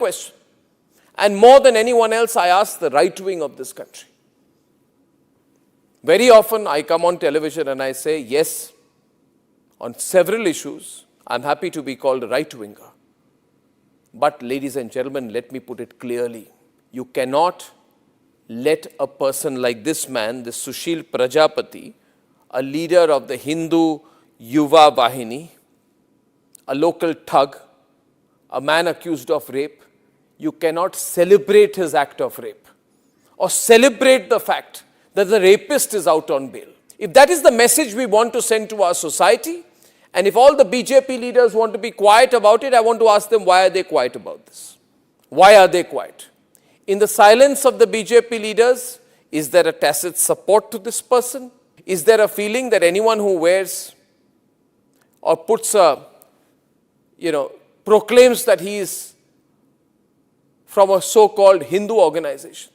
question. And more than anyone else, I ask the right wing of this country. Very often I come on television and I say, yes, on several issues, I'm happy to be called a right-winger. But ladies and gentlemen, let me put it clearly. You cannot let a person like this man, this Sushil Prajapati, a leader of the Hindu Yuva Vahini, a local thug, a man accused of rape, you cannot celebrate his act of rape or celebrate the fact that the rapist is out on bail. If that is the message we want to send to our society, and if all the BJP leaders want to be quiet about it, I want to ask them, why are they quiet about this? Why are they quiet? In the silence of the BJP leaders, is there a tacit support to this person? Is there a feeling that anyone who wears or puts a, proclaims that he is from a so-called Hindu organization,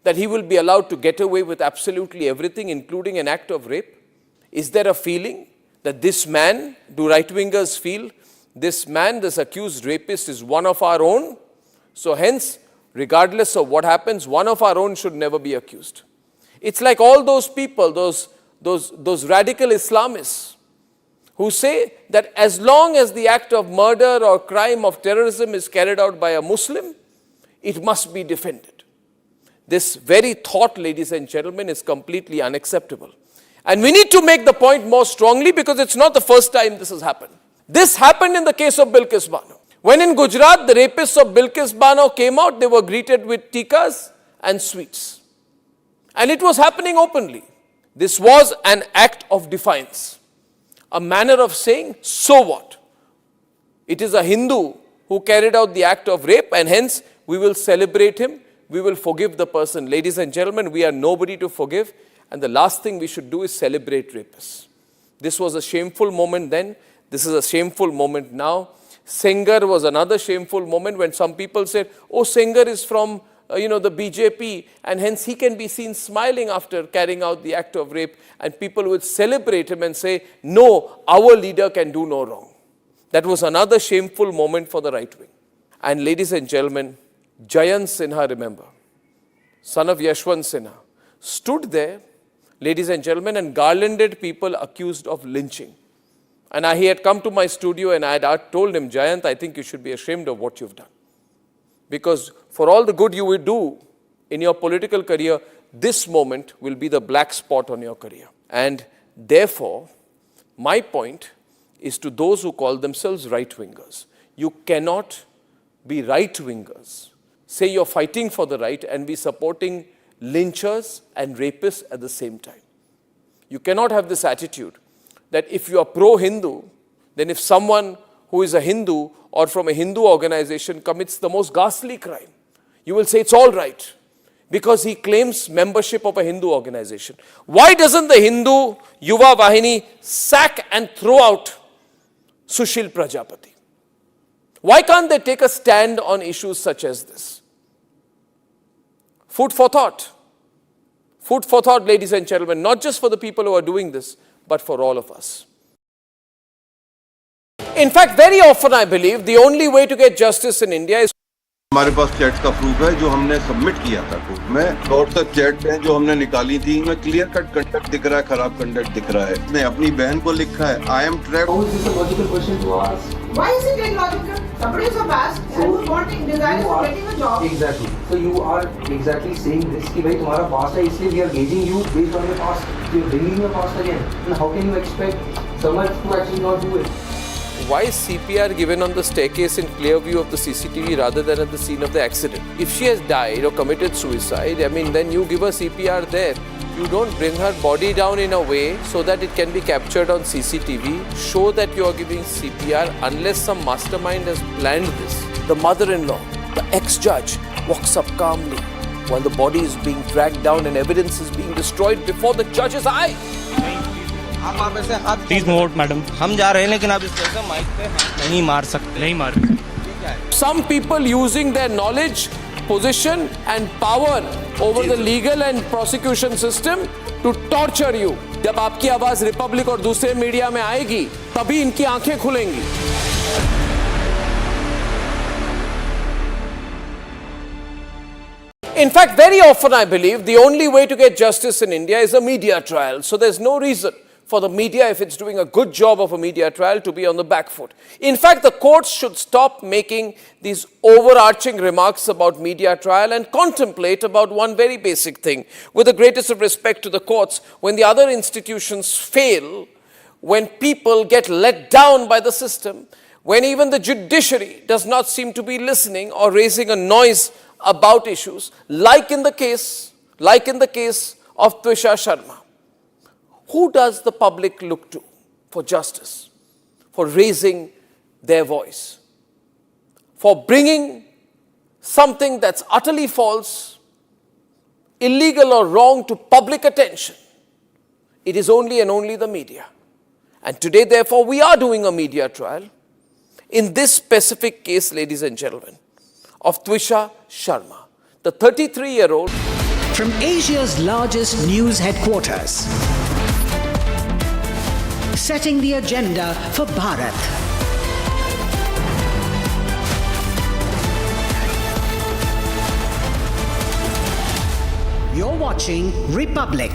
that he will be allowed to get away with absolutely everything, including an act of rape? Is there a feeling that this man, do right-wingers feel, this man, this accused rapist is one of our own? So hence, regardless of what happens, one of our own should never be accused. It's like all those people, those radical Islamists who say that as long as the act of murder or crime of terrorism is carried out by a Muslim, it must be defended. This very thought, ladies and gentlemen, is completely unacceptable. And we need to make the point more strongly because it's not the first time this has happened. This happened in the case of Bilkis Bano. When in Gujarat, the rapists of Bilkis Bano came out, they were greeted with tikas and sweets. And it was happening openly. This was an act of defiance. A manner of saying, so what? It is a Hindu who carried out the act of rape, and hence we will celebrate him, we will forgive the person. Ladies and gentlemen, we are nobody to forgive, and the last thing we should do is celebrate rapists. This was a shameful moment then, this is a shameful moment now. Sengar was another shameful moment when some people said, oh, Sengar is from the BJP, and hence he can be seen smiling after carrying out the act of rape, and people would celebrate him and say, no, our leader can do no wrong. That was another shameful moment for the right wing. And ladies and gentlemen, Jayant Sinha, remember, son of Yashwant Sinha, stood there, ladies and gentlemen, and garlanded people accused of lynching. And he had come to my studio and I had told him, Jayant, I think you should be ashamed of what you've done. Because for all the good you will do in your political career, this moment will be the black spot on your career. And therefore, my point is to those who call themselves right-wingers. You cannot be right-wingers, say you're fighting for the right and be supporting lynchers and rapists at the same time. You cannot have this attitude that if you are pro-Hindu, then if someone who is a Hindu or from a Hindu organization commits the most ghastly crime, you will say it's all right because he claims membership of a Hindu organization. Why doesn't the Hindu Yuva Vahini sack and throw out Sushil Prajapati? Why can't they take a stand on issues such as this? Food for thought. Food for thought, ladies and gentlemen, not just for the people who are doing this, but for all of us. In fact, very often I believe the only way to get justice in India is हमारे पास chat का proof है जो हमने submit किया था court में WhatsApp chat है जो हमने निकाली थी में क्लियर कट कंडक्ट दिख रहा है खराब कंडक्ट दिख रहा है इसने अपनी बहन को लिखा है I am trapped How is this a logical question to ask? Why is it illogical? Somebody is a past and who's wanting desirous of getting a job. Exactly. So you are exactly saying this कि भाई तुम्हारा past है इसलिए we are gauging you based on your past. You are bringing your past again. And how can you expect someone to actually not do it? Why is CPR given on the staircase in clear view of the CCTV rather than at the scene of the accident? If she has died or committed suicide, then you give her CPR there. You don't bring her body down in a way so that it can be captured on CCTV. Show that you are giving CPR unless some mastermind has planned this. The mother-in-law, the ex-judge, walks up calmly while the body is being dragged down and evidence is being destroyed before the judge's eye. आप आप ऐसे हाथ please move out madam हम जा रहे हैं लेकिन आप इस तरह से माइक पे हाथ नहीं मार सकते नहीं मार Some people using their knowledge, position and power over the legal and prosecution system to torture you. जब आपकी आवाज रिपब्लिक और दूसरे मीडिया में आएगी तभी इनकी आंखें खुलेंगी. In fact, very often I believe the only way to get justice in India is a media trial. So there's no reason for the media, if it's doing a good job of a media trial, to be on the back foot. In fact, the courts should stop making these overarching remarks about media trial and contemplate about one very basic thing. With the greatest of respect to the courts, when the other institutions fail, when people get let down by the system, when even the judiciary does not seem to be listening or raising a noise about issues, like in the case of Twisha Sharma, who does the public look to for justice, for raising their voice, for bringing something that's utterly false, illegal or wrong to public attention? It is only and only the media. And today, therefore, we are doing a media trial in this specific case, ladies and gentlemen, of Twisha Sharma, the 33-year-old. From Asia's largest news headquarters, setting the agenda for Bharat. You're watching Republic.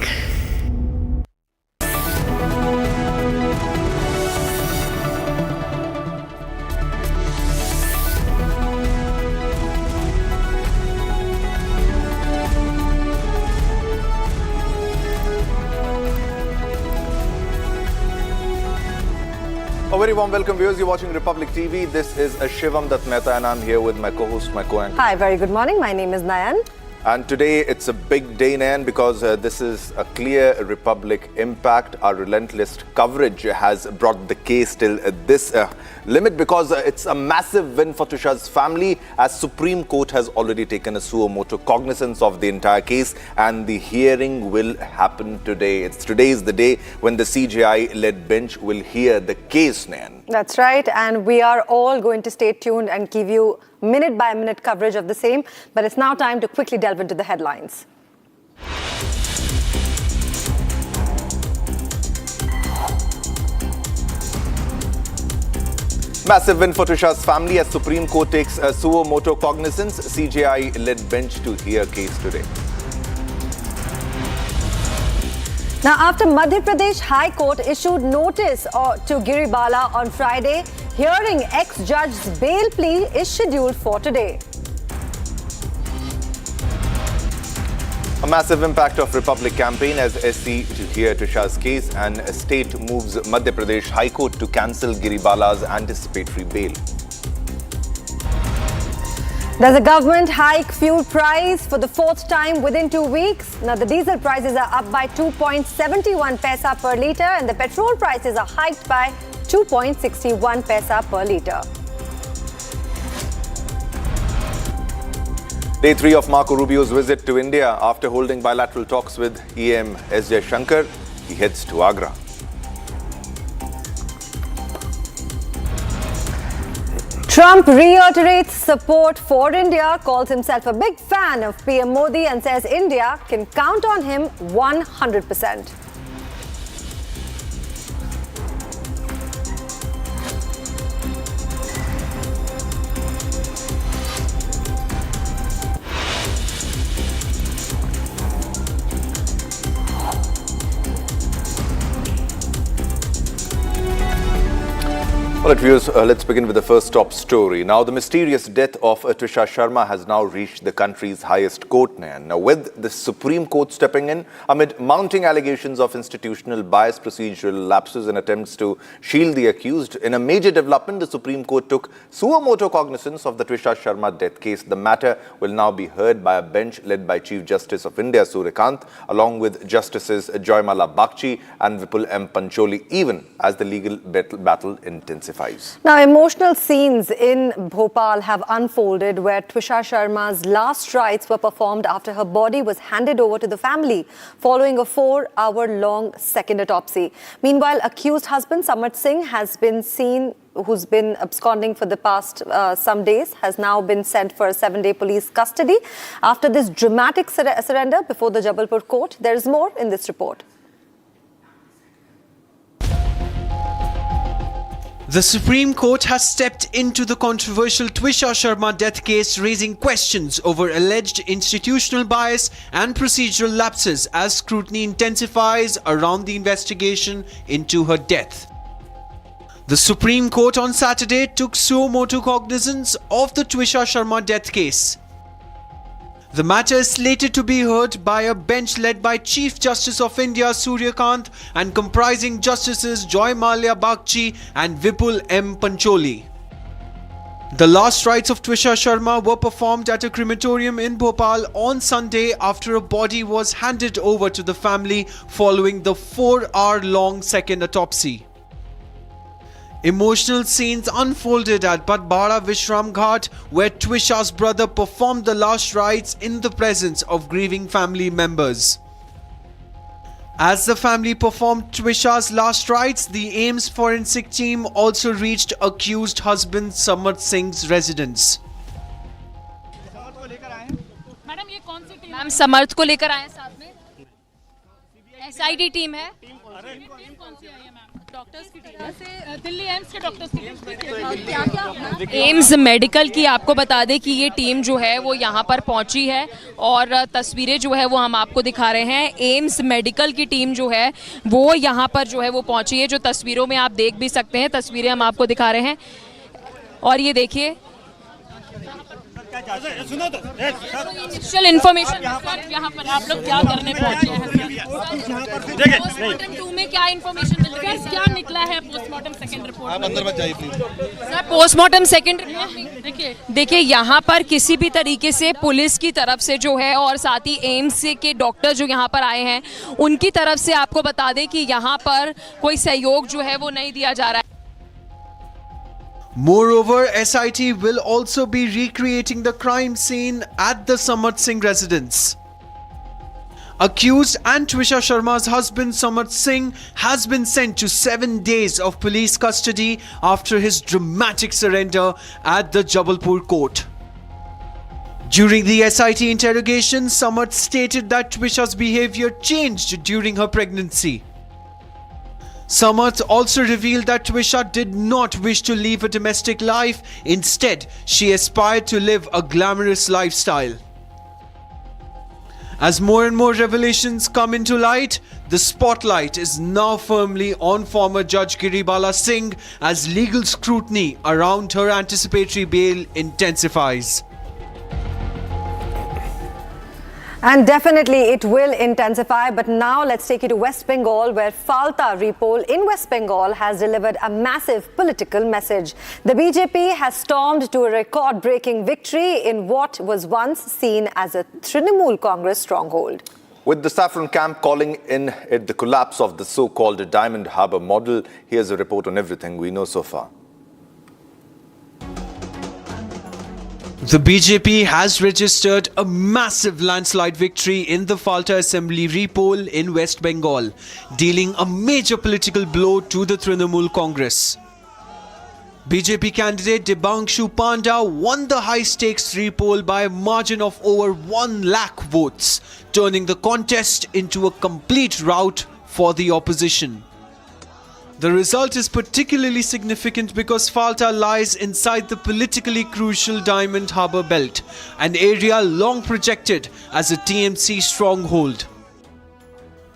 A very warm welcome, viewers. You're watching Republic TV. This is Shivam Dutt Mehta, and I'm here with my co-host, my co-anchor. Hi, very good morning. My name is Nayan. And today it's a big day, Nayan, because this is a clear Republic impact. Our relentless coverage has brought the case till this limit, because it's a massive win for Twisha's family, as Supreme Court has already taken a suo motu cognizance of the entire case, and the hearing will happen today. Today is the day when the CJI-led bench will hear the case, Nayan. That's right, and we are all going to stay tuned and give you minute-by-minute coverage of the same. But it's now time to quickly delve into the headlines. Massive win for Twisha's family as Supreme Court takes a suo motu cognizance. CJI-led bench to hear case today. Now, after Madhya Pradesh High Court issued notice to Giribala on Friday, hearing ex-judge's bail plea is scheduled for today. A massive impact of Republic campaign as SC to hear Twisha's case, and a state moves Madhya Pradesh High Court to cancel Giribala's anticipatory bail. Does the government hike fuel price for the fourth time within 2 weeks? Now, the diesel prices are up by 2.71 paisa per litre, and the petrol prices are hiked by 2.61 paisa per litre. Day 3 of Marco Rubio's visit to India. After holding bilateral talks with EM S. Jaishankar, he heads to Agra. Trump reiterates support for India, calls himself a big fan of PM Modi, and says India can count on him 100%. All right, viewers, let's begin with the first top story. Now, the mysterious death of Twisha Sharma has now reached the country's highest court. Now, with the Supreme Court stepping in amid mounting allegations of institutional bias, procedural lapses, and attempts to shield the accused, in a major development, the Supreme Court took suo motu cognizance of the Twisha Sharma death case. The matter will now be heard by a bench led by Chief Justice of India, Suryakant, along with Justices Joymala Bagchi and Vipul M. Pancholi, even as the legal battle intensifies. Now, emotional scenes in Bhopal have unfolded where Twisha Sharma's last rites were performed after her body was handed over to the family following a 4-hour-long second autopsy. Meanwhile, accused husband Samrat Singh has been seen, who's been absconding for the past some days, has now been sent for a 7-day police custody. After this dramatic surrender before the Jabalpur court, there is more in this report. The Supreme Court has stepped into the controversial Twisha Sharma death case, raising questions over alleged institutional bias and procedural lapses as scrutiny intensifies around the investigation into her death. The Supreme Court on Saturday took suo motu cognizance of the Twisha Sharma death case. The matter is slated to be heard by a bench led by Chief Justice of India Surya Kant and comprising Justices Joy Malia Bagchi and Vipul M. Pancholi. The last rites of Twisha Sharma were performed at a crematorium in Bhopal on Sunday after a body was handed over to the family following the 4-hour-long second autopsy. Emotional scenes unfolded at Badbara Vishram Ghat, where Twisha's brother performed the last rites in the presence of grieving family members. As the family performed Twisha's last rites, the AIMS forensic team also reached accused husband Samarth Singh's residence. Madam ये कौन सी team? Ma'am समर्थ को लेकर आए साथ में SID team है। Team कौन सी आई है मैम? डॉक्टर्स की टीम से दिल्ली एम्स के डॉक्टर्स की टीम। क्या एम्स मेडिकल की आपको बता दें कि ये टीम जो है वो यहाँ पर पहुँची है और तस्वीरें जो है वो हम आपको दिखा रहे हैं। एम्स मेडिकल की टीम जो है वो यहाँ पर जो है वो पहुँची है, जो तस्वीरों में आप देख भी सकते हैं। तस्वीरें हम आपको दिखा रहे हैं और ये देखिए इनिशियल इन्फॉर्मेशन यहाँ पर आप लोग क्या करने पहुँचे हैं? पोस्टमार्टम 2 में क्या इन्फॉर्मेशन मिल रही है? क्या निकला है पोस्टमार्टम सेकंड रिपोर्ट? आप अंदर मत जाइए please. Sir postmortem second report देखिए यहाँ पर किसी भी तरीके से पुलिस की तरफ से जो है और साथ ही एम्स के डॉक्टर जो यहाँ पर आए हैं उनकी तरफ से आपको बता दें कि यहाँ पर कोई सहयोग जो है वो नहीं दिया जा रहा है। Moreover, SIT will also be recreating the crime scene at the Samarth Singh residence. Accused and Twisha Sharma's husband Samarth Singh has been sent to 7 days of police custody after his dramatic surrender at the Jabalpur court. During the SIT interrogation, Samarth stated that Twisha's behavior changed during her pregnancy. Samarth also revealed that Twisha did not wish to leave a domestic life. Instead, she aspired to live a glamorous lifestyle. As more and more revelations come into light, the spotlight is now firmly on former Judge Giribala Singh as legal scrutiny around her anticipatory bail intensifies. And definitely it will intensify. But now let's take you to West Bengal, where Falta repoll in West Bengal has delivered a massive political message. The BJP has stormed to a record-breaking victory in what was once seen as a Trinamool Congress stronghold. With the Saffron camp calling in it the collapse of the so-called Diamond Harbour model, here's a report on everything we know so far. The BJP has registered a massive landslide victory in the Falta Assembly repoll in West Bengal, dealing a major political blow to the Trinamool Congress. BJP candidate Debangshu Panda won the high-stakes repoll by a margin of over 1 lakh votes, turning the contest into a complete rout for the opposition. The result is particularly significant because Falta lies inside the politically crucial Diamond Harbour belt, an area long projected as a TMC stronghold.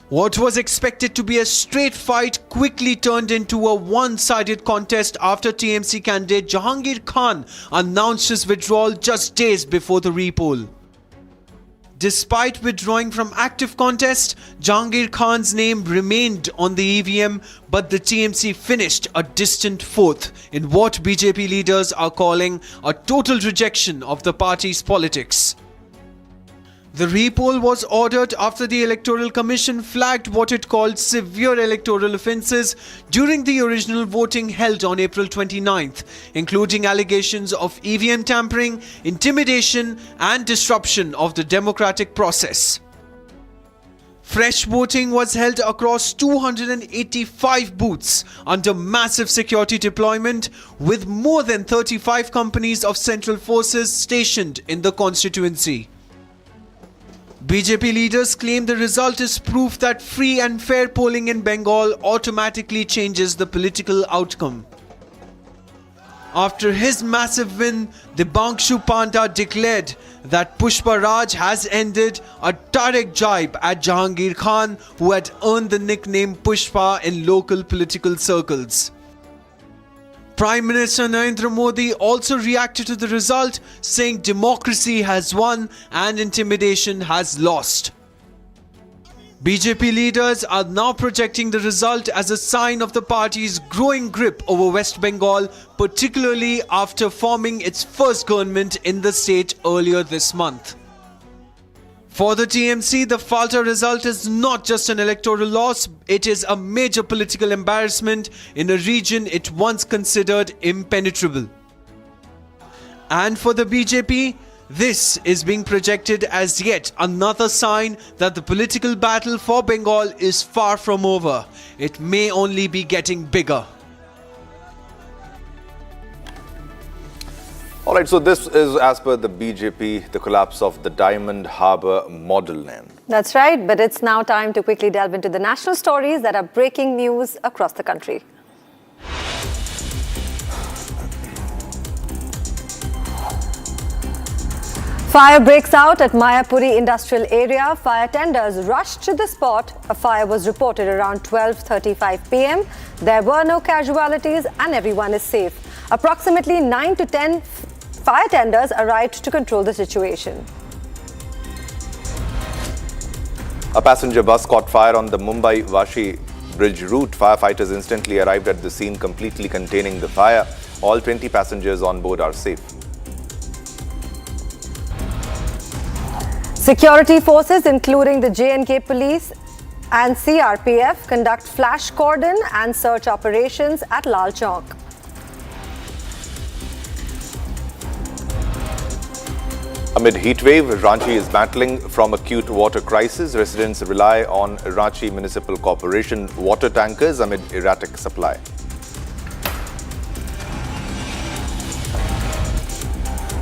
What was expected to be a straight fight quickly turned into a one-sided contest after TMC candidate Jahangir Khan announced his withdrawal just days before the repoll. Despite withdrawing from active contest, Jahangir Khan's name remained on the EVM, but the TMC finished a distant fourth in what BJP leaders are calling a total rejection of the party's politics. The repoll was ordered after the Electoral Commission flagged what it called severe electoral offences during the original voting held on April 29th, including allegations of EVM tampering, intimidation and disruption of the democratic process. Fresh voting was held across 285 booths under massive security deployment, with more than 35 companies of central forces stationed in the constituency. BJP leaders claim the result is proof that free and fair polling in Bengal automatically changes the political outcome. After his massive win, the Bangshu Panda declared that Pushpa Raj has ended, a direct jibe at Jahangir Khan, who had earned the nickname Pushpa in local political circles. Prime Minister Narendra Modi also reacted to the result, saying democracy has won and intimidation has lost. BJP leaders are now projecting the result as a sign of the party's growing grip over West Bengal, particularly after forming its first government in the state earlier this month. For the TMC, the Falta result is not just an electoral loss, it is a major political embarrassment in a region it once considered impenetrable. And for the BJP, this is being projected as yet another sign that the political battle for Bengal is far from over. It may only be getting bigger. Alright, so this is, as per the BJP, the collapse of the Diamond Harbour model name. That's right, but it's now time to quickly delve into the national stories that are breaking news across the country. Fire breaks out at Mayapuri industrial area. Fire tenders rushed to the spot. A fire was reported around 12:35 p.m. There were no casualties and everyone is safe. Approximately 9 to 10 fire tenders arrived to control the situation. A passenger bus caught fire on the Mumbai-Vashi bridge route. Firefighters instantly arrived at the scene, completely containing the fire. All 20 passengers on board are safe. Security forces, including the J&K police and CRPF, conduct flash cordon and search operations at Lal Chowk. Amid heatwave, Ranchi is battling from acute water crisis. Residents rely on Ranchi Municipal Corporation water tankers amid erratic supply.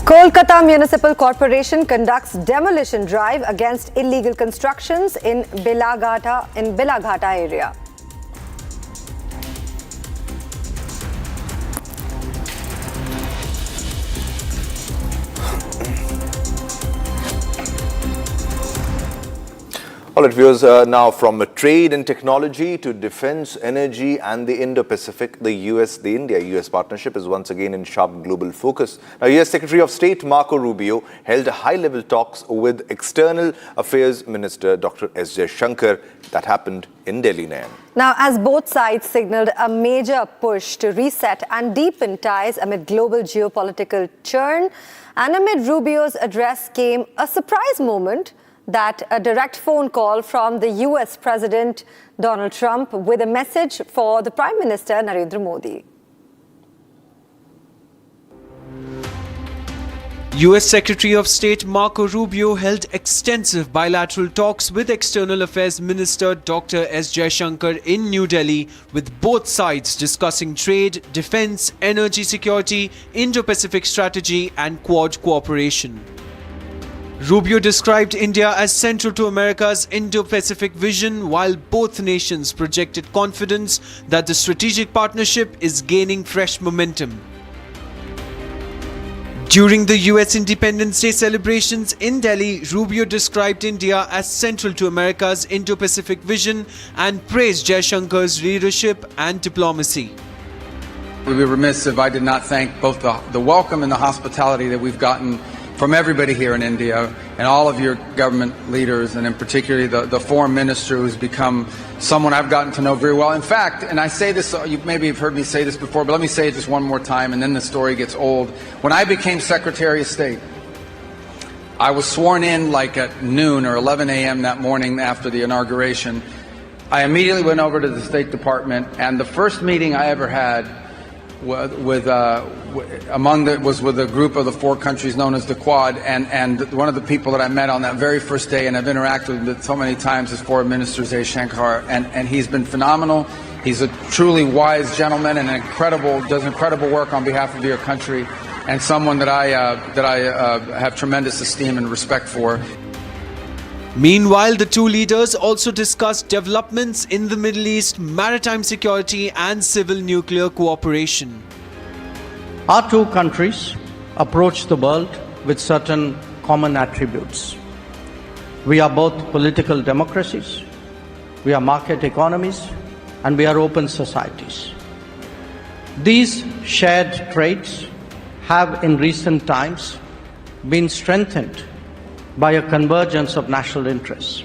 Kolkata Municipal Corporation conducts demolition drive against illegal constructions in Belagata area. All right, viewers, now from trade and technology to defense, energy and the Indo-Pacific, the India-US partnership is once again in sharp global focus. Now, US Secretary of State Marco Rubio held high-level talks with External Affairs Minister Dr. S. Jaishankar that happened in Delhi. Now, as both sides signaled a major push to reset and deepen ties amid global geopolitical churn, and amid Rubio's address came a surprise moment, that a direct phone call from the US President Donald Trump with a message for the Prime Minister Narendra Modi. US Secretary of State Marco Rubio held extensive bilateral talks with External Affairs Minister Dr. S. Jaishankar in New Delhi, with both sides discussing trade, defense, energy security, Indo-Pacific strategy and Quad cooperation. Rubio described India as central to America's Indo-Pacific vision, while both nations projected confidence that the strategic partnership is gaining fresh momentum. During the US Independence Day celebrations in Delhi, Rubio described India as central to America's Indo-Pacific vision and praised Jaishankar's leadership and diplomacy. We would be remiss if I did not thank both the welcome and the hospitality that we've gotten from everybody here in India and all of your government leaders, and in particular the foreign minister, who's become someone I've gotten to know very well. In fact, and I say this, you maybe have heard me say this before, but let me say it just one more time and then the story gets old. When I became Secretary of State, I was sworn in like at noon or 11 a.m. that morning after the inauguration. I immediately went over to the State Department, and the first meeting I ever had was with a group of the four countries known as the Quad, and one of the people that I met on that very first day, and I've interacted with so many times, is Foreign Minister Jaishankar, and he's been phenomenal. He's a truly wise gentleman and does incredible work on behalf of your country, and someone that I have tremendous esteem and respect for. Meanwhile, the two leaders also discussed developments in the Middle East, maritime security and civil nuclear cooperation. Our two countries approach the world with certain common attributes. We are both political democracies, we are market economies, and we are open societies. These shared traits have in recent times been strengthened by a convergence of national interests.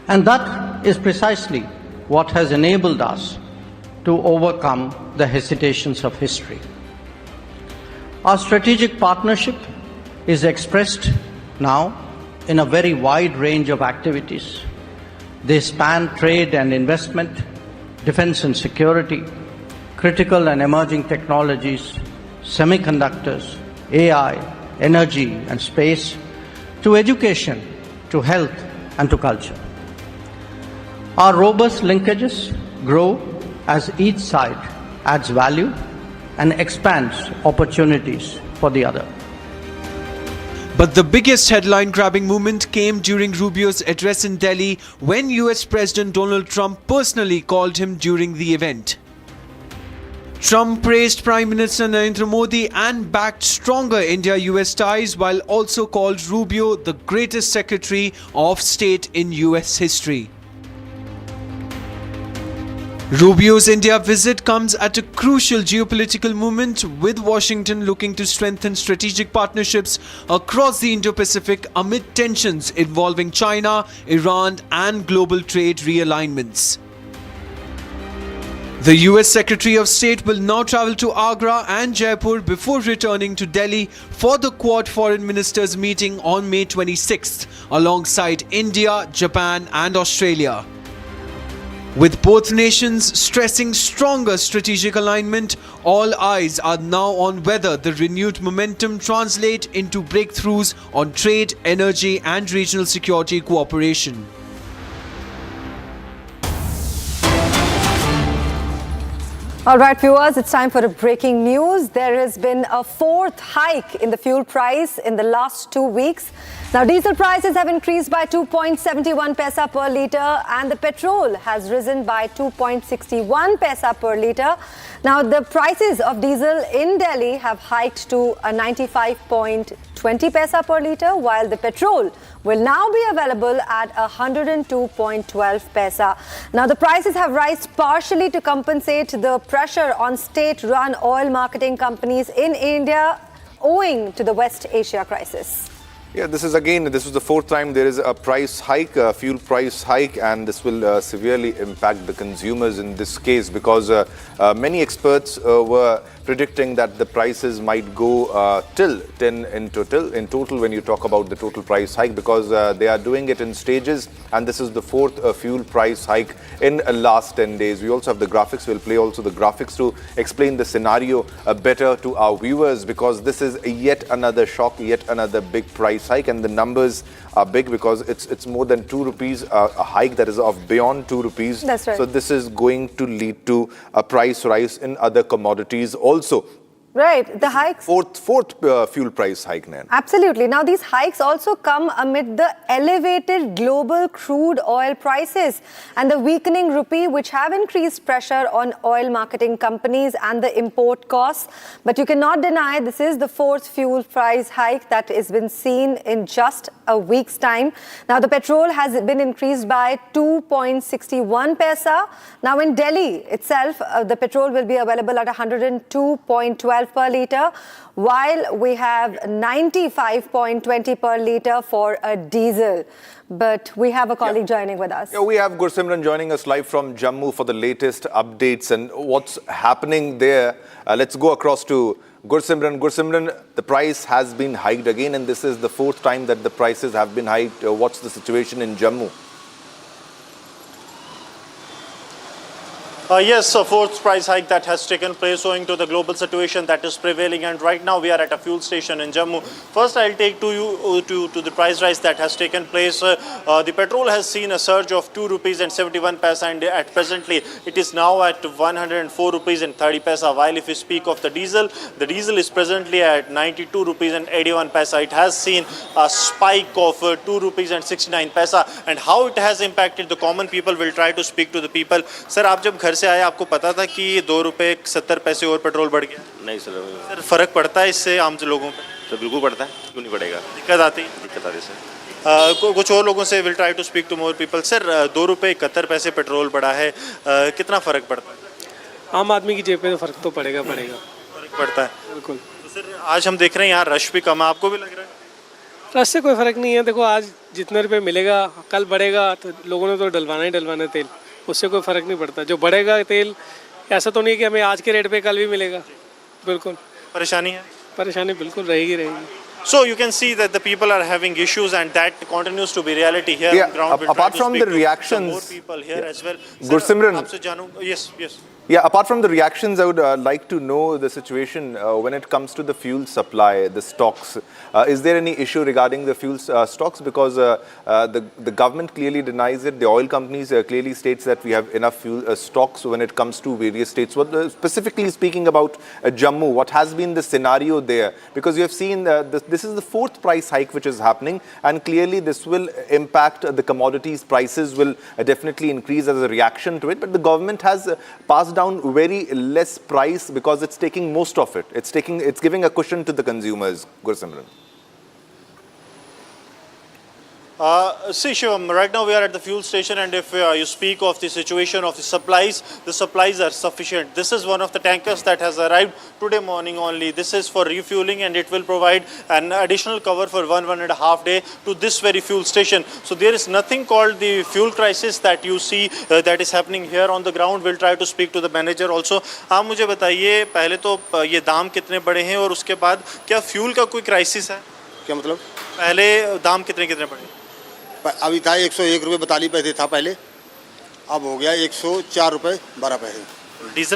And that is precisely what has enabled us to overcome the hesitations of history. Our strategic partnership is expressed now in a very wide range of activities. They span trade and investment, defense and security, critical and emerging technologies, semiconductors, AI, energy and space, to education, to health and to culture. Our robust linkages grow as each side adds value and expands opportunities for the other. But the biggest headline-grabbing moment came during Rubio's address in Delhi when US President Donald Trump personally called him during the event. Trump praised Prime Minister Narendra Modi and backed stronger India-US ties, while also called Rubio the greatest Secretary of State in US history. Rubio's India visit comes at a crucial geopolitical moment, with Washington looking to strengthen strategic partnerships across the Indo-Pacific amid tensions involving China, Iran and global trade realignments. The US Secretary of State will now travel to Agra and Jaipur before returning to Delhi for the Quad Foreign Ministers meeting on May 26th, alongside India, Japan and Australia. With both nations stressing stronger strategic alignment, all eyes are now on whether the renewed momentum translate into breakthroughs on trade, energy and regional security cooperation. All right, viewers, it's time for a breaking news. There has been a fourth hike in the fuel price in the last 2 weeks. Now, diesel prices have increased by 2.71 paisa per litre and the petrol has risen by 2.61 paisa per litre. Now, the prices of diesel in Delhi have hiked to a 95.20 paisa per litre, while the petrol will now be available at 102.12 paisa. Now, the prices have risen partially to compensate the pressure on state-run oil marketing companies in India owing to the West Asia crisis. Yeah, this was the fourth time there is a price hike, a fuel price hike, and this will severely impact the consumers in this case, because many experts were predicting that the prices might go till 10 in total when you talk about the total price hike, because they are doing it in stages, and this is the fourth fuel price hike in last 10 days. We also have the graphics. We'll play also the graphics to explain the scenario better to our viewers, because this is yet another shock, yet another big price hike, and the numbers are big because it's more than 2 rupees, a hike that is of beyond 2 rupees. That's right. So this is going to lead to a price rise in other commodities also. Right, the hikes. Fourth fuel price hike, Nan. Absolutely. Now, these hikes also come amid the elevated global crude oil prices and the weakening rupee, which have increased pressure on oil marketing companies and the import costs. But you cannot deny this is the fourth fuel price hike that has been seen in just a week's time. Now, the petrol has been increased by 2.61 paisa. Now, in Delhi itself, the petrol will be available at 102.12 per litre, while we have 95.20 per litre for a diesel. But we have a colleague joining with us. Yeah, we have Gursimran joining us live from Jammu for the latest updates and what's happening there. Let's go across to Gursimran. Gursimran, the price has been hiked again, and this is the fourth time that the prices have been hiked. What's the situation in Jammu? Yes, a fourth price hike that has taken place owing to the global situation that is prevailing, and right now we are at a fuel station in Jammu. First, I'll take you to the price rise that has taken place. The petrol has seen a surge of 2 rupees and 71 paisa, and at presently it is now at 104 rupees and 30 paisa. While if we speak of the diesel is presently at 92 rupees and 81 paisa. It has seen a spike of 2 rupees and 69 paisa, and how it has impacted the common people, will try to speak to the people. Sir, आप जब घर से से आए, आपको पता था कि 2 रुपये 70 पैसे और पेट्रोल बढ़ गया? नहीं सर। सर फ़र्क पड़ता है इससे आम लोगों पर? सर बिल्कुल पड़ता है, क्यों नहीं पड़ेगा? दिक्कत आती है? दिक्कत आती है सर। कुछ और लोगों से will try to speak to more people. Sir 2 रुपये 71 पैसे पेट्रोल बढ़ा है, कितना फ़र्क पड़ता है? आम आदमी की जेब पे तो फ़र्क तो पड़ेगा। फ़र्क पड़ता है बिल्कुल। तो सर आज हम देख रहे हैं यहाँ रश भी कम है, आपको भी लग रहा है? रश से कोई फ़र्क नहीं है। देखो आज जितने रुपये मिलेगा, कल बढ़ेगा तो लोगों ने तो डलवाना तेल, उससे कोई फ़र्क नहीं पड़ता। जो बढ़ेगा तेल, ऐसा तो नहीं कि हमें आज के रेट पे कल भी मिलेगा। बिल्कुल परेशानी है? परेशानी बिल्कुल रहेगी। So you can see that the people are having issues, and that continues to be reality here on ground. We'll apart try to from speak the to reactions, more people here as well. Gursimran, आपसे जानूंगा. Yes. Yeah, apart from the reactions, I would like to know the situation when it comes to the fuel supply, the stocks. Is there any issue regarding the fuel stocks? Because the government clearly denies it. The oil companies clearly states that we have enough fuel stocks when it comes to various states. What, specifically speaking about Jammu, what has been the scenario there? Because you have seen this is the 4th price hike which is happening, and clearly this will impact the commodities. Prices will definitely increase as a reaction to it. But the government has passed down very less price because it's taking most of it. It's giving a cushion to the consumers. Gursimran. See Shivam, right now we are at the fuel station, and if you speak of the situation of the supplies are sufficient. This is one of the tankers that has arrived today morning only. This is for refueling, and it will provide an additional cover for 1.5 days to this very fuel station. So there is nothing called the fuel crisis that you see that is happening here on the ground. We'll try to speak to the manager also. आप मुझे बताइए पहले तो ये दाम कितने बढ़े हैं, और उसके बाद क्या फ्यूल का कोई क्राइसिस है? क्या मतलब? पहले दाम कितने बढ़े? अभी था 101 रुपये 42 पैसे था पहले, अब हो गया 104 रुपये 12 पैसे।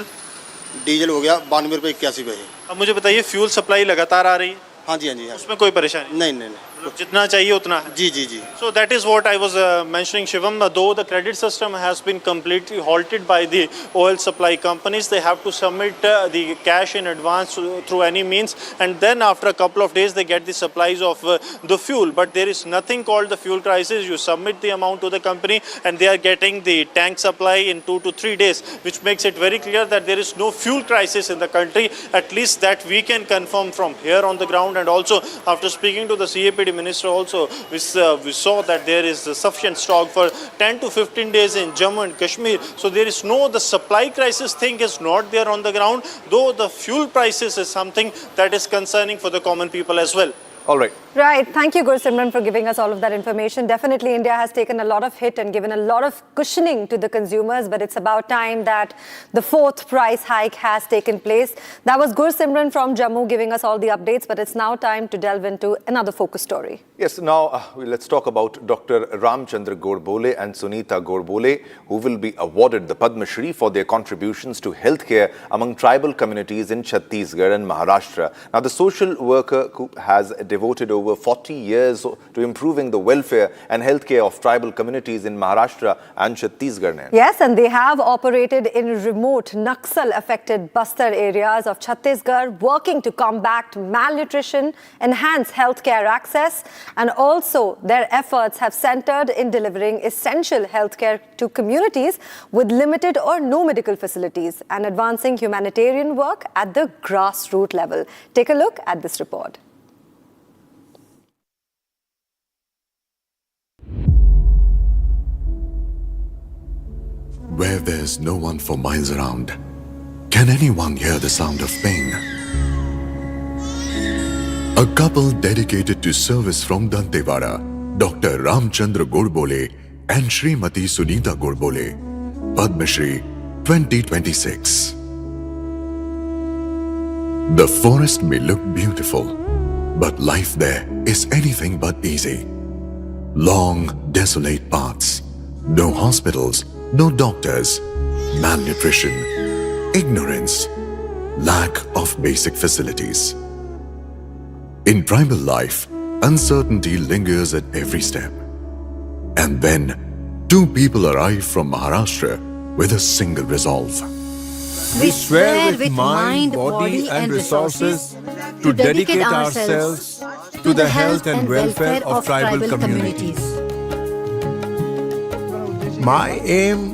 डीजल हो गया 92 रुपये 81 पैसे। अब मुझे बताइए फ्यूल सप्लाई लगातार आ रही है? हाँ जी। उसमें कोई परेशानी नहीं। जितना चाहिए उतना है? जी। So that is what I was mentioning, Shivam. Though the credit system has been completely halted by the oil supply companies, they have to submit the cash in advance through any means, and then after a couple of days they get the supplies of the fuel. But there is nothing called the fuel crisis. You submit the amount to the company, and they are getting the tank supply in 2 to 3 days, which makes it very clear that there is no fuel crisis in the country. At least that we can confirm from here on the ground. And also after speaking to the CAPD minister also, we saw that there is sufficient stock for 10 to 15 days in Jammu and Kashmir. So there is the supply crisis thing is not there on the ground, though the fuel prices is something that is concerning for the common people as well. All right. Right. Thank you, Gursimran, for giving us all of that information. Definitely, India has taken a lot of hit and given a lot of cushioning to the consumers, but it's about time that the 4th price hike has taken place. That was Gursimran from Jammu giving us all the updates, but it's now time to delve into another focus story. Yes, now let's talk about Dr. Ramchandra Gorbole and Sunita Gorbole, who will be awarded the Padma Shri for their contributions to healthcare among tribal communities in Chhattisgarh and Maharashtra. Now, the social worker has devoted over 40 years to improving the welfare and healthcare of tribal communities in Maharashtra and Chhattisgarh. Yes, and they have operated in remote Naxal-affected Bastar areas of Chhattisgarh, working to combat malnutrition, enhance healthcare access, and also their efforts have centered in delivering essential healthcare to communities with limited or no medical facilities and advancing humanitarian work at the grassroots level. Take a look at this report. Where there's no one for miles around, can anyone hear the sound of pain? A couple dedicated to service from Dantewada, Dr. Ramchandra Gorbole and Srimati Sunita Gorbole, Padma Shri 2026. The forest may look beautiful, but life there is anything but easy. Long, desolate paths, no hospitals, no doctors, malnutrition, ignorance, lack of basic facilities. In tribal life, uncertainty lingers at every step. And then, 2 people arrive from Maharashtra with a single resolve. We swear with mind, body and resources to dedicate ourselves to the health and welfare of tribal communities. My aim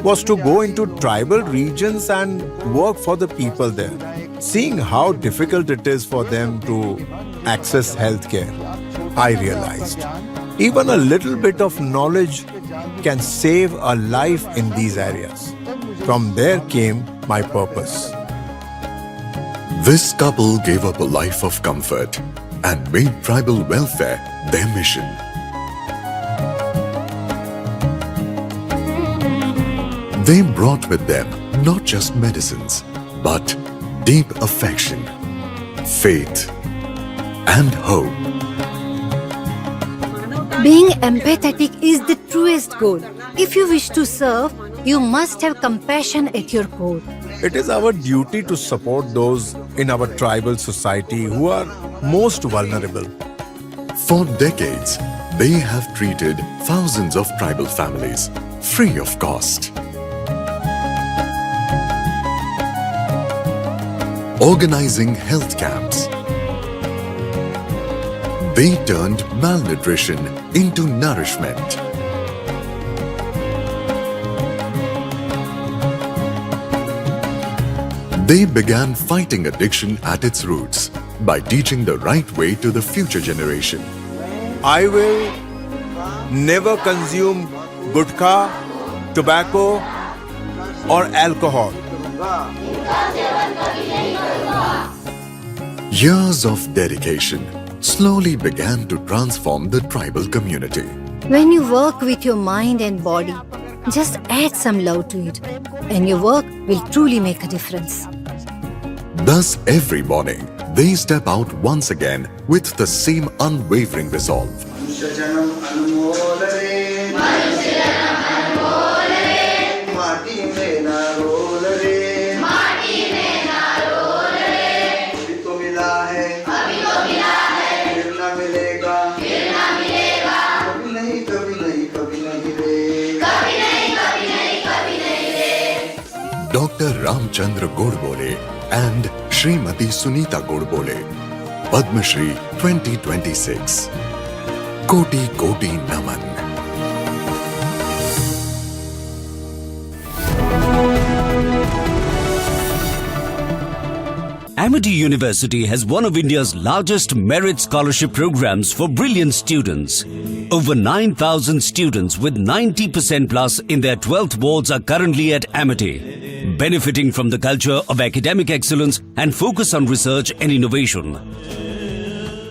was to go into tribal regions and work for the people there, seeing how difficult it is for them to access healthcare. I realized even a little bit of knowledge can save a life in these areas. From there came my purpose. This couple gave up a life of comfort and made tribal welfare their mission. They brought with them not just medicines, but deep affection, faith, and hope. Being empathetic is the truest goal. If you wish to serve, you must have compassion at your core. It is our duty to support those in our tribal society who are most vulnerable. For decades, they have treated thousands of tribal families free of cost. Organizing health camps, they turned malnutrition into nourishment. They began fighting addiction at its roots by teaching the right way to the future generation. I will never consume gutkha, tobacco, or alcohol. Years of dedication slowly began to transform the tribal community. When you work with your mind and body, just add some love to it, and your work will truly make a difference. Thus, every morning, they step out once again with the same unwavering resolve. Dr. Ramchandra Godbole and Srimati Sunita Godbole, Padma Shri 2026. Koti Koti Naman. Amity University has one of India's largest merit scholarship programs for brilliant students. Over 9,000 students with 90% plus in their 12th boards are currently at Amity, benefiting from the culture of academic excellence and focus on research and innovation.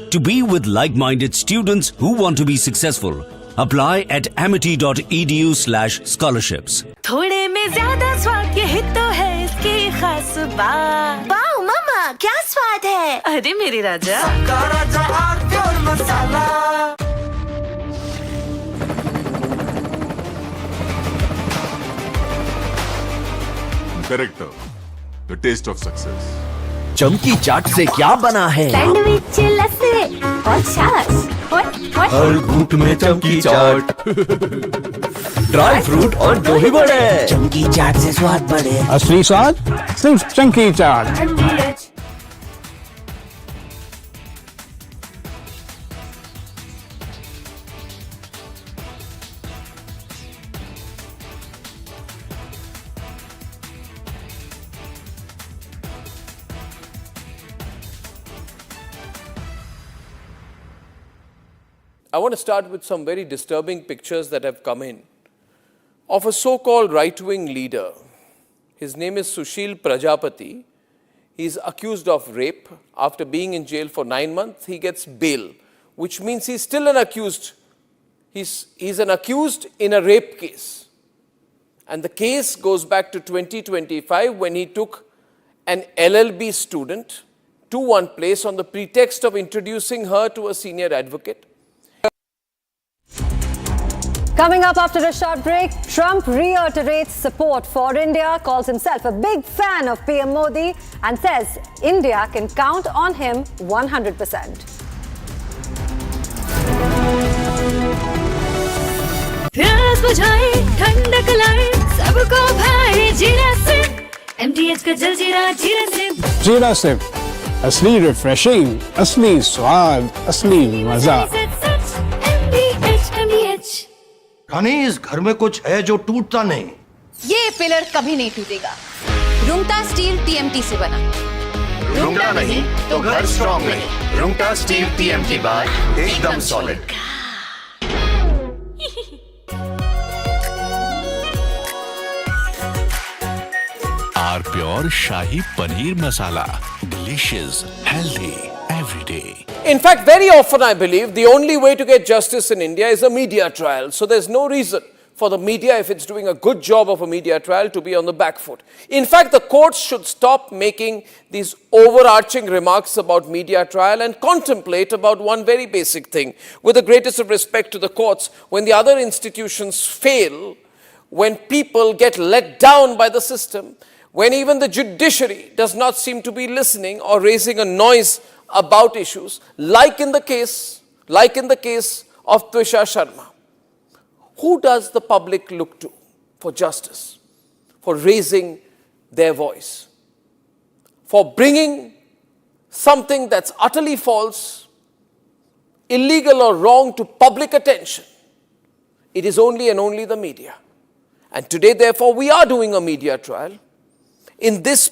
To be with like-minded students who want to be successful, apply at amity.edu/scholarships. थोड़े में ज्यादा स्वाद यही तो है इसकी खास बात। वाओ मामा, क्या स्वाद है? अरे मेरे राजा, राजा और मसाला। Character, the taste of success. चमकी चाट से क्या बना है? सैंडविच, लस्सी और छाछ। हर घूंट में चमकी चाट। ड्राई फ्रूट और दही बड़े। चमकी चाट से स्वाद बढ़े। असली स्वाद सिर्फ चमकी चाट। I want to start with some very disturbing pictures that have come in of a so-called right-wing leader. His name is Sushil Prajapati. He is accused of rape. After being in jail for 9 months, he gets bail, which means he's still an accused. He's an accused in a rape case. And the case goes back to 2025 when he took an LLB student to one place on the pretext of introducing her to a senior advocate. Coming up after a short break, Trump reiterates support for India, calls himself a big fan of PM Modi and says India can count on him 100%. प्यास बुझाए, ठंडक लाए, सबको भाए जीरा SIP. MTH का जल जीरा, जीरा सिप। जीरा सिप, असली रिफ्रेशिंग, असली स्वाद, असली मजा। MTH। यानी इस घर में कुछ है जो टूटता नहीं। ये पिलर कभी नहीं टूटेगा। रुंगटा स्टील TMT से बना। रुंगटा नहीं तो घर स्ट्रॉन्ग नहीं। रुंगटा स्टील TMT बार एकदम solid. R pure shahi paneer masala, delicious, healthy every day. In fact, very often I believe the only way to get justice in India is a media trial. So there's no reason for the media, if it's doing a good job of a media trial, to be on the back foot. In fact, the courts should stop making these overarching remarks about media trial and contemplate about one very basic thing. With the greatest of respect to the courts, when the other institutions fail, when people get let down by the system, when even the judiciary does not seem to be listening or raising a noise about issues, like in the case of Twisha Sharma, who does the public look to for justice, for raising their voice, for bringing something that's utterly false, illegal or wrong to public attention? It is only and only the media. And today, therefore, we are doing a media trial. In this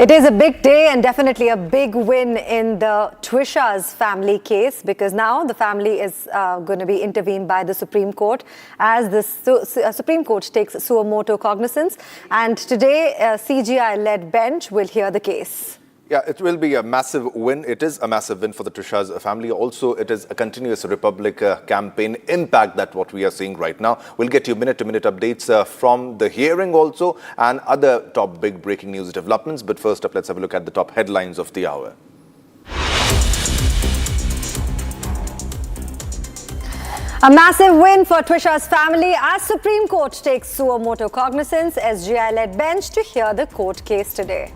It is a big day and definitely a big win in the Twisha's family case, because now the family is going to be intervened by the Supreme Court as the Supreme Court takes suo motu cognizance, and today a CGI-led bench will hear the case. Yeah, it will be a massive win. It is a massive win for the Trisha's family. Also, it is a continuous Republic campaign impact that what we are seeing right now. We'll get you minute-to-minute updates from the hearing also and other top big breaking news developments. But first up, let's have a look at the top headlines of the hour. A massive win for Twisha's family as Supreme Court takes suo motu cognizance. SGI-led bench to hear the court case today.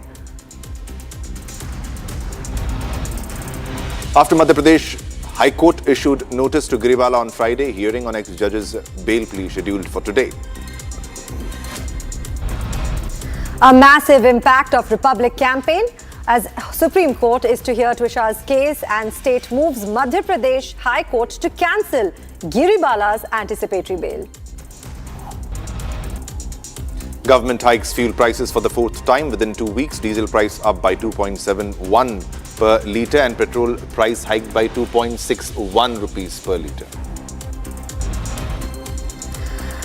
After Madhya Pradesh High Court issued notice to Grewala on Friday, hearing on ex-judge's bail plea scheduled for today. A massive impact of Republic campaign as Supreme Court is to hear Twisha's case, and state moves Madhya Pradesh High Court to cancel Giribala's anticipatory bail. Government hikes fuel prices for the fourth time within 2 weeks. Diesel price up by 2.71 per litre and petrol price hiked by 2.61 rupees per litre.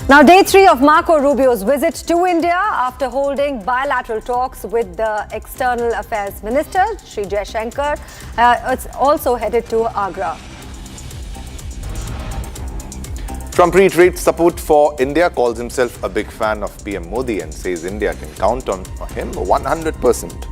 Now, day 3 of Marco Rubio's visit to India after holding bilateral talks with the External Affairs Minister, Sri Jaishankar. It's also headed to Agra. Trump reiterates support for India, calls himself a big fan of PM Modi and says India can count on him 100%.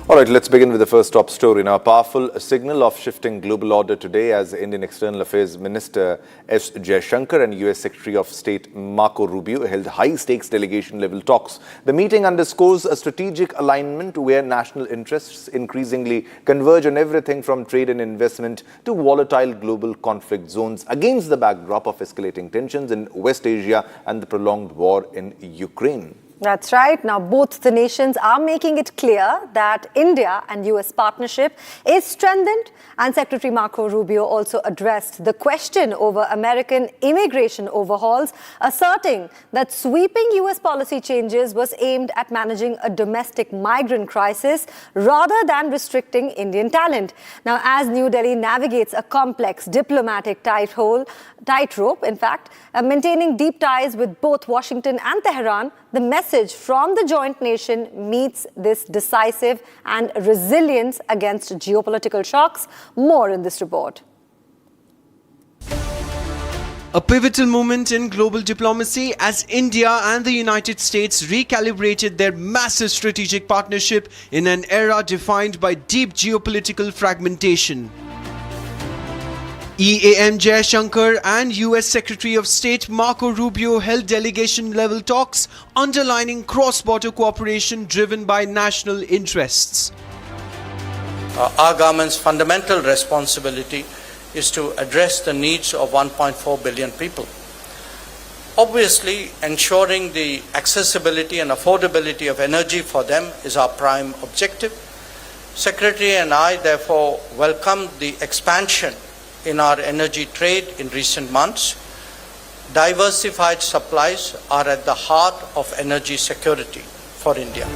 All right, let's begin with the first top story. Now, a powerful signal of shifting global order today as Indian External Affairs Minister S. Jaishankar and US Secretary of State Marco Rubio held high-stakes delegation-level talks. The meeting underscores a strategic alignment where national interests increasingly converge on everything from trade and investment to volatile global conflict zones against the backdrop of escalating tensions in West Asia and the prolonged war in Ukraine. That's right. Now, both the nations are making it clear that India and US partnership is strengthened, and Secretary Marco Rubio also addressed the question over American immigration overhauls, asserting that sweeping US policy changes was aimed at managing a domestic migrant crisis rather than restricting Indian talent. Now, as New Delhi navigates a complex diplomatic tightrope, in fact, maintaining deep ties with both Washington and Tehran, the message from the joint nation meets this decisive and resilience against geopolitical shocks. More in this report. A pivotal moment in global diplomacy as India and the United States recalibrated their massive strategic partnership in an era defined by deep geopolitical fragmentation. EAM Jaishankar and US Secretary of State Marco Rubio held delegation-level talks underlining cross-border cooperation driven by national interests. Our government's fundamental responsibility is to address the needs of 1.4 billion people. Obviously, ensuring the accessibility and affordability of energy for them is our prime objective. Secretary and I therefore welcome the expansion in our energy trade in recent months. Diversified supplies are at the heart of energy security for India.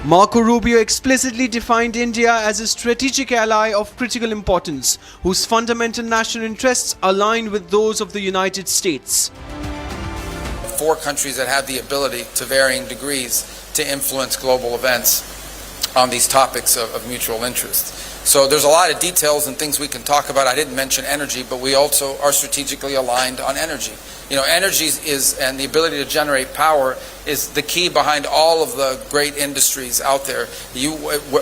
Marco Rubio explicitly defined India as a strategic ally of critical importance, whose fundamental national interests align with those of the United States. 4 countries that have the ability to varying degrees to influence global events on these topics of mutual interest. So there's a lot of details and things we can talk about. I didn't mention energy, but we also are strategically aligned on energy. You know, energy and the ability to generate power is the key behind all of the great industries out there.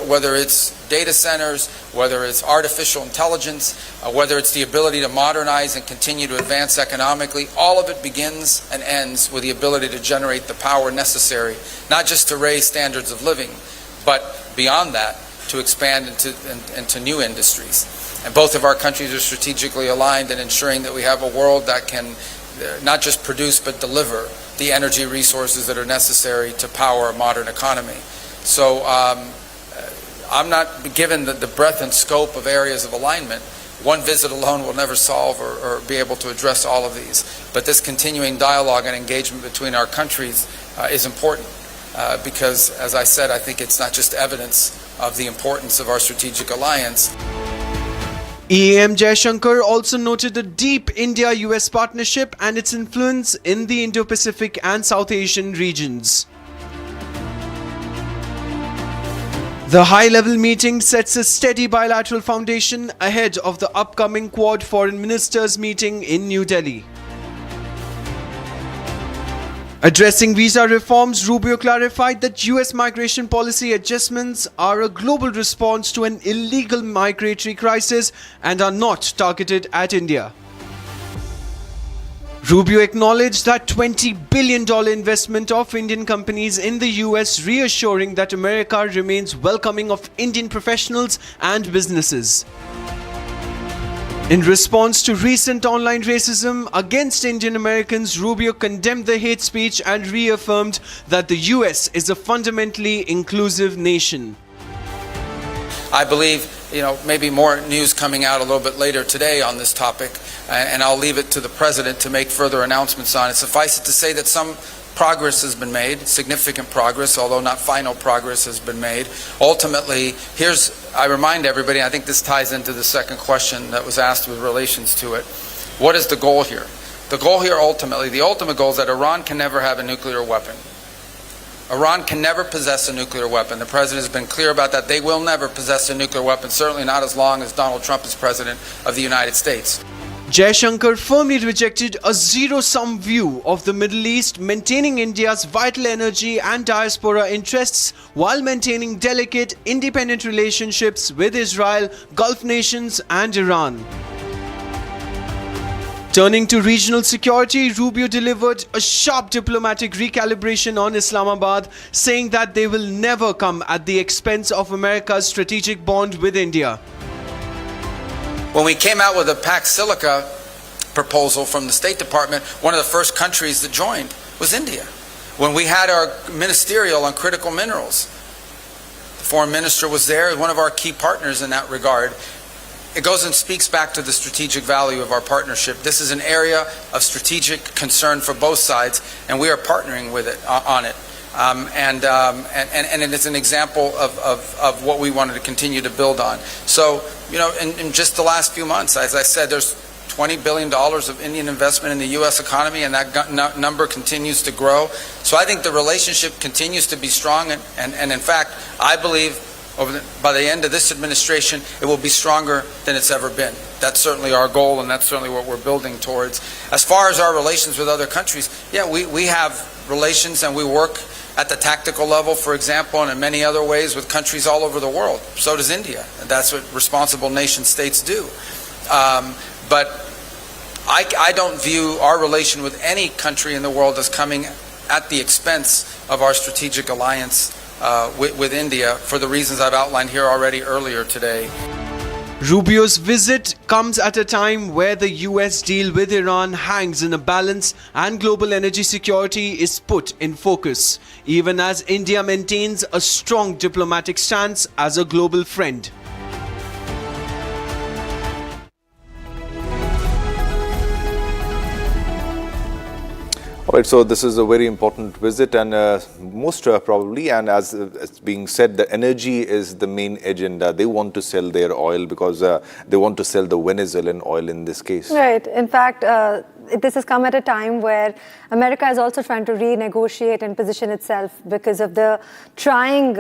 Whether it's data centers, whether it's artificial intelligence, whether it's the ability to modernize and continue to advance economically, all of it begins and ends with the ability to generate the power necessary, not just to raise standards of living, but beyond that, to expand into new industries. And both of our countries are strategically aligned in ensuring that we have a world that can not just produce but deliver the energy resources that are necessary to power a modern economy. So I'm not given the breadth and scope of areas of alignment. One visit alone will never solve or be able to address all of these. But this continuing dialogue and engagement between our countries is important because, as I said, I think it's not just evidence of the importance of our strategic alliance. EAM Jaishankar also noted the deep India-US partnership and its influence in the Indo-Pacific and South Asian regions. The high-level meeting sets a steady bilateral foundation ahead of the upcoming Quad Foreign Ministers meeting in New Delhi. Addressing visa reforms, Rubio clarified that US migration policy adjustments are a global response to an illegal migratory crisis and are not targeted at India. Rubio acknowledged that $20 billion investment of Indian companies in the US, reassuring that America remains welcoming of Indian professionals and businesses. In response to recent online racism against Indian Americans, Rubio condemned the hate speech and reaffirmed that the US is a fundamentally inclusive nation. I believe, maybe more news coming out a little bit later today on this topic, and I'll leave it to the President to make further announcements on it. Suffice it to say that some progress has been made, significant progress, although not final progress has been made. Ultimately, I remind everybody, I think this ties into the second question that was asked with relations to it. What is the goal here? The goal here ultimately, the ultimate goal is that Iran can never have a nuclear weapon. Iran can never possess a nuclear weapon. The President has been clear about that. They will never possess a nuclear weapon, certainly not as long as Donald Trump is President of the United States. Jaishankar firmly rejected a zero-sum view of the Middle East, maintaining India's vital energy and diaspora interests while maintaining delicate, independent relationships with Israel, Gulf nations and Iran. Turning to regional security, Rubio delivered a sharp diplomatic recalibration on Islamabad, saying that they will never come at the expense of America's strategic bond with India. When we came out with the Pax Silica proposal from the State Department, one of the first countries that joined was India. When we had our ministerial on critical minerals, the foreign minister was there, one of our key partners in that regard. It goes and speaks back to the strategic value of our partnership. This is an area of strategic concern for both sides, and we are partnering with it on it. And it's an example of what we wanted to continue to build on. So, in just the last few months, as I said, there's $20 billion of Indian investment in the U.S. economy, and that number continues to grow. So I think the relationship continues to be strong, and in fact, I believe by the end of this administration, it will be stronger than it's ever been. That's certainly our goal, and that's certainly what we're building towards. As far as our relations with other countries, we have relations, and we work at the tactical level, for example, and in many other ways with countries all over the world. So does India. And that's what responsible nation states do. But I don't view our relation with any country in the world as coming at the expense of our strategic alliance with India for the reasons I've outlined here already earlier today. Rubio's visit comes at a time where the US deal with Iran hangs in a balance and global energy security is put in focus, even as India maintains a strong diplomatic stance as a global friend. All right, so this is a very important visit, and most probably, and as it's being said, the energy is the main agenda. They want to sell their oil because they want to sell the Venezuelan oil in this case. Right. In fact, this has come at a time where America is also trying to renegotiate and position itself because of the trying,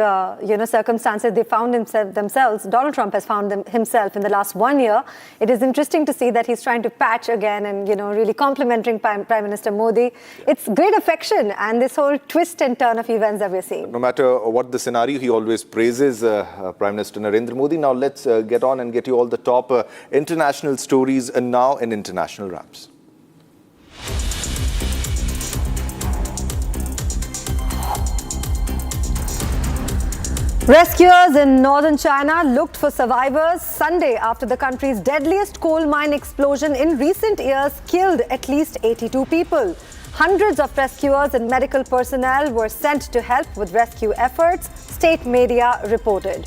circumstances they found themselves. Donald Trump has found himself in the last 1 year. It is interesting to see that he's trying to patch again and, really complimenting Prime Minister Modi. It's great affection and this whole twist and turn of events that we're seeing. No matter what the scenario, he always praises Prime Minister Narendra Modi. Now let's get on and get you all the top international stories now in international wraps. Rescuers in northern China looked for survivors Sunday after the country's deadliest coal mine explosion in recent years killed at least 82 people. Hundreds of rescuers and medical personnel were sent to help with rescue efforts, state media reported.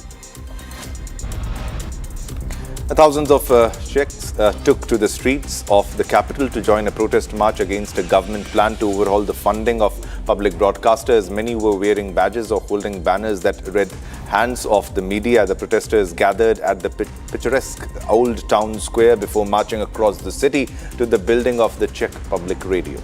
Thousands of Czechs took to the streets of the capital to join a protest march against a government plan to overhaul the funding of public broadcasters. Many were wearing badges or holding banners that read "Hands off the media." The protesters gathered at the picturesque Old Town Square before marching across the city to the building of the Czech Public Radio.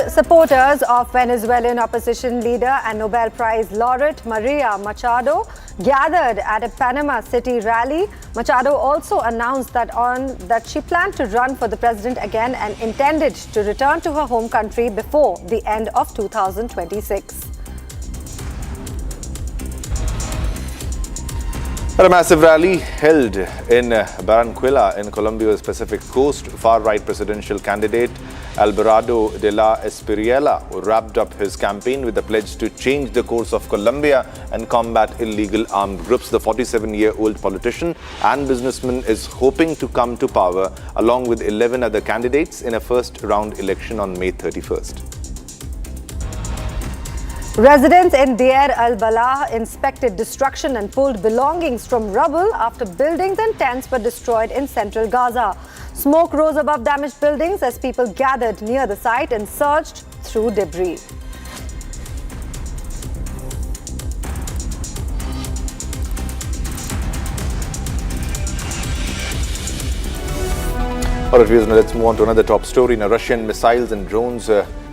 Supporters of Venezuelan opposition leader and Nobel Prize laureate Maria Machado gathered at a Panama City rally. Machado also announced that she planned to run for the president again and intended to return to her home country before the end of 2026. At a massive rally held in Barranquilla in Colombia's Pacific coast, far-right presidential candidate Alvarado de la Espriella wrapped up his campaign with a pledge to change the course of Colombia and combat illegal armed groups. The 47-year-old politician and businessman is hoping to come to power along with 11 other candidates in a first-round election on May 31st. Residents in Deir al-Balah inspected destruction and pulled belongings from rubble after buildings and tents were destroyed in central Gaza. Smoke rose above damaged buildings as people gathered near the site and searched through debris. All right, viewers, now let's move on to another top story. Now, Russian missiles and drones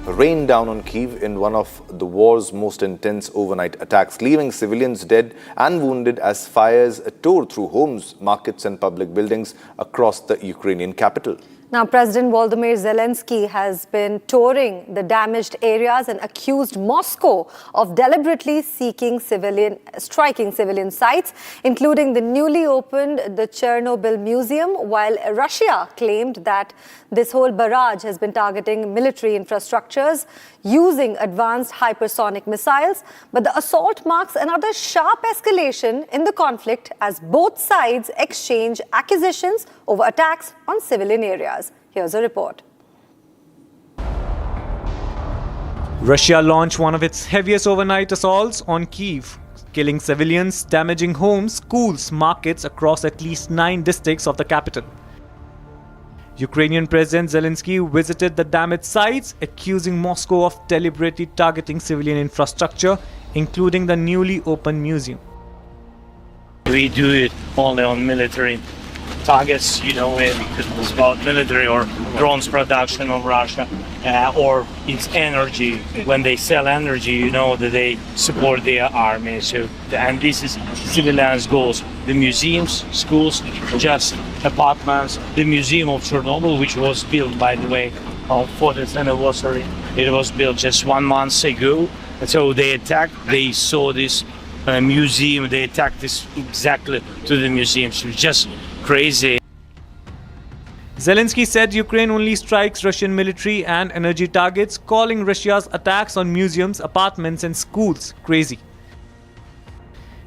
rained down on Kyiv in one of the war's most intense overnight attacks, leaving civilians dead and wounded as fires tore through homes, markets and public buildings across the Ukrainian capital. Now, President Volodymyr Zelensky has been touring the damaged areas and accused Moscow of deliberately striking civilian sites, including the newly opened the Chernobyl Museum, while Russia claimed that this whole barrage has been targeting military infrastructures using advanced hypersonic missiles. But the assault marks another sharp escalation in the conflict as both sides exchange accusations over attacks on civilian areas. Here's a report. Russia launched one of its heaviest overnight assaults on Kyiv, killing civilians, damaging homes, schools, markets across at least 9 districts of the capital. Ukrainian President Zelensky visited the damaged sites, accusing Moscow of deliberately targeting civilian infrastructure, including the newly opened museum. We do it only on military targets, because it's about military or drones production of Russia, or it's energy. When they sell energy, that they support their army. And this is civilians' goals. The museums, schools, just apartments. The Museum of Chernobyl, which was built, by the way, on 40th anniversary. It was built just 1 month ago. And so they attacked. They saw this museum. They attacked this exactly to the museum. So it's just crazy. Zelensky said Ukraine only strikes Russian military and energy targets, calling Russia's attacks on museums, apartments and schools crazy.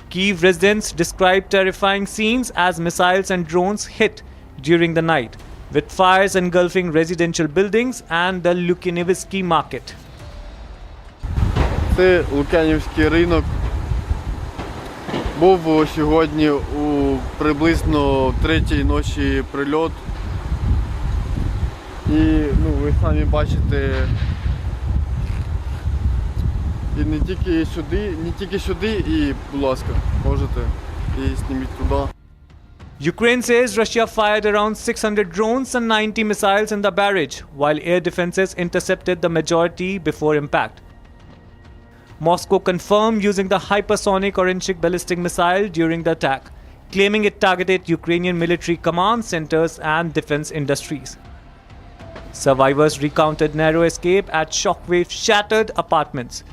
Kyiv residents described terrifying scenes as missiles and drones hit during the night, with fires engulfing residential buildings and the Lukyanivsky market. Це Лук'янівський ринок. Був сьогодні у приблизно 3-й ночі прильот. І ви самі бачите, і не тільки сюди, і, будь ласка, можете, і зніміть туди. Ukraine says Russia fired around 600 drones and 90 missiles in the barrage, while air defenses intercepted the majority before impact. Moscow confirmed using the hypersonic Oreshnik ballistic missile during the attack, claiming it targeted Ukrainian military command centers and defense industries. Survivors recounted narrow escape at shockwave-shattered apartments,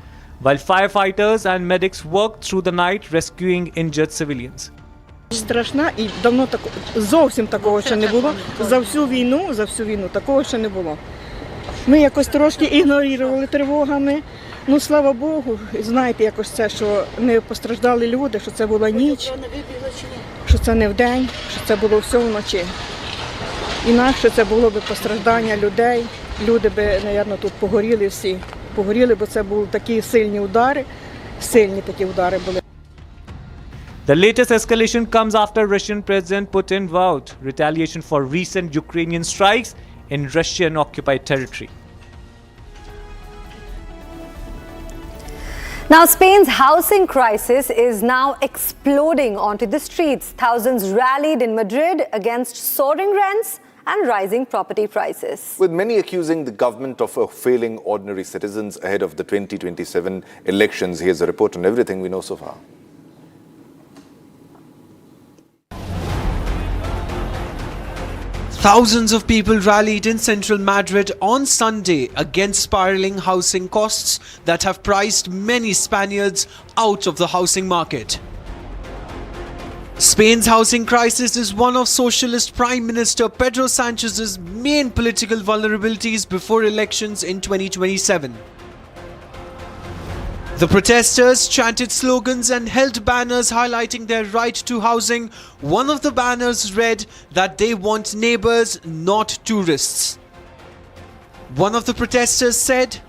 while firefighters and medics worked through the night rescuing injured civilians. Страшна і давно зовсім такого ще не було. За всю війну такого ще не було. Ми якось трошки ігнорували тривогами. Слава Богу, знаєте, якось це, що не постраждали люди, що це була ніч, що це не вдень, що це було все вночі. Інакше це було б постраждання людей, люди б, мабуть, тут погоріли всі. Погоріли, бо це були такі сильні удари були. The latest escalation comes after Russian President Putin vowed retaliation for recent Ukrainian strikes in Russian-occupied territory. Now, Spain's housing crisis is now exploding onto the streets. Thousands rallied in Madrid against soaring rents and rising property prices. With many accusing the government of failing ordinary citizens ahead of the 2027 elections. Here's a report on everything we know so far. Thousands of people rallied in central Madrid on Sunday against spiraling housing costs that have priced many Spaniards out of the housing market. Spain's housing crisis is one of Socialist Prime Minister Pedro Sanchez's main political vulnerabilities before elections in 2027. The protesters chanted slogans and held banners highlighting their right to housing. One of the banners read that they want neighbors, not tourists. One of the protesters said,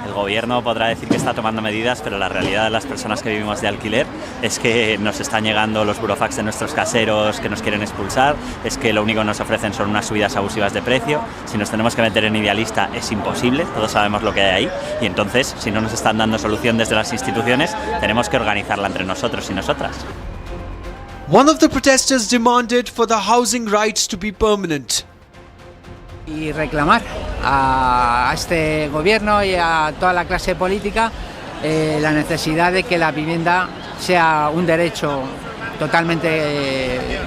El gobierno podrá decir que está tomando medidas, pero la realidad de las personas que vivimos de alquiler es que nos están llegando los burofax de nuestros caseros que nos quieren expulsar, es que lo único que nos ofrecen son unas subidas abusivas de precio. Si nos tenemos que meter en idealista es imposible, todos sabemos lo que hay ahí, y entonces si no nos están dando solución desde las instituciones, tenemos que organizarla entre nosotros y nosotras. One of the protesters demanded for the housing rights to be permanent. Y reclamar a este gobierno y a toda la clase política la necesidad de que la vivienda sea un derecho totalmente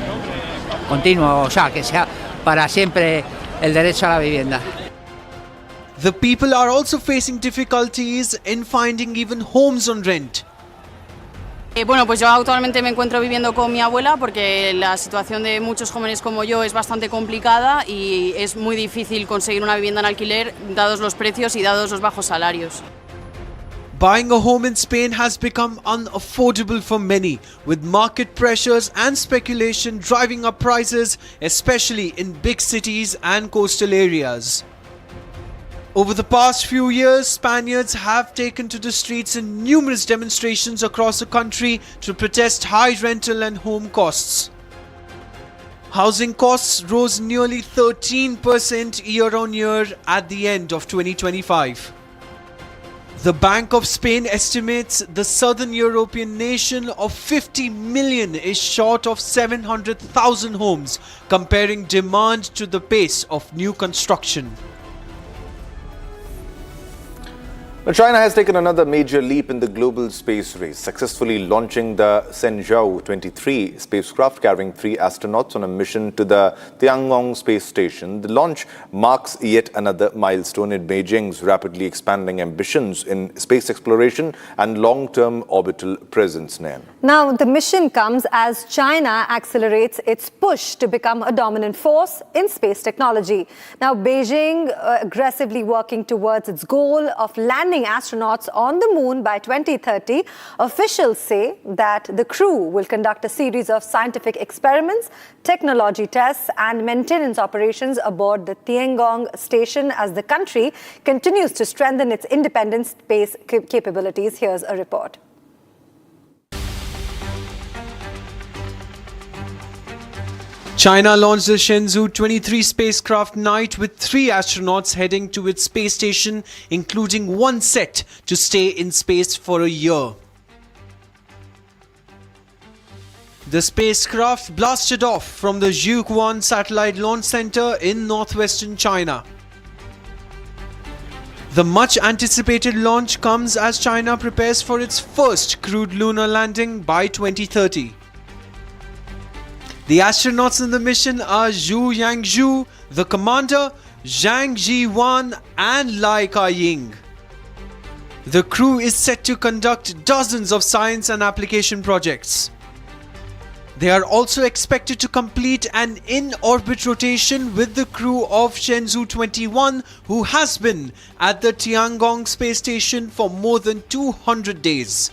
continuo, o sea, que sea para siempre el derecho a la vivienda. The people are also facing difficulties in finding even homes on rent. Bueno, pues yo actualmente me encuentro viviendo con mi abuela porque la situación de muchos jóvenes como yo es bastante complicada y es muy difícil conseguir una vivienda en alquiler dados los precios y dados los bajos salarios. Buying a home in Spain has become unaffordable for many, with market pressures and speculation driving up prices, especially in big cities and coastal areas. Over the past few years, Spaniards have taken to the streets in numerous demonstrations across the country to protest high rental and home costs. Housing costs rose nearly 13% year-on-year at the end of 2025. The Bank of Spain estimates the southern European nation of 50 million is short of 700,000 homes, comparing demand to the pace of new construction. Now, China has taken another major leap in the global space race, successfully launching the Shenzhou 23 spacecraft carrying 3 astronauts on a mission to the Tiangong space station. The launch marks yet another milestone in Beijing's rapidly expanding ambitions in space exploration and long-term orbital presence. Now, the mission comes as China accelerates its push to become a dominant force in space technology. Now, Beijing aggressively working towards its goal of landing astronauts on the moon by 2030. Officials say that the crew will conduct a series of scientific experiments, technology tests and maintenance operations aboard the Tiangong station as the country continues to strengthen its independent space capabilities. Here's a report. China launched the Shenzhou 23 spacecraft night with 3 astronauts heading to its space station, including one set to stay in space for a year. The spacecraft blasted off from the Jiuquan Satellite Launch Center in northwestern China. The much anticipated launch comes as China prepares for its first crewed lunar landing by 2030. The astronauts in the mission are Zhu Yangzhu, the commander, Zhang Jiwan and Lai Ka-ying. The crew is set to conduct dozens of science and application projects. They are also expected to complete an in-orbit rotation with the crew of Shenzhou 21, who has been at the Tiangong space station for more than 200 days.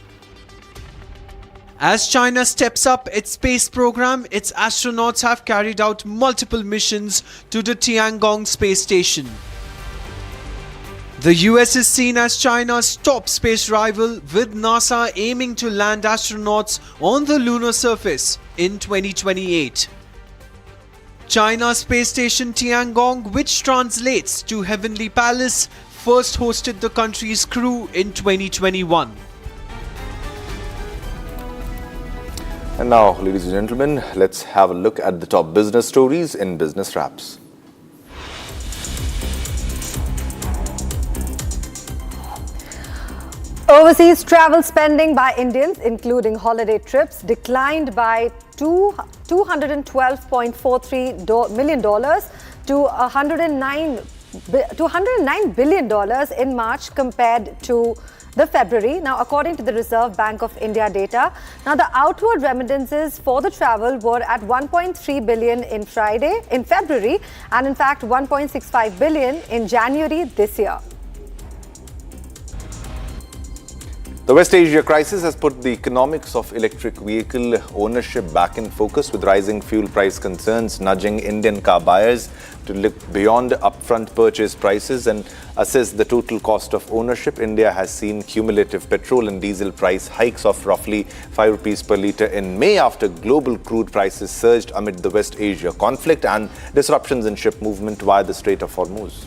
As China steps up its space program, its astronauts have carried out multiple missions to the Tiangong space station. The US is seen as China's top space rival, with NASA aiming to land astronauts on the lunar surface in 2028. China's space station Tiangong, which translates to Heavenly Palace, first hosted the country's crew in 2021. And now, ladies and gentlemen, let's have a look at the top business stories in Business Wraps. Overseas travel spending by Indians, including holiday trips, declined by $212.43 million to $109 billion in March compared to the February. Now, according to the Reserve Bank of India data, now the outward remittances for the travel were at 1.3 billion in February, and in fact 1.65 billion in January this year. The West Asia crisis has put the economics of electric vehicle ownership back in focus, with rising fuel price concerns nudging Indian car buyers to look beyond upfront purchase prices and assess the total cost of ownership. India has seen cumulative petrol and diesel price hikes of roughly 5 rupees per litre in May after global crude prices surged amid the West Asia conflict and disruptions in ship movement via the Strait of Hormuz.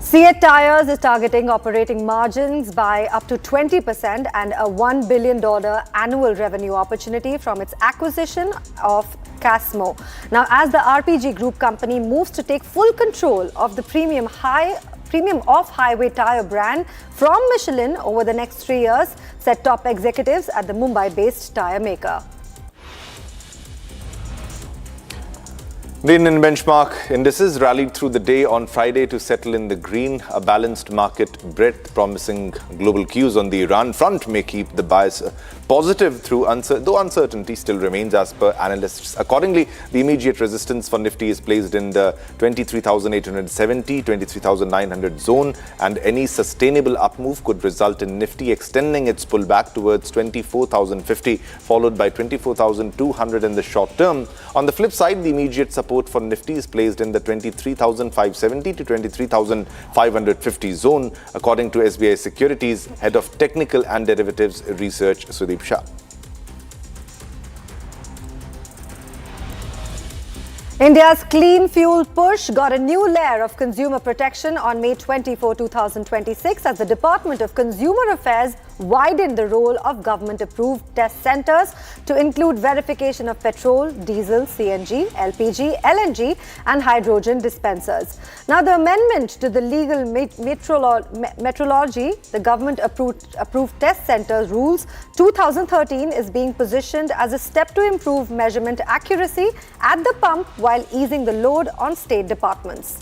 CEAT Tires is targeting operating margins by up to 20% and a $1 billion annual revenue opportunity from its acquisition of Casmo. Now, as the RPG Group company moves to take full control of the premium off-highway tire brand from Michelin over the next 3 years, said top executives at the Mumbai-based tire maker. The Indian benchmark indices rallied through the day on Friday to settle in the green. A balanced market breadth promising global cues on the Iran front may keep the bias positive though uncertainty still remains as per analysts. Accordingly, the immediate resistance for Nifty is placed in the 23,870, 23,900 zone, and any sustainable up move could result in Nifty extending its pullback towards 24,050, followed by 24,200 in the short term. On the flip side, the immediate support for Nifty is placed in the 23,570 to 23,550 zone, according to SBI Securities Head of Technical and Derivatives Research, Sudeep Shah. India's clean fuel push got a new layer of consumer protection on May 24, 2026, as the Department of Consumer Affairs widened the role of government-approved test centers to include verification of petrol, diesel, CNG, LPG, LNG and hydrogen dispensers. Now, the amendment to the legal metrology, the government-approved test centers rules 2013 is being positioned as a step to improve measurement accuracy at the pump while easing the load on state departments.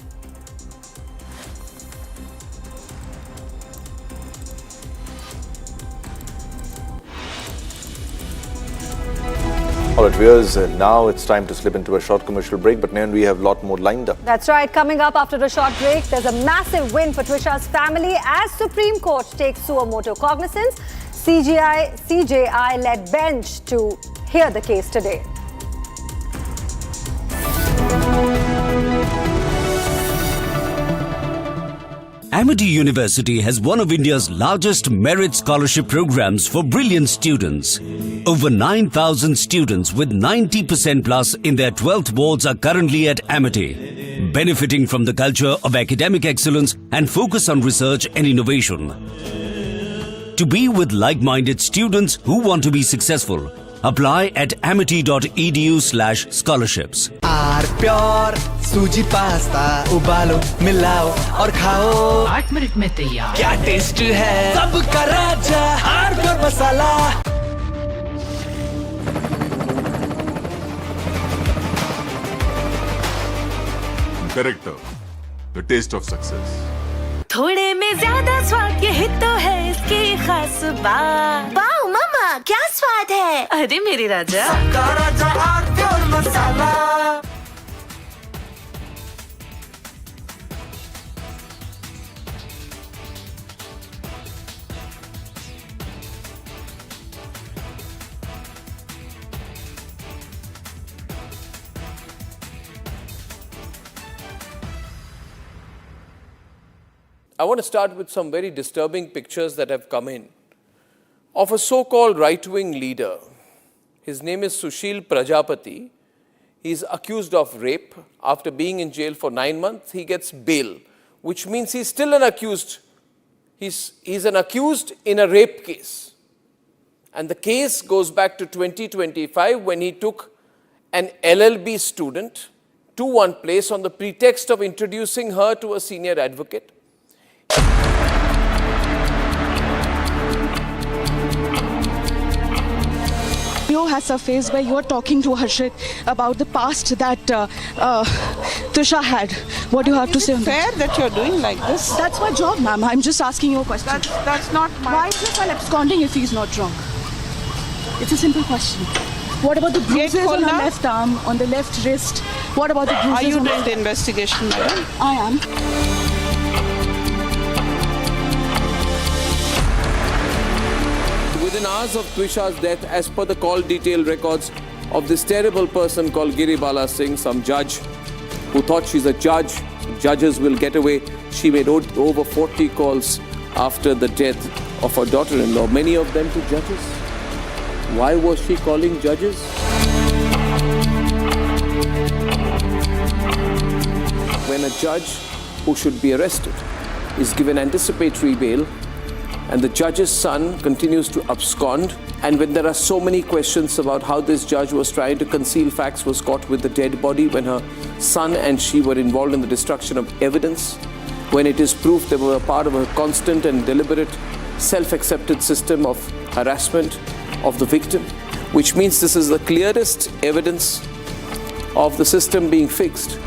All right, viewers, now it's time to slip into a short commercial break, but then we have a lot more lined up. That's right. Coming up after the short break, there's a massive win for Trisha's family as Supreme Court takes suo motu cognizance. CJI led bench to hear the case today. Amity University has one of India's largest merit scholarship programs for brilliant students. Over 9,000 students with 90% plus in their 12th boards are currently at Amity, benefiting from the culture of academic excellence and focus on research and innovation. To be with like-minded students who want to be successful, apply at amity.edu/scholarships. Pure सूजी pasta उबालो मिलाओ और खाओ 8 minute में तैयार क्या taste है सबका राजा hardcore masala Character, the taste of success. थोड़े में ज्यादा स्वाद यही तो है इसकी खास बात। वाओ मामा क्या स्वाद है अरे मेरे राजा सबका राजा hardcore masala. I want to start with some very disturbing pictures that have come in of a so-called right-wing leader. His name is Sushil Prajapati. He is accused of rape. After being in jail for 9 months, he gets bail, which means he's still an accused. He's an accused in a rape case. And the case goes back to 2025 when he took an LLB student to one place on the pretext of introducing her to a senior advocate. Has surfaced where you're talking to Harshit about the past that Trisha had. What do you have to say on that? Fair that you're doing like this? That's my job, ma'am. I'm just asking you a question. That's not my... Why is your son absconding if he's not drunk? It's a simple question. What about the bruises on the left arm, on the left wrist? What about the bruises? Are you doing the investigation, madam? I am. Within hours of Trisha's death, as per the call detail records of this terrible person called Giribala Singh, some judge who thought she's a judge, judges will get away. She made over 40 calls after the death of her daughter-in-law, many of them to judges. Why was she calling judges? When a judge who should be arrested is given anticipatory bail, and the judge's son continues to abscond, and when there are so many questions about how this judge was trying to conceal facts, was caught with the dead body when her son and she were involved in the destruction of evidence, when it is proved they were a part of a constant and deliberate self-accepted system of harassment of the victim, which means this is the clearest evidence of the system being fixed.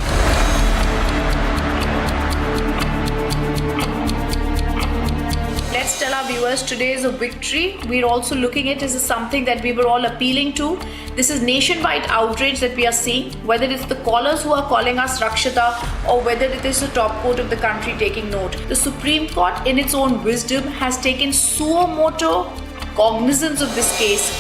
Let's tell our viewers today is a victory. We're also looking at it as something that we were all appealing to. This is nationwide outrage that we are seeing, whether it's the callers who are calling us Rakshita or whether it is the top court of the country taking note. The Supreme Court, in its own wisdom, has taken suo motu cognizance of this case.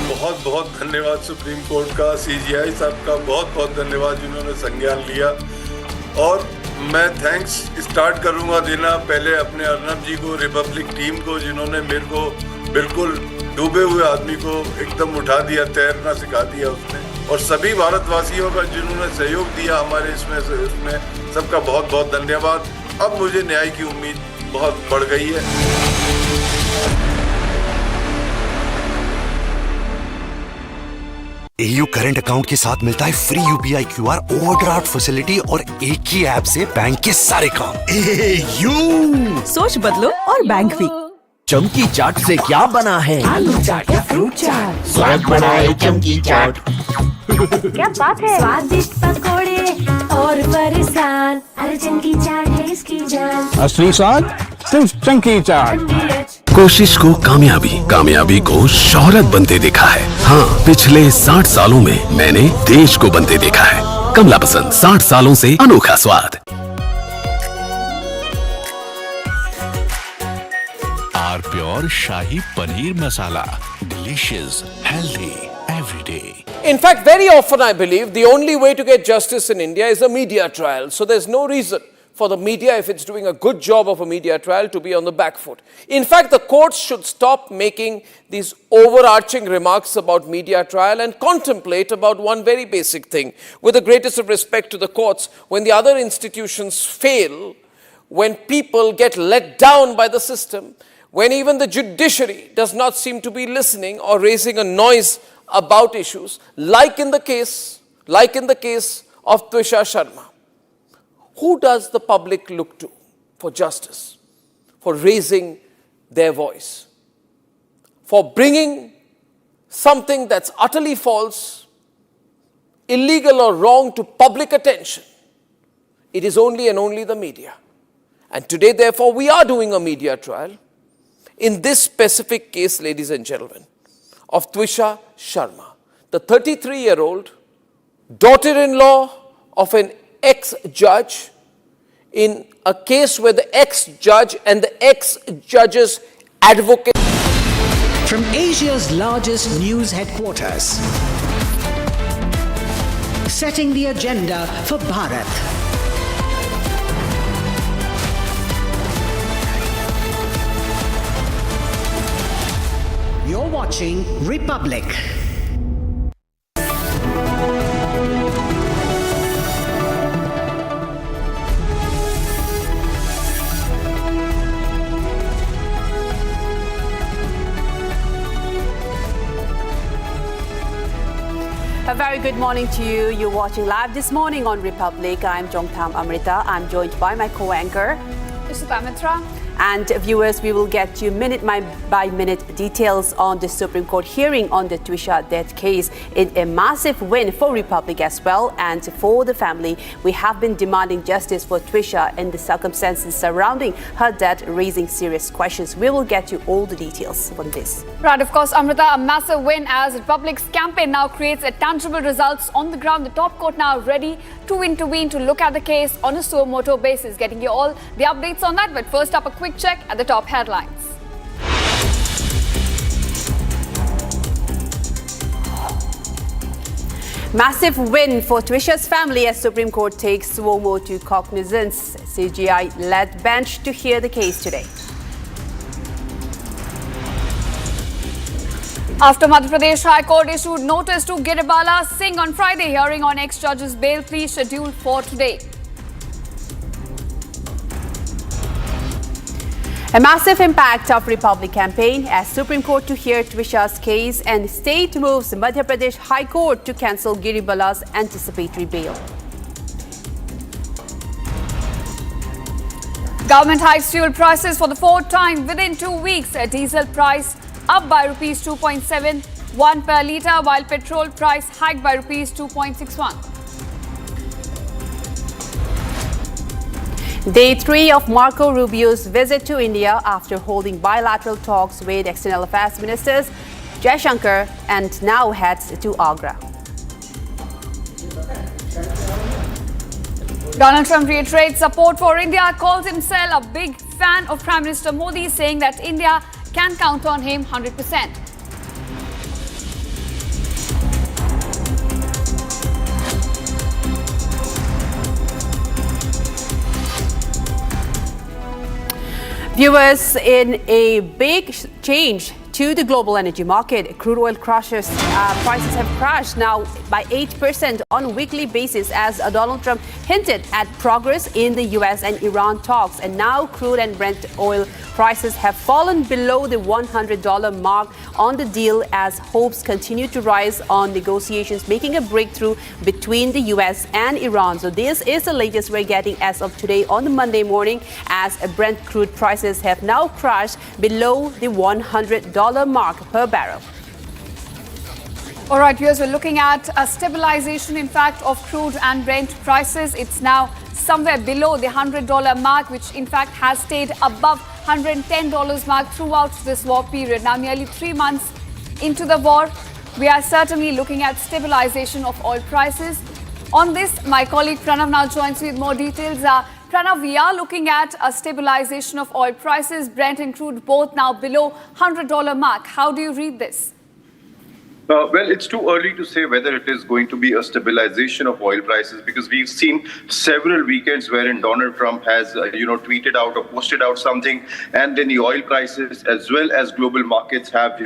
बहुत बहुत धन्यवाद supreme court का, CGI साहब का बहुत बहुत धन्यवाद जिन्होंने संज्ञान लिया। और मैं थैंक्स स्टार्ट करूंगा देना पहले अपने अर्नब जी को, रिपब्लिक टीम को, जिन्होंने मेरे को बिल्कुल डूबे हुए आदमी को एकदम उठा दिया, तैरना सिखा दिया उसने। और सभी भारतवासियों का जिन्होंने सहयोग दिया हमारे इसमें सबका बहुत बहुत धन्यवाद। अब मुझे न्याय की उम्मीद बहुत बढ़ गई है। AU करंट अकाउंट के साथ मिलता है free UPI QR overdraft facility और एक ही ऐप से बैंक के सारे काम। AU सोच बदलो और बैंक भी। चमकी चाट से क्या बना है? आलू चाट या फ्रूट चाट, स्वाद बनाए चमकी चाट। क्या बात है? स्वादिष्ट पकोड़े और परेशान, अरे चमकी चाट है इसकी जान। असली स्वाद सिर्फ चमकी चाट। कोशिश को कामयाबी को शोहरत बनते देखा है। हाँ, पिछले 60 सालों में मैंने देश को बनते देखा है। कमला पसंद, 60 सालों से अनोखा स्वाद। R pure shahi paneer masala, delicious, healthy, everyday. In fact, very often I believe the only way to get justice in India is a media trial. So there's no reason for the media, if it's doing a good job of a media trial, to be on the back foot. In fact, the courts should stop making these overarching remarks about media trial and contemplate about one very basic thing. With the greatest of respect to the courts, when the other institutions fail, when people get let down by the system, when even the judiciary does not seem to be listening or raising a noise about issues, like in the case of Twisha Sharma, who does the public look to for justice, for raising their voice, for bringing something that's utterly false, illegal or wrong to public attention? It is only and only the media. And today, therefore, we are doing a media trial in this specific case, ladies and gentlemen, of Twisha Sharma, the 33-year-old daughter-in-law of an ex-judge, in a case where the ex-judge and the ex-judge's advocate. From Asia's largest news headquarters, setting the agenda for Bharat. You're watching Republic. A very good morning to you. You're watching live this morning on Republic. I'm Jongtam Amrita. I'm joined by my co-anchor, Ishita Mitra. And viewers, we will get you minute by minute details on the Supreme Court hearing on the Twisha death case. It's a massive win for Republic as well and for the family. We have been demanding justice for Twisha and the circumstances surrounding her death, raising serious questions. We will get you all the details on this. Right, of course, Amrita, a massive win as Republic's campaign now creates a tangible results on the ground. The top court now ready to intervene to look at the case on a suo motu basis. Getting you all the updates on that. But first up, a quick check at the top headlines. Massive win for Twisha's family as Supreme Court takes suo motu cognizance. CGI-led bench to hear the case today. After Madhya Pradesh High Court issued notice to Giribala Singh on Friday, hearing on ex-judge's bail plea scheduled for today. A massive impact of Republic campaign as Supreme Court to hear Twisha's case and state moves Madhya Pradesh High Court to cancel Giribala's anticipatory bail. Government hikes fuel prices for the fourth time within 2 weeks. A diesel price up by rupees 2.71 per litre, while petrol price hiked by rupees 2.61. Day 3 of Marco Rubio's visit to India after holding bilateral talks with external affairs ministers Jaishankar and now heads to Agra. Donald Trump reiterates support for India, calls himself a big fan of Prime Minister Modi, saying that India can count on him 100%. Viewers, in a big change to the global energy market. Crude oil prices have crashed now by 8% on a weekly basis as Donald Trump hinted at progress in the US and Iran talks. And now crude and Brent oil prices have fallen below the $100 mark on the deal as hopes continue to rise on negotiations, making a breakthrough between the US and Iran. So this is the latest we're getting as of today on the Monday morning, as Brent crude prices have now crashed below the $100 mark per barrel. All right, viewers, we're looking at a stabilization, in fact, of crude and Brent prices. It's now somewhere below the $100 mark, which in fact has stayed above $110 mark throughout this war period. Now, nearly 3 months into the war, we are certainly looking at stabilization of oil prices. On this, my colleague Pranav now joins me with more details. Pranav, we are looking at a stabilization of oil prices, Brent and crude both now below $100 mark. How do you read this? Well, it's too early to say whether it is going to be a stabilization of oil prices, because we've seen several weekends wherein Donald Trump has, tweeted out or posted out something, and then the oil prices as well as global markets have,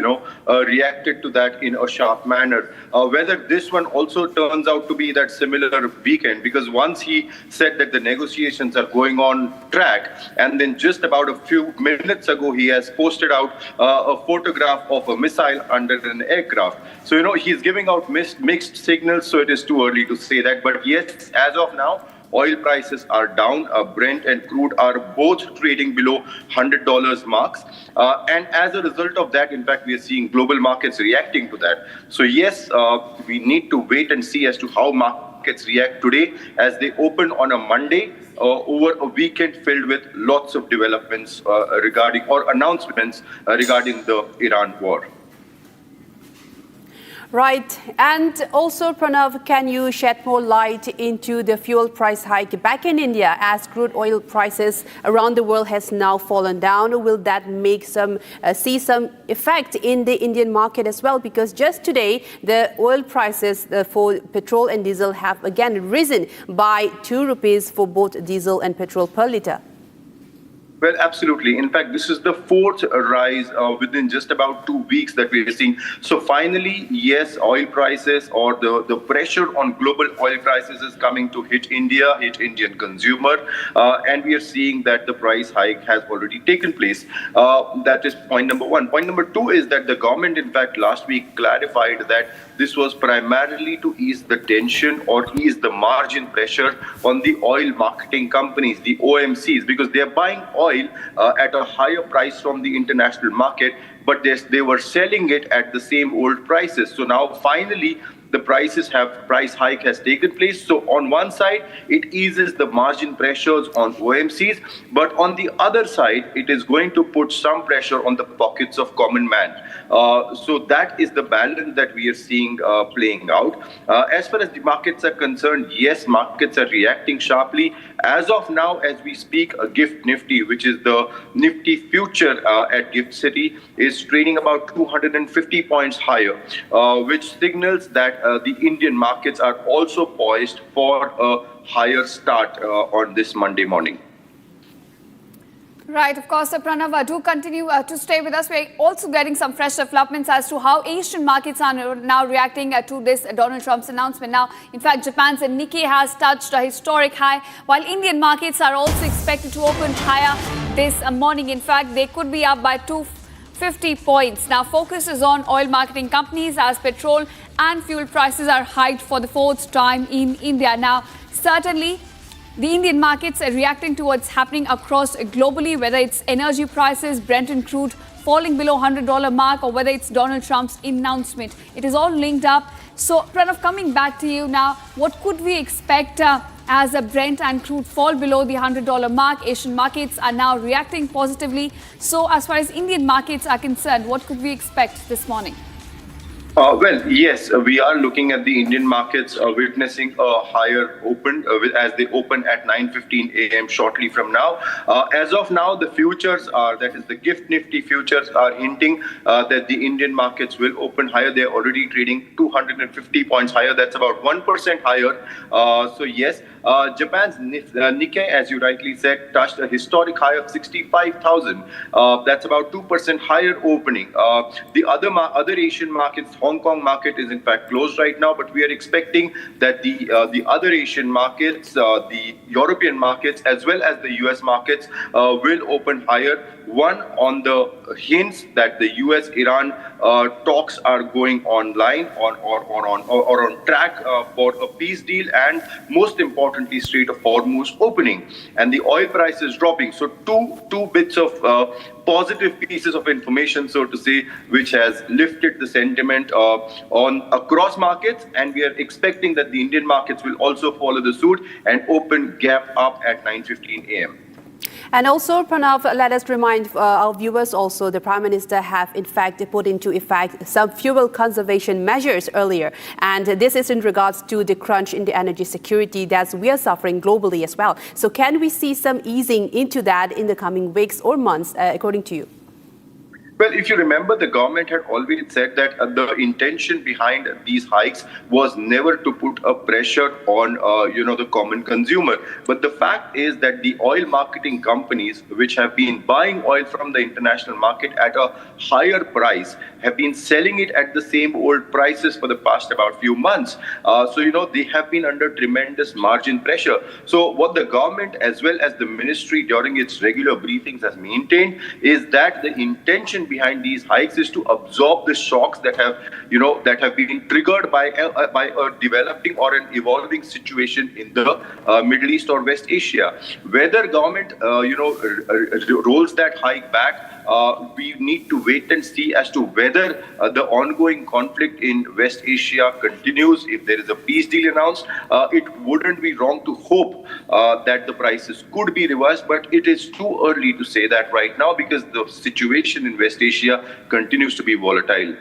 reacted to that in a sharp manner. Whether this one also turns out to be that similar weekend, because once he said that the negotiations are going on track, and then just about a few minutes ago he has posted out a photograph of a missile under an aircraft. So, he's giving out mixed signals, so it is too early to say that. But yes, as of now, oil prices are down. Brent and crude are both trading below $100 marks. And as a result of that, in fact, we are seeing global markets reacting to that. So yes, we need to wait and see as to how markets react today as they open on a Monday over a weekend filled with lots of developments regarding or announcements regarding the Iran war. Right. And also, Pranav, can you shed more light into the fuel price hike back in India as crude oil prices around the world has now fallen down? Will that make see some effect in the Indian market as well? Because just today, the oil prices for petrol and diesel have again risen by 2 rupees for both diesel and petrol per litre. Well, absolutely. In fact, this is the 4th rise within just about 2 weeks that we are seeing. So finally, yes, oil prices or the pressure on global oil prices is coming to hit India, hit Indian consumer. And we are seeing that the price hike has already taken place. That is point number one. Point number two is that the government, in fact, last week clarified that this was primarily to ease the tension or ease the margin pressure on the oil marketing companies, the OMCs, because they are buying oil at a higher price from the international market, but they were selling it at the same old prices. So now finally the price hike has taken place. So on one side, it eases the margin pressures on OMCs, but on the other side, it is going to put some pressure on the pockets of common man. So that is the balance that we are seeing playing out. As far as the markets are concerned, yes, markets are reacting sharply. As of now, as we speak, a GIFT Nifty, which is the Nifty future at GIFT City, is trading about 250 points higher, which signals that the Indian markets are also poised for a higher start on this Monday morning. Right, of course, Pranav, do continue to stay with us. We're also getting some fresh developments as to how Asian markets are now reacting to this Donald Trump's announcement. Now, in fact, Japan's Nikkei has touched a historic high, while Indian markets are also expected to open higher this morning. In fact, they could be up by 250 points. Now, focus is on oil marketing companies as petrol and fuel prices are hiked for the 4th time in India. Now, certainly, the Indian markets are reacting to what's happening across globally, whether it's energy prices, Brent and crude falling below $100 mark, or whether it's Donald Trump's announcement. It is all linked up. So, Pranav, coming back to you now, what could we expect as Brent and crude fall below the $100 mark? Asian markets are now reacting positively. So, as far as Indian markets are concerned, what could we expect this morning? Well, yes, we are looking at the Indian markets witnessing a higher open as they open at 9:15 a.m. shortly from now. As of now, the futures are, that is the Gift Nifty futures are hinting that the Indian markets will open higher. They're already trading 250 points higher. That's about 1% higher. So yes, Japan's Nikkei, as you rightly said, touched a historic high of 65,000. That's about 2% higher opening. The other Asian markets, Hong Kong market is in fact closed right now, but we are expecting that the other Asian markets, the European markets, as well as the US markets will open higher. One, on the hints that the US-Iran talks are going online or on track for a peace deal, and most importantly, Strait of Hormuz opening, and the oil price is dropping. So two bits of positive pieces of information, so to say, which has lifted the sentiment on across markets, and we are expecting that the Indian markets will also follow the suit and open gap up at 9:15 a.m. And also, Pranav, let us remind our viewers also, the Prime Minister have in fact put into effect some fuel conservation measures earlier. And this is in regards to the crunch in the energy security that we are suffering globally as well. So can we see some easing into that in the coming weeks or months, according to you? Well, if you remember, the government had always said that the intention behind these hikes was never to put a pressure on, the common consumer. But the fact is that the oil marketing companies, which have been buying oil from the international market at a higher price, have been selling it at the same old prices for the past about few months. They have been under tremendous margin pressure. So what the government as well as the ministry during its regular briefings has maintained is that the intention behind these hikes is to absorb the shocks that have been triggered by a developing or an evolving situation in the Middle East or West Asia. Whether government rolls that hike back, we need to wait and see as to whether the ongoing conflict in West Asia continues. If there is a peace deal announced, it wouldn't be wrong to hope that the prices could be reversed, but it is too early to say that right now because the situation in West Asia continues to be volatile.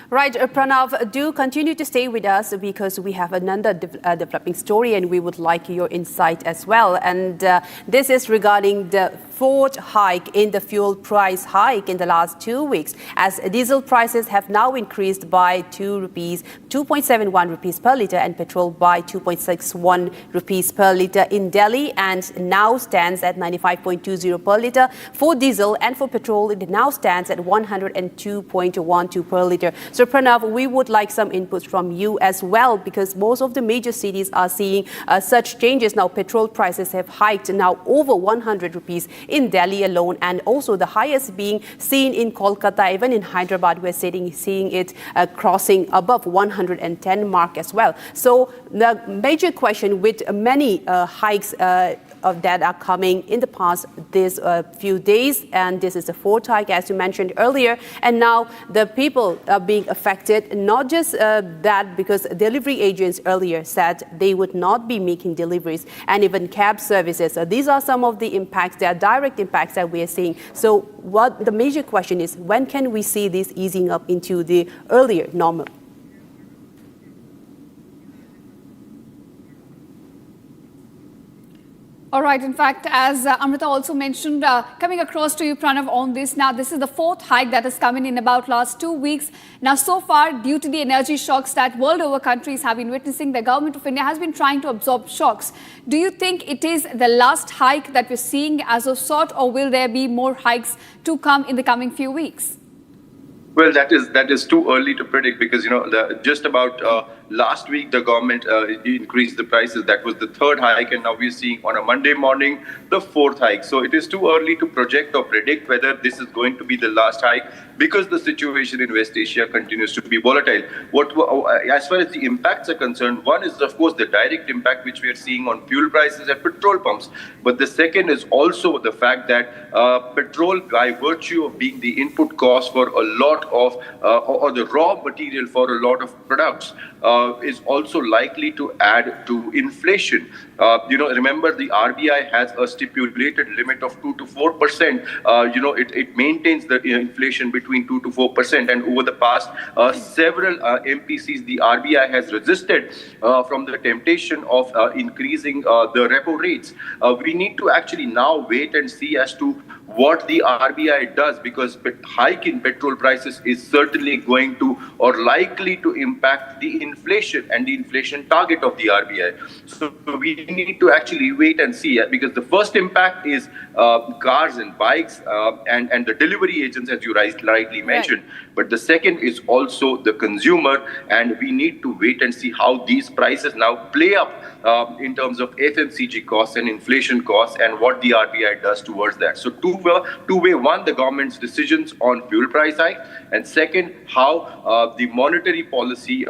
Right, Pranav, do continue to stay with us because we have another developing story and we would like your insight as well. And this is regarding the fourth hike in the fuel price hike in the last 2 weeks, as diesel prices have now increased by 2.71 rupees per litre, and petrol by 2.61 rupees per litre in Delhi, and now stands at 95.20 per litre for diesel, and for petrol it now stands at 102.12 per litre. So Pranav, we would like some inputs from you as well, because most of the major cities are seeing such changes. Now petrol prices have hiked now over 100 rupees in Delhi alone, and also the highest being seen in Kolkata. Even in Hyderabad we're seeing it crossing above 110 mark as well. So the major question with many hikes that are coming in the past this few days, and this is the fourth hike as you mentioned earlier, and now the people are being affected. Not just that, because delivery agents earlier said they would not be making deliveries, and even cab services. These are some of the impacts, the direct impacts that we are seeing. So what the major question is, when can we see this easing up into the earlier normal? All right. In fact, as Amrita also mentioned, coming across to you, Pranav, on this. Now, this is the fourth hike that has come in about last 2 weeks. Now, so far, due to the energy shocks that world over countries have been witnessing, the government of India has been trying to absorb shocks. Do you think it is the last hike that we're seeing as of sort, or will there be more hikes to come in the coming few weeks? Well, that is too early to predict, because just about last week the government increased the prices. That was the third hike, and now we're seeing on a Monday morning the fourth hike. So it is too early to project or predict whether this is going to be the last hike, because the situation in West Asia continues to be volatile. As far as the impacts are concerned, one is of course the direct impact which we are seeing on fuel prices at petrol pumps, but the second is also the fact that petrol, by virtue of being the input cost for a lot of or the raw material for a lot of products, is also likely to add to inflation. Remember the RBI has a stipulated limit of 2 to 4%. It maintains the inflation between 2 to 4%. And over the past several MPCs, the RBI has resisted from the temptation of increasing the repo rates. We need to actually now wait and see as to what the RBI does, because hike in petrol prices is certainly going to or likely to impact the inflation and the inflation target of the RBI. So we need to actually wait and see, because the first impact is cars and bikes and the delivery agents, as you rightly mentioned. Right. But the second is also the consumer, and we need to wait and see how these prices now play up in terms of FMCG costs and inflation costs, and what the RBI does towards that. So two-way: one, the government's decisions on fuel price hike, and second, how the monetary policy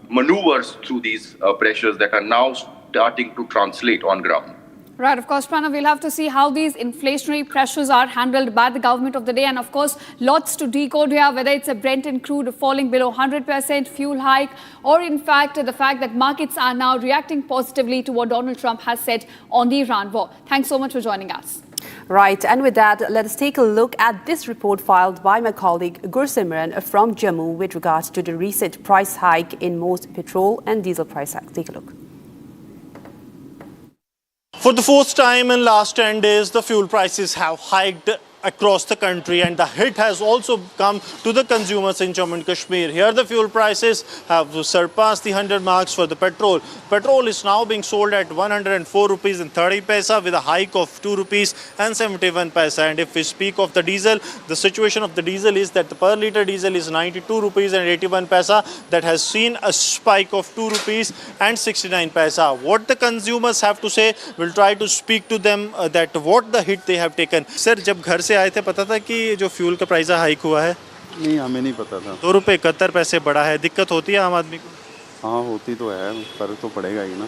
maneuvers through these pressures that are now starting to translate on ground. Right, of course, Pranav, we'll have to see how these inflationary pressures are handled by the government of the day. And of course, lots to decode here, whether it's a Brent and crude falling below 100%, fuel hike, or in fact, the fact that markets are now reacting positively to what Donald Trump has said on the Iran war. Thanks so much for joining us. Right, and with that, let us take a look at this report filed by my colleague Gursimran from Jammu with regards to the recent price hike in most petrol and diesel price hikes. Take a look. For the first time in last 10 days, the fuel prices have hiked across the country, and the hit has also come to the consumers in Jammu and Kashmir. Here the fuel prices have surpassed the 100 marks for the petrol. Petrol is now being sold at 104 rupees and 30 paisa with a hike of 2 rupees and 71 paisa. And if we speak of the diesel, the situation of the diesel is that the per litre diesel is 92 rupees and 81 paisa. That has seen a spike of 2 rupees and 69 paisa. What the consumers have to say, we'll try to speak to them that what the hit they have taken. Sir, जब घर से आए थे पता था कि जो fuel का प्राइस हाइक हुआ है? नहीं, हमें नहीं पता था। 2 रुपये 71 पैसे बढ़ा है, दिक्कत होती है आम आदमी को? हाँ, होती तो है, फर्क तो पड़ेगा ही ना,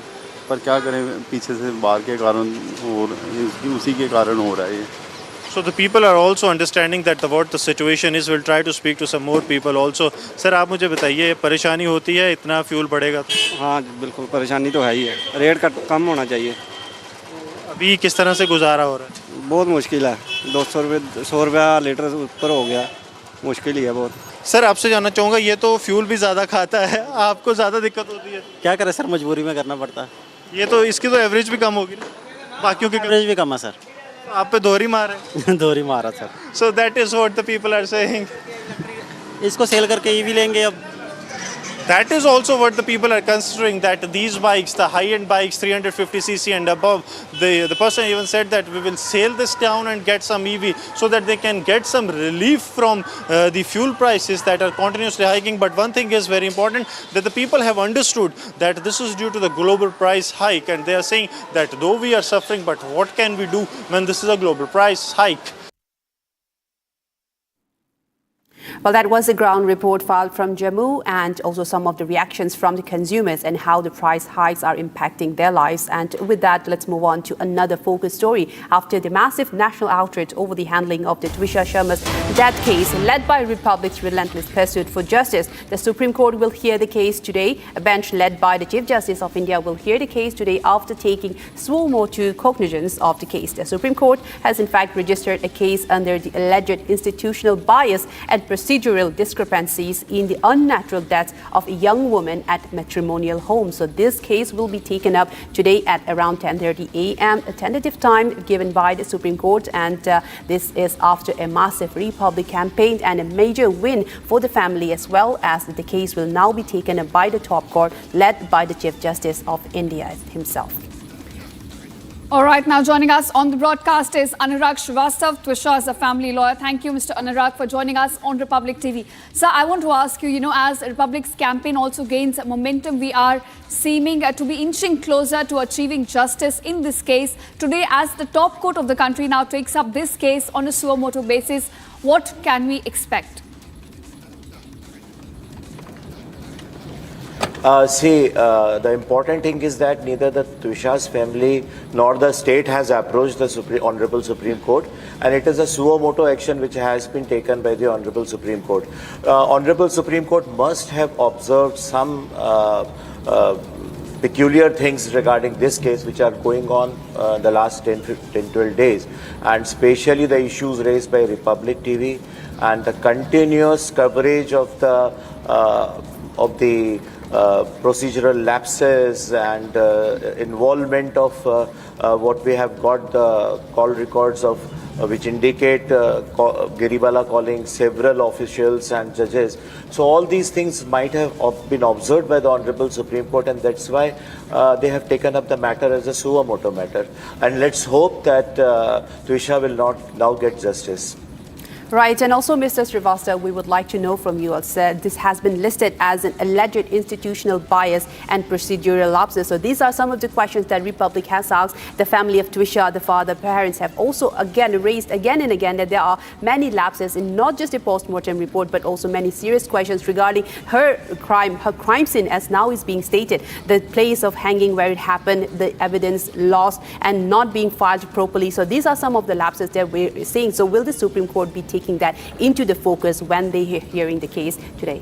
पर क्या करें, पीछे से बाहर के कारण और उसी के कारण हो रहा है ये। So the people are also understanding that what the situation is. We'll try to speak to some more people also. Sir, आप मुझे बताइए, परेशानी होती है इतना फ्यूल बढ़ेगा तो? हाँ बिल्कुल, परेशानी तो है ही है, रेट का कम होना चाहिए। अभी किस तरह से गुजारा हो रहा है? बहुत मुश्किल है, 200 रुपये 100 रुपया लीटर ऊपर हो गया, मुश्किल ही है बहुत। सर, आपसे जानना चाहूँगा, ये तो फ्यूल भी ज़्यादा खाता है, आपको ज़्यादा दिक्कत होती है? क्या करें सर, मजबूरी में करना पड़ता है। ये तो इसकी तो एवरेज भी कम होगी ना, बाकियों की एवरेज भी कम है सर। आप पे दोहरी मार है? दोहरी मारा sir. So that is what the people are saying. इसको सेल करके ये भी लेंगे अब। That is also what the people are considering, that these bikes, the high-end bikes, 350cc and above, the person even said that we will sail this down and get some EV so that they can get some relief from the fuel prices that are continuously hiking. But one thing is very important, that the people have understood that this is due to the global price hike, and they are saying that though we are suffering, but what can we do when this is a global price hike? Well, that was the ground report filed from Jammu, and also some of the reactions from the consumers and how the price hikes are impacting their lives. And with that, let's move on to another focus story. After the massive national outrage over the handling of the Trisha Sharma's death case, led by Republic's relentless pursuit for justice, the Supreme Court will hear the case today. A bench led by the Chief Justice of India will hear the case today after taking suo motu cognizance of the case. The Supreme Court has in fact registered a case under the alleged institutional bias and procedural discrepancies in the unnatural death of a young woman at matrimonial home. So this case will be taken up today at around 10:30 a.m., a tentative time given by the Supreme Court, and this is after a massive Republic campaign and a major win for the family, as well as the case will now be taken up by the top court led by the Chief Justice of India himself. All right, now joining us on the broadcast is Anurag Srivastav, Trisha is a family lawyer. Thank you, Mr. Anurag, for joining us on Republic TV. Sir, I want to ask you, as Republic's campaign also gains momentum, we are seeming to be inching closer to achieving justice in this case. Today, as the top court of the country now takes up this case on a suo motu basis, what can we expect? The important thing is that neither the Trisha's family nor the state has approached the Honorable Supreme Court. and it is a suo moto action which has been taken by the Honorable Supreme Court. Honorable Supreme Court must have observed some peculiar things regarding this case which are going on the last 10-12 days, and especially the issues raised by Republic TV and the continuous coverage of the procedural lapses and involvement of what we have got the call records of which indicate Giribala calling several officials and judges. So all these things might have been observed by the Honorable Supreme Court, and that's why they have taken up the matter as a suo moto matter. And let's hope that Twisha will not now get justice. Right, and also Mr. Srivastava, we would like to know from you, this has been listed as an alleged institutional bias and procedural lapses. So these are some of the questions that Republic has asked. The family of Twisha, the father, parents have also again raised again and again that there are many lapses in not just a post-mortem report, but also many serious questions regarding her crime scene as now is being stated, the place of hanging where it happened, the evidence lost and not being filed properly. So these are some of the lapses that we're seeing. So will the Supreme Court be taking that into the focus when they are hearing the case today?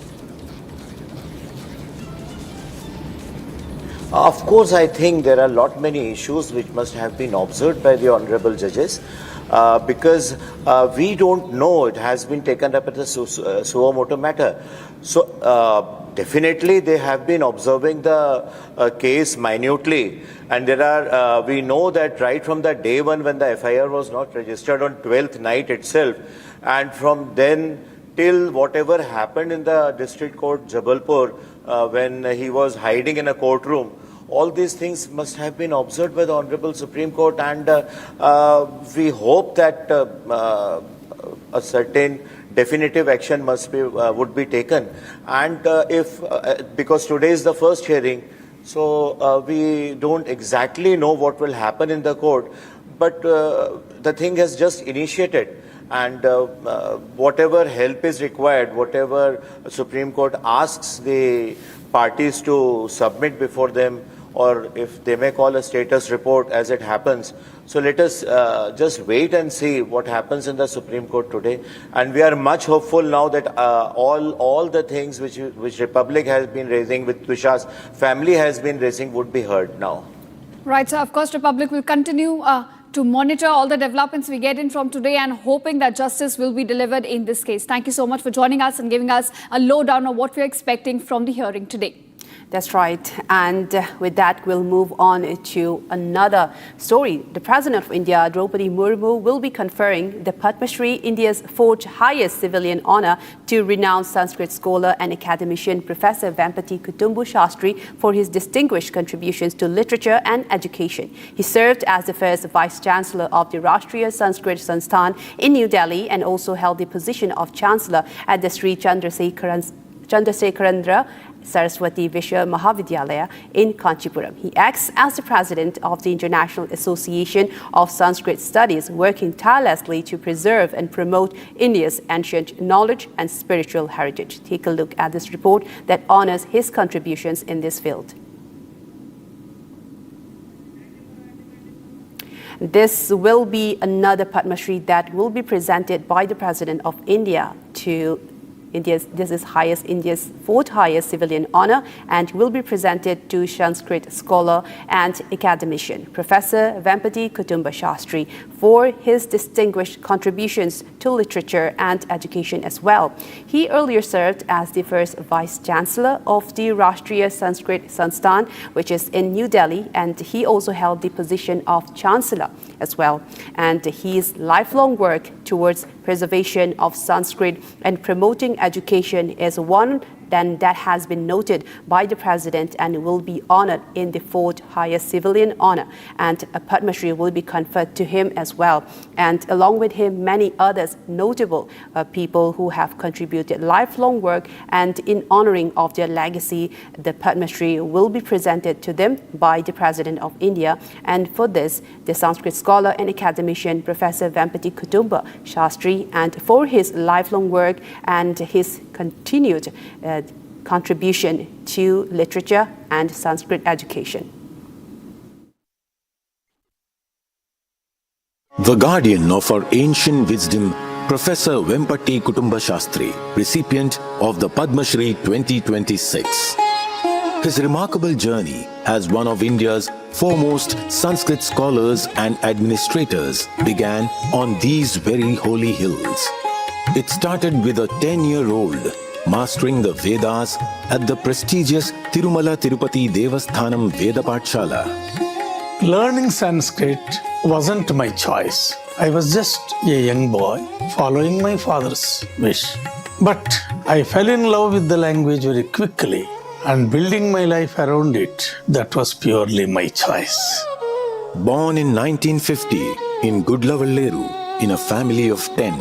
Of course, I think there are many issues which must have been observed by the honorable judges because we don't know it has been taken up as a suo moto matter. So definitely they have been observing the case minutely, and there are we know that right from the day one when the FIR was not registered on 12th night itself, and from then till whatever happened in the district court Jabalpur when he was hiding in a courtroom, all these things must have been observed by the Honorable Supreme Court, and we hope that a certain definitive action would be taken. And if because today is the first hearing, so we don't exactly know what will happen in the court, but the thing has just initiated. And whatever help is required, whatever Supreme Court asks the parties to submit before them, or if they may call a status report as it happens. So let us just wait and see what happens in the Supreme Court today. And we are much hopeful now that all the things which Republic has been raising, with Twisha's family has been raising, would be heard now. Right, so of course Republic will continue to monitor all the developments we get in from today and hoping that justice will be delivered in this case. Thank you so much for joining us and giving us a lowdown of what we're expecting from the hearing today. That's right. And with that, we'll move on to another story. The President of India, Draupadi Murmu, will be conferring the Padma Shri, India's fourth highest civilian honor, to renowned Sanskrit scholar and academician Professor Vempati Kutumbu Shastri for his distinguished contributions to literature and education. He served as the first Vice Chancellor of the Rashtriya Sanskrit Sansthan in New Delhi and also held the position of Chancellor at the Sri Chandrasekharendra Saraswati Vishwa Mahavidyalaya in Kanchipuram. He acts as the president of the International Association of Sanskrit Studies, working tirelessly to preserve and promote India's ancient knowledge and spiritual heritage. Take a look at this report that honors his contributions in this field. This will be another Padma Shri that will be presented by the President of India to this is India's fourth highest civilian honor, and will be presented to Sanskrit scholar and academician Professor Vempati Kutumbu Shastri for his distinguished contributions to literature and education as well. He earlier served as the first Vice Chancellor of the Rashtriya Sanskrit Sansthan, which is in New Delhi, and he also held the position of Chancellor as well. And his lifelong work towards preservation of Sanskrit and promoting education is one that has been noted by the President and will be honored in the fourth highest civilian honor. And a Padma Shri will be conferred to him as well. And along with him, many others notable people who have contributed lifelong work, and in honoring of their legacy, the Padma Shri will be presented to them by the President of India. And for this, the Sanskrit scholar and academician Professor Vempati Kutumbu Shastri, and for his lifelong work and his continued contribution to literature and Sanskrit education. The guardian of our ancient wisdom, Professor Vempati Kutumba Shastri, recipient of the Padma Shri 2026. His remarkable journey as one of India's foremost Sanskrit scholars and administrators began on these very holy hills. It started with a 10-year-old mastering the Vedas at the prestigious Tirumala Tirupati Devasthanam Veda Pathshala. Learning Sanskrit wasn't my choice. I was just a young boy following my father's wish. But I fell in love with the language very quickly and building my life around it, that was purely my choice. Born in 1950 in Gudlavalleru in a family of 10,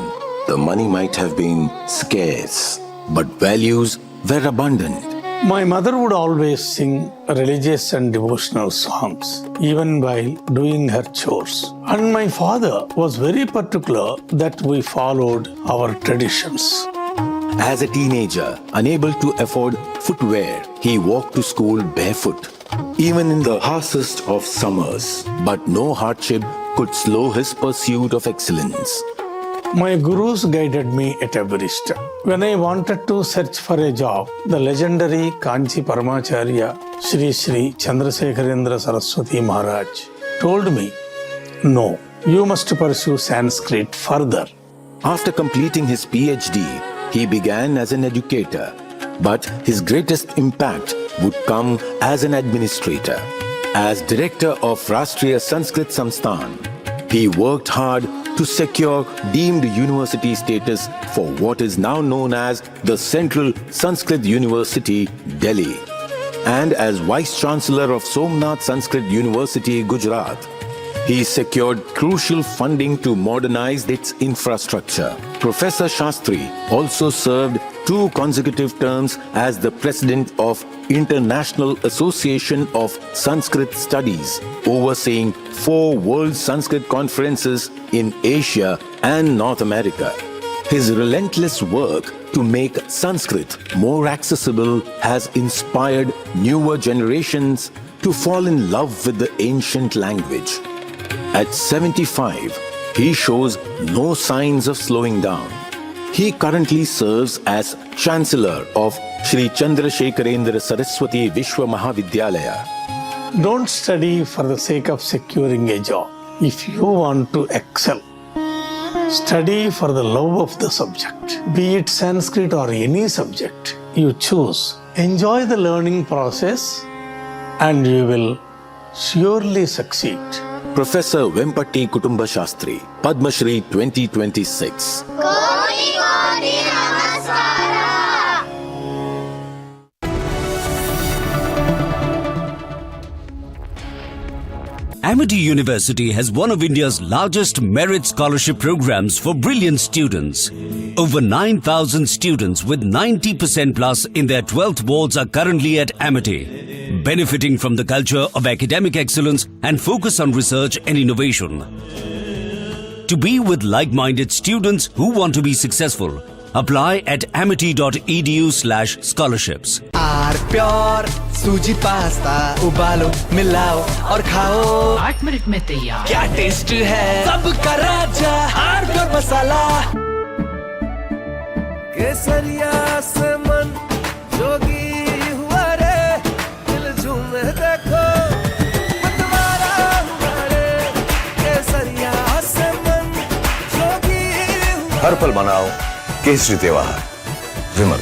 the money might have been scarce, but values were abundant. My mother would always sing religious and devotional songs, even while doing her chores. And my father was very particular that we followed our traditions. As a teenager, unable to afford footwear, he walked to school barefoot, even in the harshest of summers. But no hardship could slow his pursuit of excellence. My gurus guided me at every step. When I wanted to search for a job, the legendary Kanchi Paramacharya Sri Sri Chandrasekharendra Saraswati Maharaj told me, no, you must pursue Sanskrit further. After completing his PhD, he began as an educator, but his greatest impact would come as an administrator. As director of Rashtriya Sanskrit Samsthan, he worked hard to secure deemed university status for what is now known as the Central Sanskrit University, Delhi. And as Vice Chancellor of Somnath Sanskrit University, Gujarat, he secured crucial funding to modernize its infrastructure. Professor Shastri also served 2 consecutive terms as the president of International Association of Sanskrit Studies, overseeing 4 World Sanskrit Conferences in Asia and North America. His relentless work to make Sanskrit more accessible has inspired newer generations to fall in love with the ancient language. At 75, he shows no signs of slowing down. He currently serves as Chancellor of Sri Chandrasekharendra Saraswati Vishwa Mahavidyalaya. Don't study for the sake of securing a job. If you want to excel, study for the love of the subject. Be it Sanskrit or any subject you choose. Enjoy the learning process and you will surely succeed. Professor Vempati Kutumba Shastri, Padma Shri 2026. Amity University has one of India's largest merit scholarship programs for brilliant students. Over 9,000 students with 90% plus in their 12th boards are currently at Amity, benefiting from the culture of academic excellence and focus on research and innovation. To be with like-minded students who want to be successful, apply at amity.edu/scholarships. Pure सूजी pasta उबालो मिलाओ और खाओ 8 minute में तैयार। क्या taste है सबका राजा आर प्योर मसाला। केसरिया से मन जोगी हुआ रे दिल झूमे देखो मतवारा हुआ रे केसरिया से मन जोगी हुआ। हर पल मनाओ केसरी त्योहार। विमल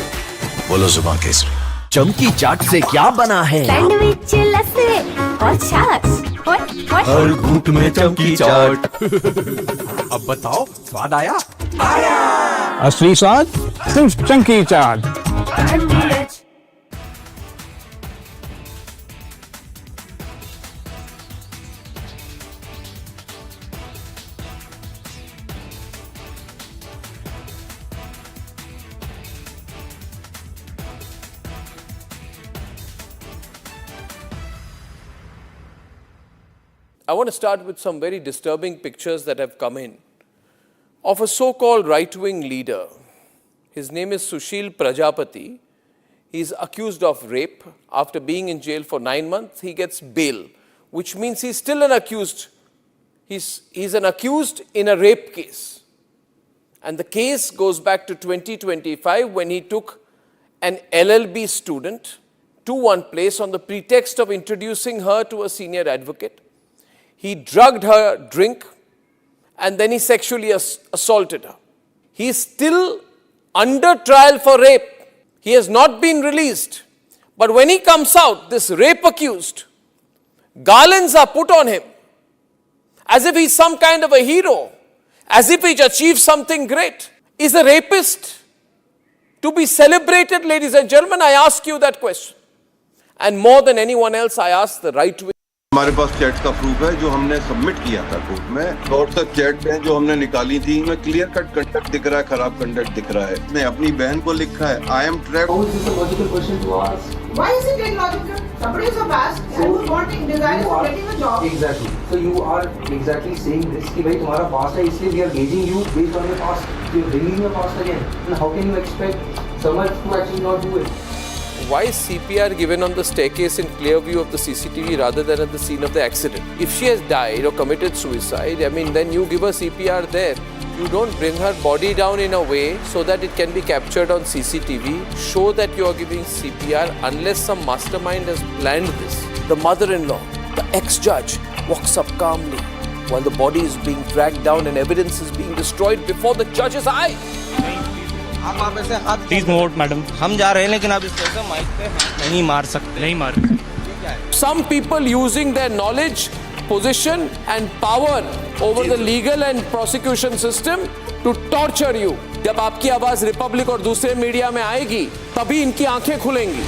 बोलो जुबान केसरी। चमकी चाट से क्या बना है? सैंडविच लस्सी और छाछ। हर घूंट में चमकी चाट। अब बताओ स्वाद आया? आया। असली स्वाद सिर्फ चमकी चाट। I want to start with some very disturbing pictures that have come in of a so-called right-wing leader. His name is Sushil Prajapati. He is accused of rape. After being in jail for 9 months, he gets bail, which means he's still an accused. He's an accused in a rape case. And the case goes back to 2025 when he took an LLB student to one place on the pretext of introducing her to a senior advocate. He drugged her drink and then he sexually assaulted her. He is still under trial for rape. He has not been released. But when he comes out, this rape accused, garlands are put on him as if he's some kind of a hero, as if he's achieved something great. Is a rapist to be celebrated, ladies and gentlemen? I ask you that question. And more than anyone else, I ask the right way. हमारे पास chat का proof है जो हमने submit किया था court में। और तक चैट हैं जो हमने निकाली थी, में क्लियर कट कंडक्ट दिख रहा है, खराब कंडक्ट दिख रहा है। मैं अपनी बहन को लिखा है, I am trapped. How is this a logical question to ask? Why is it illogical? Somebody is a past and who's wanting, desirous of getting a job. Exactly. So you are exactly saying this कि भाई तुम्हारा past है, इसलिए we are gauging you based on your past. You are bringing your past again. And how can you expect someone to actually not do it? Why is CPR given on the staircase in clear view of the CCTV rather than at the scene of the accident? If she has died or committed suicide, then you give her CPR there. You don't bring her body down in a way so that it can be captured on CCTV. Show that you are giving CPR unless some mastermind has planned this. The mother-in-law, the ex-judge, walks up calmly while the body is being dragged down and evidence is being destroyed before the judge's eye. Please note madam, हम जा रहे हैं लेकिन आप इस तरह से mic पे नहीं मार सकते, नहीं मार। Some people using their knowledge, position and power over the legal and prosecution system to torture you. जब आपकी आवाज रिपब्लिक और दूसरे मीडिया में आएगी, तभी इनकी आंखें खुलेंगी।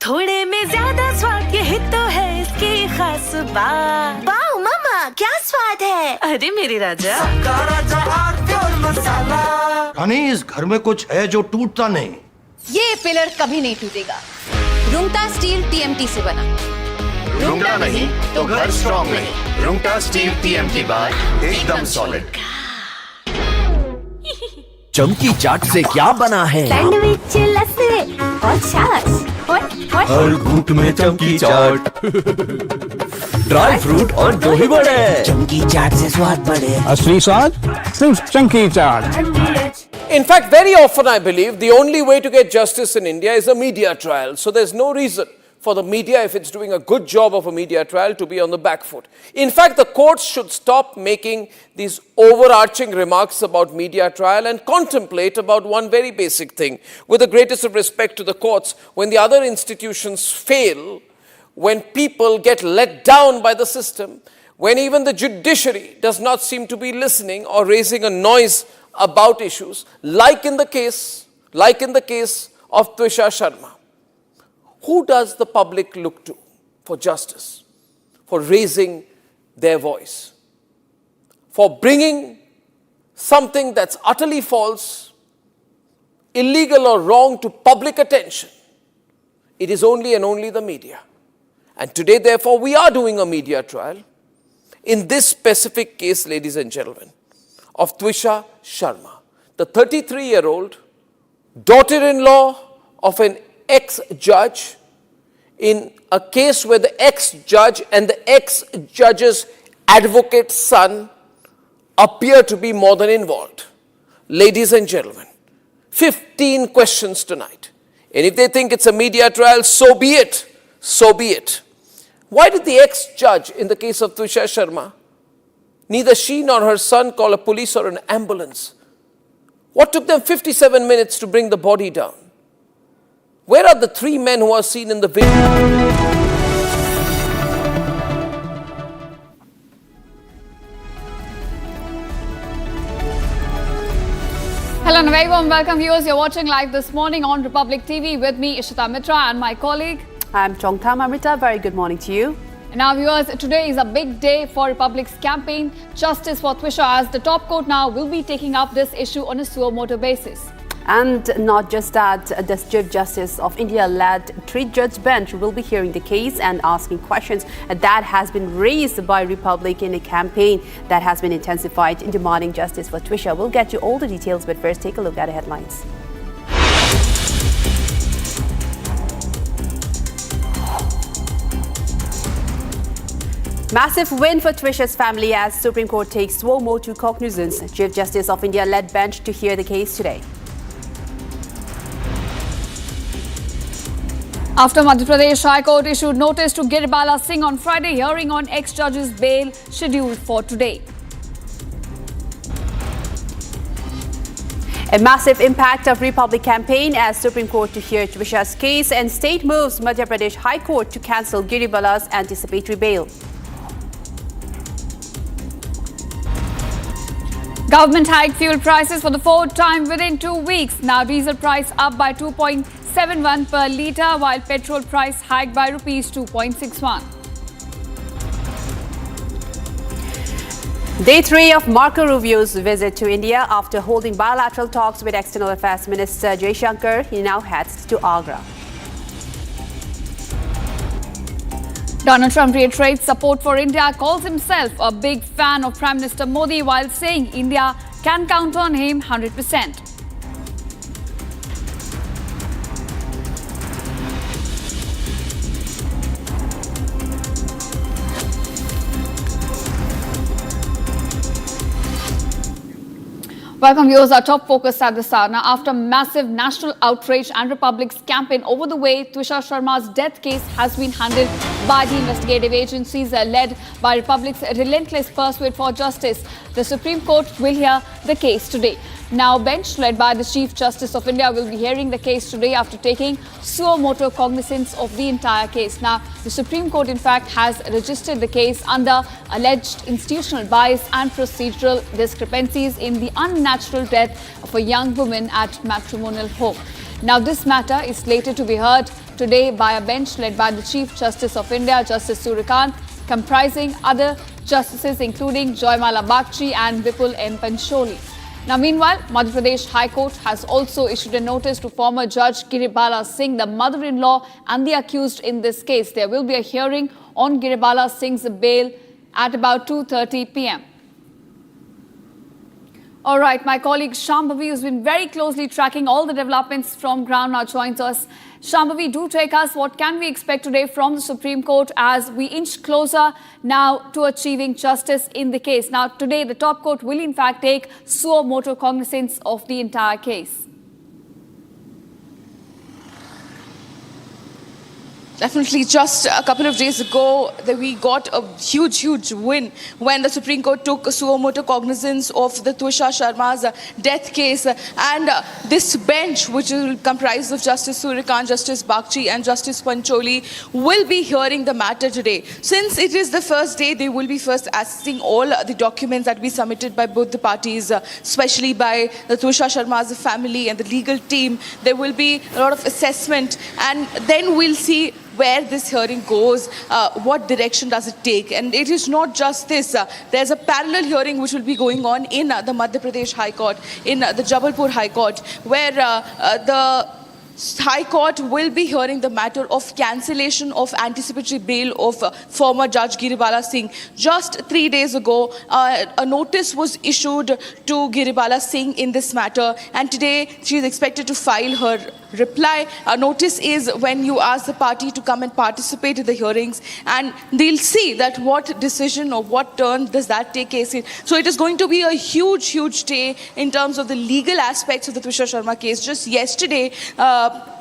थोड़े में ज्यादा स्वाद, यही तो है इसकी खास बात। वाओ मामा, क्या स्वाद है? अरे मेरे राजा, राजा और मसाला। रानी, इस घर में कुछ है जो टूटता नहीं। ये पिलर कभी नहीं टूटेगा। रुंगटा स्टील TMT से बना। रुंगटा नहीं तो घर स्ट्रॉन्ग नहीं। रुंगटा स्टील TMT बार एकदम सॉलिड। चमकी चाट से क्या बना है? सैंडविच, लस्सी और छाछ। हर घूंट में चमकी चाट, ड्राई फ्रूट और दही बड़े। चमकी चाट से स्वाद बढ़े। असली स्वाद सिर्फ चंकी चाट। In fact, very often I believe the only way to get justice in India is a media trial. So there's no reason for the media, if it's doing a good job of a media trial, to be on the back foot. In fact, the courts should stop making these overarching remarks about media trial and contemplate about one very basic thing. With the greatest of respect to the courts, when the other institutions fail, when people get let down by the system, when even the judiciary does not seem to be listening or raising a noise about issues, like in the case of Twisha Sharma. Who does the public look to for justice, for raising their voice, for bringing something that's utterly false, illegal or wrong to public attention? It is only and only the media. And today, therefore, we are doing a media trial in this specific case, ladies and gentlemen, of Twisha Sharma, the 33-year-old daughter-in-law of an ex-judge, in a case where the ex-judge and the ex-judge's advocate son appear to be more than involved. Ladies and gentlemen, 15 questions tonight. And if they think it's a media trial, so be it. So be it. Why did the ex-judge in the case of Twisha Sharma, neither she nor her son call a police or an ambulance? What took them 57 minutes to bring the body down? Where are the three men who are seen in the video? Hello and a very warm welcome, viewers. You're watching live this morning on Republic TV with me, Ishita Mitra, and my colleague. I'm Chongtham Amrita. Very good morning to you. And now, viewers, today is a big day for Republic's campaign, Justice for Twisha, as the top court now will be taking up this issue on a suo motu basis. And not just that, the Chief Justice of India-led three-judge bench will be hearing the case and asking questions that has been raised by Republic in a campaign that has been intensified in demanding justice for Twisha. We'll get you all the details, but first take a look at the headlines. Massive win for Twisha's family as Supreme Court takes suo motu cognizance. Chief Justice of India led bench to hear the case today. After Madhya Pradesh High Court issued notice to Girbala Singh on Friday, hearing on ex-judge's bail scheduled for today. A massive impact of Republic campaign as Supreme Court to hear Twisha's case, and state moves Madhya Pradesh High Court to cancel Giribala's anticipatory bail. Government hiked fuel prices for the fourth time within 2 weeks. Now diesel price up by 2.71 per litre, while petrol price hiked by rupees 2.61. Day 3 of Marco Rubio's visit to India. After holding bilateral talks with External Affairs Minister Jaishankar, he now heads to Agra. Donald Trump reiterates support for India, calls himself a big fan of Prime Minister Modi while saying India can count on him 100%. Welcome viewers, our top focus at this hour. Now, after massive national outrage and Republic's campaign over the way Twisha Sharma's death case has been handled by the investigative agencies led by Republic's relentless pursuit for justice, the Supreme Court will hear the case today. Now, bench led by the Chief Justice of India will be hearing the case today after taking suo motu cognizance of the entire case. Now, the Supreme Court, in fact, has registered the case under alleged institutional bias and procedural discrepancies in the unnatural death of a young woman at matrimonial home. Now, this matter is slated to be heard today by a bench led by the Chief Justice of India, Justice Surikant, comprising other justices including Joymala Bagchi and Vipul M. Pancholi. Now, meanwhile, Madhya Pradesh High Court has also issued a notice to former Judge Giribala Singh, the mother-in-law and the accused in this case. There will be a hearing on Giribala Singh's bail at about 2:30 p.m. All right, my colleague Shambhavi, who's been very closely tracking all the developments from ground, now joins us. Shambhavi, do take us. What can we expect today from the Supreme Court as we inch closer now to achieving justice in the case? Now, today, the top court will in fact take suo motu cognizance of the entire case. Definitely. Just a couple of days ago, we got a huge win when the Supreme Court took suo motu cognizance of the Twisha Sharma's death case. And this bench, which will comprise of Justice Surikant, Justice Bagchi and Justice Pancholi, will be hearing the matter today. Since it is the first day, they will be first assessing all the documents that we submitted by both the parties, especially by the Twisha Sharma's family and the legal team. There will be a lot of assessment, and then we'll see where this hearing goes, what direction does it take. And it is not just this. There's a parallel hearing which will be going on in the Madhya Pradesh High Court, in the Jabalpur High Court, where the High Court will be hearing the matter of cancellation of anticipatory bail of former Judge Giribala Singh. Just 3 days ago, a notice was issued to Giribala Singh in this matter, and today she is expected to file her reply. A notice is when you ask the party to come and participate in the hearings, and they'll see that what decision or what turn does that take case in. So it is going to be a huge day in terms of the legal aspects of the Twisha Sharma case. Just yesterday,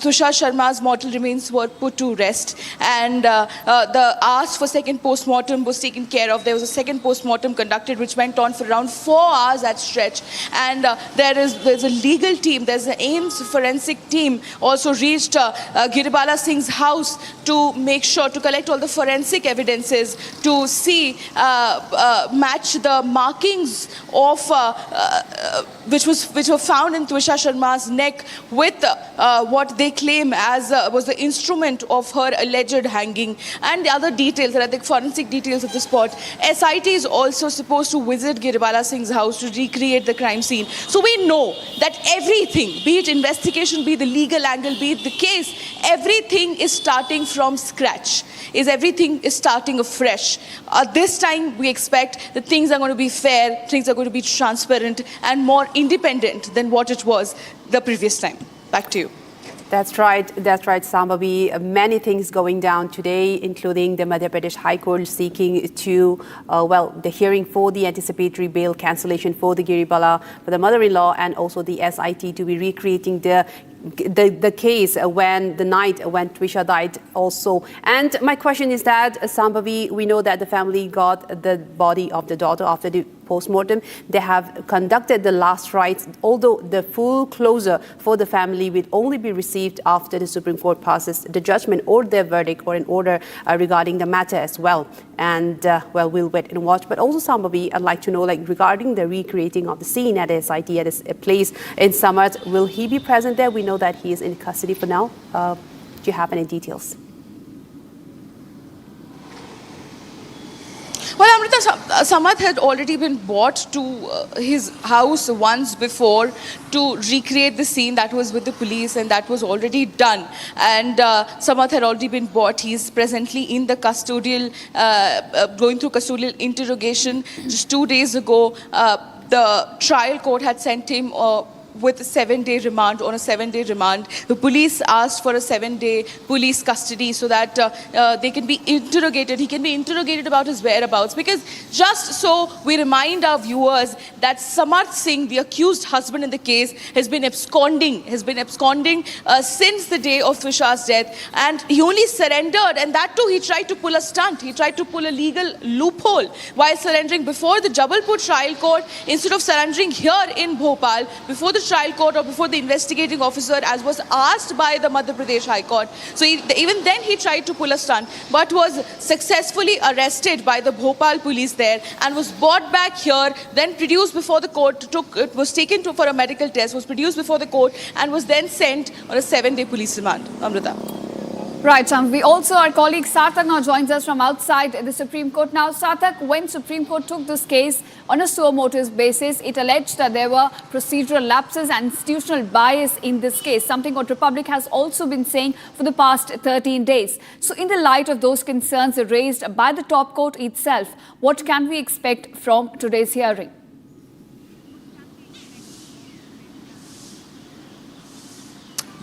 Twisha Sharma's mortal remains were put to rest, and the ask for second post-mortem was taken care of. There was a second post-mortem conducted which went on for around 4 hours at stretch, and there's a legal team, there's an AIMS forensic team also reached Giribala Singh's house to make sure to collect all the forensic evidences to see match the markings of which were found in Twisha Sharma's neck with what they claim as was the instrument of her alleged hanging, and the other details, the forensic details of the spot. SIT is also supposed to visit Giribala Singh's house to recreate the crime scene. So we know that everything, be it investigation, be the legal angle, be it the case, everything is starting from scratch. Everything is starting afresh. This time we expect that things are going to be fair, things are going to be transparent and more independent than what it was the previous time. Back to you. That's right, Sambhavi. Many things going down today, including the Madhya Pradesh High Court seeking to, the hearing for the anticipatory bail cancellation for the Giribala, for the mother-in-law, and also the SIT to be recreating the case when the night when Twisha died also. And my question is that, Sambhavi, we know that the family got the body of the daughter after the post-mortem. They have conducted the last rites, although the full closure for the family will only be received after the Supreme Court passes the judgment or their verdict or an order regarding the matter as well. And, we'll wait and watch. But also, Sambhavi, I'd like to know, regarding the recreating of the scene at SIT at a place in Samarth, will he be present there? We know that he is in custody for now. Do you have any details? Well, Amrita, Samarth had already been brought to his house once before to recreate the scene that was with the police, and that was already done. And Samarth had already been brought. He is presently in the custodial, going through custodial interrogation. Just 2 days ago, the trial court had sent him with a 7-day remand, on a 7-day remand. The police asked for a 7-day police custody so that they can be interrogated. He can be interrogated about his whereabouts. Because just so we remind our viewers that Samarth Singh, the accused husband in the case, has been absconding since the day of Twisha's death. And he only surrendered, and that too, he tried to pull a stunt. He tried to pull a legal loophole while surrendering before the Jabalpur trial court, instead of surrendering here in Bhopal, before the trial court or before the investigating officer, as was asked by the Madhya Pradesh High Court. So even then he tried to pull a stunt, but was successfully arrested by the Bhopal police there and was brought back here, then produced before the court, was taken for a medical test, was produced before the court, and was then sent on a 7-day police remand. Amrita. Right, we also, our colleague Sarthak now joins us from outside the Supreme Court. Now, Sarthak, when Supreme Court took this case on a suo motus basis, it alleged that there were procedural lapses and institutional bias in this case, something what Republic has also been saying for the past 13 days. So in the light of those concerns raised by the top court itself, what can we expect from today's hearing?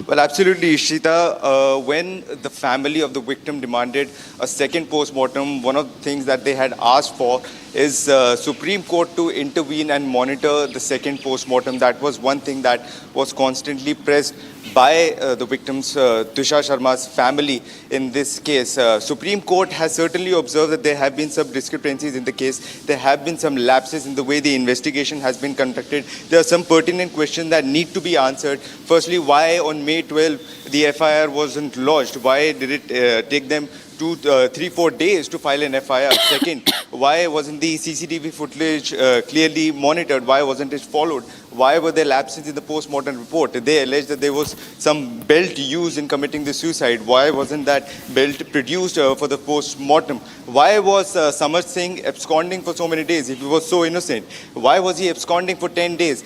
Well, absolutely, Ishita. When the family of the victim demanded a second post-mortem, one of the things that they had asked for is Supreme Court to intervene and monitor the second post-mortem. That was one thing that was constantly pressed by the victim's Twisha Sharma's family in this case. Supreme Court has certainly observed that there have been some discrepancies in the case. There have been some lapses in the way the investigation has been conducted. There are some pertinent questions that need to be answered. Firstly, why on May 12 the FIR wasn't lodged? Why did it take them 3-4 days to file an FIR? Second, why wasn't the CCTV footage clearly monitored? Why wasn't it followed? Why were there lapses in the post-mortem report? They alleged that there was some belt used in committing the suicide. Why wasn't that belt produced for the post-mortem? Why was Samarth Singh absconding for so many days if he was so innocent? Why was he absconding for 10 days?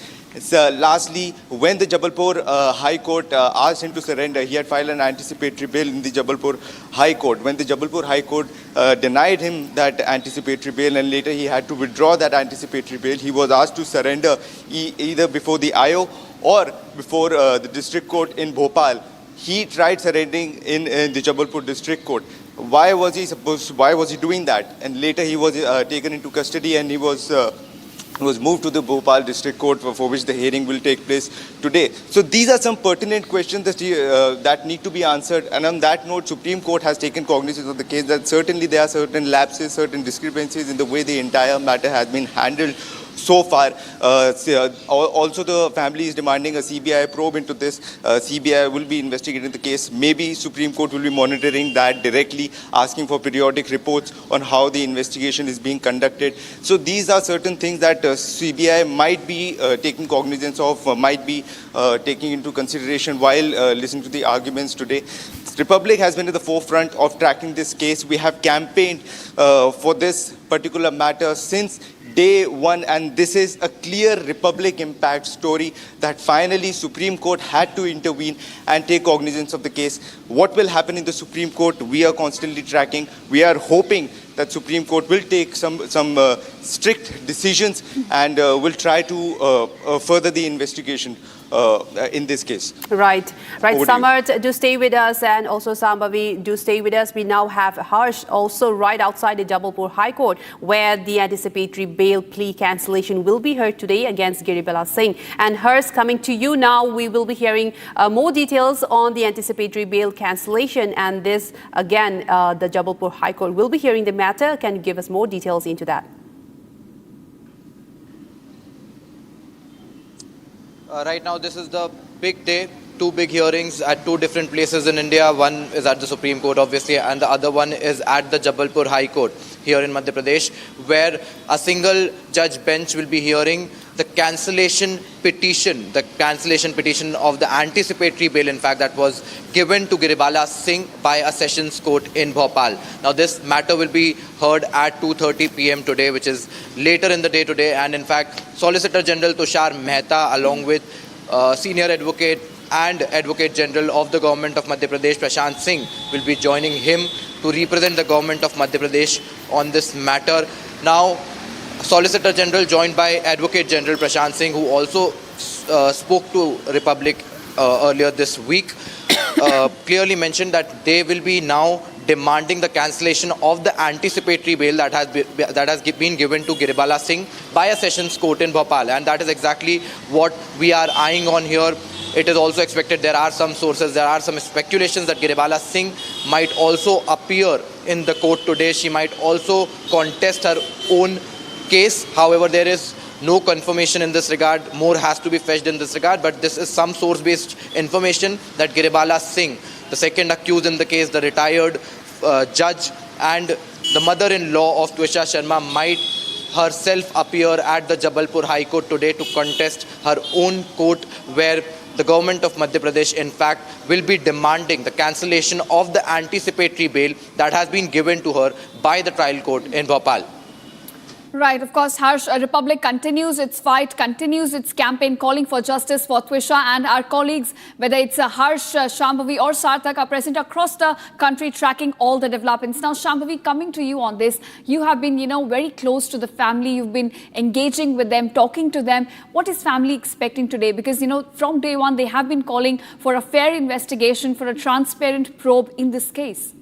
Lastly, when the Jabalpur High Court asked him to surrender, he had filed an anticipatory bail in the Jabalpur High Court. When the Jabalpur High Court denied him that anticipatory bail and later he had to withdraw that anticipatory bail, he was asked to surrender either before the IO or before the district court in Bhopal. He tried surrendering in the Jabalpur district court. Why was he doing that? And later he was taken into custody and he was moved to the Bhopal District Court for which the hearing will take place today. So these are some pertinent questions that need to be answered. And on that note, Supreme Court has taken cognizance of the case that certainly there are certain lapses, certain discrepancies in the way the entire matter has been handled so far. Also, the family is demanding a CBI probe into this. CBI will be investigating the case. Maybe Supreme Court will be monitoring that directly, asking for periodic reports on how the investigation is being conducted. So these are certain things that CBI might be taking cognizance of, might be taking into consideration while listening to the arguments today. Republic has been at the forefront of tracking this case. We have campaigned for this particular matter since day one, and this is a clear Republic impact story that finally Supreme Court had to intervene and take cognizance of the case. What will happen in the Supreme Court, we are constantly tracking. We are hoping that Supreme Court will take some strict decisions and will try to further the investigation. in this case. Right. Over to you. Samarth, do stay with us, and also Sambhavi, do stay with us. We now have Harsh also right outside the Jabalpur High Court, where the anticipatory bail plea cancellation will be heard today against Giribala Singh. And Harsh, coming to you now, we will be hearing more details on the anticipatory bail cancellation. And this, again, the Jabalpur High Court will be hearing the matter. Can you give us more details into that? Right now, this is the big day. Two big hearings at two different places in India. One is at the Supreme Court, obviously, and the other one is at the Jabalpur High Court here in Madhya Pradesh, where a single judge bench will be hearing the cancellation petition of the anticipatory bail, in fact, that was given to Giribala Singh by a sessions court in Bhopal. Now, this matter will be heard at 2:30 p.m. today, which is later in the day today. And in fact, Solicitor General Tushar Mehta, along with Senior Advocate and Advocate General of the Government of Madhya Pradesh, Prashant Singh, will be joining him to represent the Government of Madhya Pradesh on this matter. Now, Solicitor General, joined by Advocate General Prashant Singh, who also spoke to Republic earlier this week, clearly mentioned that they will be now demanding the cancellation of the anticipatory bail that has been given to Giribala Singh by a sessions court in Bhopal. And that is exactly what we are eyeing on here. It is also expected, there are some sources, there are some speculations that Giribala Singh might also appear in the court today. She might also contest her own case. However, there is no confirmation in this regard. More has to be fetched in this regard, but this is some source-based information that Giribala Singh, the second accused in the case, the retired judge and the mother-in-law of Twisha Sharma, might herself appear at the Jabalpur High Court today to contest her own court, where the Government of Madhya Pradesh, in fact, will be demanding the cancellation of the anticipatory bail that has been given to her by the trial court in Bhopal. Right, of course, Harsh, Republic continues its fight, continues its campaign calling for justice for Twisha, and our colleagues, whether it's Harsh, Shambhavi or Sarthak, are present across the country tracking all the developments. Now, Shambhavi, coming to you on this, you have been, very close to the family. You've been engaging with them, talking to them. What is family expecting today? Because, from day one, they have been calling for a fair investigation, for a transparent probe in this case.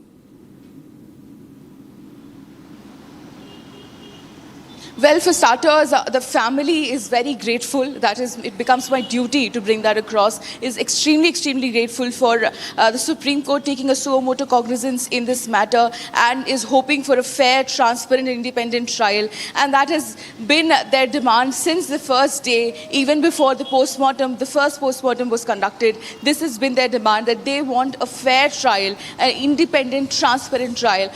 Well, for starters, the family is very grateful. That is, it becomes my duty to bring that across. Is extremely, extremely grateful for the Supreme Court taking a suo motu cognizance in this matter, and is hoping for a fair, transparent, and independent trial. And that has been their demand since the first day, even before the first postmortem was conducted. This has been their demand, that they want a fair trial, an independent, transparent trial,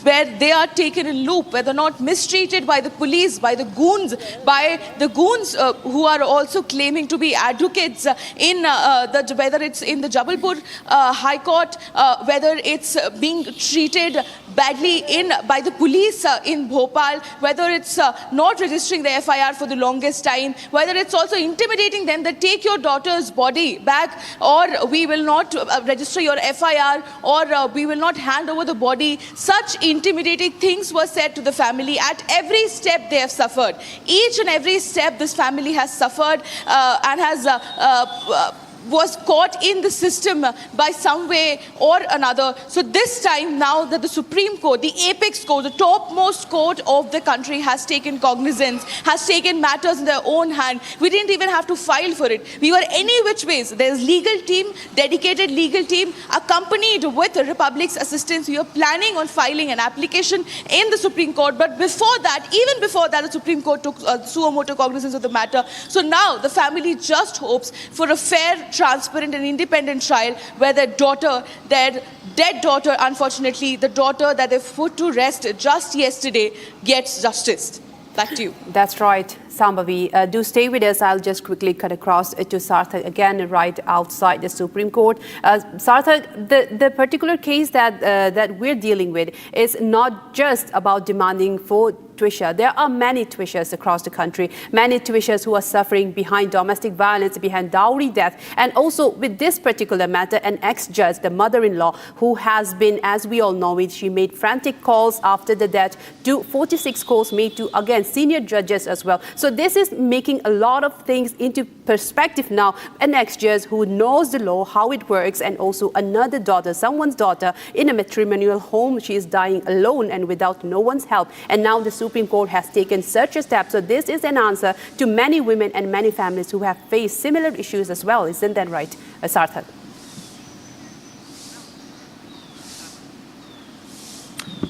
where they are taken in loop, where they're not mistreated by the police, by the goons who are also claiming to be advocates whether it's in the Jabalpur High Court, whether it's being treated badly by the police in Bhopal, whether it's not registering the FIR for the longest time, whether it's also intimidating them that take your daughter's body back, or we will not register your FIR, or we will not hand over the body. Such intimidating things were said to the family. At every step they have suffered. Each and every step this family has suffered and has was caught in the system by some way or another. So this time, now that the Supreme Court, the apex court, the topmost court of the country has taken cognizance, has taken matters in their own hand, we didn't even have to file for it. We were any which ways. There's legal team, dedicated legal team, accompanied with the Republic's assistance. We were planning on filing an application in the Supreme Court, but before that, even before that, the Supreme Court took suo motu cognizance of the matter. So now the family just hopes for a fair, transparent and independent trial where their daughter, their dead daughter, unfortunately, the daughter that they put to rest just yesterday, gets justice. Back to you. That's right, Sambhavi. Do stay with us. I'll just quickly cut across to Sarthak again, right outside the Supreme Court. Sarthak, the particular case that we're dealing with is not just about demanding for Twisha. There are many Twishas across the country, many Twishas who are suffering behind domestic violence, behind dowry death, and also with this particular matter, an ex-judge, the mother-in-law, who has been, as we all know it, she made frantic calls after the death, to 46 calls made to, again, senior judges as well. So this is making a lot of things into perspective now. An ex-judge who knows the law, how it works, and also another daughter, someone's daughter, in a matrimonial home. She is dying alone and without no one's help. And now the Supreme Court has taken such a step. So this is an answer to many women and many families who have faced similar issues as well. Isn't that right, Sarthak?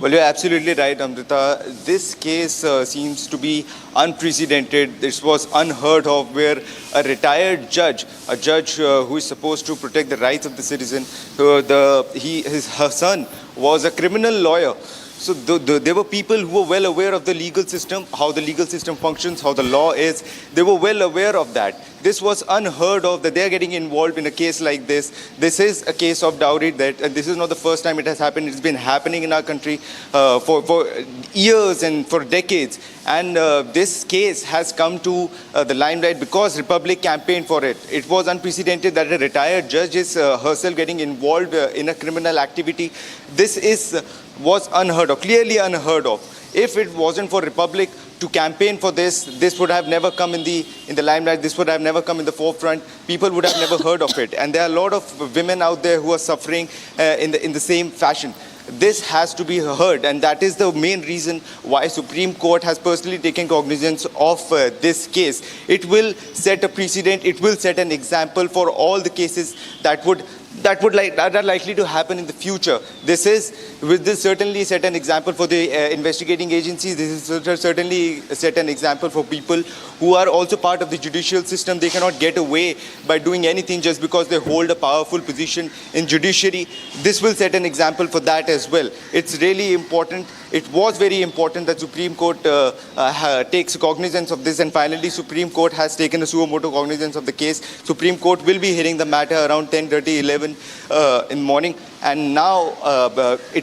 Well, you're absolutely right, Amrita. This case seems to be unprecedented. This was unheard of, where a retired judge, a judge who is supposed to protect the rights of the citizen, her son was a criminal lawyer. So there were people who were well aware of the legal system, how the legal system functions, how the law is. They were well aware of that. This was unheard of, that they are getting involved in a case like this. This is a case of dowry, and this is not the first time it has happened. It's been happening in our country for years and for decades. And this case has come to the limelight because Republic campaigned for it. It was unprecedented that a retired judge is herself getting involved in a criminal activity. This was unheard of, clearly unheard of. If it wasn't for Republic to campaign for this, this would have never come in the limelight. This would have never come in the forefront. People would have never heard of it. And there are a lot of women out there who are suffering in the same fashion. This has to be heard, and that is the main reason why Supreme Court has personally taken cognizance of this case. It will set a precedent. It will set an example for all the cases that are likely to happen in the future. Will this certainly set an example for the investigating agencies? This will certainly set an example for people who are also part of the judicial system. They cannot get away by doing anything just because they hold a powerful position in judiciary. This will set an example for that as well. It's really important. It was very important that Supreme Court takes cognizance of this, and finally Supreme Court has taken a suo motu cognizance of the case. Supreme Court will be hearing the matter around 10:30, 11 in the morning, and now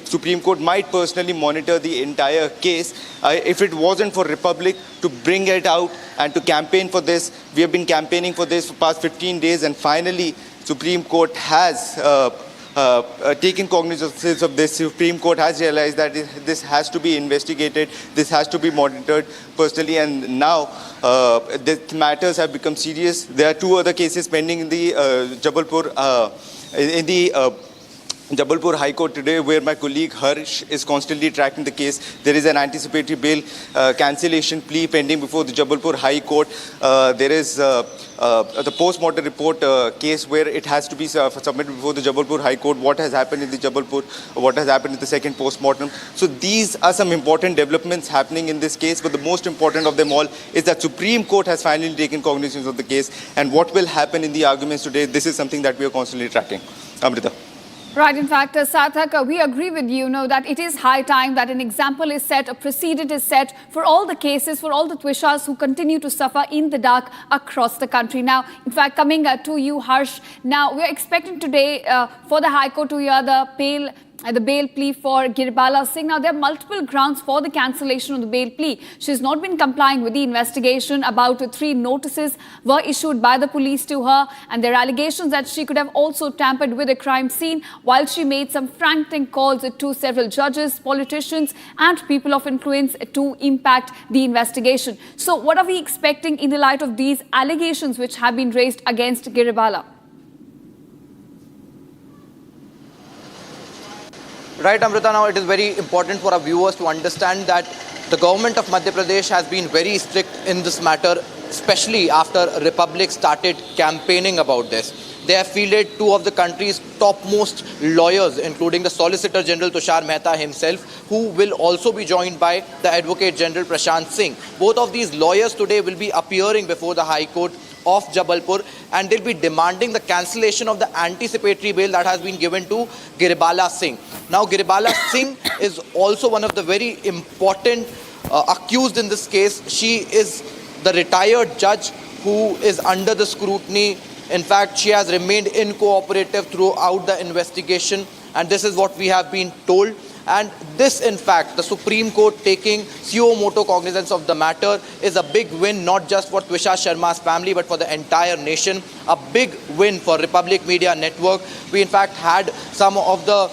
Supreme Court might personally monitor the entire case. If it wasn't for Republic to bring it out and to campaign for this, we have been campaigning for this for the past 15 days, and finally Supreme Court has taken cognizance of this. Supreme Court has realized that this has to be investigated, this has to be monitored personally, and now the matters have become serious. There are two other cases pending in the Jabalpur High Court today, where my colleague Harsh is constantly tracking the case. There is an anticipatory bail cancellation plea pending before the Jabalpur High Court. There is the post-mortem report case where it has to be submitted before the Jabalpur High Court. What has happened in the Jabalpur, what has happened in the second post-mortem. So these are some important developments happening in this case, but the most important of them all is that Supreme Court has finally taken cognizance of the case, and what will happen in the arguments today, this is something that we are constantly tracking. Amrita. Right, in fact, Sarthak, we agree with you, that it is high time that an example is set, a precedent is set for all the cases, for all the Twishas who continue to suffer in the dark across the country. Now, in fact, coming to you, Harsh, now we are expecting today for the High Court to hear the bail plea for Girbala Singh. Now, there are multiple grounds for the cancellation of the bail plea. She has not been complying with the investigation. About 3 notices were issued by the police to her, and there are allegations that she could have also tampered with a crime scene while she made some frantic calls to several judges, politicians, and people of influence to impact the investigation. So what are we expecting in the light of these allegations which have been raised against Girbala? Right, Amrita, now it is very important for our viewers to understand that the government of Madhya Pradesh has been very strict in this matter, especially after Republic started campaigning about this. They have fielded 2 of the country's topmost lawyers, including the Solicitor General Tushar Mehta himself, who will also be joined by the Advocate General Prashant Singh. Both of these lawyers today will be appearing before the High Court of Jabalpur, and they'll be demanding the cancellation of the anticipatory bail that has been given to Girbala Singh. Now, Girbala Singh is also one of the very important accused in this case. She is the retired judge who is under the scrutiny. In fact, she has remained incooperative throughout the investigation, and this is what we have been told. And this, in fact, the Supreme Court taking suo motu cognizance of the matter is a big win, not just for Twisha Sharma's family, but for the entire nation. A big win for Republic Media Network. We, in fact, had some of the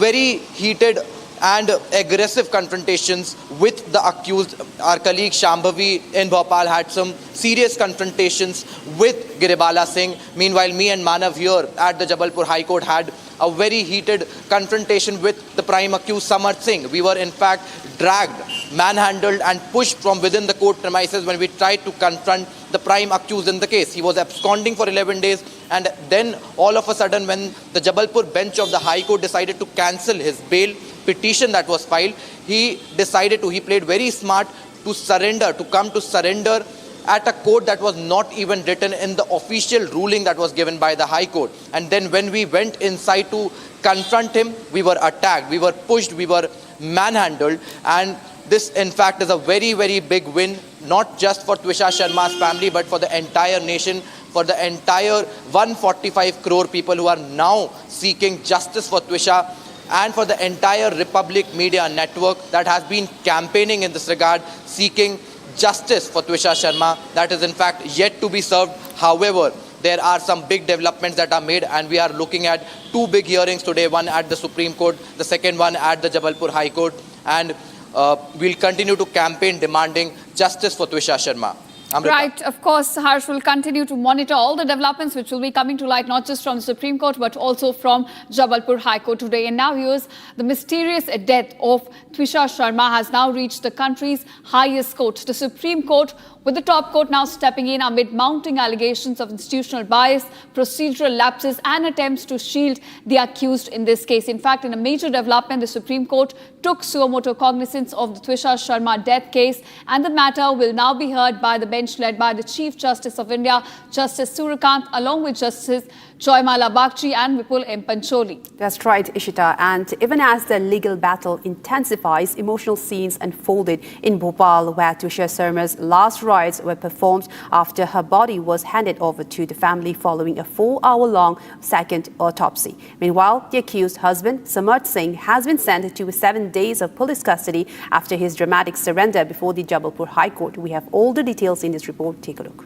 very heated and aggressive confrontations with the accused. Our colleague Shambhavi in Bhopal had some serious confrontations with Giribala Singh. Meanwhile, me and Manav here at the Jabalpur High Court had a very heated confrontation with the prime accused Samarth Singh. We were in fact dragged, manhandled and pushed from within the court premises when we tried to confront the prime accused in the case. He was absconding for 11 days, and then all of a sudden when the Jabalpur bench of the High Court decided to cancel his bail petition that was filed, he played very smart to surrender, to come to surrender at a court that was not even written in the official ruling that was given by the High Court. And then when we went inside to confront him, we were attacked, we were pushed, we were manhandled. And this in fact is a very, very big win, not just for Twisha Sharma's family, but for the entire nation, for the entire 145 crore people who are now seeking justice for Twisha, and for the entire Republic Media Network that has been campaigning in this regard, seeking justice for Twisha Sharma. That is in fact yet to be served. However, there are some big developments that are made, and we are looking at two big hearings today, one at the Supreme Court, the second one at the Jabalpur High Court, and we'll continue to campaign demanding justice for Twisha Sharma. Amrita. Right, of course, Harsh will continue to monitor all the developments which will be coming to light, not just from the Supreme Court, but also from Jabalpur High Court today. And now here's the mysterious death of Twisha Sharma has now reached the country's highest court, the Supreme Court, with the top court now stepping in amid mounting allegations of institutional bias, procedural lapses and attempts to shield the accused in this case. In fact, in a major development, the Supreme Court took suo motu cognizance of the Twisha Sharma death case, and the matter will now be heard by the bench led by the Chief Justice of India, Justice Suryakant, along with Justice Joymala Bagchi and Vipul M. Pancholi. That's right, Ishita. And even as the legal battle intensifies, emotional scenes unfolded in Bhopal, where Twisha Sharma's last rites were performed after her body was handed over to the family following a 4-hour-long second autopsy. Meanwhile, the accused husband, Samarth Singh, has been sent to 7 days of police custody after his dramatic surrender before the Jabalpur High Court. We have all the details in this report. Take a look.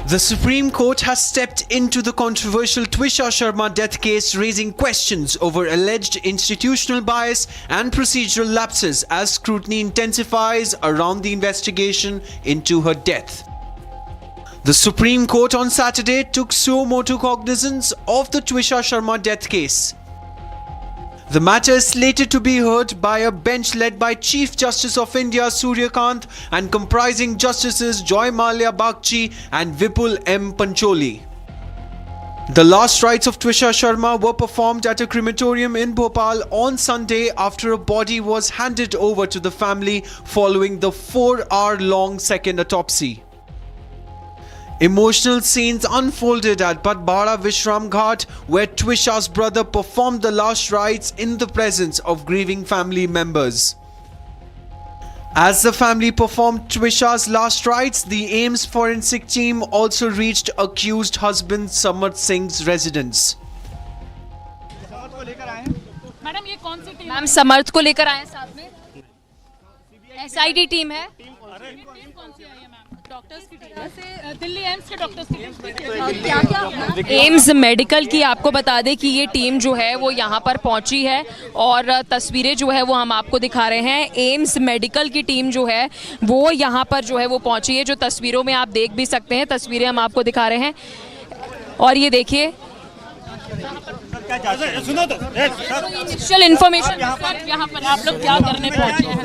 The Supreme Court has stepped into the controversial Twisha Sharma death case, raising questions over alleged institutional bias and procedural lapses as scrutiny intensifies around the investigation into her death. The Supreme Court on Saturday took suo motu cognizance of the Twisha Sharma death case. The matter is slated to be heard by a bench led by Chief Justice of India Suryakant and comprising Justices Joymala Bagchi and Vipul M. Pancholi. The last rites of Twisha Sharma were performed at a crematorium in Bhopal on Sunday after a body was handed over to the family following the 4-hour-long second autopsy. Emotional scenes unfolded at Badbara Vishram Ghat, where Twisha's brother performed the last rites in the presence of grieving family members. As the family performed Twisha's last rites, the AIMS forensic team also reached accused husband Samarth Singh's residence. Madam ये कौन सी team? Ma'am समर्थ को लेकर आए हैं साथ में. SID team है. Team कौन सी आई है मैम? डॉक्टर्स की टीम से दिल्ली एम्स के डॉक्टर्स की टीम. क्या एम्स मेडिकल की आपको बता दें कि ये टीम जो है वो यहाँ पर पहुँची है और तस्वीरें जो है वो हम आपको दिखा रहे हैं. एम्स मेडिकल की टीम जो है वो यहाँ पर जो है वो पहुँची है, जो तस्वीरों में आप देख भी सकते हैं. तस्वीरें हम आपको दिखा रहे हैं और ये देखिए इनिशियल इन्फॉर्मेशन यहाँ पर आप लोग क्या करने पहुँचे हैं.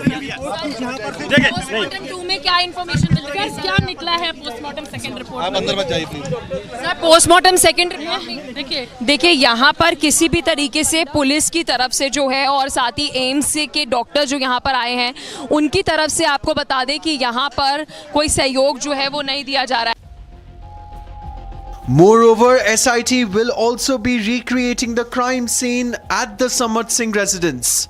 पोस्टमार्टम 2 में क्या इन्फॉर्मेशन मिल रही है, क्या निकला है पोस्टमार्टम सेकंड रिपोर्ट? आप अंदर मत जाइए please. Sir postmortem second report देखिए यहाँ पर किसी भी तरीके से पुलिस की तरफ से जो है और साथ ही एम्स के डॉक्टर जो यहाँ पर आए हैं उनकी तरफ से आपको बता दें कि यहाँ पर कोई सहयोग जो है वो नहीं दिया जा रहा है. Moreover, SIT will also be recreating the crime scene at the Samarth Singh residence.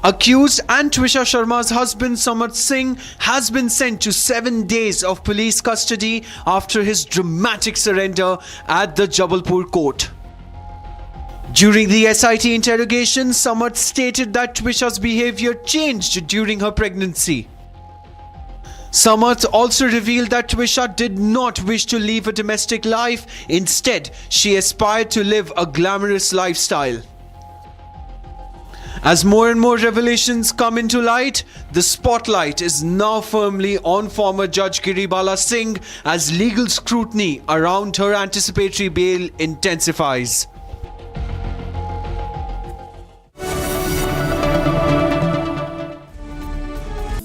Accused and Twisha Sharma's husband Samarth Singh has been sent to 7 days of police custody after his dramatic surrender at the Jabalpur court. During the SIT interrogation, Samarth stated that Twisha's behavior changed during her pregnancy. Samarth also revealed that Twisha did not wish to live a domestic life. Instead, she aspired to live a glamorous lifestyle. As more and more revelations come into light, the spotlight is now firmly on former Judge Giribala Singh as legal scrutiny around her anticipatory bail intensifies.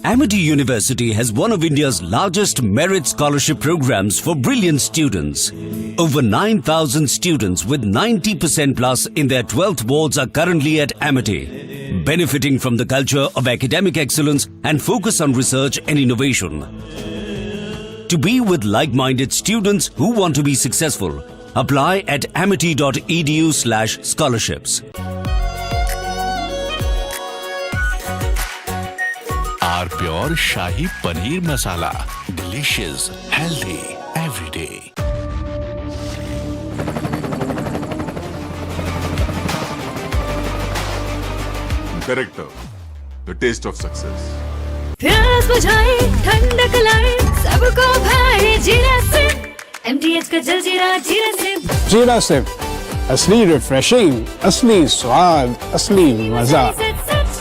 Amity University has one of India's largest merit scholarship programs for brilliant students. Over 9,000 students with 90% plus in their 12th boards are currently at Amity, benefiting from the culture of academic excellence and focus on research and innovation. To be with like-minded students who want to be successful, apply at amity.edu/scholarships. Our pure Shahi Paneer Masala. Delicious, healthy, every day. Character, the taste of success. प्यास बुझाए ठंडक लाए सबको भाए जीरा से MTH का जल जीरा जीरा से जीरा से असली रिफ्रेशिंग, असली स्वाद, असली मजा। MTH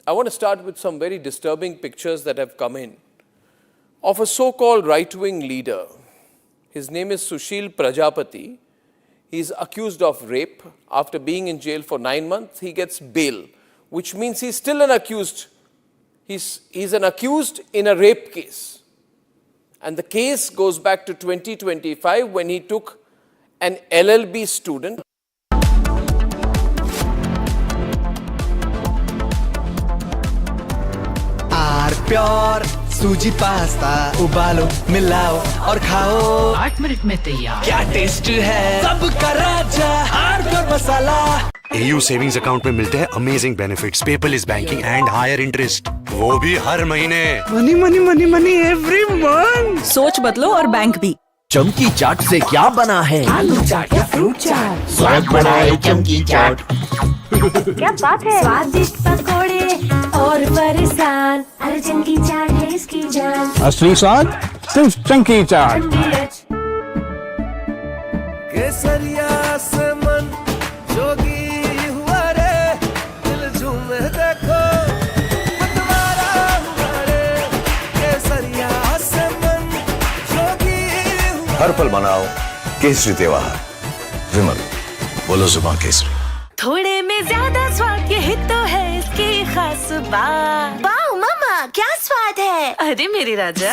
I want to start with some very disturbing pictures that have come in of a so-called right-wing leader. His name is Sushil Prajapati. He is accused of rape. After being in jail for 9 months, he gets bail, which means he's still an accused. He's an accused in a rape case. And the case goes back to 2025 when he took an LLB student. Pure सूजी pasta उबालो मिलाओ और खाओ 8 minute में तैयार। क्या taste है सबका राजा hardware masala. AU savings account में मिलते हैं amazing benefits, paperless banking and higher interest, वो भी हर महीने। Money money money money every month. सोच बदलो और बैंक भी। चमकी चाट से क्या बना है? आलू चाट या फ्रूट चाट, स्वाद बनाए चमकी चाट। क्या बात है? स्वादिष्ट पकोड़े और फरसान, हर चमकी चाट है इसकी जान। असली स्वाद सिर्फ चंकी चाट। केसरिया से मन जोगी हुआ रे, दिल झूमे देखो मतवारा हुआ रे। केसरिया से मन जोगी हुआ। हर पल मनाओ केसरी त्योहार। विमल, बोलो जुबान केसरी। थोड़े में ज्यादा स्वाद यही तो है इसकी खास बात। वाओ मामा क्या स्वाद है? अरे मेरी राजा।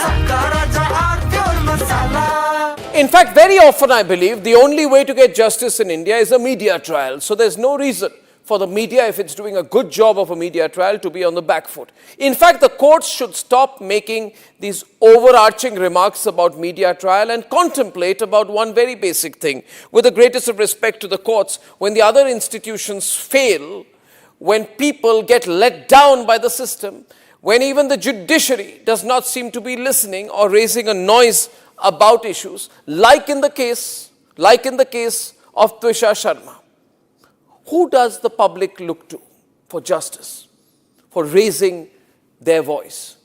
In fact, very often I believe the only way to get justice in India is a media trial. So there's no reason for the media, if it's doing a good job of a media trial, to be on the back foot. In fact, the courts should stop making these overarching remarks about media trial and contemplate about one very basic thing. With the greatest of respect to the courts, when the other institutions fail, when people get let down by the system, when even the judiciary does not seem to be listening or raising a noise about issues, like in the case of Twisha Sharma. Who does the public look to for justice, for raising their voice,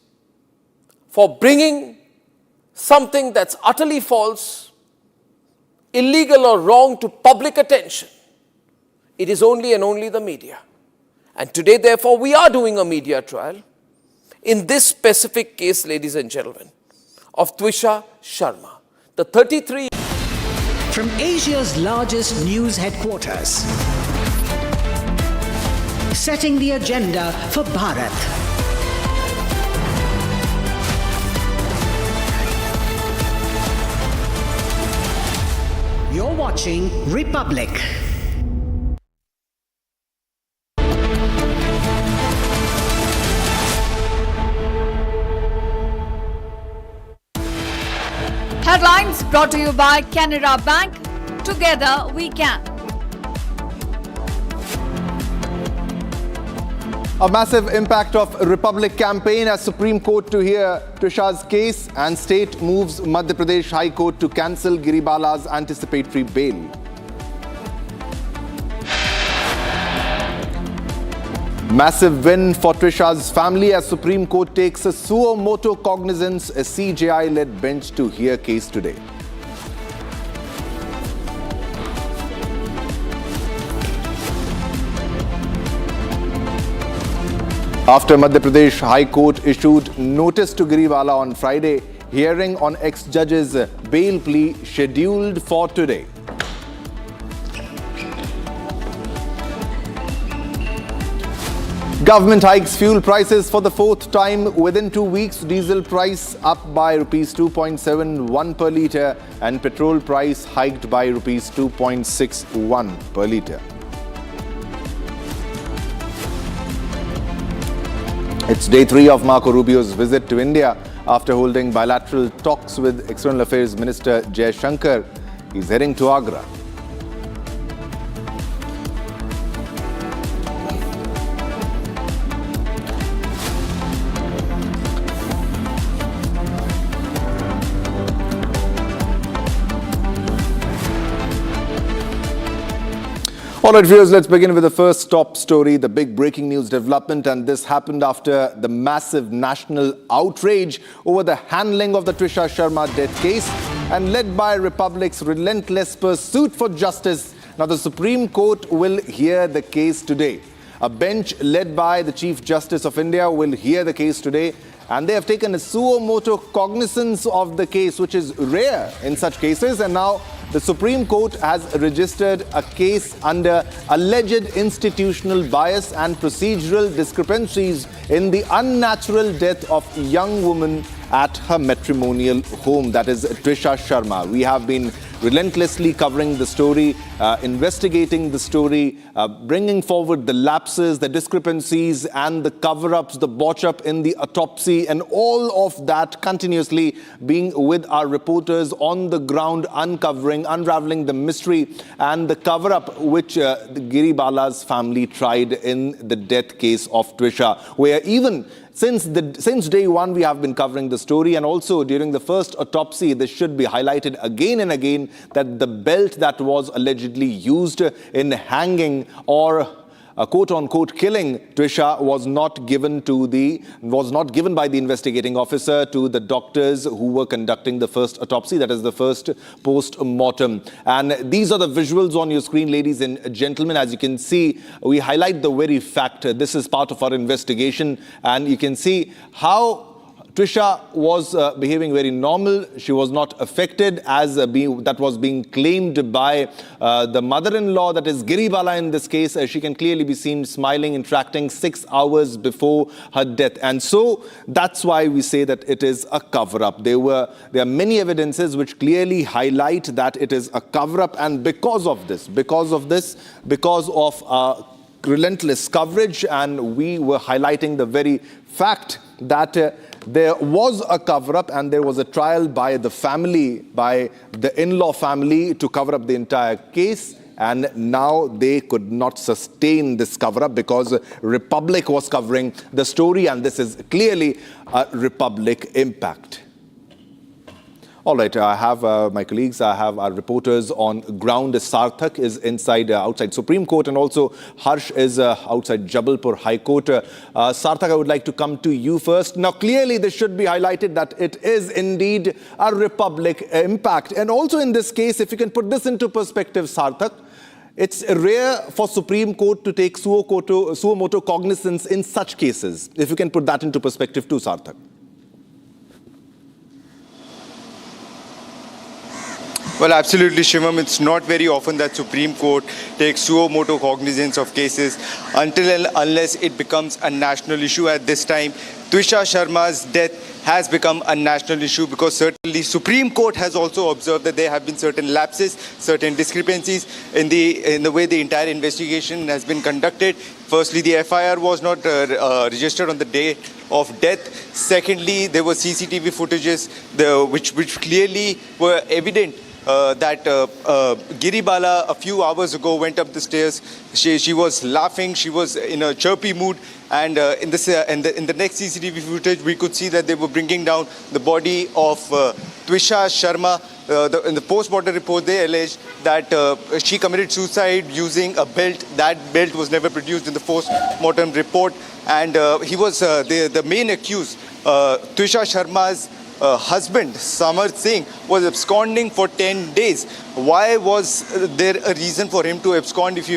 for bringing something that's utterly false, illegal or wrong to public attention? It is only and only the media. And today, therefore, we are doing a media trial in this specific case, ladies and gentlemen, of Twisha Sharma, the 33. From Asia's largest news headquarters, setting the agenda for Bharat. You're watching Republic. Headlines brought to you by Canara Bank. Together we can. A massive impact of Republic campaign as Supreme Court to hear Trisha's case, and state moves Madhya Pradesh High Court to cancel Giribala's anticipatory bail. Massive win for Trisha's family as Supreme Court takes a suo moto cognizance, a CJI-led bench to hear case today. After Madhya Pradesh High Court issued notice to Giribala on Friday, hearing on ex-judge's bail plea scheduled for today. Government hikes fuel prices for the fourth time within 2 weeks. Diesel price up by rupees 2.71 per litre and petrol price hiked by rupees 2.61 per litre. It's day 3 of Marco Rubio's visit to India after holding bilateral talks with External Affairs Minister Jai Shankar. He's heading to Agra. All right, viewers, let's begin with the first top story, the big breaking news development, and this happened after the massive national outrage over the handling of the Trisha Sharma death case and led by Republic's relentless pursuit for justice. Now, the Supreme Court will hear the case today. A bench led by the Chief Justice of India will hear the case today, and they have taken a suo moto cognizance of the case, which is rare in such cases, and now the Supreme Court has registered a case under alleged institutional bias and procedural discrepancies in the unnatural death of a young woman at her matrimonial home, that is Trisha Sharma. We have been relentlessly covering the story, investigating the story, bringing forward the lapses, the discrepancies and the cover-ups, the botch-up in the autopsy, and all of that continuously being with our reporters on the ground, unraveling the mystery and the cover-up which the Giribala's family tried in the death case of Trisha, where even since day one, we have been covering the story, and also during the first autopsy, this should be highlighted again and again that the belt that was allegedly used in hanging or quote-unquote killing Trisha was not given by the investigating officer to the doctors who were conducting the first autopsy, that is the first post-mortem. And these are the visuals on your screen, ladies and gentlemen. As you can see, we highlight the very fact. This is part of our investigation, and you can see how Trisha was behaving very normal. She was not affected as that was being claimed by the mother-in-law, that is Giribala in this case. She can clearly be seen smiling, interacting 6 hours before her death. And so that's why we say that it is a cover-up. There are many evidences which clearly highlight that it is a cover-up, and because of relentless coverage, and we were highlighting the very fact that there was a cover-up and there was a trial by the family, by the in-law family, to cover up the entire case. And now they could not sustain this cover-up because Republic was covering the story, and this is clearly a Republic impact. All right, I have my colleagues, I have our reporters on ground. Sarthak is outside Supreme Court, and also Harsh is outside Jabalpur High Court. Sarthak, I would like to come to you first. Now, clearly this should be highlighted that it is indeed a Republic impact. And also in this case, if you can put this into perspective, Sarthak, it's rare for Supreme Court to take suo moto cognizance in such cases. If you can put that into perspective too, Sarthak. Well, absolutely, Shivam. It's not very often that Supreme Court takes suo motu cognizance of cases until and unless it becomes a national issue. At this time, Twisha Sharma's death has become a national issue because certainly Supreme Court has also observed that there have been certain lapses, certain discrepancies in the way the entire investigation has been conducted. Firstly, the FIR was not registered on the day of death. Secondly, there were CCTV footages which clearly were evident that Giribala a few hours ago went up the stairs. She was laughing. She was in a chirpy mood. And in the next CCTV footage, we could see that they were bringing down the body of Twisha Sharma. In the post-mortem report, they alleged that she committed suicide using a belt. That belt was never produced in the post-mortem report. And he was the main accused. Twisha Sharma's husband, Samar Singh, was absconding for 10 days. Why was there a reason for him to abscond if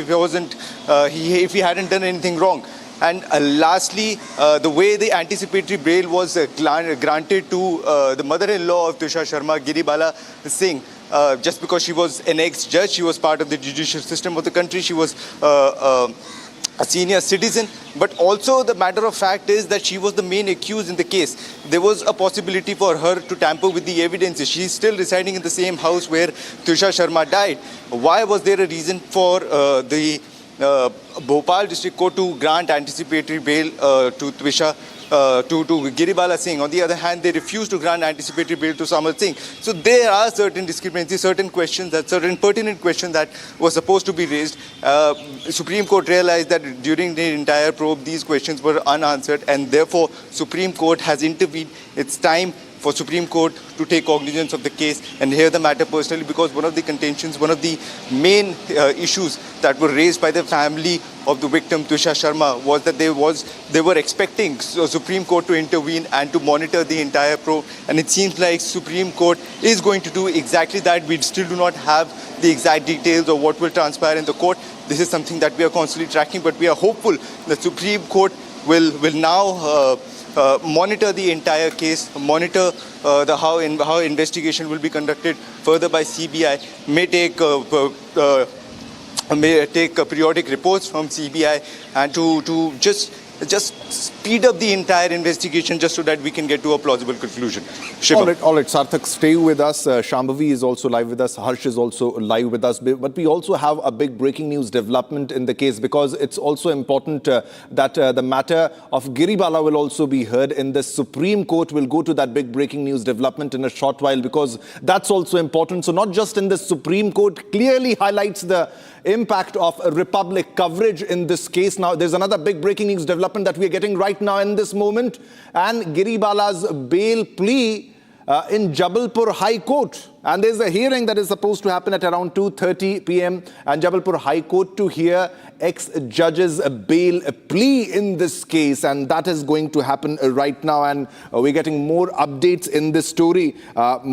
he hadn't done anything wrong? And lastly, the way the anticipatory bail was granted to the mother-in-law of Twisha Sharma, Giribala Singh, just because she was an ex-judge, she was part of the judicial system of the country, she was a senior citizen, but also the matter of fact is that she was the main accused in the case. There was a possibility for her to tamper with the evidences. She's still residing in the same house where Twisha Sharma died. Why was there a reason for the Bhopal District Court to grant anticipatory bail to Twisha, to Giribala Singh? On the other hand, they refused to grant anticipatory bail to Samar Singh. So there are certain discrepancies, certain questions, certain pertinent questions that were supposed to be raised. Supreme Court realized that during the entire probe, these questions were unanswered, and therefore Supreme Court has intervened. It's time for Supreme Court to take cognizance of the case and hear the matter personally, because one of the contentions, one of the main issues that were raised by the family of the victim, Twisha Sharma, was that they were expecting Supreme Court to intervene and to monitor the entire probe. And it seems like Supreme Court is going to do exactly that. We still do not have the exact details of what will transpire in the court. This is something that we are constantly tracking, but we are hopeful that Supreme Court will now monitor the entire case, monitor how investigation will be conducted further by CBI, may take periodic reports from CBI, and to just speed up the entire investigation just so that we can get to a plausible conclusion. All right, Sarthak, stay with us. Shambhavi is also live with us. Harsh is also live with us. But we also have a big breaking news development in the case, because it's also important that the matter of Giribala will also be heard in the Supreme Court. We'll go to that big breaking news development in a short while, because that's also important. So not just in the Supreme Court, clearly highlights the impact of Republic coverage in this case. Now, there's another big breaking news development that we're getting right now in this moment, and Giribala's bail plea in Jabalpur High Court. And there's a hearing that is supposed to happen at around 2:30 p.m. and Jabalpur High Court to hear ex-judge's bail plea in this case. And that is going to happen right now. And we're getting more updates in this story. Where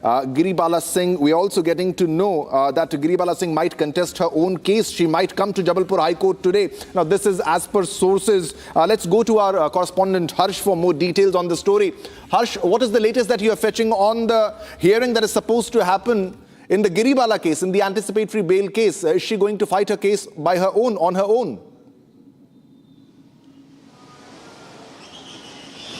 Giribala Singh, we're also getting to know that Giribala Singh might contest her own case. She might come to Jabalpur High Court today. Now, this is as per sources. Let's go to our correspondent Harsh for more details on the story. Harsh, what is the latest that you are fetching on the hearing that is supposed to happen in the Giribala case, in the anticipatory bail case? Is she going to fight her case by her own, on her own?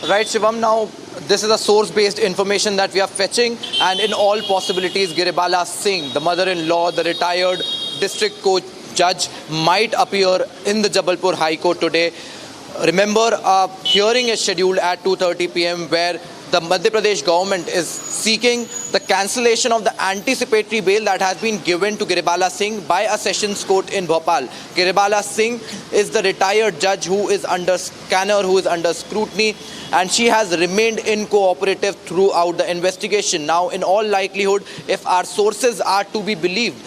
Right, Shivam. Now, this is a source-based information that we are fetching, and in all possibilities, Giribala Singh, the mother-in-law, the retired district court judge, might appear in the Jabalpur High Court today. Remember, a hearing is scheduled at 2:30 p.m. where the Madhya Pradesh government is seeking the cancellation of the anticipatory bail that has been given to Giribala Singh by a sessions court in Bhopal. Giribala Singh is the retired judge who is under scanner, who is under scrutiny, and she has remained incooperative throughout the investigation. Now, in all likelihood, if our sources are to be believed,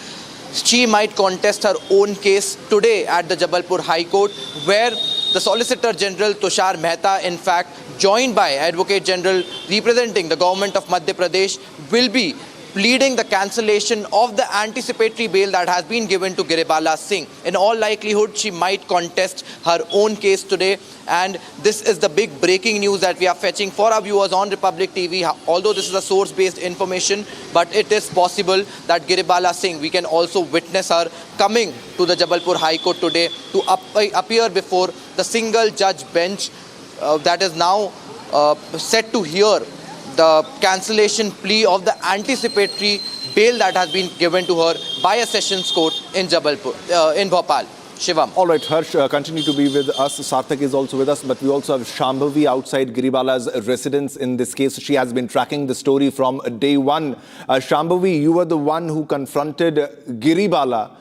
she might contest her own case today at the Jabalpur High Court, where the Solicitor General Tushar Mehta, in fact, joined by Advocate General representing the government of Madhya Pradesh, will be pleading the cancellation of the anticipatory bail that has been given to Giribala Singh. In all likelihood, she might contest her own case today. And this is the big breaking news that we are fetching for our viewers on Republic TV. Although this is a source-based information, but it is possible that Giribala Singh, we can also witness her coming to the Jabalpur High Court today to appear before the single judge bench that is now set to hear the cancellation plea of the anticipatory bail that has been given to her by a sessions court in Jabalpur, in Bhopal. Shivam. All right, Harsh, continue to be with us. Sarthak is also with us, but we also have Shambhavi outside Giribala's residence in this case. She has been tracking the story from day one. Shambhavi, you were the one who confronted Giribala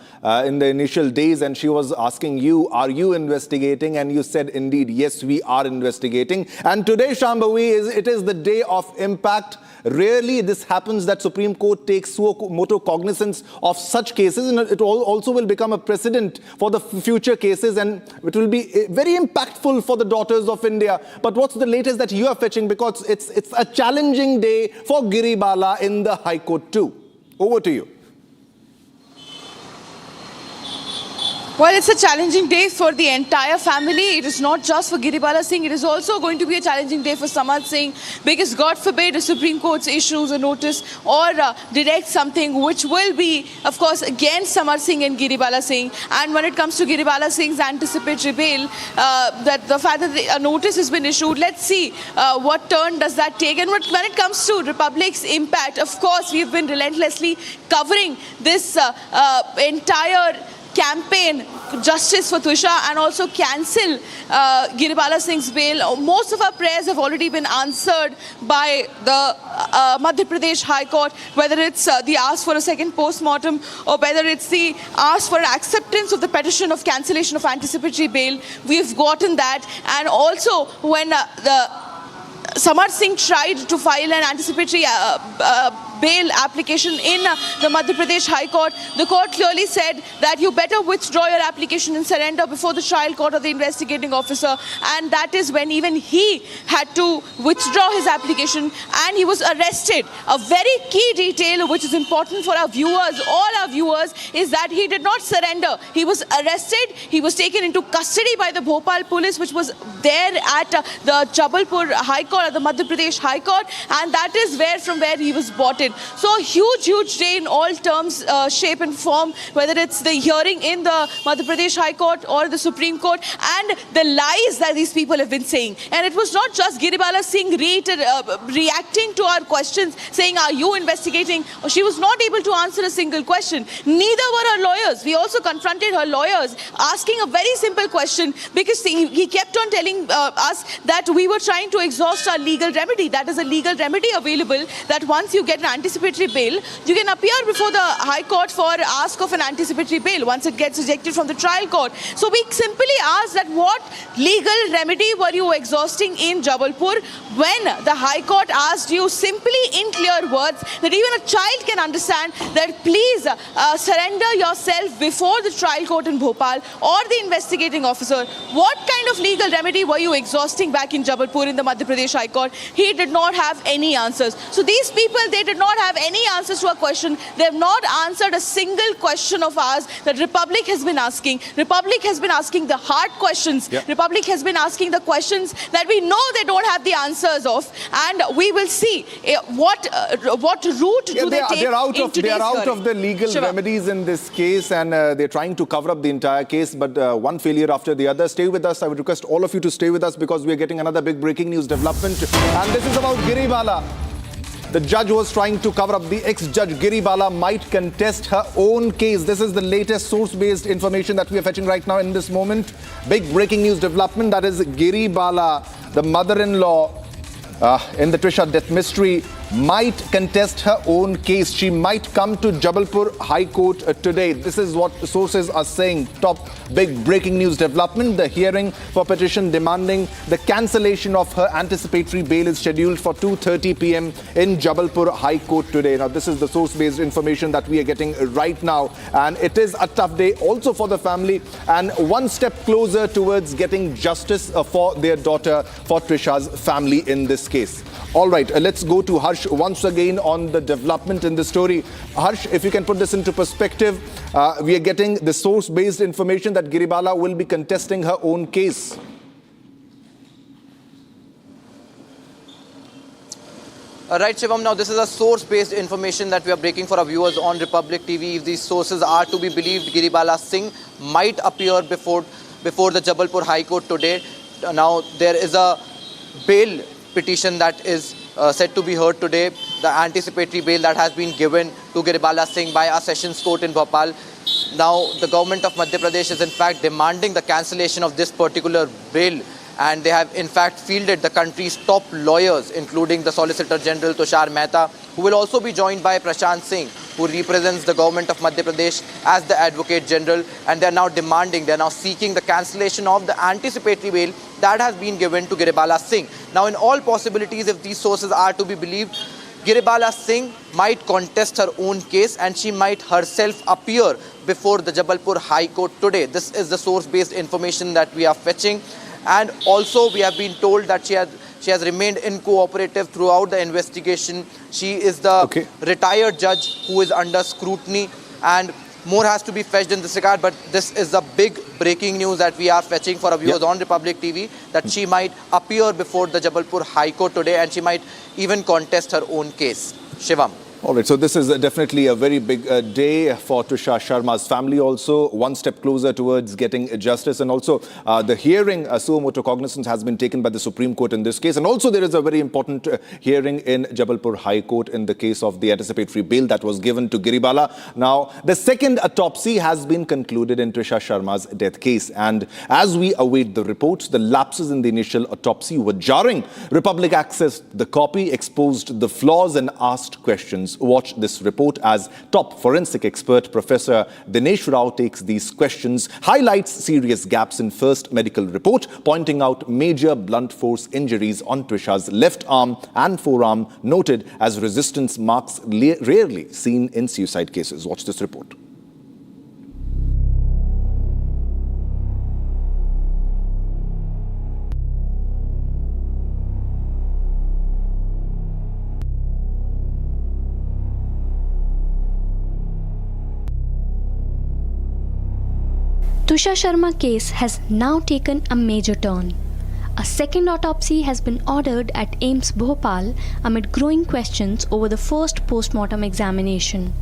in the initial days, and she was asking you, are you investigating? And you said, indeed, yes, we are investigating. And today, Shambhavi, it is the day of impact. Rarely this happens that Supreme Court takes suo motu cognizance of such cases, and it also will become a precedent for the future cases, and it will be very impactful for the daughters of India. But what's the latest that you are fetching? Because it's a challenging day for Giribala in the High Court too. Over to you. Well, it's a challenging day for the entire family. It is not just for Giribala Singh. It is also going to be a challenging day for Samar Singh, because God forbid the Supreme Court issues a notice or directs something which will be, of course, against Samar Singh and Giribala Singh. And when it comes to Giribala Singh's anticipatory bail, that the fact that a notice has been issued, let's see what turn does that take. And when it comes to Republic's impact, of course, we've been relentlessly covering this entire campaign, justice for Twisha, and also cancel Giribala Singh's bail. Most of our prayers have already been answered by the Madhya Pradesh High Court, whether it's the ask for a second post-mortem or whether it's the ask for an acceptance of the petition of cancellation of anticipatory bail. We've gotten that. And also when Samar Singh tried to file an anticipatory bail application in the Madhya Pradesh High Court, the court clearly said that you better withdraw your application and surrender before the trial court or the investigating officer. And that is when even he had to withdraw his application and he was arrested. A very key detail which is important for our viewers, all our viewers, is that he did not surrender. He was arrested. He was taken into custody by the Bhopal police, which was there at the Jabalpur High Court, the Madhya Pradesh High Court, and that is from where he was brought in. So huge day in all terms, shape and form, whether it's the hearing in the Madhya Pradesh High Court or the Supreme Court, and the lies that these people have been saying. And it was not just Giribala Singh reacting to our questions, saying, are you investigating? She was not able to answer a single question. Neither were her lawyers. We also confronted her lawyers, asking a very simple question, because he kept on telling us that we were trying to exhaust our legal remedy. That is a legal remedy available, that once you get an anticipatory bail, you can appear before the High Court for ask of an anticipatory bail once it gets rejected from the trial court. So we simply asked that what legal remedy were you exhausting in Jabalpur when the High Court asked you simply in clear words that even a child can understand that please surrender yourself before the trial court in Bhopal or the investigating officer. What kind of legal remedy were you exhausting back in Jabalpur in the Madhya Pradesh High Court? He did not have any answers. So these people, they did not have any answers to our question. They have not answered a single question of ours that Republic has been asking. Republic has been asking the hard questions. Yeah. Republic has been asking the questions that we know they don't have the answers of, and we will see what route do they take. They're out of the legal remedies in this case, and they're trying to cover up the entire case, but one failure after the other. Stay with us. I would request all of you to stay with us, because we're getting another big breaking news development, and this is about Giribala. The judge was trying to cover up. The ex-judge Giribala might contest her own case. This is the latest source-based information that we are fetching right now in this moment. Big breaking news development, that is Giribala, the mother-in-law in the Trisha death mystery, might contest her own case. She might come to Jabalpur High Court today. This is what sources are saying. Top big breaking news development. The hearing for petition demanding the cancellation of her anticipatory bail is scheduled for 2:30 p.m. in Jabalpur High Court today. Now, this is the source-based information that we are getting right now. And it is a tough day also for the family, and one step closer towards getting justice for their daughter, for Trisha's family in this case. All right, let's go to Harsh Harsh once again on the development in the story. Harsh, if you can put this into perspective, we are getting the source-based information that Giribala will be contesting her own case. Right, Shivam. Now, this is a source-based information that we are breaking for our viewers on Republic TV. If these sources are to be believed, Giribala Singh might appear before the Jabalpur High Court today. Now, there is a bail petition that is set to be heard today. The anticipatory bail that has been given to Giribala Singh by a sessions court in Bhopal. Now, the government of Madhya Pradesh is in fact demanding the cancellation of this particular bail. And they have in fact fielded the country's top lawyers, including the Solicitor General Tushar Mehta, who will also be joined by Prashant Singh, who represents the government of Madhya Pradesh as the Advocate General. And they are now seeking the cancellation of the anticipatory bail that has been given to Giribala Singh. Now, in all possibilities, if these sources are to be believed, Giribala Singh might contest her own case and she might herself appear before the Jabalpur High Court today. This is the source-based information that we are fetching. And also, we have been told that she has remained incooperative throughout the investigation. She is the retired judge who is under scrutiny, and more has to be fetched in this regard. But this is the big breaking news that we are fetching for our viewers on Republic TV, that she might appear before the Jabalpur High Court today and she might even contest her own case. Shivam. All right, so this is definitely a very big day for Tushar Sharma's family also, one step closer towards getting justice. And also the hearing, suo motu cognizance, has been taken by the Supreme Court in this case. And also there is a very important hearing in Jabalpur High Court in the case of the anticipatory bail that was given to Giribala. Now, the second autopsy has been concluded in Tushar Sharma's death case. And as we await the reports, the lapses in the initial autopsy were jarring. Republic accessed the copy, exposed the flaws and asked questions. Watch this report as top forensic expert Professor Dinesh Rao takes these questions, highlights serious gaps in first medical report, pointing out major blunt force injuries on Twishar's left arm and forearm, noted as resistance marks rarely seen in suicide cases. Watch this report. Tushar Sharma case has now taken a major turn. A second autopsy has been ordered at AIIMS Bhopal amid growing questions over the first post-mortem examination.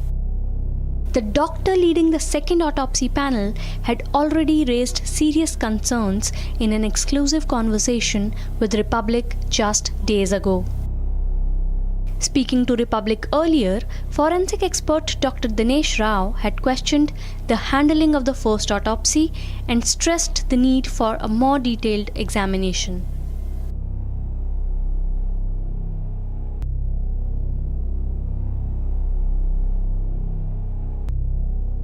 The doctor leading the second autopsy panel had already raised serious concerns in an exclusive conversation with Republic just days ago. Speaking to Republic earlier, forensic expert Dr. Dinesh Rao had questioned the handling of the first autopsy and stressed the need for a more detailed examination.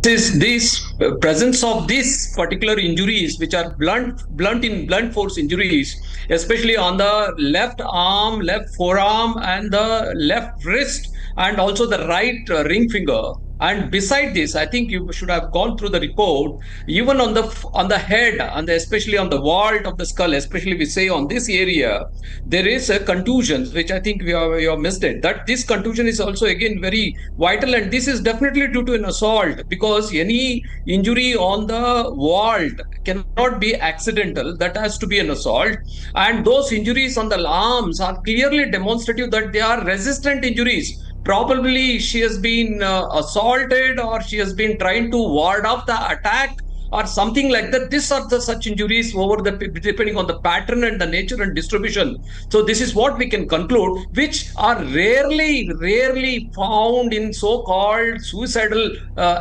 This presence of these particular injuries, which are blunt force injuries, especially on the left arm, left forearm, and the left wrist, and also the right ring finger. And beside this, I think you should have gone through the report, even on the head, and especially on the vault of the skull, especially we say on this area, there is a contusion, which I think we have missed it. That this contusion is also again very vital, and this is definitely due to an assault, because any injury on the vault cannot be accidental. That has to be an assault. And those injuries on the arms are clearly demonstrative that they are resistant injuries. Probably she has been assaulted, or she has been trying to ward off the attack, or something like that. These are the such injuries depending on the pattern and the nature and distribution. So this is what we can conclude, which are rarely found in so-called suicidal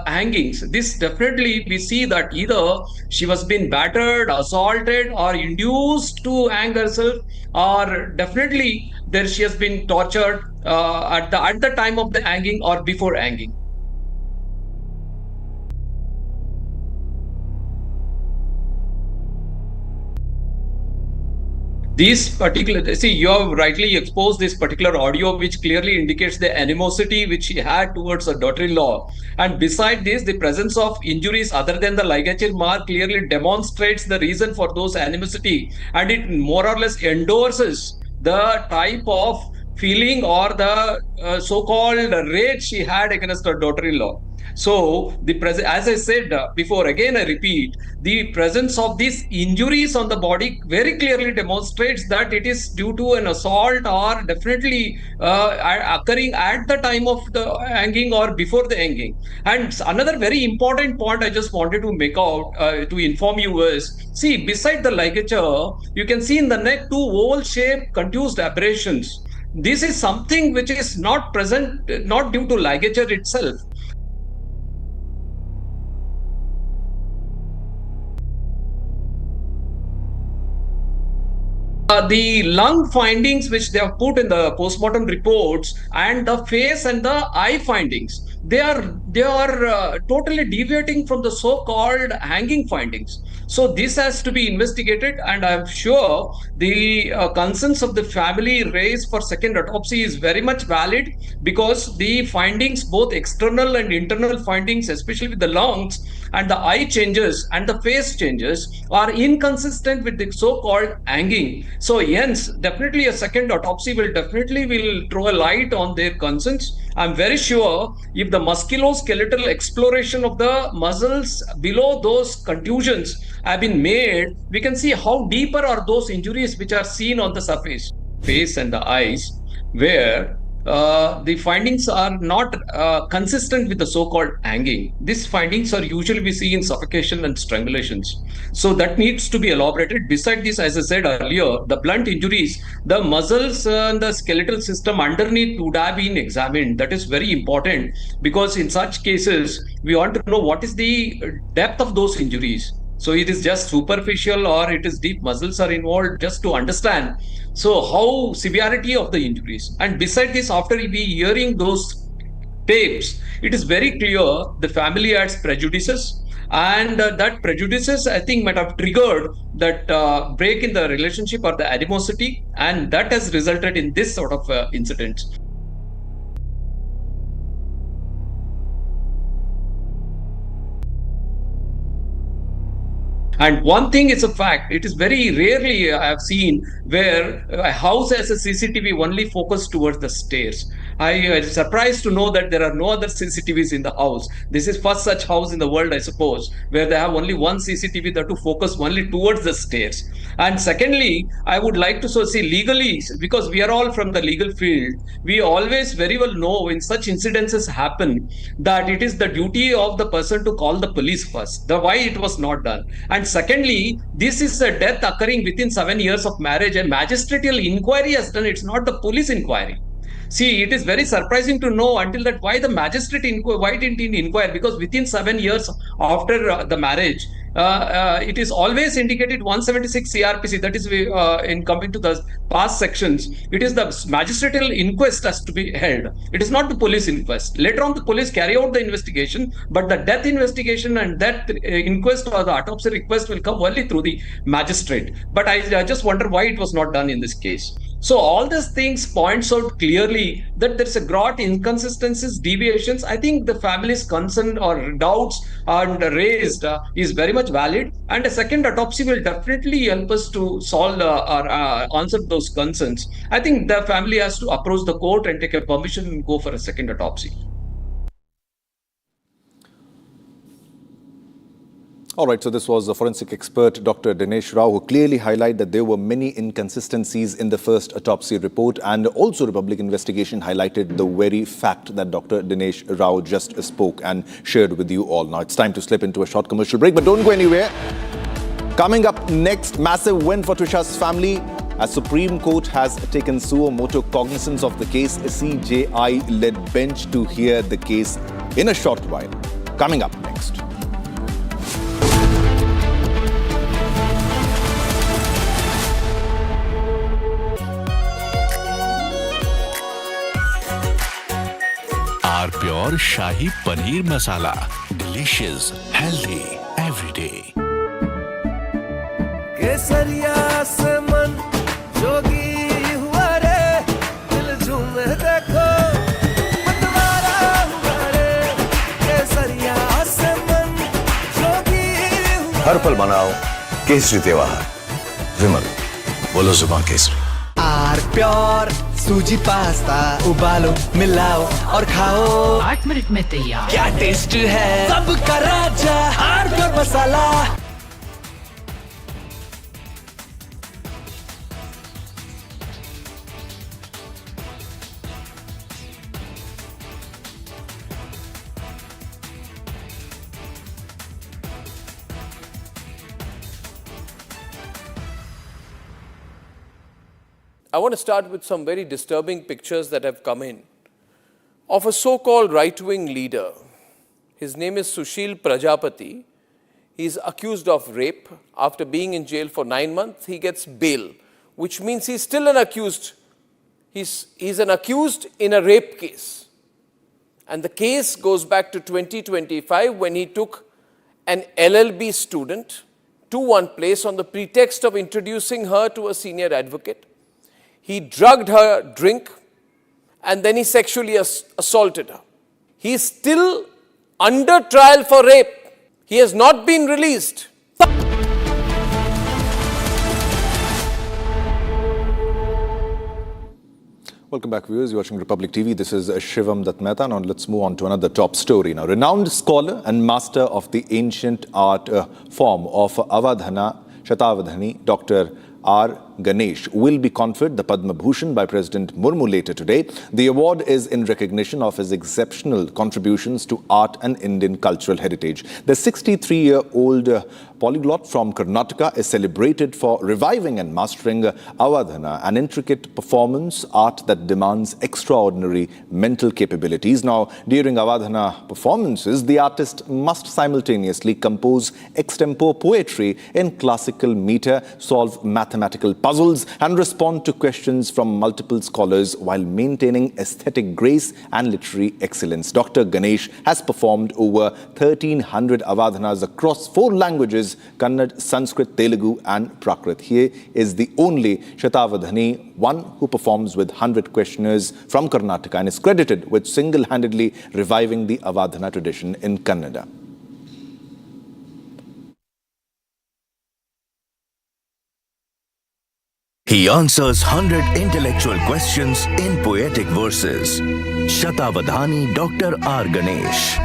hangings. This definitely we see that either she was being battered, assaulted, or induced to hang herself, or definitely there she has been tortured at the time of the hanging or before hanging. These particular, see, you have rightly exposed this particular audio, which clearly indicates the animosity which she had towards her daughter-in-law. And beside this, the presence of injuries other than the ligature mark clearly demonstrates the reason for those animosity. And it more or less endorses the type of feeling or the so-called rage she had against her daughter-in-law. So, as I said before, again I repeat, the presence of these injuries on the body very clearly demonstrates that it is due to an assault or definitely occurring at the time of the hanging or before the hanging. And another very important point I just wanted to make out to inform you is, see, beside the ligature, you can see in the neck two oval-shaped contused abrasions. This is something which is not present, not due to ligature itself. The lung findings which they have put in the postmortem reports and the face and the eye findings, they are totally deviating from the so-called hanging findings. So this has to be investigated, and I'm sure the concerns of the family raised for second autopsy is very much valid, because the findings, both external and internal findings, especially with the lungs and the eye changes and the face changes, are inconsistent with the so-called hanging. So hence, definitely a second autopsy will throw a light on their concerns. I'm very sure if the musculoskeletal exploration of the muscles below those contusions have been made, we can see how deeper are those injuries which are seen on the surface, face and the eyes, where the findings are not consistent with the so-called hanging. These findings are usually we see in suffocation and strangulations. So that needs to be elaborated. Beside this, as I said earlier, the blunt injuries, the muscles and the skeletal system underneath would have been examined. That is very important, because in such cases, we want to know what is the depth of those injuries. So it is just superficial or it is deep muscles are involved, just to understand. So how severity of the injuries. And beside this, after we hearing those tapes, it is very clear the family has prejudices, and that prejudices, I think, might have triggered that break in the relationship or the animosity, and that has resulted in this sort of incident. And one thing is a fact, it is very rarely I have seen where a house has a CCTV only focused towards the stairs. I am surprised to know that there are no other CCTVs in the house. This is first such house in the world, I suppose, where they have only one CCTV that to focus only towards the stairs. And secondly, I would like to see legally, because we are all from the legal field, we always very well know when such incidences happen that it is the duty of the person to call the police first. Why it was not done. And secondly, this is a death occurring within 7 years of marriage. A magistratal inquiry has done. It's not the police inquiry. See, it is very surprising to know until that why the magistrate why didn't he inquire? Because within 7 years after the marriage, it is always indicated 176 CRPC. That is in coming to the past sections. It is the magistratal inquest has to be held. It is not the police inquest. Later on, the police carry out the investigation, but the death investigation and death inquest or the autopsy request will come only through the magistrate. But I just wonder why it was not done in this case. So all these things points out clearly that there's a gross inconsistencies, deviations. I think the family's concern or doubts are raised is very much valid, and a second autopsy will definitely help us to solve or answer those concerns. I think the family has to approach the court and take a permission and go for a second autopsy. All right, so this was a forensic expert, Dr. Dinesh Rao, who clearly highlighted that there were many inconsistencies in the first autopsy report, and also the public investigation highlighted the very fact that Dr. Dinesh Rao just spoke and shared with you all. Now it's time to slip into a short commercial break, but don't go anywhere. Coming up next, massive win for Trisha's family as Supreme Court has taken suo motu cognizance of the case. A CJI-led bench to hear the case in a short while. Coming up next. Our pure Shahi Paneer Masala. Delicious, healthy, every day. केसरिया से मन जोगी हुआ रे दिल झूमे देखो मतवारा हुआ रे केसरिया से मन जोगी हुआ हर पल मनाओ केसरी त्योहार विमल बोलो जुबान केसरी आर प्योर सूजी पास्ता उबालो मिलाओ और खाओ 8 मिनट में तैयार। क्या टेस्ट है सबका राजा R pure masala. I want to start with some very disturbing pictures that have come in of a so-called right-wing leader. His name is Sushil Prajapati. He is accused of rape. After being in jail for 9 months, he gets bail, which means he's still an accused. He's an accused in a rape case. And the case goes back to 2025 when he took an LLB student to one place on the pretext of introducing her to a senior advocate. He drugged her drink and then he sexually assaulted her. He is still under trial for rape. He has not been released. Welcome back, viewers. You're watching Republic TV. This is Shivam Dutt Mehta. Now let's move on to another top story. Now, renowned scholar and master of the ancient art form of Avadhana, Shatavadhani, Dr. R. Ganesh will be conferred the Padma Bhushan by President Murmu later today. The award is in recognition of his exceptional contributions to art and Indian cultural heritage. The 63-year-old polyglot from Karnataka is celebrated for reviving and mastering Avadhana, an intricate performance art that demands extraordinary mental capabilities. Now, during Avadhana performances, the artist must simultaneously compose extempore poetry in classical meter, solve mathematical puzzles and respond to questions from multiple scholars while maintaining aesthetic grace and literary excellence. Dr. Ganesh has performed over 1,300 Avadhanas across 4 languages: Kannada, Sanskrit, Telugu and Prakrit. He is the only Shatavadhani, one who performs with 100 questioners from Karnataka and is credited with single-handedly reviving the Avadhana tradition in Kannada. He answers 100 intellectual questions in poetic verses. Shatavadhani Dr. R. Ganesh,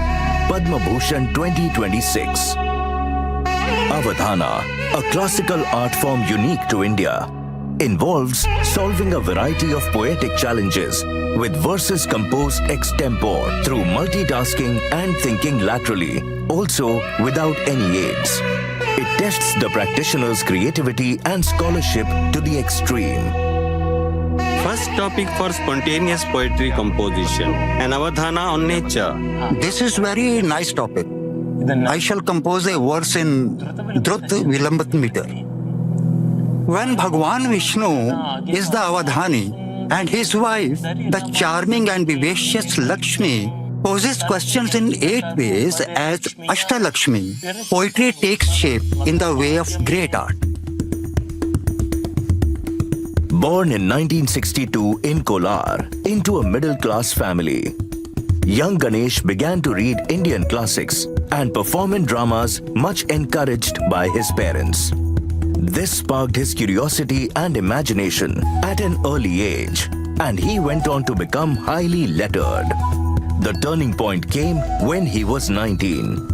Padma Bhushan 2026. Avadhana, a classical art form unique to India, involves solving a variety of poetic challenges with verses composed extempore through multitasking and thinking laterally, also without any aids. It tests the practitioner's creativity and scholarship to the extreme. First topic for spontaneous poetry composition, an Avadhana on nature. This is very nice topic. I shall compose a verse in Drut Vilambat meter. When Bhagwan Vishnu is the Avadhani and his wife, the charming and vivacious Lakshmi, poses questions in 8 ways as Ashtalakshmi, poetry takes shape in the way of great art. Born in 1962 in Kolar into a middle-class family, young Ganesh began to read Indian classics and perform in dramas, much encouraged by his parents. This sparked his curiosity and imagination at an early age, and he went on to become highly lettered. The turning point came when he was 19.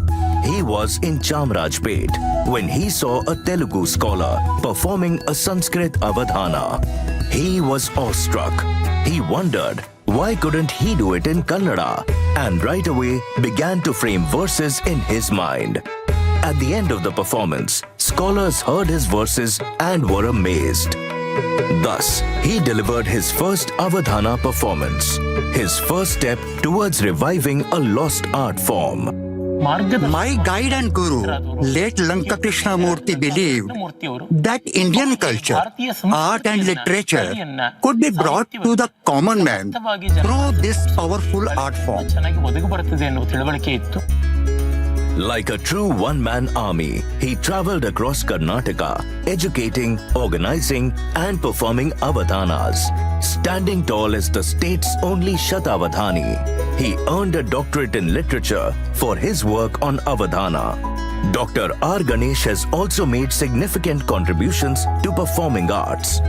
He was in Chamrajpet when he saw a Telugu scholar performing a Sanskrit Avadhana. He was awestruck. He wondered why couldn't he do it in Kannada, and right away began to frame verses in his mind. At the end of the performance, scholars heard his verses and were amazed. Thus, he delivered his first Avadhana performance, his first step towards reviving a lost art form. My guide and guru, late Lanka Krishnamurti, believed that Indian culture, art and literature could be brought to the common man through this powerful art form. Like a true one-man army, he traveled across Karnataka, educating, organizing, and performing Avadhanas. Standing tall as the state's only Shatavadhani, he earned a doctorate in literature for his work on Avadhana. Dr. R. Ganesh has also made significant contributions to performing arts.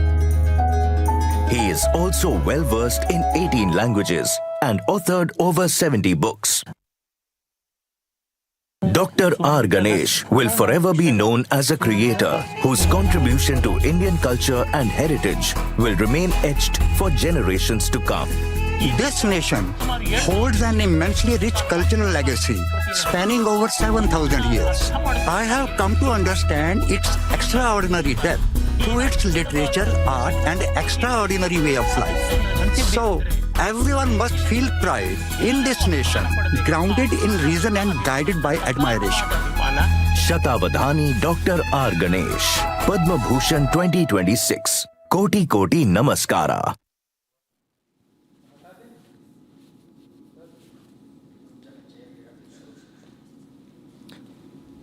He is also well versed in 18 languages and authored over 70 books. Dr. R. Ganesh will forever be known as a creator whose contribution to Indian culture and heritage will remain etched for generations to come. This nation holds an immensely rich cultural legacy spanning over 7,000 years. I have come to understand its extraordinary depth through its literature, art, and extraordinary way of life. So, everyone must feel pride in this nation, grounded in reason and guided by admiration. Shatavadhani Dr. R. Ganesh, Padma Bhushan 2026. Koti Koti Namaskara.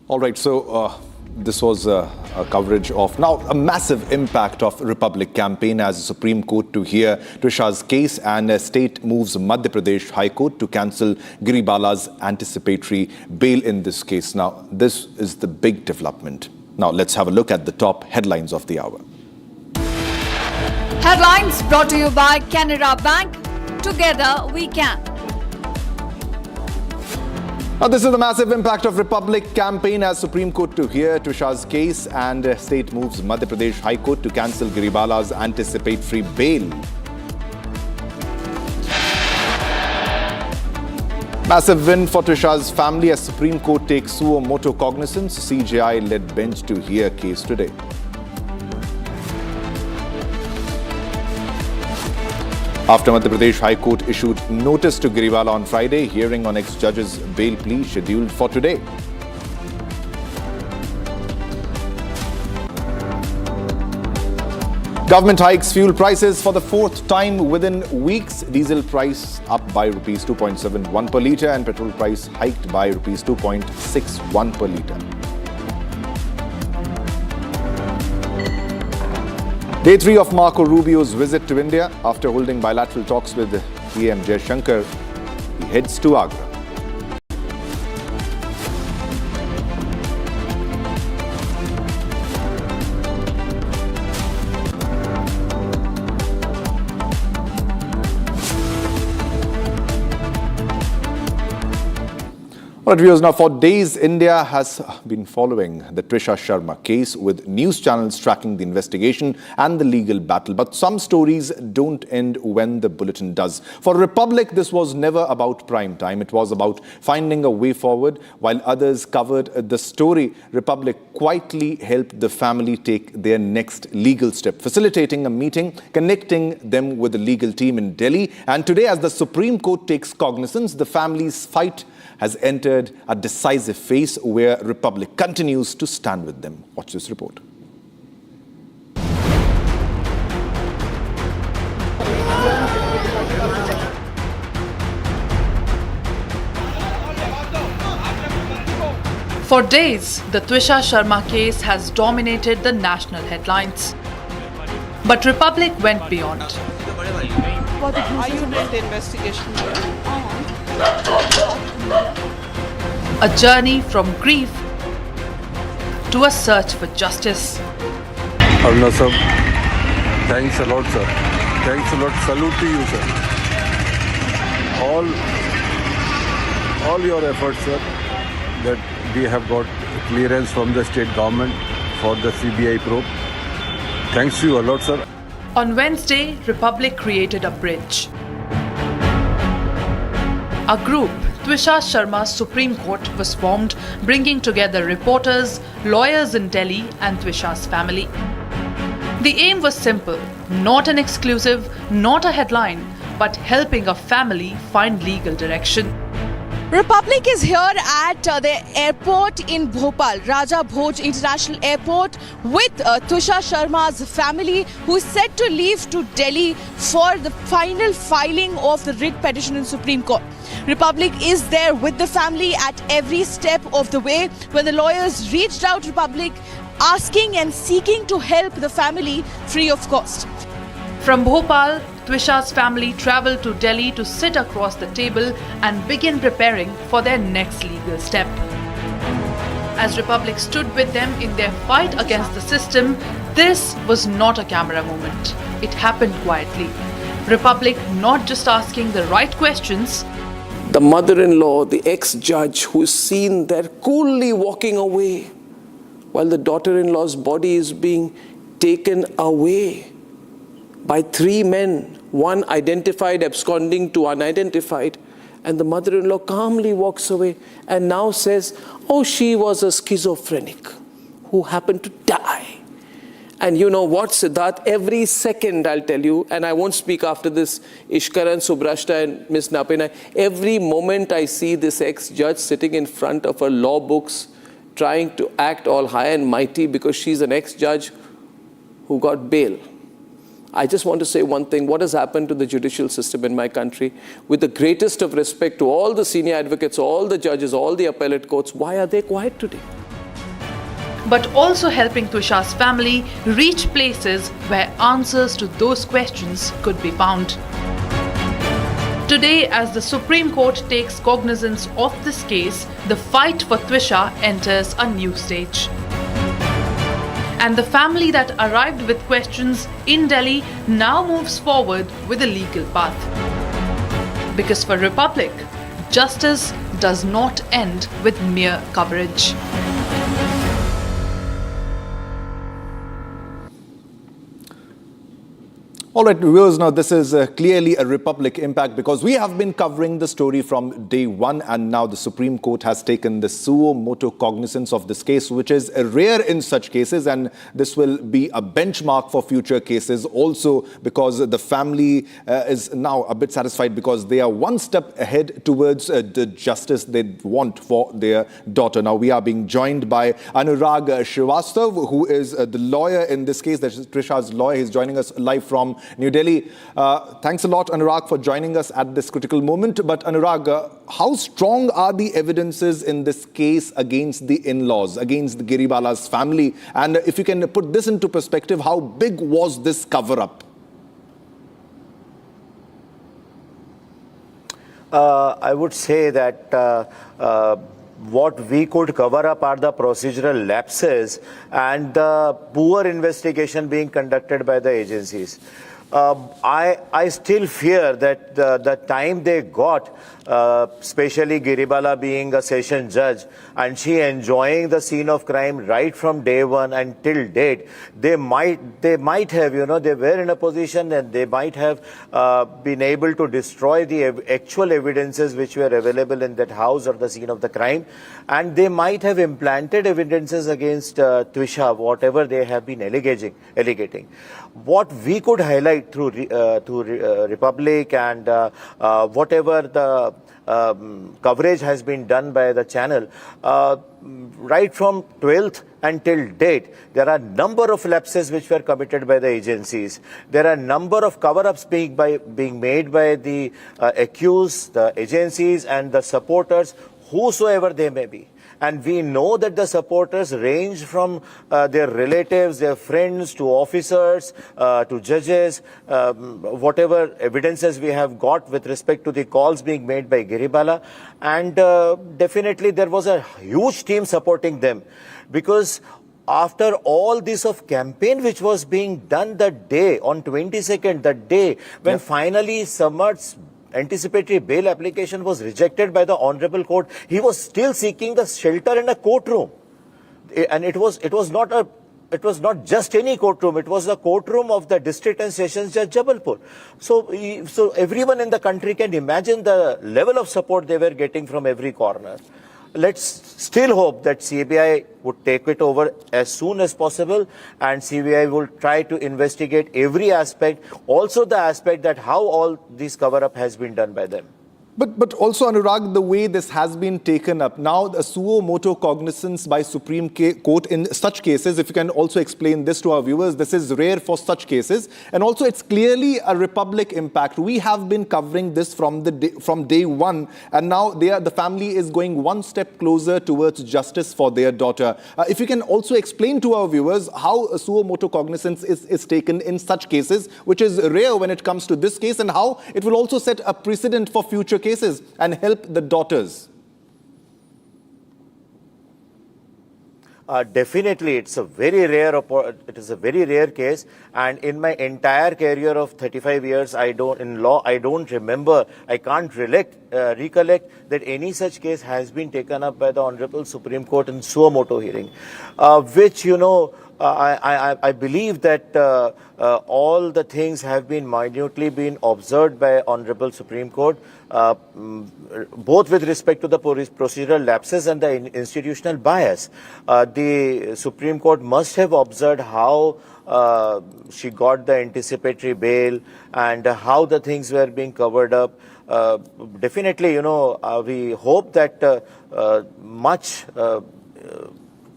All right, so this was a coverage of now a massive impact of Republic campaign as the Supreme Court to hear Trisha's case, and a state moves Madhya Pradesh High Court to cancel Giribala's anticipatory bail in this case. Now, this is the big development. Now, let's have a look at the top headlines of the hour. Headlines brought to you by Canara Bank. Together we can. Now, this is the massive impact of Republic campaign as Supreme Court to hear Trisha's case, and state moves Madhya Pradesh High Court to cancel Giribala's anticipatory bail. Massive win for Trisha's family as Supreme Court takes suo motu cognizance. CJI-led bench to hear case today. After Madhya Pradesh High Court issued notice to Giribala on Friday, hearing on ex-judge's bail plea scheduled for today. Government hikes fuel prices for the fourth time within weeks. Diesel price up by Rs 2.71 per litre and petrol price hiked by Rs 2.61 per litre. Day 3 of Marco Rubio's visit to India. After holding bilateral talks with PM Jaishankar, he heads to Agra. All right, viewers, now for days, India has been following the Trisha Sharma case with news channels tracking the investigation and the legal battle. But some stories don't end when the bulletin does. For Republic, this was never about prime time. It was about finding a way forward. While others covered the story, Republic quietly helped the family take their next legal step, facilitating a meeting, connecting them with the legal team in Delhi. And today, as the Supreme Court takes cognizance, the family's fight has entered a decisive phase where Republic continues to stand with them. Watch this report. For days, the Trisha Sharma case has dominated the national headlines. But Republic went beyond. Are you doing the investigation? A journey from grief to a search for justice. Aruna sir, thanks a lot, sir. Thanks a lot. Salute to you, sir. All your efforts, sir, that we have got clearance from the state government for the CBI probe. Thanks to you a lot, sir. On Wednesday, Republic created a bridge. A group, Trisha Sharma's Supreme Court, was formed, bringing together reporters, lawyers in Delhi and Trisha's family. The aim was simple, not an exclusive, not a headline, but helping a family find legal direction. Republic is here at the airport in Bhopal, Raja Bhoj International Airport, with Trisha Sharma's family, who is set to leave to Delhi for the final filing of the writ petition in Supreme Court. Republic is there with the family at every step of the way. When the lawyers reached out to Republic, asking and seeking to help the family free of cost. From Bhopal, Trisha's family travelled to Delhi to sit across the table and begin preparing for their next legal step. As Republic stood with them in their fight against the system, This was not a camera moment. It happened quietly. Republic not just asking the right questions. The mother-in-law, the ex-judge who is seen there coolly walking away while the daughter-in-law's body is being taken away by 3 men, one identified absconding, 2 unidentified. And the mother-in-law calmly walks away and now says, oh, she was a schizophrenic who happened to die. And you know what, Siddharth, every second I'll tell you, and I won't speak after this, Ishkaran, Subrashta and Ms. Napena, every moment I see this ex-judge sitting in front of her law books, trying to act all high and mighty because she's an ex-judge who got bail. I just want to say one thing, what has happened to the judicial system in my country? With the greatest of respect to all the senior advocates, all the judges, all the appellate courts, why are they quiet today? But also helping Twisha's family reach places where answers to those questions could be found. Today, as the Supreme Court takes cognizance of this case, the fight for Twisha enters a new stage. And the family that arrived with questions in Delhi now moves forward with a legal path. Because for Republic, justice does not end with mere coverage. All right, viewers, now this is clearly a Republic impact because we have been covering the story from day one and now the Supreme Court has taken the suo motu cognizance of this case, which is rare in such cases, and this will be a benchmark for future cases also because the family is now a bit satisfied because they are one step ahead towards the justice they want for their daughter. Now, we are being joined by Anurag Srivastav, who is the lawyer in this case, that is Trisha's lawyer. He's joining us live from New Delhi. Thanks a lot, Anurag, for joining us at this critical moment. But Anurag, how strong are the evidences in this case against the in-laws, against the Giribala's family? And if you can put this into perspective, how big was this cover-up? I would say that what we could cover up are the procedural lapses and the poor investigation being conducted by the agencies. I still fear that the time they got, especially Giribala being a session judge and she enjoying the scene of crime right from day one until date, they might have, they were in a position and they might have been able to destroy the actual evidences which were available in that house or the scene of the crime, and they might have implanted evidences against Twisha, whatever they have been alleging. What we could highlight through Republic and whatever the coverage has been done by the channel, right from 12th until date, there are a number of lapses which were committed by the agencies. There are a number of cover-ups being made by the accused, the agencies and the supporters, whosoever they may be. And we know that the supporters range from their relatives, their friends, to officers, to judges, whatever evidences we have got with respect to the calls being made by Giribala. And definitely there was a huge team supporting them, because after all this of campaign which was being done that day, on 22nd, that day, when finally Samarth's anticipatory bail application was rejected by the Honorable Court, he was still seeking the shelter in a courtroom. And it was not just any courtroom, it was the courtroom of the District and Sessions Judge Jabalpur. So everyone in the country can imagine the level of support they were getting from every corner. Let's still hope that CBI would take it over as soon as possible, and CBI will try to investigate every aspect, also the aspect that how all this cover-up has been done by them. But also, Anurag, the way this has been taken up, now the suo motu cognizance by Supreme Court in such cases, if you can also explain this to our viewers, this is rare for such cases. And also, it's clearly a Republic impact. We have been covering this from day one, and now the family is going one step closer towards justice for their daughter. If you can also explain to our viewers how a suo motu cognizance is taken in such cases, which is rare when it comes to this case, and how it will also set a precedent for future cases and help the daughters. Definitely, it is a very rare case, and in my entire career of 35 years, I don't remember, I can't recollect that any such case has been taken up by the Honorable Supreme Court in suo motu hearing, which, you know, I believe that all the things have been minutely been observed by Honorable Supreme Court, both with respect to the procedural lapses and the institutional bias. The Supreme Court must have observed how she got the anticipatory bail and how the things were being covered up. Definitely, you know, we hope that much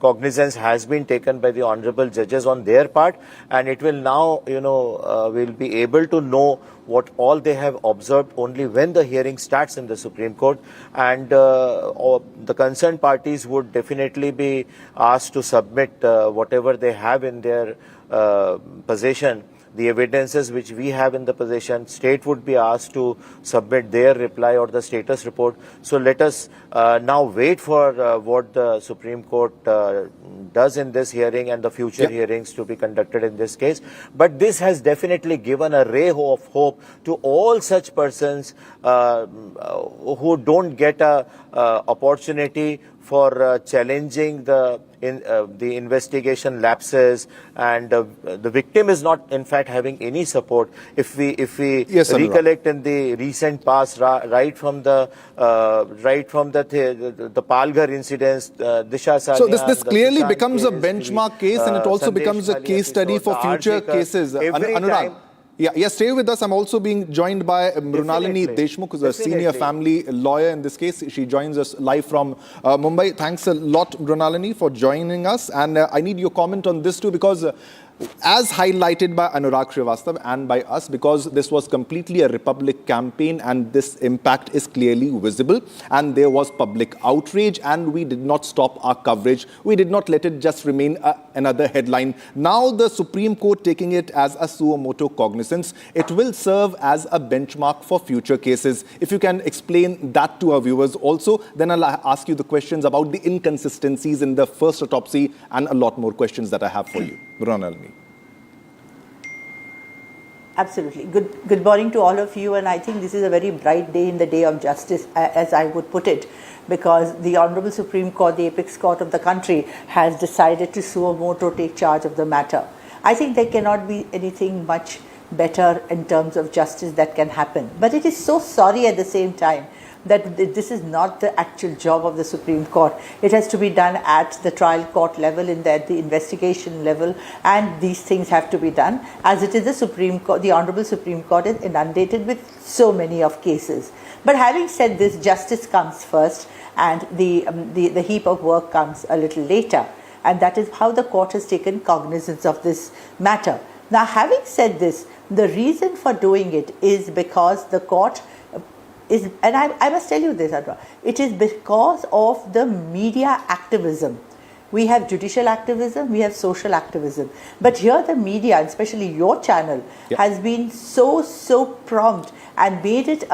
cognizance has been taken by the honorable judges on their part, and it will now, you know, we'll be able to know what all they have observed only when the hearing starts in the Supreme Court, and the concerned parties would definitely be asked to submit whatever they have in their possession, the evidences which we have in the possession. State would be asked to submit their reply or the status report. So let us now wait for what the Supreme Court does in this hearing and the future hearings to be conducted in this case. But this has definitely given a ray of hope to all such persons who don't get a opportunity for challenging the investigation lapses, and the victim is not in fact having any support. If we recollect in the recent past, right from the Palghar incidents, Disha Sania, so this clearly becomes a benchmark case, and it also becomes a case study for future cases. Anurag. Yes, stay with us. I'm also being joined by Mrunalini Deshmukh, who's a senior family lawyer in this case. She joins us live from Mumbai. Thanks a lot, Mrunalini, for joining us. And I need your comment on this too, because as highlighted by Anurag Srivastav and by us, because this was completely a Republic campaign and this impact is clearly visible, and there was public outrage, and we did not stop our coverage. We did not let it just remain another headline. Now the Supreme Court taking it as a suo motu cognizance, it will serve as a benchmark for future cases. If you can explain that to our viewers also, then I'll ask you the questions about the inconsistencies in the first autopsy and a lot more questions that I have for you. Mrunalini. Absolutely. Good morning to all of you, and I think this is a very bright day in the day of justice, as I would put it, because the Honorable Supreme Court, the apex court of the country, has decided to suo motu take charge of the matter. I think there cannot be anything much better in terms of justice that can happen. But it is so sorry at the same time that this is not the actual job of the Supreme Court. It has to be done at the trial court level, at the investigation level, and these things have to be done, as it is the Supreme Court, the Honorable Supreme Court is inundated with so many of cases. But having said this, justice comes first, and the heap of work comes a little later, and that is how the court has taken cognizance of this matter. Now, having said this, the reason for doing it is because the court is, and I must tell you this, Adwa, it is because of the media activism. We have judicial activism, we have social activism. But here the media, especially your channel, has been so prompt and made it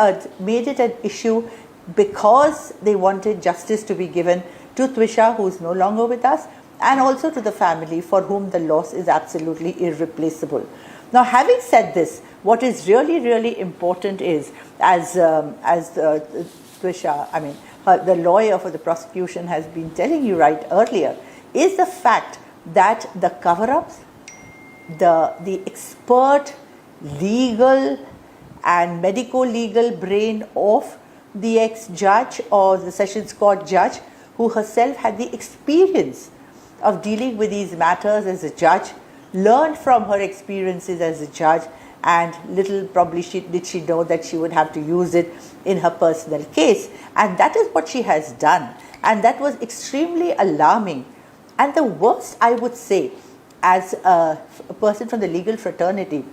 an issue because they wanted justice to be given to Twisha, who is no longer with us, and also to the family for whom the loss is absolutely irreplaceable. Now, having said this, what is really important is, as Twisha, the lawyer for the prosecution has been telling you right earlier, is the fact that the cover-ups, the expert legal and medico-legal brain of the ex-judge or the Sessions Court judge, who herself had the experience of dealing with these matters as a judge, learned from her experiences as a judge, and little probably did she know that she would have to use it in her personal case. And that is what she has done. And that was extremely alarming. And the worst, I would say, as a person from the legal fraternity,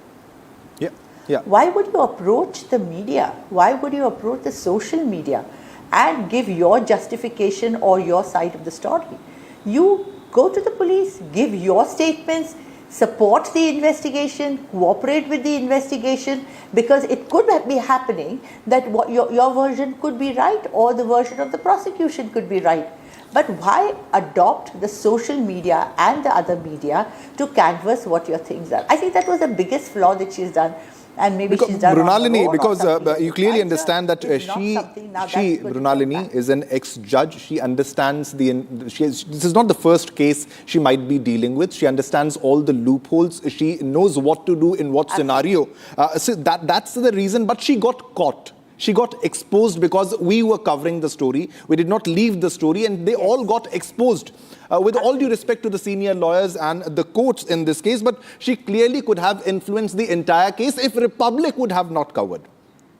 why would you approach the media? Why would you approach the social media and give your justification or your side of the story? You go to the police, give your statements, support the investigation, cooperate with the investigation, because it could be happening that your version could be right or the version of the prosecution could be right. But why adopt the social media and the other media to canvass what your things are? I think that was the biggest flaw that she's done. And maybe she's done Brunalini, because you clearly Right, understand that Brunalini is an ex-judge. She understands this is not the first case she might be dealing with. She understands all the loopholes. She knows what to do in what scenario. So that's the reason. But she got caught. She got exposed because we were covering the story. We did not leave the story, and they all got exposed. With all due respect to the senior lawyers and the courts in this case, but she clearly could have influenced the entire case if Republic would have not covered.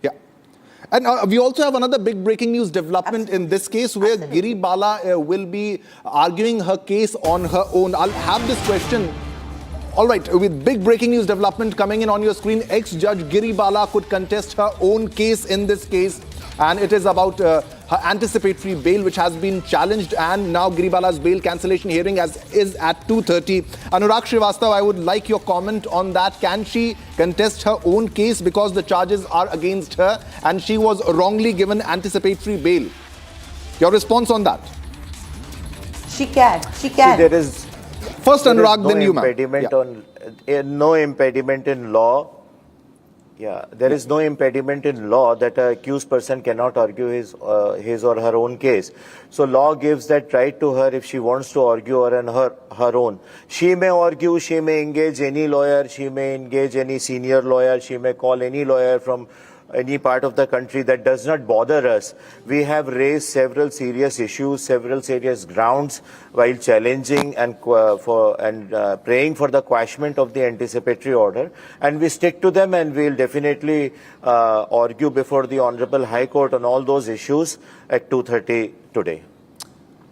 Yeah. And we also have another big breaking news development in this case where Giri Bala will be arguing her case on her own. I'll have this question. All right, with big breaking news development coming in on your screen, ex-judge Giri Bala could contest her own case in this case. And it is about her anticipatory bail, which has been challenged. And now Giri Bala's bail cancellation hearing is at 2:30. Anurag Srivastav, I would like your comment on that. Can she contest her own case because the charges are against her and she was wrongly given anticipatory bail? Your response on that? She can. She can. See, there is first Anurag, then you, ma'am. No impediment in law. Yeah, there is no impediment in law that an accused person cannot argue his or her own case. So law gives that right to her if she wants to argue her own. She may argue, she may engage any lawyer, she may engage any senior lawyer, she may call any lawyer from any part of the country. That does not bother us. We have raised several serious issues, several serious grounds while challenging and praying for the quashment of the anticipatory order, and we stick to them, and we'll definitely argue before the Honorable High Court on all those issues at 2:30 today.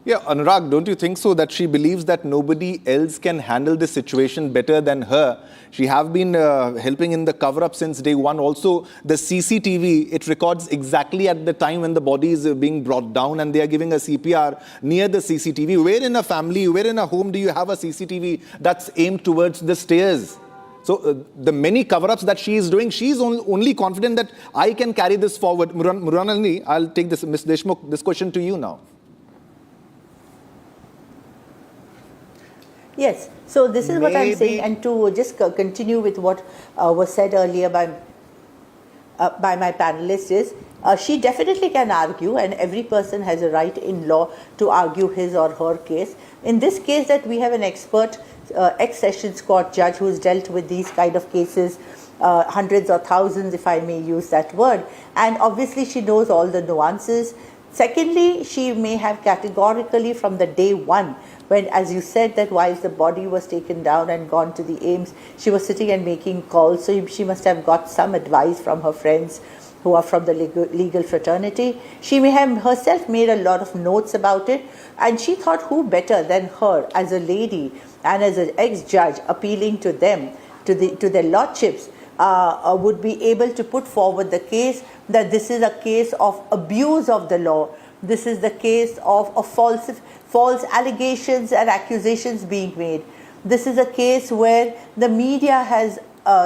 Yeah, Anurag, don't you think so that she believes that nobody else can handle this situation better than her? She have been helping in the cover-up since day one. Also, the CCTV, it records exactly at the time when the body is being brought down and they are giving a CPR near the CCTV. Where in a family, where in a home do you have a CCTV that's aimed towards the stairs? So the many cover-ups that she is doing, she is only confident that I can carry this forward. Murunalini, I'll take this, Ms. Deshmukh, this question to you now. Yes, so this is what I'm saying, and to just continue with what was said earlier by my panelists is, she definitely can argue, and every person has a right in law to argue his or her case. In this case that we have an expert ex-Sessions Court judge who's dealt with these kind of cases, hundreds or thousands if I may use that word, and obviously she knows all the nuances. Secondly, she may have categorically from the day one, when, as you said, that whilst the body was taken down and gone to the AIMS, she was sitting and making calls, so she must have got some advice from her friends who are from the legal fraternity. She may have herself made a lot of notes about it, and she thought who better than her as a lady and as an ex-judge appealing to them, to their lordships, would be able to put forward the case that this is a case of abuse of the law. This is the case of false allegations and accusations being made. This is a case where the media has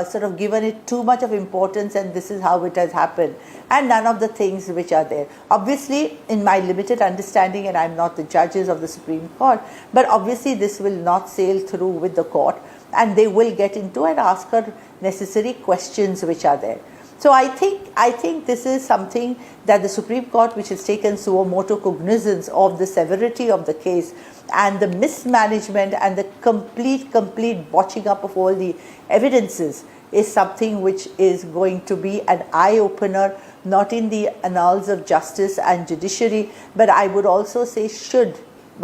sort of given it too much of importance, and this is how it has happened, and none of the things which are there. Obviously, in my limited understanding, and I'm not the judges of the Supreme Court, but obviously this will not sail through with the court, and they will get into and ask her necessary questions which are there. So I think this is something that the Supreme Court, which has taken suo motu cognizance of the severity of the case and the mismanagement and the complete botching up of all the evidences, is something which is going to be an eye-opener, not in the annals of justice and judiciary, but I would also say should,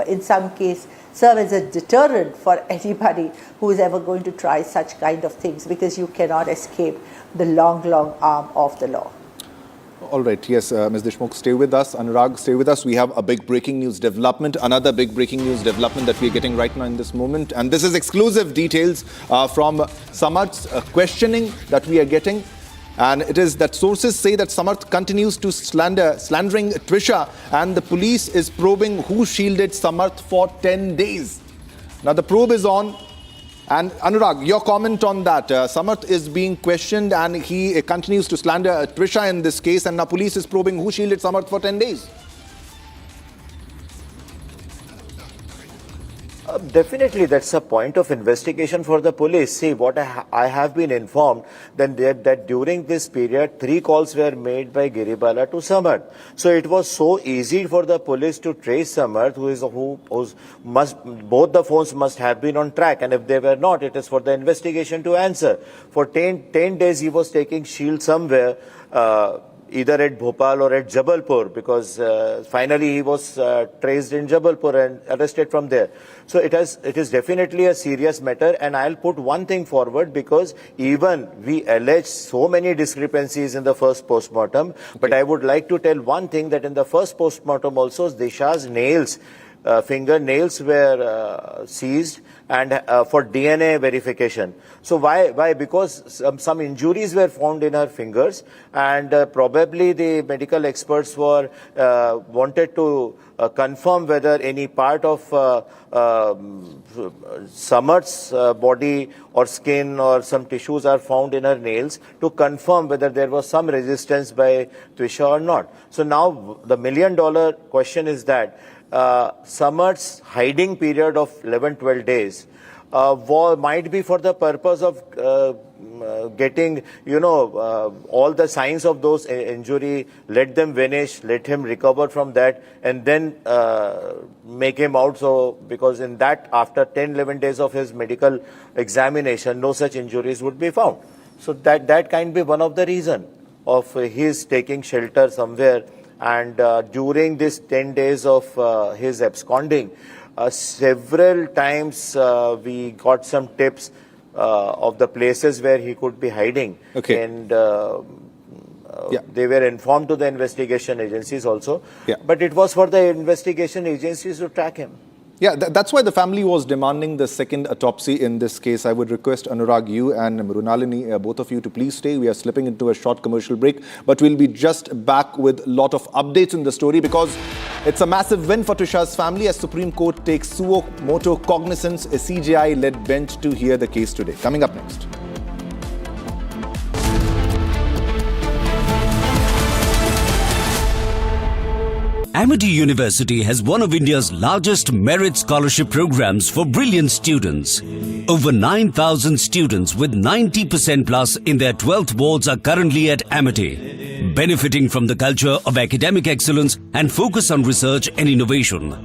in some case, serve as a deterrent for anybody who is ever going to try such kind of things, because you cannot escape the long arm of the law. All right, yes, Ms. Deshmukh, stay with us. Anurag, stay with us. We have a big breaking news development, another big breaking news development that we are getting right now in this moment. And this is exclusive details from Samarth's questioning that we are getting. And it is that sources say that Samarth continues to slandering Trisha, and the police is probing who shielded Samarth for 10 days. Now the probe is on. And Anurag, your comment on that. Samarth is being questioned and he continues to slander Trisha in this case, and now police is probing who shielded Samarth for 10 days. Definitely, that's a point of investigation for the police. See, what I have been informed that during this period, 3 calls were made by Giribala to Samarth. So it was so easy for the police to trace Samarth, both the phones must have been on track, and if they were not, it is for the investigation to answer. For 10 days, he was taking shield somewhere. Either at Bhopal or at Jabalpur, because finally he was traced in Jabalpur and arrested from there. So it is definitely a serious matter, and I'll put one thing forward, because even we allege so many discrepancies in the first postmortem, but I would like to tell one thing, that in the first postmortem also, Disha's nails, fingernails were seized and for DNA verification. So why? Because some injuries were found in her fingers, and probably the medical experts were wanted to confirm whether any part of Samarth's body or skin or some tissues are found in her nails, to confirm whether there was some resistance by Twisha or not. So now the $1 million question is that Samarth's hiding period of 11-12 days might be for the purpose of getting, all the signs of those injury, let them vanish, let him recover from that, and then make him out. So, because in that, after 10-11 days of his medical examination, no such injuries would be found. So that can be one of the reason of his taking shelter somewhere. And during this 10 days of his absconding, several times we got some tips of the places where he could be hiding. Okay. And they were informed to the investigation agencies also. Yeah. But it was for the investigation agencies to track him. Yeah, that's why the family was demanding the second autopsy in this case. I would request Anurag, you and Mrunalini, both of you, to please stay. We are slipping into a short commercial break, but we'll be just back with a lot of updates in the story, because it's a massive win for Twisha's family as Supreme Court takes suo motu cognizance, a CJI-led bench to hear the case today. Coming up next. Amity University has one of India's largest merit scholarship programs for brilliant students. Over 9,000 students with 90% plus in their 12th boards are currently at Amity, benefiting from the culture of academic excellence and focus on research and innovation.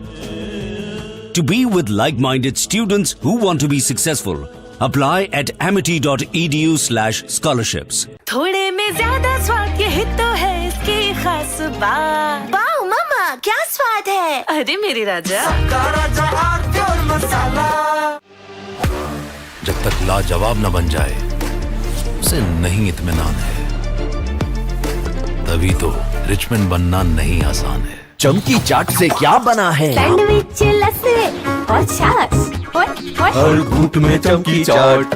To be with like-minded students who want to be successful, apply at amity.edu/scholarships. थोड़े में ज्यादा स्वाद ये तो है इसकी खास बात। वाओ मम्मा, क्या स्वाद है? अरे मेरे राजा, सबका राजा आरती और मसाला। जब तक लाजवाब न बन जाए, उसे नहीं इत्मीनान है। तभी तो रिचमंड बनना नहीं आसान है। चमकी चाट से क्या बना है? सैंडविच, लस्सी और छाछ। हर घूंट में चमकी चाट।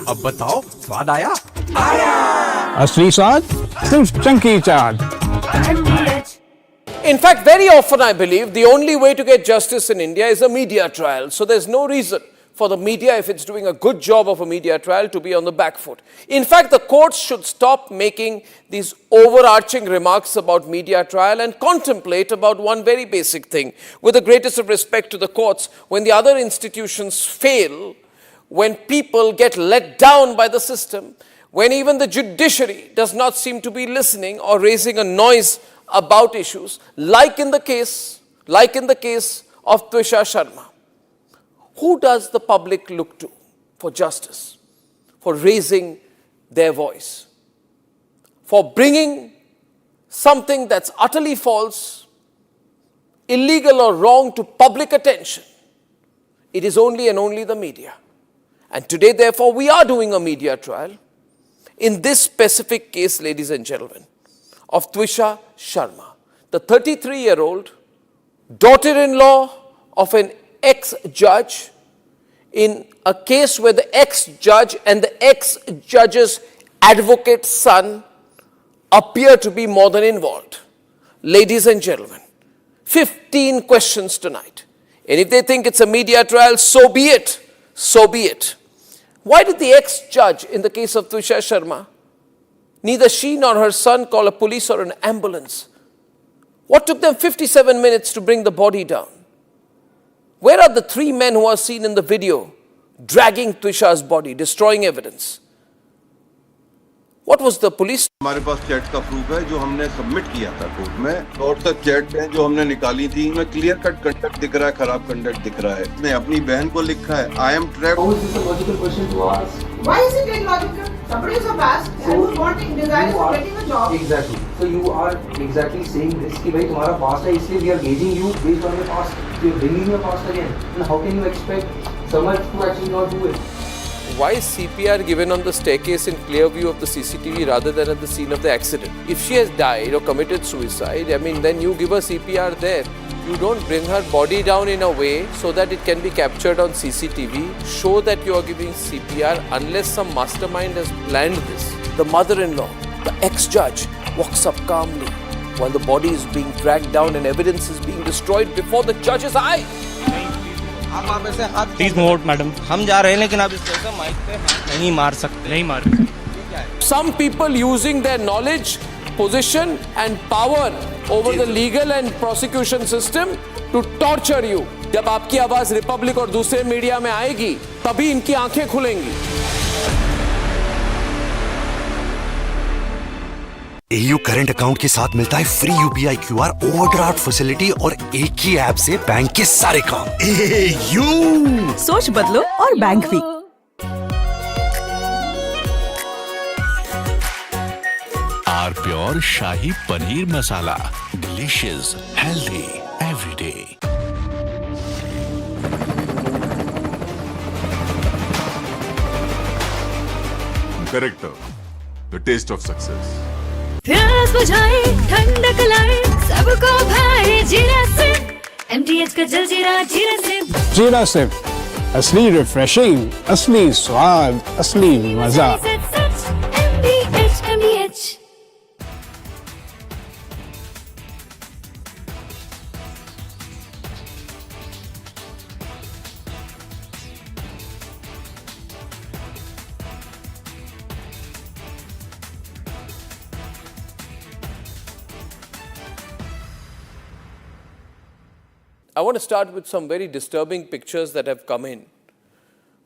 अब बताओ, स्वाद आया? असली स्वाद सिर्फ चमकी चाट। In fact, very often I believe the only way to get justice in India is a media trial. So there's no reason for the media, if it's doing a good job of a media trial, to be on the back foot. In fact, the courts should stop making these overarching remarks about media trial and contemplate about one very basic thing. With the greatest of respect to the courts, when the other institutions fail, when people get let down by the system, when even the judiciary does not seem to be listening or raising a noise about issues, like in the case of Twisha Sharma, who does the public look to for justice, for raising their voice, for bringing something that's utterly false, illegal or wrong to public attention? It is only and only the media. And today, therefore, we are doing a media trial in this specific case, ladies and gentlemen, of Twisha Sharma, the 33-year-old daughter-in-law of an ex-judge, in a case where the ex-judge and the ex-judge's advocate's son appear to be more than involved. Ladies and gentlemen, 15 questions tonight. And if they think it's a media trial, so be it. So be it. Why did the ex-judge in the case of Twisha Sharma, neither she nor her son call a police or an ambulance? What took them 57 minutes to bring the body down? Where are the three men who are seen in the video dragging Twisha's body, destroying evidence? What was the police? हमारे पास chat का proof है जो हमने submit किया था court में। WhatsApp chat है जो हमने निकाली थी, में क्लियर कट कंडक्ट दिख रहा है, खराब कंडक्ट दिख रहा है। उसने अपनी बहन को लिखा है, I am trapped. How is this a logical question to ask? Why is it illogical? Somebody is a past and who's wanting, desirous of getting a job. Exactly. So you are exactly saying this कि भाई तुम्हारा past है इसलिए we are gauging you based on your past. You are bringing your past again. And how can you expect someone to actually not do it? Why is CPR given on the staircase in clear view of the CCTV rather than at the scene of the accident? If she has died or committed suicide, I mean, then you give her CPR there. You don't bring her body down in a way so that it can be captured on CCTV. Show that you are giving CPR unless some mastermind has planned this. The mother-in-law, the ex-judge, walks up calmly while the body is being dragged down and evidence is being destroyed before the judge's eye. Please move out madam, हम जा रहे हैं लेकिन आप इस तरह से mic पे हाथ नहीं मार सकते, नहीं मार सकते। Some people using their knowledge, position and power over the legal and prosecution system to torture you. जब आपकी आवाज रिपब्लिक और दूसरे मीडिया में आएगी तभी इनकी आंखें खुलेंगी। AU करंट अकाउंट के साथ मिलता है free UPI QR overdraft facility और एक ही ऐप से बैंक के सारे काम। AU सोच बदलो और बैंक भी। R pure shahi paneer masala, delicious, healthy every day. Character, the taste of success. प्यास बुझाए ठंडक लाए सबको भाए जीरा से MTH का जलजीरा जीरा से। जीरा से असली रिफ्रेशिंग, असली स्वाद, असली मजा। MTH। I want to start with some very disturbing pictures that have come in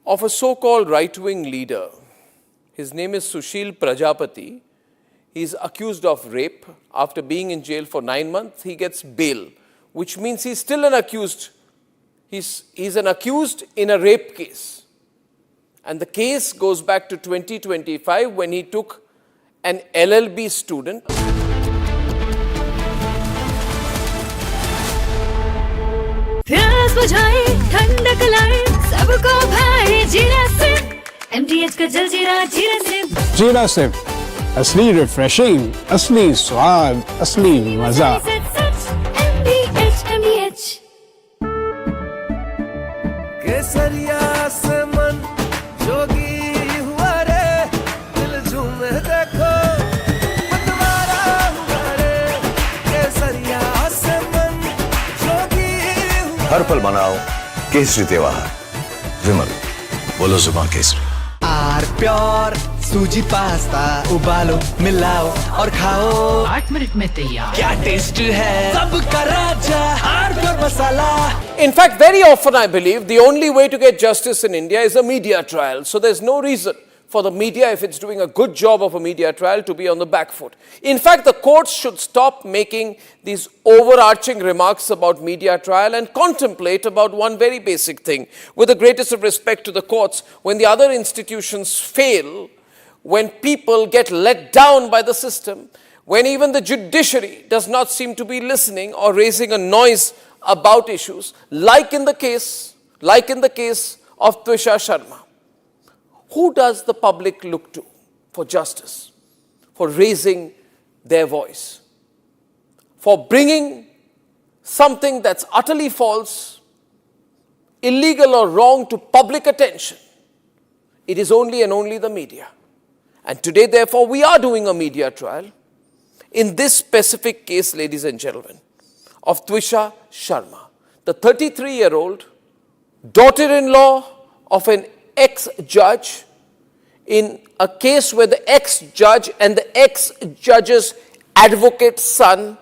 of a so-called right-wing leader. His name is Sushil Prajapati. He is accused of rape. After being in jail for 9 months, he gets bail, which means he's still an accused. He's an accused in a rape case. And the case goes back to 2025 when he took an LLB student. प्यास बुझाए ठंडक लाए सबको भाए जीरा से MTH का जलजीरा जीरा से। जीरा से असली रिफ्रेशिंग, असली स्वाद, असली मजा। MTH। केसरिया से मन जोगी हुआ रे, दिल झूमे देखो मतवारा हुआ रे। केसरिया से मन जोगी हुआ। हर पल मनाओ केसरी त्योहार। विमल, बोलो जुबान केसरी। आर प्योर सूजी पास्ता उबालो मिलाओ और खाओ 8 मिनट में तैयार। क्या टेस्ट है सबका राजा R pure masala. In fact, very often I believe the only way to get justice in India is a media trial. So there's no reason for the media, if it's doing a good job of a media trial, to be on the back foot. In fact, the courts should stop making these overarching remarks about media trial and contemplate about one very basic thing. With the greatest of respect to the courts, when the other institutions fail, when people get let down by the system, when even the judiciary does not seem to be listening or raising a noise about issues, like in the case of Twisha Sharma. Who does the public look to for justice, for raising their voice, for bringing something that's utterly false, illegal or wrong to public attention? It is only and only the media. And today, therefore, we are doing a media trial in this specific case, ladies and gentlemen, of Twisha Sharma, the 33-year-old daughter-in-law of an ex-judge in a case where the ex-judge and the ex-judge's advocate's son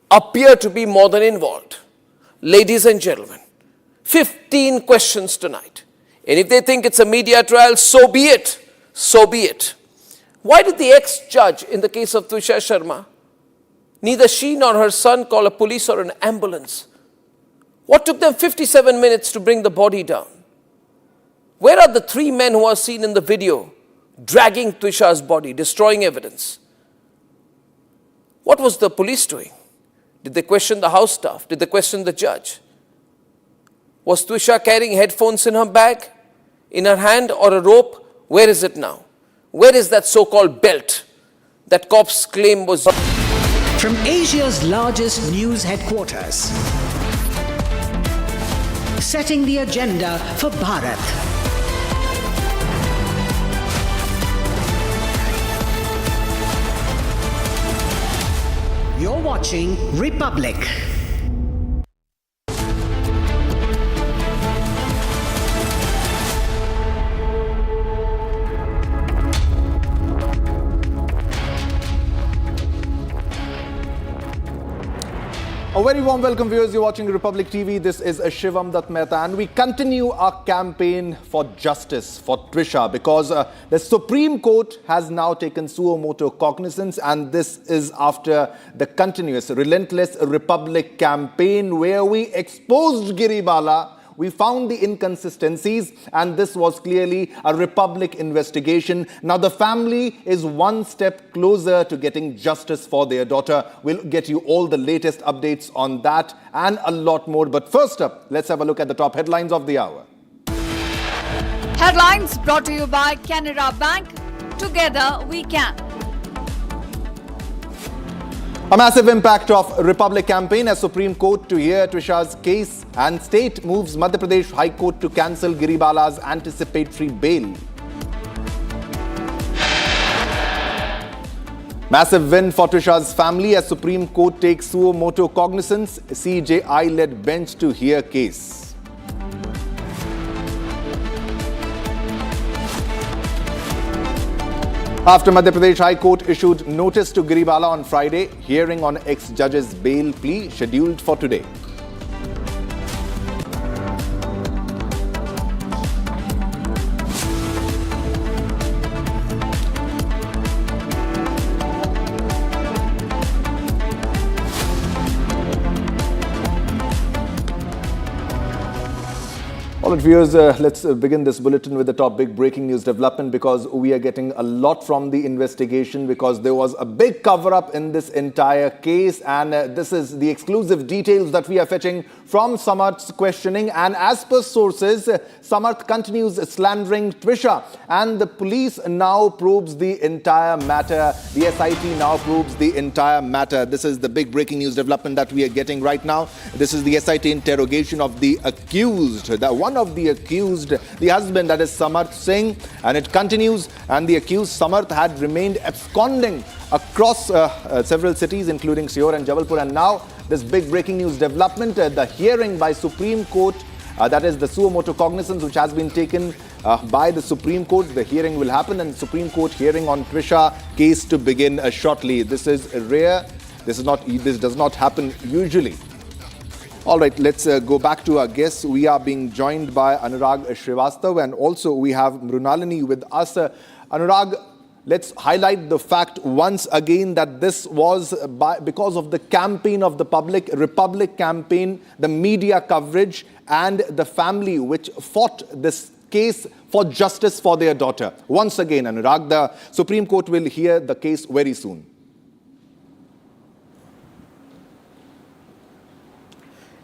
appear to be more than involved. Ladies and gentlemen, 15 questions tonight. And if they think it's a media trial, so be it. So be it. Why did the ex-judge in the case of Twisha Sharma, neither she nor her son call a police or an ambulance? What took them 57 minutes to bring the body down? Where are the 3 men who are seen in the video dragging Twisha's body, destroying evidence? What was the police doing? Did they question the house staff? Did they question the judge? Was Twisha carrying headphones in her bag, in her hand, or a rope? Where is it now? Where is that so-called belt that cops claim was... From Asia's largest news headquarters, setting the agenda for Bharat. You're watching Republic. A very warm welcome, viewers. You're watching Republic TV. This is Shivam Dutt Mehta, and we continue our campaign for justice for Twisha because the Supreme Court has now taken suo motu cognizance, and this is after the continuous, relentless Republic campaign where we exposed Giribala. We found the inconsistencies, and this was clearly a Republic investigation. Now the family is one step closer to getting justice for their daughter. We'll get you all the latest updates on that and a lot more. But first up, let's have a look at the top headlines of the hour. Headlines brought to you by Canara Bank. Together we can. A massive impact of Republic campaign as Supreme Court to hear Twisha's case, and state moves Madhya Pradesh High Court to cancel Giribala's anticipatory bail. Massive win for Twisha's family as Supreme Court takes suo motu cognizance, CJI-led bench to hear case. After Madhya Pradesh High Court issued notice to Giribala on Friday, hearing on ex-judge's bail plea scheduled for today. All right, viewers, let's begin this bulletin with the top big breaking news development because we are getting a lot from the investigation because there was a big cover-up in this entire case, and this is the exclusive details that we are fetching from Samarth's questioning. And as per sources, Samarth continues slandering Twisha, and the police now probes the entire matter. The SIT now probes the entire matter. This is the big breaking news development that we are getting right now. This is the SIT interrogation of the accused, one of the accused, the husband, that is Samarth Singh, and it continues. And the accused Samarth had remained absconding across several cities including Seoul and Jabalpur, and now this big breaking news development, the hearing by Supreme Court, that is the suo motu cognizance which has been taken by the Supreme Court. The hearing will happen, and Supreme Court hearing on Twisha case to begin shortly. This is rare. This does not happen usually. All right, let's go back to our guests. We are being joined by Anurag Srivastav, and also we have Mrunalini with us. Anurag, let's highlight the fact once again that this was because of the campaign of the Republic campaign, the media coverage, and the family which fought this case for justice for their daughter. Once again, Anurag, the Supreme Court will hear the case very soon.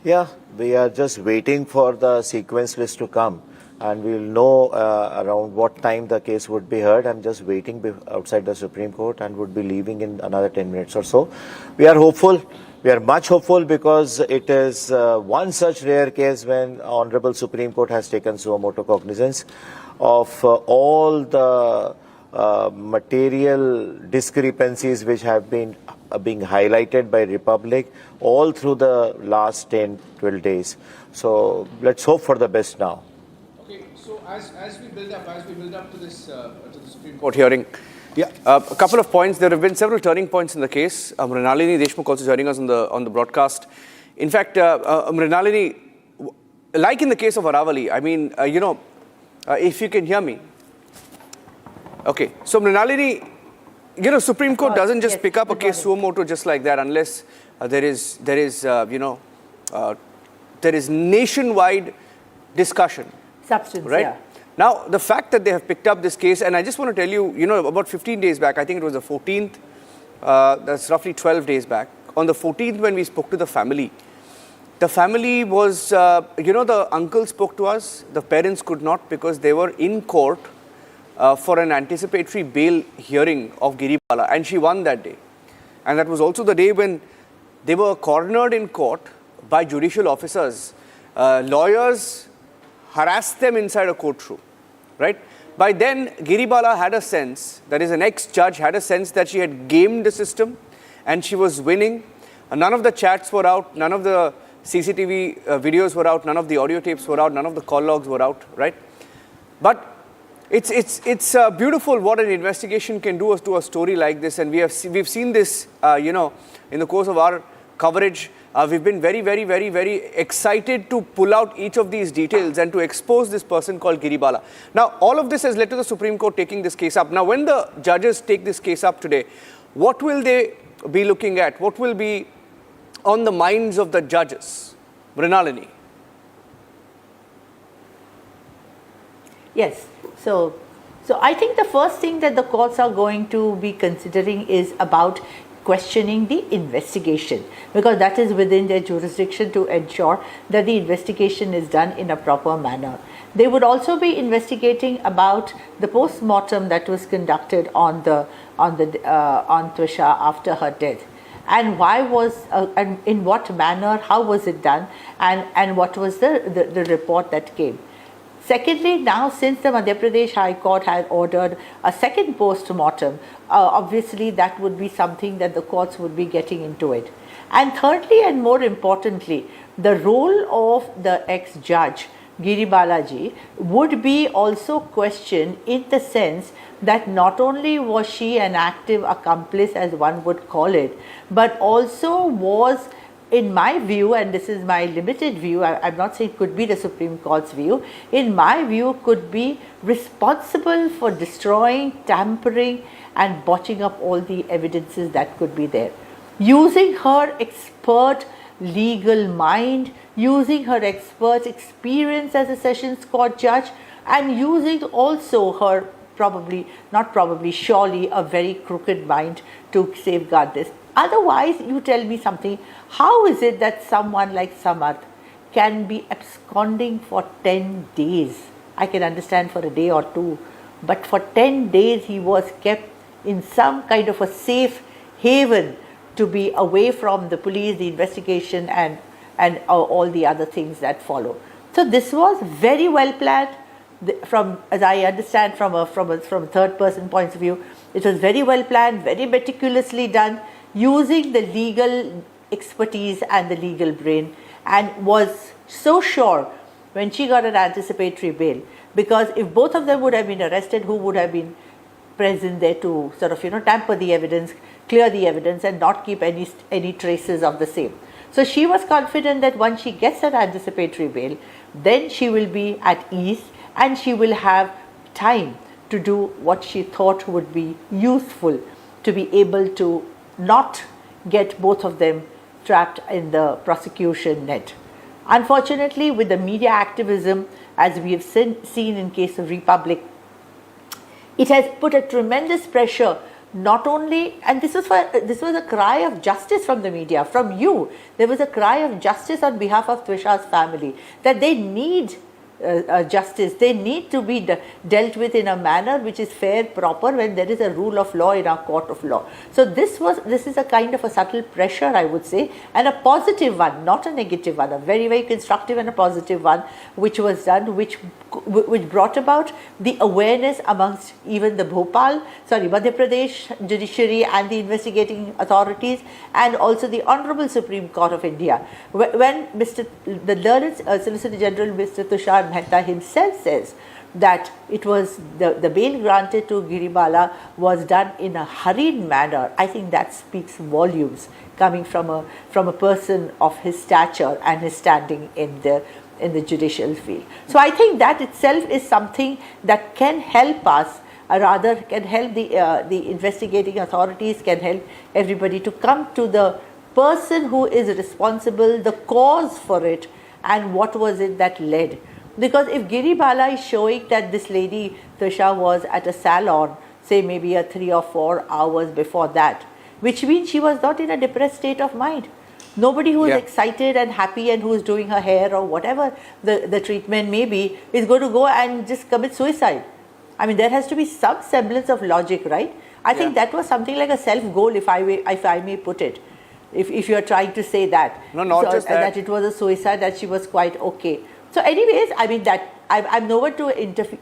Yeah, we are just waiting for the sequence list to come, and we'll know around what time the case would be heard. I'm just waiting outside the Supreme Court and would be leaving in another 10 minutes or so. We are hopeful. We are much hopeful because it is one such rare case when Honorable Supreme Court has taken suo motu cognizance of all the material discrepancies which have been being highlighted by Republic all through the last 10-12 days. So let's hope for the best now. Okay, so as we build up to this to the Supreme Court hearing, a couple of points. There have been several turning points in the case. Mrunalini Deshmukh also joining us on the broadcast. In fact, Mrunalini, like in the case of Aravali, I mean, if you can hear me. Okay, so Mrinalini, Supreme Court doesn't just pick up a case suo motu just like that unless there is nationwide discussion. Substance, right? yeah. Now, the fact that they have picked up this case, and I just want to tell you, about 15 days back, I think it was the 14th, that's roughly 12 days back. On the 14th, when we spoke to the family was, the uncle spoke to us, the parents could not because they were in court for an anticipatory bail hearing of Giribala, and she won that day. And that was also the day when they were cornered in court by judicial officers. Lawyers harassed them inside a courtroom, right? By then, Giribala had a sense, that is an ex-judge had a sense that she had gamed the system and she was winning. None of the chats were out, none of the CCTV videos were out, none of the audio tapes were out, none of the call logs were out, right? But it's beautiful what an investigation can do to a story like this, and we've seen this, in the course of our coverage. We've been very, very, very, very excited to pull out each of these details and to expose this person called Giribala. Now, all of this has led to the Supreme Court taking this case up. Now, when the judges take this case up today, what will they be looking at? What will be on the minds of the judges? Mrinalini. Yes. So I think the first thing that the courts are going to be considering is about questioning the investigation, because that is within their jurisdiction to ensure that the investigation is done in a proper manner. They would also be investigating about the post-mortem that was conducted on Trisha after her death, and why was and in what manner, how was it done, and what was the report that came. Secondly, now since the Madhya Pradesh High Court had ordered a second post-mortem, obviously that would be something that the courts would be getting into it. And thirdly, and more importantly, the role of the ex-judge, Giribala ji, would be also questioned in the sense that not only was she an active accomplice, as one would call it, but also was, in my view, and this is my limited view, I'm not saying it could be the Supreme Court's view, in my view could be responsible for destroying, tampering and botching up all the evidences that could be there. Using her expert legal mind, using her expert experience as a Sessions Court judge, and using also her surely a very crooked mind to safeguard this. Otherwise, you tell me something, how is it that someone like Samarth can be absconding for 10 days? I can understand for a day or two, but for 10 days he was kept in some kind of a safe haven to be away from the police, the investigation and all the other things that follow. So this was very well planned. From, as I understand, from a third person point of view, it was very well planned, very meticulously done, using the legal expertise and the legal brain, and was so sure when she got an anticipatory bail, because if both of them would have been arrested, who would have been present there to sort of tamper the evidence, clear the evidence and not keep any traces of the same. So she was confident that once she gets that anticipatory bail, then she will be at ease and she will have time to do what she thought would be useful, to be able to not get both of them trapped in the prosecution net. Unfortunately, with the media activism, as we have seen in case of Republic, it has put a tremendous pressure, not only, and this was a cry of justice from the media, from you. There was a cry of justice on behalf of Trisha's family, that they need justice. They need to be dealt with in a manner which is fair, proper, when there is a rule of law in our court of law. So this is a kind of a subtle pressure, I would say, and a positive one, not a negative one, a very, very constructive and a positive one, which was done, which brought about the awareness amongst even the Madhya Pradesh judiciary and the investigating authorities, and also the Honorable Supreme Court of India. When the learned Solicitor General, Mr. Tushar Mehta himself says that it was the bail granted to Giribala was done in a hurried manner, I think that speaks volumes, coming from a person of his stature and his standing in the in the judicial field. So I think that itself is something that can help us, rather can help the investigating authorities, can help everybody to come to the person who is responsible, the cause for it, and what was it that led. Because if Giribala is showing that this lady Trisha was at a salon, say maybe 3 or 4 hours before that, which means she was not in a depressed state of mind. Nobody who is excited and happy and who is doing her hair or whatever the treatment may be is going to go and just commit suicide. I mean, there has to be some semblance of logic, right? I think that was something like a self-goal, if I may put it. If you are trying to say that. No, not just that. That it was a suicide, that she was quite okay. So anyways, I mean, that I'm nowhere to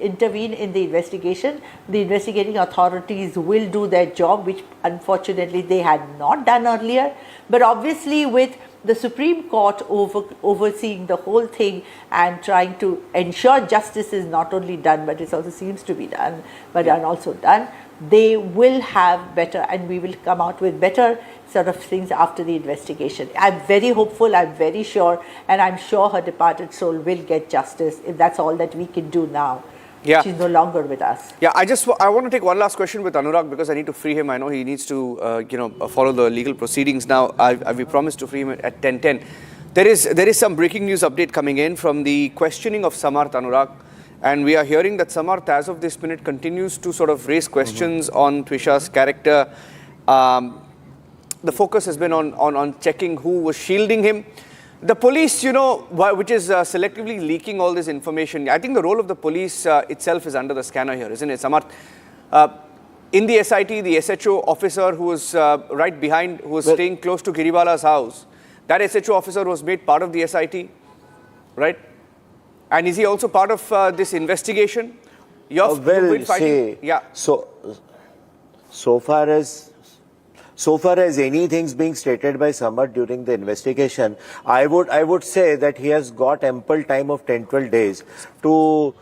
intervene in the investigation. The investigating authorities will do their job, which unfortunately they had not done earlier. But obviously with the Supreme Court overseeing the whole thing and trying to ensure justice is not only done, but it also seems to be done, but also done, they will have better, and we will come out with better sort of things after the investigation. I'm very hopeful, I'm very sure, and I'm sure her departed soul will get justice if that's all that we can do now. Yeah. She's no longer with us. Yeah, I want to take one last question with Anurag because I need to free him. I know he needs to, follow the legal proceedings now. We promised to free him at 10:10. There is some breaking news update coming in from the questioning of Samarth, Anurag. And we are hearing that Samarth, as of this minute, continues to sort of raise questions on Trisha's character. The focus has been on checking who was shielding him. The police, which is selectively leaking all this information. I think the role of the police itself is under the scanner here, isn't it, Samarth? In the SIT, the SHO officer who was right behind, who was staying close to Giribala's house, that SHO officer was made part of the SIT, right? And is he also part of this investigation? You've been fighting. Yeah. So far as anything's being stated by Samarth during the investigation, I would say that he has got ample time of 10-12 days to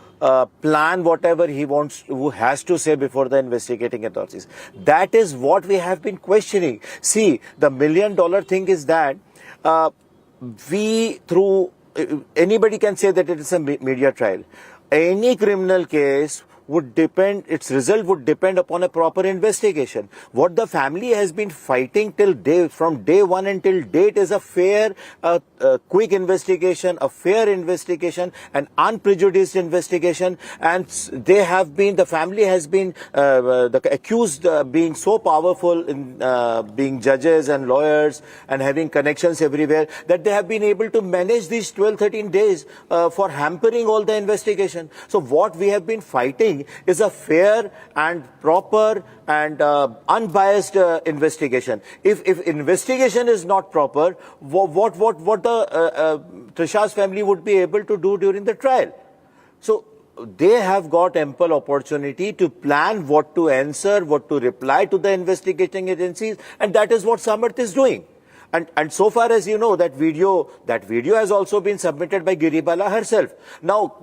plan whatever he wants, who has to say before the investigating authorities. That is what we have been questioning. See, the $1 million thing is that anybody can say that it is a media trial. Any criminal case would depend, its result would depend upon a proper investigation. What the family has been fighting from day one until date is a fair, quick investigation, a fair investigation, an unprejudiced investigation, and the family has been, the accused being so powerful in being judges and lawyers and having connections everywhere, that they have been able to manage these 12-13 days for hampering all the investigation. So what we have been fighting is a fair and proper and unbiased investigation. If investigation is not proper, what the Trisha's family would be able to do during the trial? So they have got ample opportunity to plan what to answer, what to reply to the investigating agencies, and that is what Samarth is doing. And so far as you know, that video has also been submitted by Giribala herself. Now,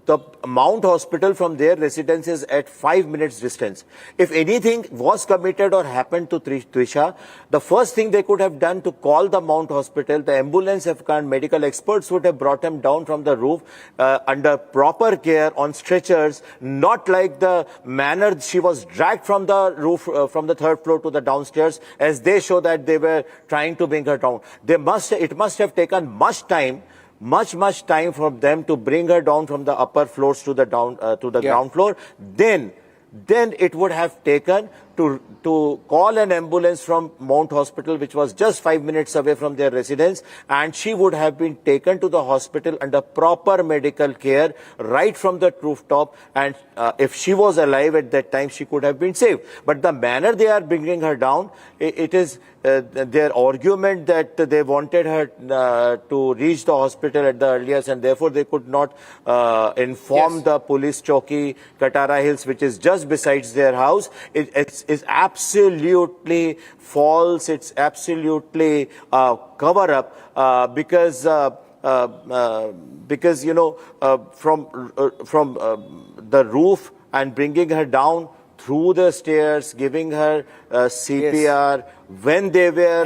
the Mount Hospital from their residence is at 5 minutes distance. If anything was committed or happened to Trisha, the first thing they could have done to call the Mount Hospital, the ambulance and medical experts would have brought him down from the roof under proper care on stretchers, not like the manner she was dragged from the roof, from the 3rd floor to the downstairs, as they show that they were trying to bring her down. It must have taken much time for them to bring her down from the upper floors to the ground floor. Then it would have taken to call an ambulance from Mount Hospital, which was just 5 minutes away from their residence, and she would have been taken to the hospital under proper medical care right from the rooftop, and if she was alive at that time, she could have been saved. But the manner they are bringing her down, it is their argument that they wanted her to reach the hospital at the earliest, and therefore they could not inform the police chowki, Katara Hills, which is just besides their house. It's absolutely false. It's absolutely cover up because from the roof and bringing her down through the stairs, giving her CPR, when they were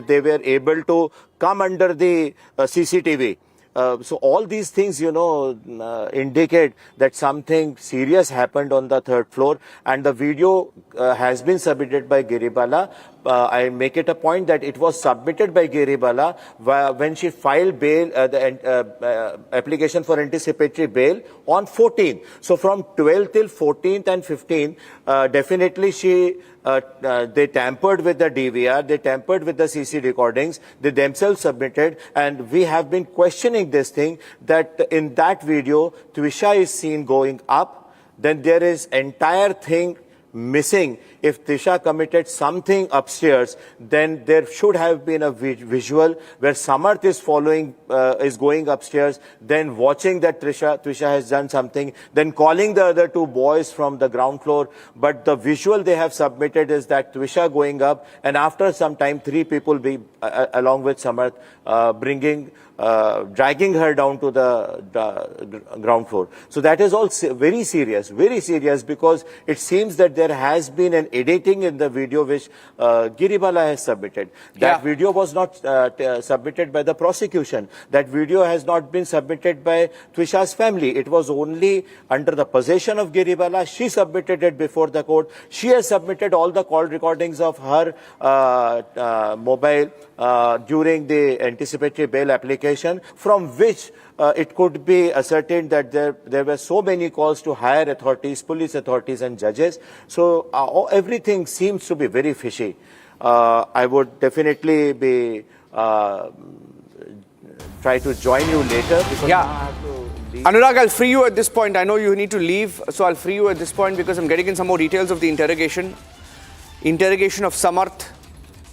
they were able to come under the CCTV. So all these things, indicate that something serious happened on the third floor, and the video has been submitted by Giribala. I make it a point that it was submitted by Giribala when she filed bail, the application for anticipatory bail on 14th. So from 12th till 14th and 15th, definitely they tampered with the DVR, they tampered with the CC recordings, they themselves submitted, and we have been questioning this thing, that in that video, Twisha is seen going up, then there is entire thing missing. If Trisha committed something upstairs, then there should have been a visual where Samarth is is going upstairs, then watching that Trisha has done something, then calling the other two boys from the ground floor. But the visual they have submitted is that Trisha going up, and after some time, three people along with Samarth dragging her down to the ground floor. So that is all very serious, because it seems that there has been an editing in the video which Giribala has submitted. That video was not submitted by the prosecution. That video has not been submitted by Twisha's family. It was only under the possession of Giribala. She submitted it before the court. She has submitted all the call recordings of her mobile during the anticipatory bail application, from which it could be ascertained that there were so many calls to higher authorities, police authorities and judges. So everything seems to be very fishy. I would definitely be try to join you later. Because I have to leave. Anurag, I'll free you at this point. I know you need to leave, so I'll free you at this point because I'm getting in some more details of the interrogation. Interrogation of Samarth,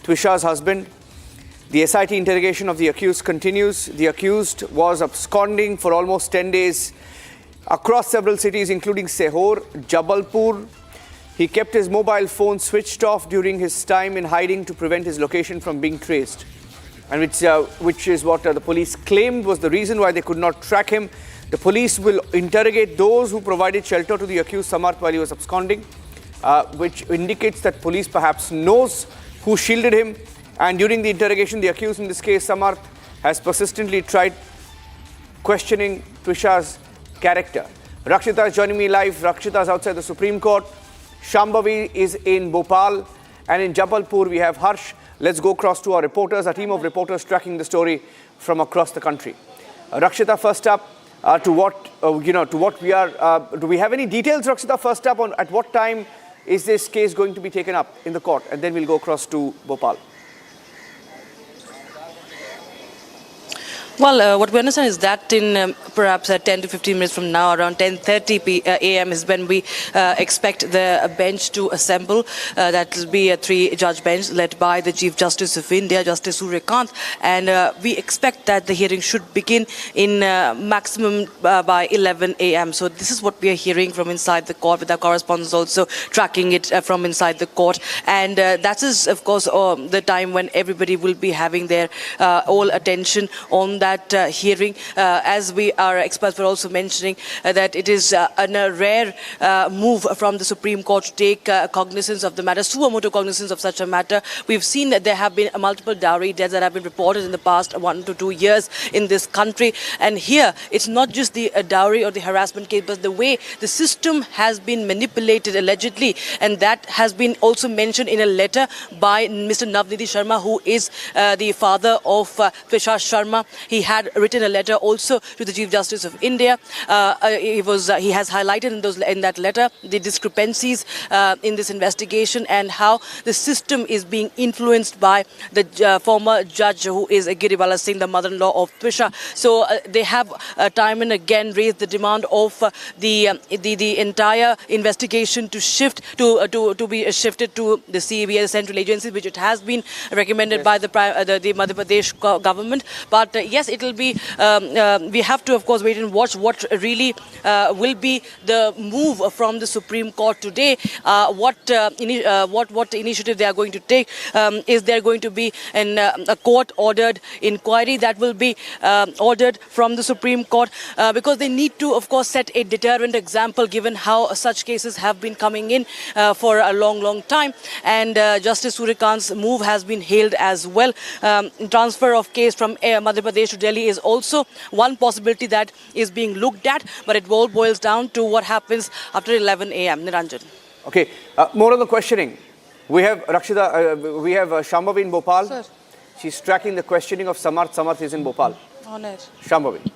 Twisha's husband. The SIT interrogation of the accused continues. The accused was absconding for almost 10 days across several cities, including Sehor, Jabalpur. He kept his mobile phone switched off during his time in hiding to prevent his location from being traced, and which is what the police claimed was the reason why they could not track him. The police will interrogate those who provided shelter to the accused Samarth while he was absconding, which indicates that police perhaps knows who shielded him. And during the interrogation, the accused in this case, Samarth, has persistently tried questioning Twisha's character. Rakshita is joining me live. Rakshita is outside the Supreme Court. Shambhavi is in Bhopal. And in Jabalpur, we have Harsh. Let's go across to our reporters, a team of reporters tracking the story from across the country. Rakshita, first up, to what we are, do we have any details, Rakshita, first up on at what time is this case going to be taken up in the court? And then we'll go across to Bhopal. Well, what we understand is that in perhaps 10 to 15 minutes from now, around 10:30 a.m. is when we expect the bench to assemble. That will be a three-judge bench led by the Chief Justice of India, Justice Suryakant. And we expect that the hearing should begin in maximum by 11 a.m. So this is what we are hearing from inside the court, with our correspondents also tracking it from inside the court. And that is, of course, the time when everybody will be having their all attention on that hearing. As our experts were also mentioning that it is a rare move from the Supreme Court to take cognizance of the matter, suo motu cognizance of such a matter. We've seen that there have been multiple dowry deaths that have been reported in the past 1 to 2 years in this country. And here, it's not just the dowry or the harassment case, but the way the system has been manipulated allegedly. And that has been also mentioned in a letter by Mr. Navnidhi Sharma, who is the father of Twisha Sharma. He had written a letter also to the Chief Justice of India. He has highlighted in that letter the discrepancies in this investigation and how the system is being influenced by the former judge, who is Giribala Singh, the mother-in-law of Twisha. So they have time and again raised the demand of the entire investigation to be shifted to the CBI, the central agency, which it has been recommended by the Madhya Pradesh government. But yes, it will be, we have to, of course, wait and watch what really will be the move from the Supreme Court today. What initiative they are going to take. Is there going to be a court-ordered inquiry that will be ordered from the Supreme Court? Because they need to, of course, set a deterrent example, given how such cases have been coming in for a long time. And Justice Suryakant's move has been hailed as well. Transfer of case from Madhya Pradesh to Delhi is also one possibility that is being looked at, but it all boils down to what happens after 11 a.m. Niranjan. Okay, more on the questioning. We have Rakshita, we have Shambhavi in Bhopal. Sir. She's tracking the questioning of Samarth. Samarth is in Bhopal. On it. Shambhavi.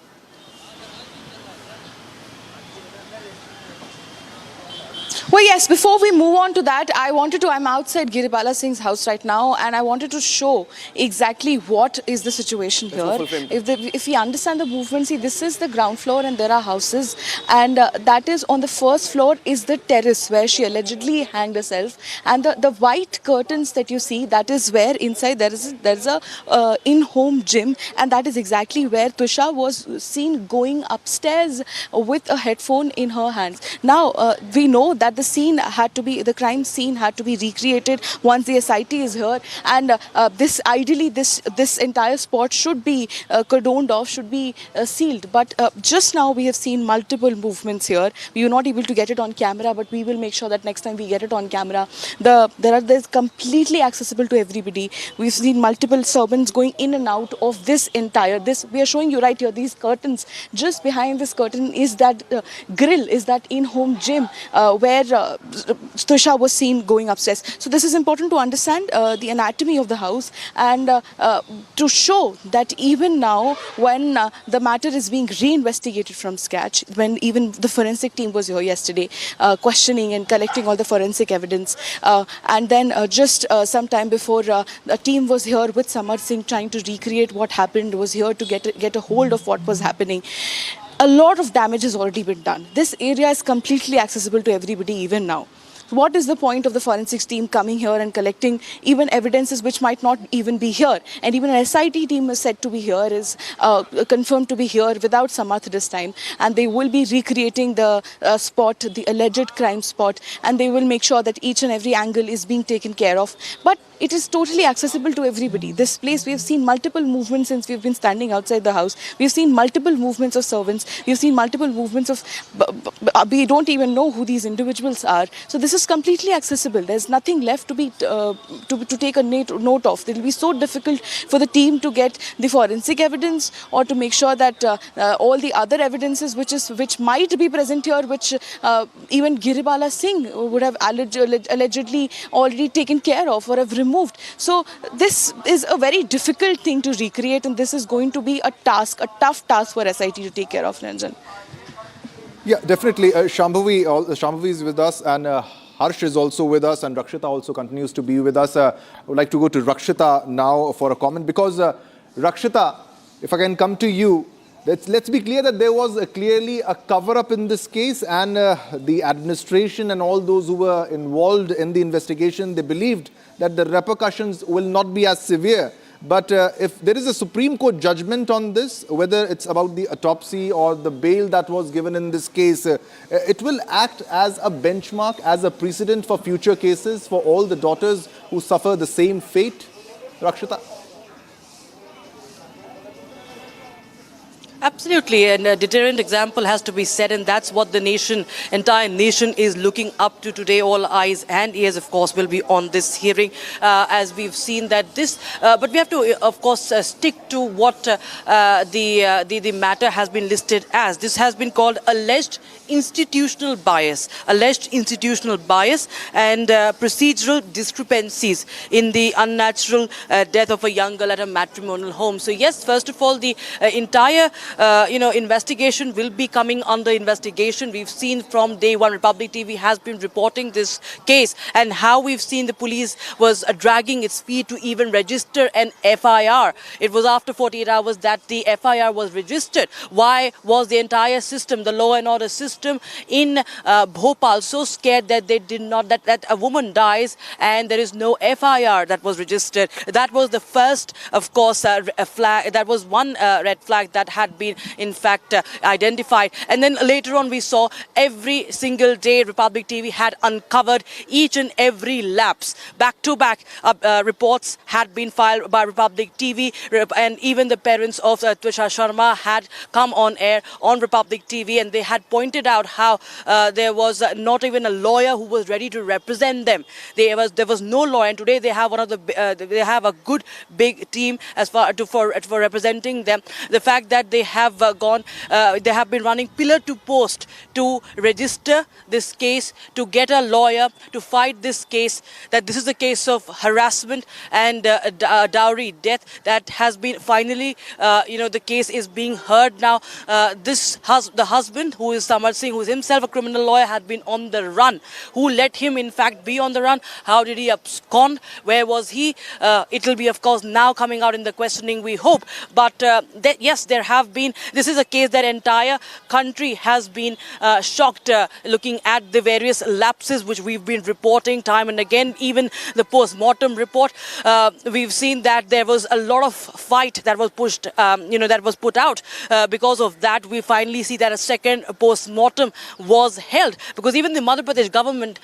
Well, yes, before we move on to that, I'm outside Giripala Singh's house right now, and I wanted to show exactly what is the situation here. If we understand the movement, see, this is the ground floor and there are houses, and that is on the first floor is the terrace where she allegedly hanged herself, and the white curtains that you see, that is where inside there is a in-home gym, and that is exactly where Trisha was seen going upstairs with a headphone in her hands. Now, we know that the crime scene had to be recreated once the SIT is here, and this entire spot should be cordoned off, should be sealed. But just now we have seen multiple movements here. We were not able to get it on camera, but we will make sure that next time we get it on camera. There's completely accessible to everybody. We've seen multiple servants going in and out of this we are showing you right here, these curtains. Just behind this curtain is that grill, is that in-home gym where Trisha was seen going upstairs. So this is important to understand the anatomy of the house, and to show that even now when the matter is being reinvestigated from scratch, when even the forensic team was here yesterday questioning and collecting all the forensic evidence, and then just some time before a team was here with Samarth Singh trying to recreate what happened, was here to get a hold of what was happening. A lot of damage has already been done. This area is completely accessible to everybody even now. What is the point of the forensics team coming here and collecting even evidences which might not even be here? And even an SIT team is said to be here, is confirmed to be here without Samarth this time. And they will be recreating the spot, the alleged crime spot, and they will make sure that each and every angle is being taken care of. But it is totally accessible to everybody. This place, we have seen multiple movements since we've been standing outside the house. We've seen multiple movements of servants. We've seen multiple movements of, we don't even know who these individuals are. So this is completely accessible. There's nothing left to be to take a note of. It will be so difficult for the team to get the forensic evidence, or to make sure that all the other evidences which might be present here, which even Giripala Singh would have allegedly already taken care of or have removed. So this is a very difficult thing to recreate, and this is going to be a tough task for SIT to take care of, Ranjan. Yeah, definitely. Shambhavi is with us, and Harsh is also with us, and Rakshita also continues to be with us. I would like to go to Rakshita now for a comment, because Rakshita, if I can come to you, let's be clear that there was clearly a cover-up in this case, and the administration and all those who were involved in the investigation, they believed that the repercussions will not be as severe. But if there is a Supreme Court judgment on this, whether it's about the autopsy or the bail that was given in this case, it will act as a benchmark, as a precedent for future cases for all the daughters who suffer the same fate. Rakshita? Absolutely, and a deterrent example has to be set, and that's what the entire nation is looking up to today. All eyes and ears, of course, will be on this hearing, as we've seen that but we have to, of course, stick to what the matter has been listed as. This has been called alleged institutional bias and procedural discrepancies in the unnatural death of a young girl at a matrimonial home. So yes, first of all, the entire investigation will be coming under investigation. We've seen from day one, Republic TV has been reporting this case, and how we've seen the police was dragging its feet to even register an FIR. It was after 48 hours that the FIR was registered. Why was the entire system, the law and order system in Bhopal, so scared that they did not, that a woman dies and there is no FIR that was registered? That was the first, of course, flag. That was one red flag that had been been in fact identified. And then later on we saw every single day Republic TV had uncovered each and every lapse. Back-to-back reports had been filed by Republic TV, and even the parents of Trisha Sharma had come on air on Republic TV, and they had pointed out how there was not even a lawyer who was ready to represent them. There was no lawyer, and today they have they have a good big team as far for representing them. The fact that they have they have been running pillar to post to register this case, to get a lawyer to fight this case, that this is a case of harassment and dowry death that has been finally, the case is being heard now. The husband, who is Samar Singh, who is himself a criminal lawyer, had been on the run. Who let him in fact be on the run? How did he abscond? Where was he? It will be of course now coming out in the questioning, we hope. But yes, there have been, this is a case that entire country has been shocked looking at the various lapses which we've been reporting time and again. Even the post-mortem report, we've seen that there was a lot of fight that was pushed, that was put out. Because of that, we finally see that a second post-mortem was held, because even the Madhya Pradesh government,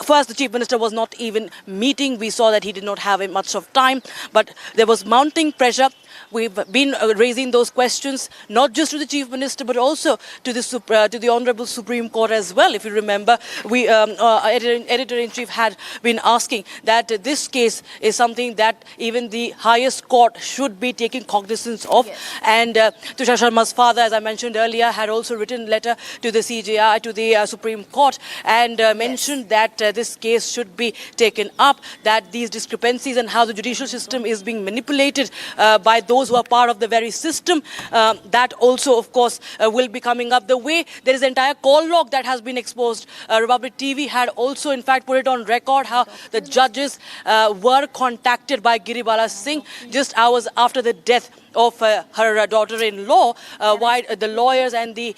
first the Chief Minister was not even meeting. We saw that he did not have much of time, but there was mounting pressure. We've been raising those questions not just to the Chief Minister but also to the Honourable Supreme Court as well. If you remember, we Editor-in-Chief had been asking that this case is something that even the highest court should be taking cognizance of. Yes. And Trisha Sharma's father, as I mentioned earlier, had also written a letter to the CJI, to the Supreme Court, and mentioned that this case should be taken up, that these discrepancies and how the judicial system is being manipulated by those who are part of the very system, that also of course will be coming up. The way there is an entire call log that has been exposed. Republic TV had also in fact put it on record how the judges were contacted by Giribala Singh just hours after the death of her daughter-in-law, why the lawyers and the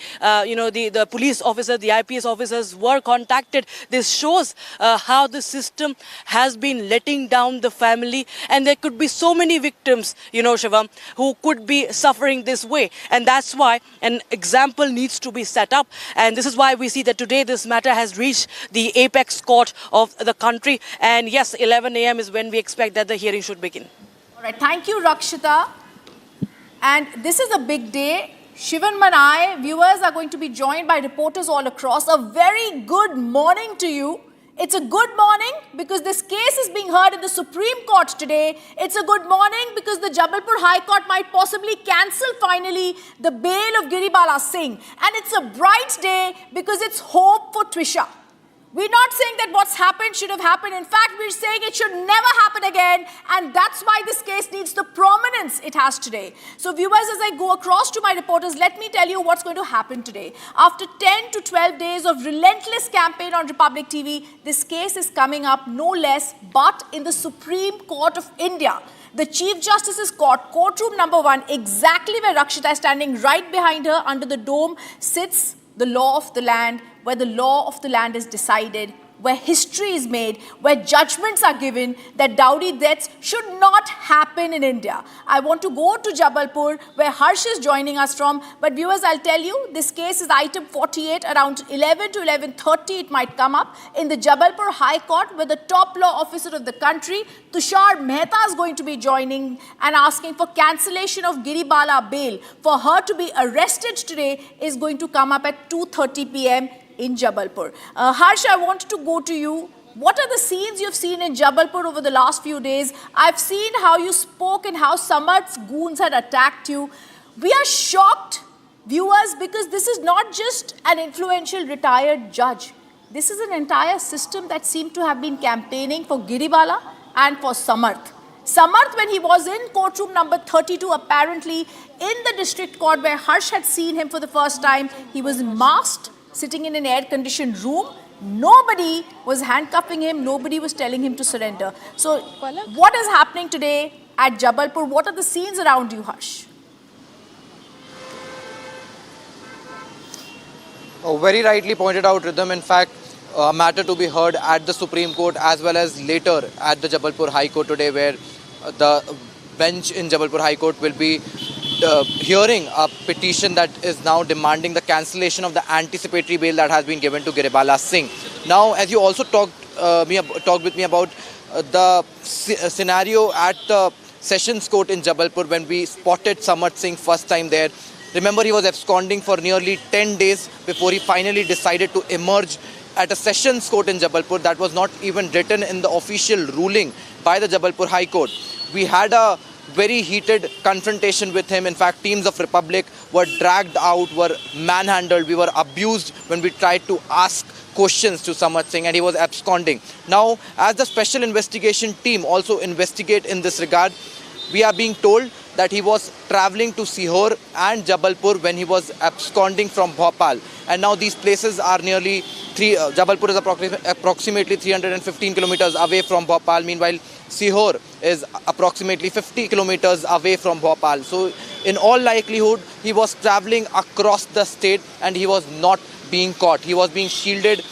police officers, the IPS officers were contacted. This shows how the system has been letting down the family, and there could be so many victims, Shivam, who could be suffering this way. And that's why an example needs to be set up. And this is why we see that today this matter has reached the apex court of the country. And yes, 11 a.m. is when we expect that the hearing should begin. All right, thank you, Rakshita. And this is a big day. Shivan and I, viewers, are going to be joined by reporters all across. A very good morning to you. It's a good morning because this case is being heard in the Supreme Court today. It's a good morning because the Jabalpur High Court might possibly cancel finally the bail of Giribala Singh. And it's a bright day because it's hope for Trisha. We're not saying that what's happened should have happened. In fact, we're saying it should never happen again. And that's why this case needs the prominence it has today. So viewers, as I go across to my reporters, let me tell you what's going to happen today. After 10 to 12 days of relentless campaign on Republic TV, this case is coming up no less but in the Supreme Court of India. The Chief Justice's court, courtroom number 1, exactly where Rakshita is standing right behind her under the dome, sits the law of the land, where the law of the land is decided, where history is made, where judgments are given that dowry deaths should not happen in India. I want to go to Jabalpur, where Harsh is joining us from. But viewers, I'll tell you, this case is item 48, around 11 to 11:30 it might come up in the Jabalpur High Court, where the top law officer of the country, Tushar Mehta, is going to be joining and asking for cancellation of Giribala bail. For her to be arrested today is going to come up at 2:30 p.m. in Jabalpur. Harsh, I wanted to go to you. What are the scenes you've seen in Jabalpur over the last few days? I've seen how you spoke and how Samarth's goons had attacked you. We are shocked, viewers, because this is not just an influential retired judge. This is an entire system that seemed to have been campaigning for Giribala and for Samarth. Samarth, when he was in courtroom number 32, apparently in the district court where Harsh had seen him for the first time, he was masked, sitting in an air-conditioned room. Nobody was handcuffing him. Nobody was telling him to surrender. So what is happening today at Jabalpur? What are the scenes around you, Harsh? Oh, very rightly pointed out, Rhythm. In fact, a matter to be heard at the Supreme Court as well as later at the Jabalpur High Court today, where the bench in Jabalpur High Court will be hearing a petition that is now demanding the cancellation of the anticipatory bail that has been given to Giribala Singh. Now, as you also talked with me about the scenario at the Sessions Court in Jabalpur when we spotted Samarth Singh first time there. Remember, he was absconding for nearly 10 days before he finally decided to emerge at a Sessions Court in Jabalpur. That was not even written in the official ruling by the Jabalpur High Court. We had a very heated confrontation with him. In fact, teams of Republic were dragged out, were manhandled. We were abused when we tried to ask questions to Samarth Singh, and he was absconding. Now, as the special investigation team also investigate in this regard, we are being told that he was traveling to Sihor and Jabalpur when he was absconding from Bhopal. And now these places are nearly Jabalpur is approximately 315 kilometers away from Bhopal. Meanwhile, Sihor is approximately 50 kilometers away from Bhopal. So in all likelihood, he was traveling across the state and he was not being caught. He was being shielded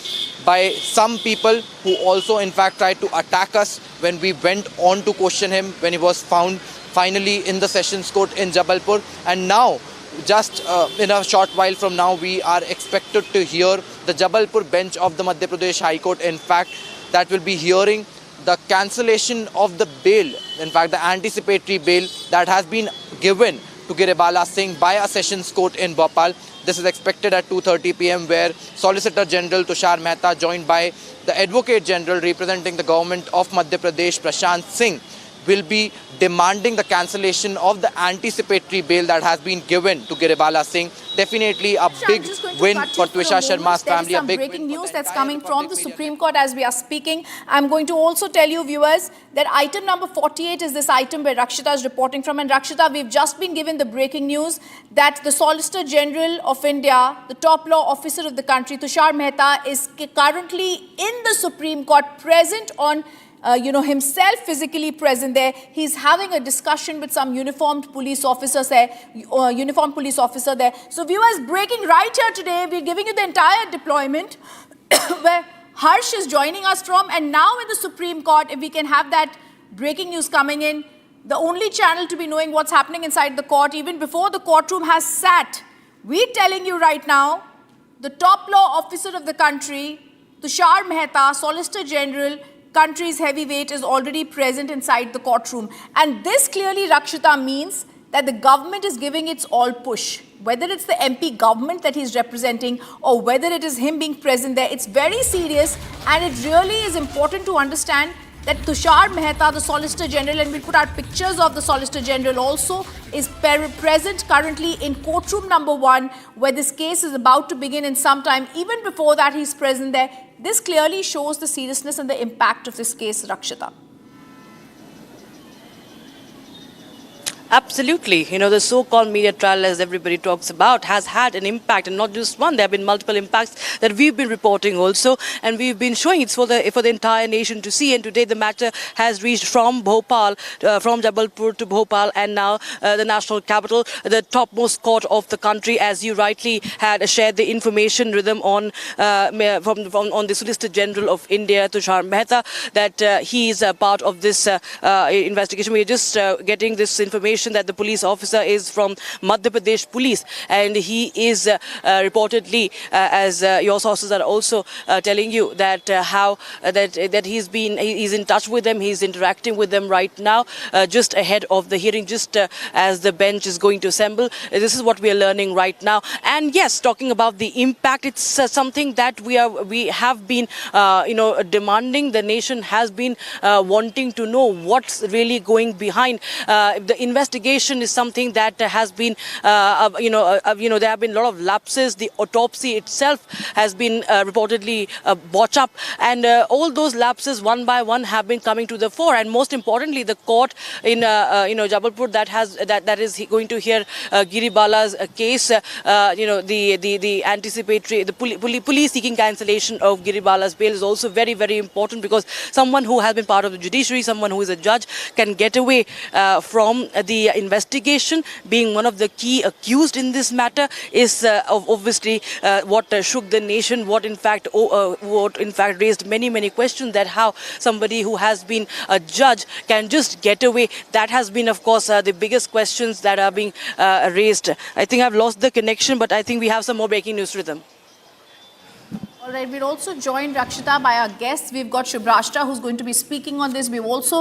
by some people who also in fact tried to attack us when we went on to question him when he was found finally in the Sessions Court in Jabalpur. And now, just in a short while from now, we are expected to hear the Jabalpur bench of the Madhya Pradesh High Court. In fact, that will be hearing the cancellation of the bail, in fact the anticipatory bail that has been given to Giribala Singh by a Sessions Court in Bhopal. This is expected at 2:30 p.m. where Solicitor General Tushar Mehta, joined by the Advocate General representing the government of Madhya Pradesh, Prashant Singh, will be demanding the cancellation of the anticipatory bail that has been given to Giribala Singh. Definitely a big win for Twisha Sharma's family. There is some breaking news that's coming from the Supreme Court as we are speaking. I'm going to also tell you, viewers, that item number 48 is this item where Rakshita is reporting from. And Rakshita, we've just been given the breaking news that the Solicitor General of India, the top law officer of the country, Tushar Mehta, is currently in the Supreme Court, present on himself physically present there. He's having a discussion with some uniformed police officers there. So viewers, breaking right here today, we're giving you the entire deployment where Harsh is joining us from. And now in the Supreme Court, if we can have that breaking news coming in, the only channel to be knowing what's happening inside the court, even before the courtroom has sat, we're telling you right now, the top law officer of the country, Tushar Mehta, Solicitor General, country's heavyweight, is already present inside the courtroom. And this clearly, Rakshita, means that the government is giving its all push. Whether it's the MP government that he's representing or whether it is him being present there, it's very serious, and it really is important to understand that Tushar Mehta, the Solicitor General, and we'll put out pictures of the Solicitor General also, is present currently in courtroom number 1, where this case is about to begin in some time. Even before that, he's present there. This clearly shows the seriousness and the impact of this case, Rakshita. Absolutely. The so-called media trial, as everybody talks about, has had an impact, and not just one. There have been multiple impacts that we've been reporting also, and we've been showing it's for the entire nation to see. And today the matter has reached from Bhopal, from Jabalpur to Bhopal, and now the national capital, the topmost court of the country, as you rightly had shared the information with them on the Solicitor General of India, Tushar Mehta, that he is a part of this investigation. We're just getting this information that the police officer is from Madhya Pradesh Police, and he is reportedly, as your sources are also telling you, that that he's in touch with them, he's interacting with them right now, just ahead of the hearing, just as the bench is going to assemble. This is what we are learning right now. And yes, talking about the impact, it's something that we have been demanding. The nation has been wanting to know what's really going behind. The investigation is something that has been, there have been a lot of lapses. The autopsy itself has been reportedly botched up, and all those lapses one by one have been coming to the fore. And most importantly, the court in Jabalpur that is going to hear Giribala's case, the anticipatory, the police seeking cancellation of Giribala's bail is also very, very important, because someone who has been part of the judiciary, someone who is a judge, can get away from the the investigation, being one of the key accused in this matter, is obviously what shook the nation, what in fact raised many questions, that how somebody who has been a judge can just get away. That has been, of course, the biggest questions that are being raised. I think I've lost the connection, but I think we have some more breaking news with them. All right, we're also joined, Rakshita, by our guests. We've got Shubhrashta, who's going to be speaking on this. We've also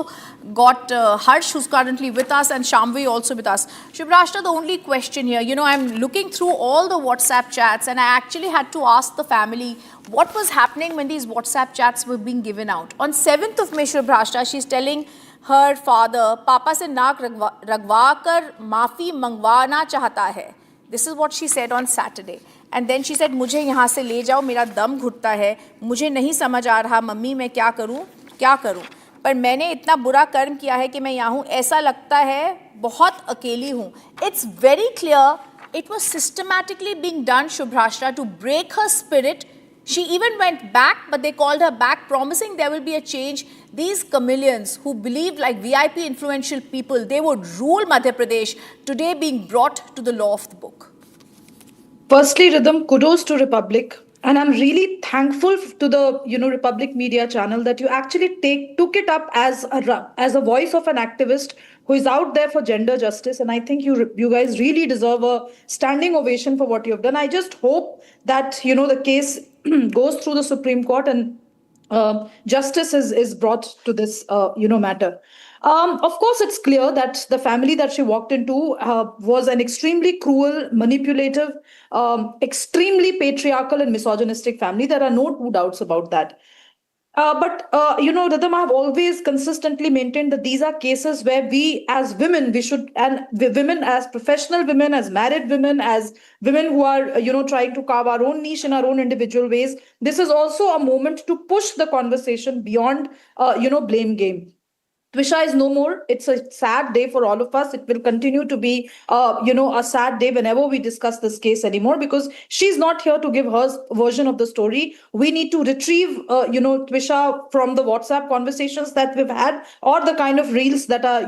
got Harsh, who's currently with us, and Shamvi also with us. Shubhrashta, the only question here, you know, I'm looking through all the WhatsApp chats, and I actually had to ask the family what was happening when these WhatsApp chats were being given out. On 7th of May, Shubhrashta, she's telling her father, Papa se naak ragwa kar maafi mangwana chahta hai. This is what she said on Saturday. And then she said, मुझे यहाँ से ले जाओ, मेरा दम घुटता है, मुझे नहीं समझ आ रहा मम्मी मैं क्या करूँ, पर मैंने इतना बुरा कर्म किया है कि मैं यहाँ हूँ, ऐसा लगता है बहुत अकेली हूँ. It's very clear it was systematically being done, Shubhrashta, to break her spirit. She even went back, but they called her back, promising there will be a change. These chameleons who believed like VIP influential people, they would rule Madhya Pradesh, today being brought to the law of the book. Firstly, Rhythm, kudos to Republic. And I'm really thankful to the Republic Media channel that you actually took it up as a voice of an activist who is out there for gender justice. And I think you guys really deserve a standing ovation for what you have done. I just hope that the case goes through the Supreme Court and justice is brought to this matter. Of course, it's clear that the family that she walked into was an extremely cruel, manipulative, extremely patriarchal and misogynistic family. There are no two doubts about that. But Rhythm, I have always consistently maintained that these are cases where we as women, women as professional women, as married women, as women who are, trying to carve our own niche in our own individual ways, this is also a moment to push the conversation beyond, blame game. Twisha is no more. It's a sad day for all of us. It will continue to be, a sad day whenever we discuss this case anymore, because she's not here to give her version of the story. We need to retrieve, Twisha from the WhatsApp conversations that we've had, or the kind of reels that are,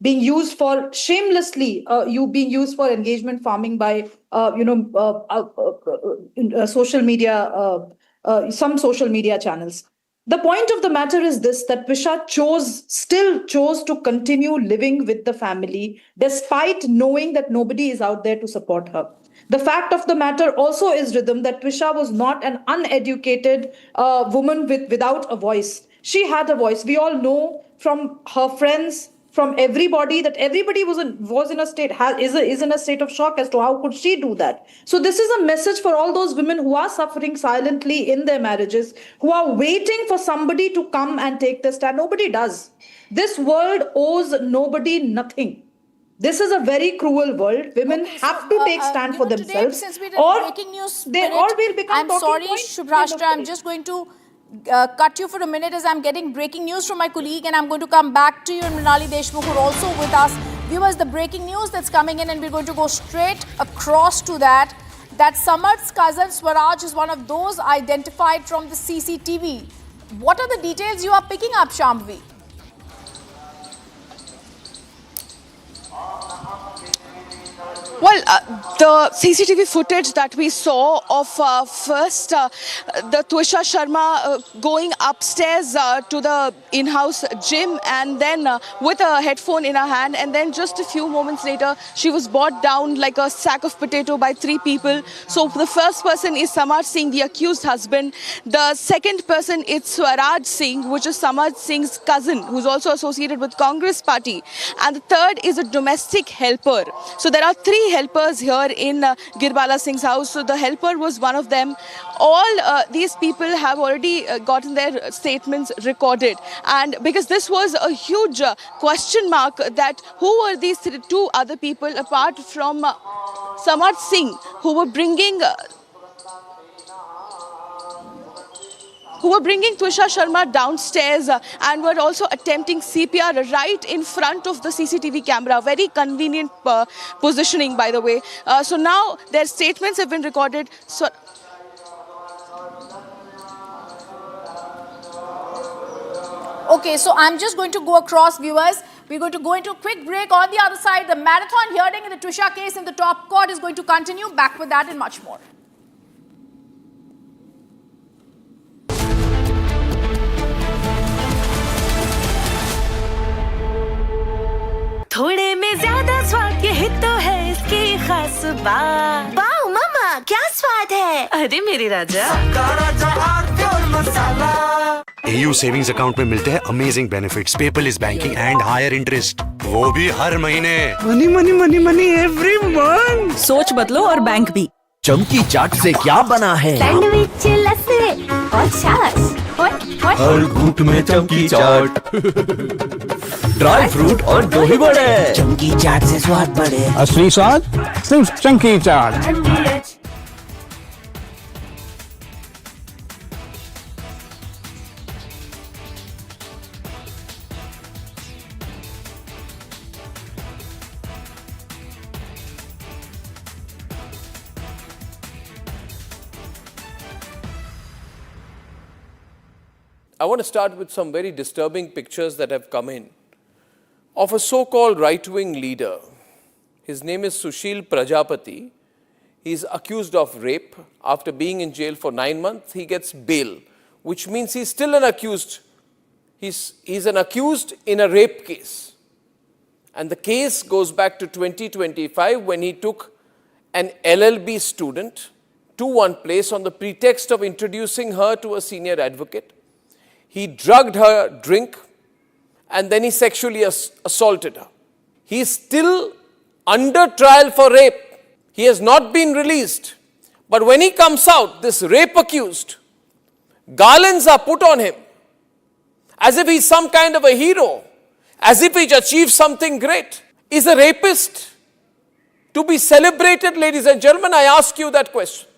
being used for shamelessly, being used for engagement farming by, social media, some social media channels. The point of the matter is this, that Twisha still chose to continue living with the family despite knowing that nobody is out there to support her. The fact of the matter also is, Rhythm, that Twisha was not an uneducated woman without a voice. She had a voice. We all know from her friends, from everybody, that everybody was in a state, is in a state of shock as to how could she do that. So this is a message for all those women who are suffering silently in their marriages, who are waiting for somebody to come and take the stand. Nobody does. This world owes nobody nothing. This is a very cruel world. Women have to take stand for themselves, or we'll become I'm sorry, points. Shubhrashta, I'm just going to cut you for a minute as I'm getting breaking news from my colleague, and I'm going to come back to you and Mrinali Deshmukh, who are also with us. Viewers, the breaking news that's coming in, and we're going to go straight across to that Samarth's cousin Swaraj is one of those identified from the CCTV. What are the details you are picking up, Shambhavi? Well, the CCTV footage that we saw of first the Twisha Sharma going upstairs to the in-house gym, and then with a headphone in her hand, and then just a few moments later she was brought down like a sack of potato by 3 people. So the first person is Samarth Singh, the accused husband. The second person is Swaraj Singh, which is Samarth Singh's cousin, who's also associated with Congress party. And the third is a domestic helper. So there are 3 helpers here in Girbala Singh's house. So the helper was one of them. All these people have already gotten their statements recorded. And because this was a huge question mark, that who were these 2 other people apart from Samarth Singh, who were bringing Twisha Sharma downstairs and were also attempting CPR right in front of the CCTV camera. Very convenient positioning, by the way. So now their statements have been recorded. So okay, so I'm just going to go across, viewers. We're going to go into a quick break. On the other side, the marathon hearing in the Trisha case in the top court is going to continue. Back with that and much more. थोड़े में ज्यादा स्वाद यही तो है इसकी खास बात। वाओ मम्मा क्या स्वाद है। अरे मेरे राजा AU सेविंग्स अकाउंट में मिलते हैं amazing benefits, paperless banking and higher interest, वो भी हर महीने। Money money money money every month. सोच बदलो और बैंक भी। चमकी चाट से क्या बना है? सैंडविच लस्सी और छाछ हर घूंट में चमकी चाट, ड्राई फ्रूट और दही बड़े। चमकी चाट से स्वाद बढ़े। असली स्वाद सिर्फ चंकी चाट। I want to start with some very disturbing pictures that have come in of a so-called right-wing leader. His name is Sushil Prajapati. He is accused of rape. After being in jail for 9 months, he gets bail, which means he's still an accused. He's an accused in a rape case. And the case goes back to 2025 when he took an LLB student to one place on the pretext of introducing her to a senior advocate. He drugged her drink and then he sexually assaulted her. He is still under trial for rape. He has not been released. But when he comes out, this rape accused, garlands are put on him as if he's some kind of a hero, as if he's achieved something great. Is a rapist to be celebrated, ladies and gentlemen? I ask you that question.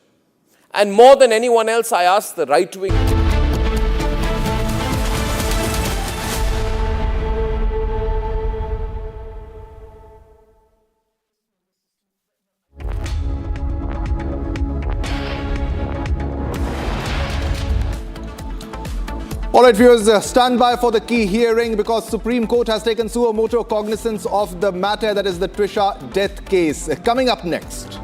And more than anyone else, I ask the right wing. All right, viewers, stand by for the key hearing because Supreme Court has taken suo motu cognizance of the matter, that is the Trisha death case. Coming up next.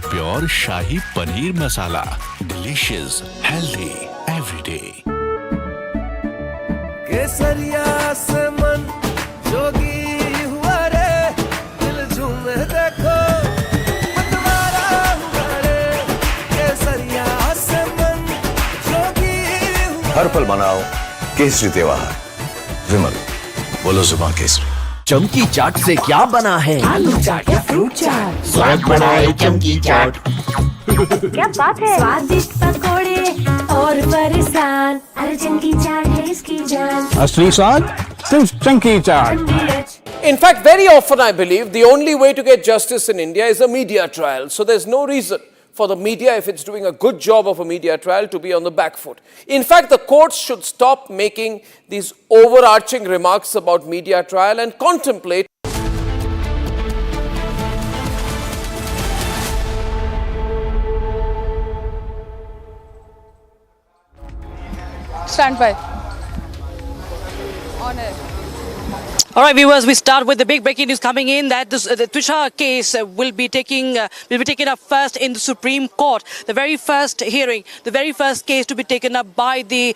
Pure shahi paneer masala, delicious, healthy everyday. केसरिया से मन जोगी हुआ रे, दिल झूमे देखो मतवारा हुआ रे। केसरिया से मन जोगी हुआ। हर पल मनाओ केसरी त्योहार। विमल, बोलो जुबान केसरी। चमकी चाट से क्या बना है? आलू चाट या फ्रूट चाट, स्वाद बढ़ाए चमकी चाट। क्या बात है। स्वादिष्ट पकोड़े और फरसान, अरे चमकी चाट है इसकी जान। असली स्वाद सिर्फ चंकी चाट। In fact, very often I believe the only way to get justice in India is a media trial. So there's no reason for the media, if it's doing a good job of a media trial, to be on the back foot. In fact, the courts should stop making these overarching remarks about media trial and contemplate. Stand by. On it. All right, viewers, we start with the big breaking news coming in that the Trisha case will be taken up first in the Supreme Court. The very first hearing, the very first case to be taken up by the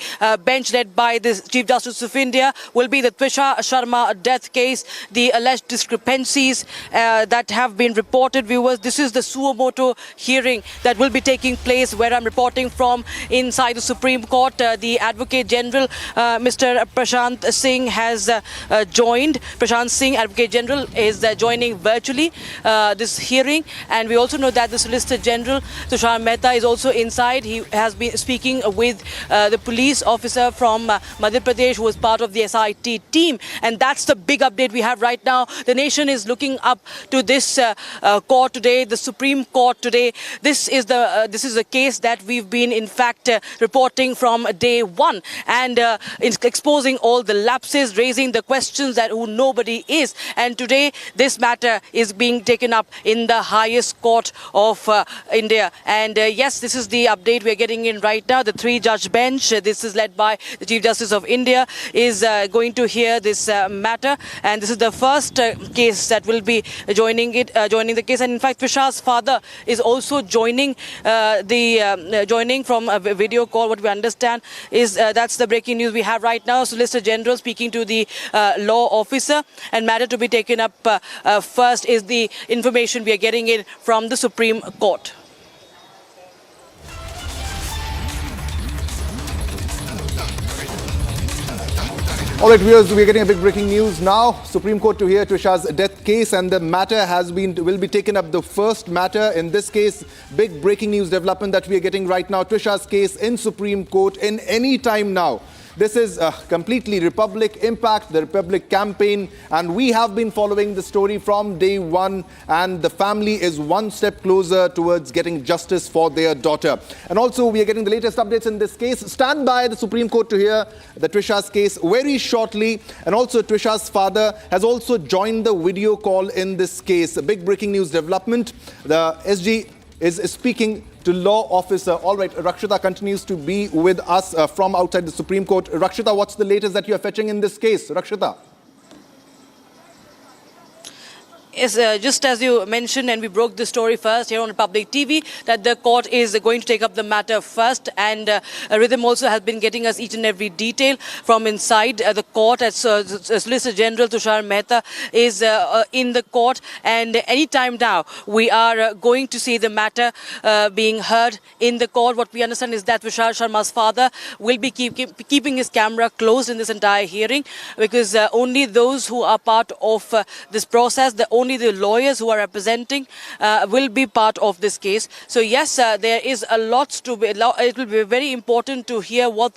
bench led by the Chief Justice of India will be the Trisha Sharma death case, the alleged discrepancies that have been reported. Viewers, this is the suo motu hearing that will be taking place where I'm reporting from inside the Supreme Court. The Advocate General, Mr. Prashant Singh, has joined joined. Prashant Singh, Advocate General, is joining virtually this hearing. And we also know that the Solicitor General, Tushar Mehta, is also inside. He has been speaking with the police officer from Madhya Pradesh, who was part of the SIT team. And that's the big update we have right now. The nation is looking up to this court today, the Supreme Court today. This is a case that we've been, in fact, reporting from day one, and exposing all the lapses, raising the questions that who nobody is. And today, this matter is being taken up in the highest court of India. And yes, this is the update we're getting in right now. The three-judge bench, this is led by the Chief Justice of India, is going to hear this matter. And this is the first case that will be joining the case. And in fact, Trisha's father is also joining joining from a video call. What we understand is that's the breaking news we have right now. Solicitor General speaking to the law officer, and matter to be taken up first is the information we are getting in from the Supreme Court. All right, viewers, we're getting a big breaking news now. Supreme Court to hear Trisha's death case, and the matter will be taken up. The first matter in this case, big breaking news development that we are getting right now. Trisha's case in Supreme Court in any time now. This is completely Republic Impact, the Republic campaign, and we have been following the story from day one, and the family is one step closer towards getting justice for their daughter. And also, we are getting the latest updates in this case. Stand by the Supreme Court to hear the Trisha's case very shortly. And also, Trisha's father has also joined the video call in this case. A big breaking news development. The SG is speaking to law officer. All right, Rakshita continues to be with us from outside the Supreme Court. Rakshita, what's the latest that you are fetching in this case? Rakshita. Yes, just as you mentioned, and we broke the story first here on Republic TV, that the court is going to take up the matter first. And Rhythm also has been getting us each and every detail from inside the court. As Solicitor General Tushar Mehta is in the court. And any time now, we are going to see the matter being heard in the court. What we understand is that Vishal Sharma's father will be keeping his camera closed in this entire hearing, because only those who are part of this process, only the lawyers who are representing will be part of this case. So yes, there is a lot to be. It will be very important to hear what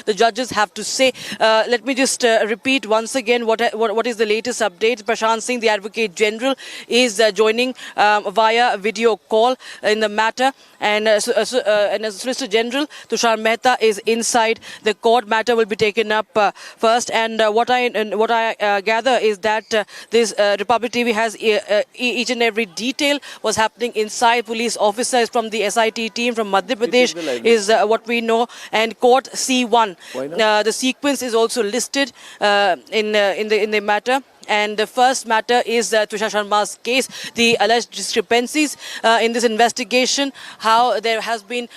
the judges have to say. Let me just repeat once again what is the latest update. Prashant Singh, the Advocate General, is joining via video call in the matter, and as Solicitor General Tushar Mehta is inside the court. Matter will be taken up first, and what I gather is that this Republic TV has each and every detail was happening inside. Police officers from the SIT team from Madhya Pradesh is what we know, and court C1. The sequence is also listed in the matter. And the first matter is Trisha Sharma's case, the alleged discrepancies in this investigation, how there has been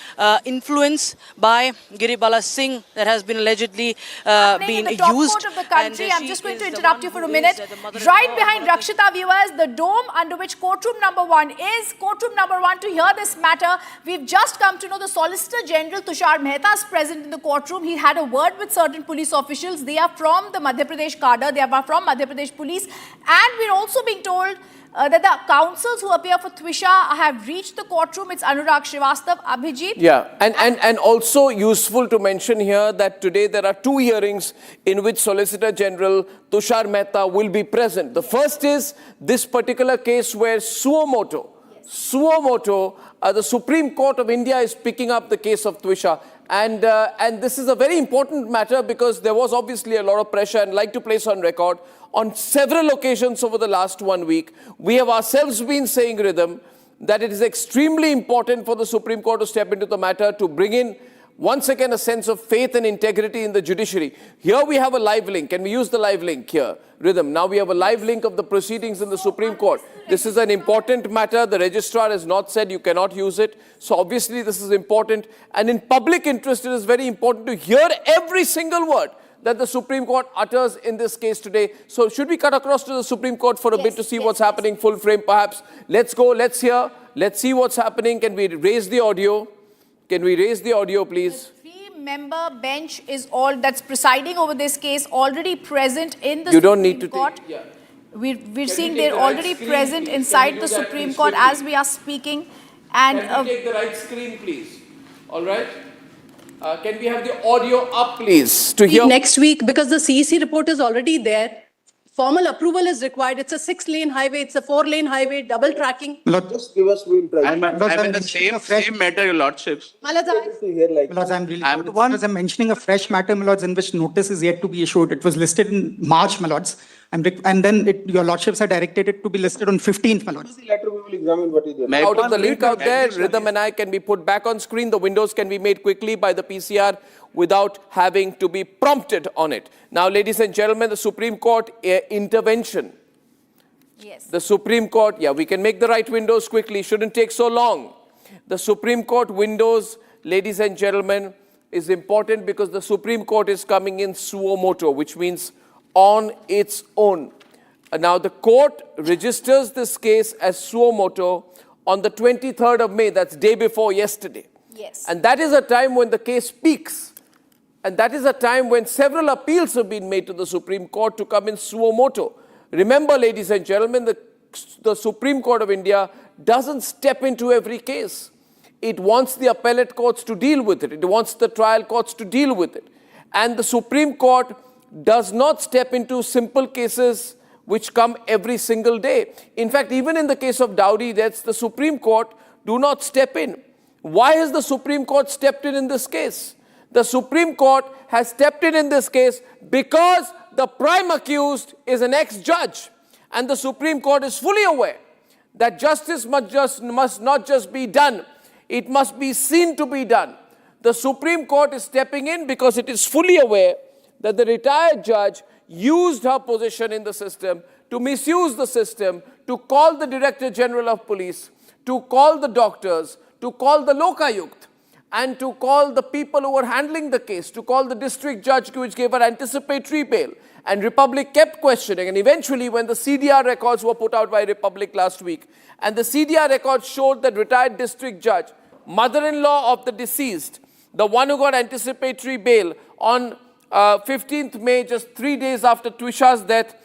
influence by Giribala Singh that has been allegedly been in the top used. court of the country. I'm just going to interrupt you for a minute. Right behind Rakshita, viewers, the dome under which courtroom number 1 is. Courtroom number 1 to hear this matter. We've just come to know the Solicitor General Tushar Mehta is present in the courtroom. He had a word with certain police officials. They are from the Madhya Pradesh cadre. They are from Madhya Pradesh Police, and we're also being told that the counsels who appear for Trisha have reached the courtroom. It's Anurag Srivastav, Abhijit. Yeah, and also useful to mention here that today there are 2 hearings in which Solicitor General Tushar Mehta will be present. The first is this particular case where suo moto, the Supreme Court of India is picking up the case of Trisha. And this is a very important matter, because there was obviously a lot of pressure, and like to place on record, on several occasions over the last 1 week, we have ourselves been saying, Rhythm, that it is extremely important for the Supreme Court to step into the matter to bring in once again a sense of faith and integrity in the judiciary. Here we have a live link. Can we use the live link here, Rhythm? Now we have a live link of the proceedings in the Supreme Court. This is an important matter. The registrar has not said you cannot use it. So obviously this is important. And in public interest, it is very important to hear every single word that the Supreme Court utters in this case today. So should we cut across to the Supreme Court for a bit to see what's happening, full frame perhaps? Let's go, let's hear, let's see what's happening. Can we raise the audio? Can we raise the audio, please? The 3 member bench is all that's presiding over this case already present in the You Supreme don't need to Court. take... Yeah. We're seeing take they're the right already screen, present please? Can inside we the do that, Supreme please, Court quickly? as we are speaking. And Can we take the right screen, please? All right. Can we have the audio up, please, to hear? Next week, because the CEC report is already there. Formal approval is required. It's a 6-lane highway. It's a 4-lane highway, double tracking. Just give us we'll try. I'm in the same matter, your lordships. I'm mentioning a fresh matter, my lords, in which notice is yet to be issued. It was listed in March, my lords. And then your lordships are directed it to be listed on 15th, my lords. Letter we will examine what is there. Out of the link out there, Rhythm and I can be put back on screen. The windows can be made quickly by the PCR without having to be prompted on it. Now, ladies and gentlemen, the Supreme Court intervention. Yes. The Supreme Court, yeah, we can make the right windows quickly. Shouldn't take so long. The Supreme Court windows, ladies and gentlemen, is important because the Supreme Court is coming in suo moto, which means on its own. Now, the court registers this as suo moto on the 23rd of May, that's day before yesterday. Yes. And that is a time when the case peaks. And that is a time when several appeals have been made to the Supreme Court to come in suo moto. Remember, ladies and gentlemen, the Supreme Court of India doesn't step into every case. It wants the appellate courts to deal with it. It wants the trial courts to deal with it. And the Supreme Court does not step into simple cases which come every single day. In fact, even in the case of Dowdy deaths, the Supreme Court do not step in. Why has the Supreme Court stepped in this case? The Supreme Court has stepped in this case because the prime accused is an ex-judge. And the Supreme Court is fully aware that justice must not just be done, it must be seen to be done. The Supreme Court is stepping in because it is fully aware that the retired judge used her position in the system to misuse the system, to call the Director General of Police, to call the doctors, to call the Lokayukt, and to call the people who were handling the case, to call the district judge which gave her anticipatory bail. And Republic kept questioning. And eventually, when the CDR records were put out by Republic last week, and the CDR records showed that retired district judge, mother-in-law of the deceased, the one who got anticipatory bail on 15th May, just 3 days after Twisha's death,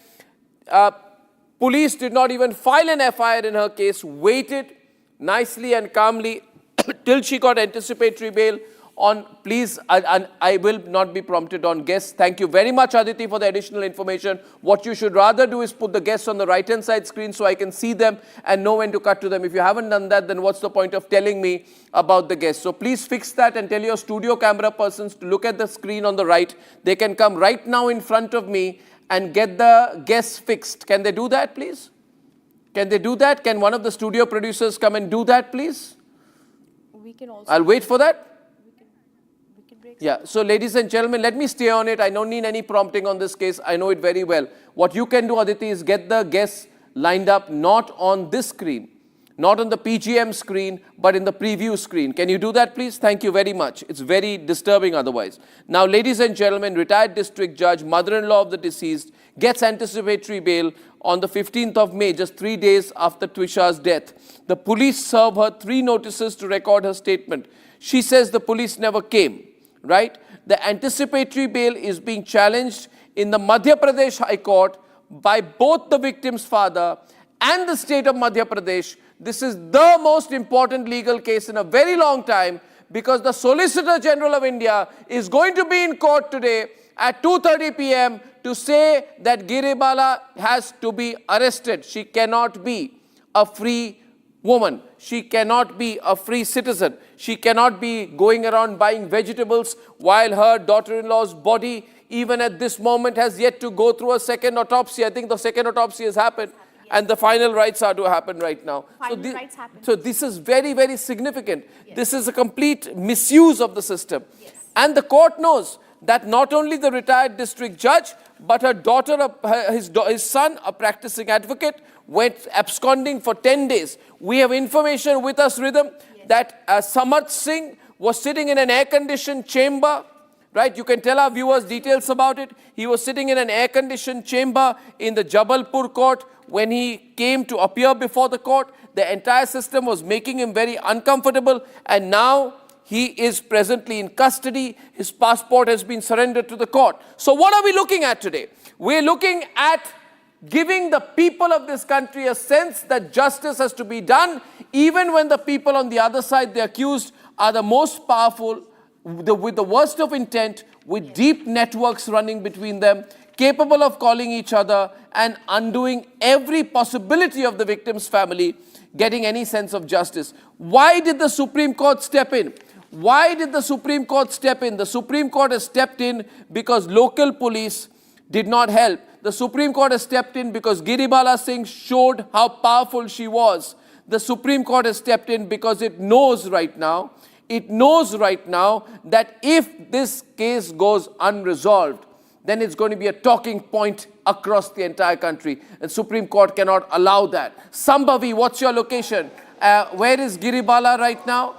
police did not even file an FIR in her case, waited nicely and calmly till she got anticipatory bail on, please, I will not be prompted on guests. Thank you very much, Aditi, for the additional information. What you should rather do is put the guests on the right-hand side screen so I can see them and know when to cut to them. If you haven't done that, then what's the point of telling me about the guests? So please fix that and tell your studio camera persons to look at the screen on the right. They can come right now in front of me and get the guests fixed. Can they do that, please? Can they do that? Can one of the studio producers come and do that, please? We can also. I'll wait for that. Yeah, so ladies and gentlemen, let me stay on it. I don't need any prompting on this case. I know it very well. What you can do, Aditi, is get the guests lined up not on this screen, not on the PGM screen, but in the preview screen. Can you do that, please? Thank you very much. It's very disturbing otherwise. Now, ladies and gentlemen, retired district judge, mother-in-law of the deceased, gets anticipatory bail on the 15th of May, just 3 days after Twisha's death. The police serve her 3 notices to record her statement. She says the police never came. Right? The anticipatory bail is being challenged in the Madhya Pradesh High Court by both the victim's father and the state of Madhya Pradesh. This is the most important legal case in a very long time because the Solicitor General of India is going to be in court today at 2:30 p.m. to say that Giribala has to be arrested. She cannot be a free woman. She cannot be a free citizen. She cannot be going around buying vegetables while her daughter-in-law's body, even at this moment, has yet to go through a second autopsy. I think the second autopsy has happened, and the final rites are to happen right now. So this is very, very significant. Yes. This is a complete misuse of the system. Yes. And the court knows that not only the retired district judge, but her daughter, his son, a practicing advocate, went absconding for 10 days. We have information with us, Rhythm, that Samarth Singh was sitting in an air-conditioned chamber, right? You can tell our viewers details about it. He was sitting in an air-conditioned chamber in the Jabalpur court when he came to appear before the court. The entire system was making him very uncomfortable, and now He is presently in custody. His passport has been surrendered to the court. So what are we looking at today? We're looking at giving the people of this country a sense that justice has to be done, even when the people on the other side, the accused, are the most powerful, with the worst of intent, with deep networks running between them, capable of calling each other and undoing every possibility of the victim's family getting any sense of justice. Why did the Supreme Court step in? Why did the Supreme Court step in? The Supreme Court has stepped in because local police did not help. The Supreme Court has stepped in because Giribala Singh showed how powerful she was. The Supreme Court has stepped in because it knows right now that if this case goes unresolved, then it's going to be a talking point across the entire country. And Supreme Court cannot allow that. Sambhavi, what's your location? Where is Giribala right now?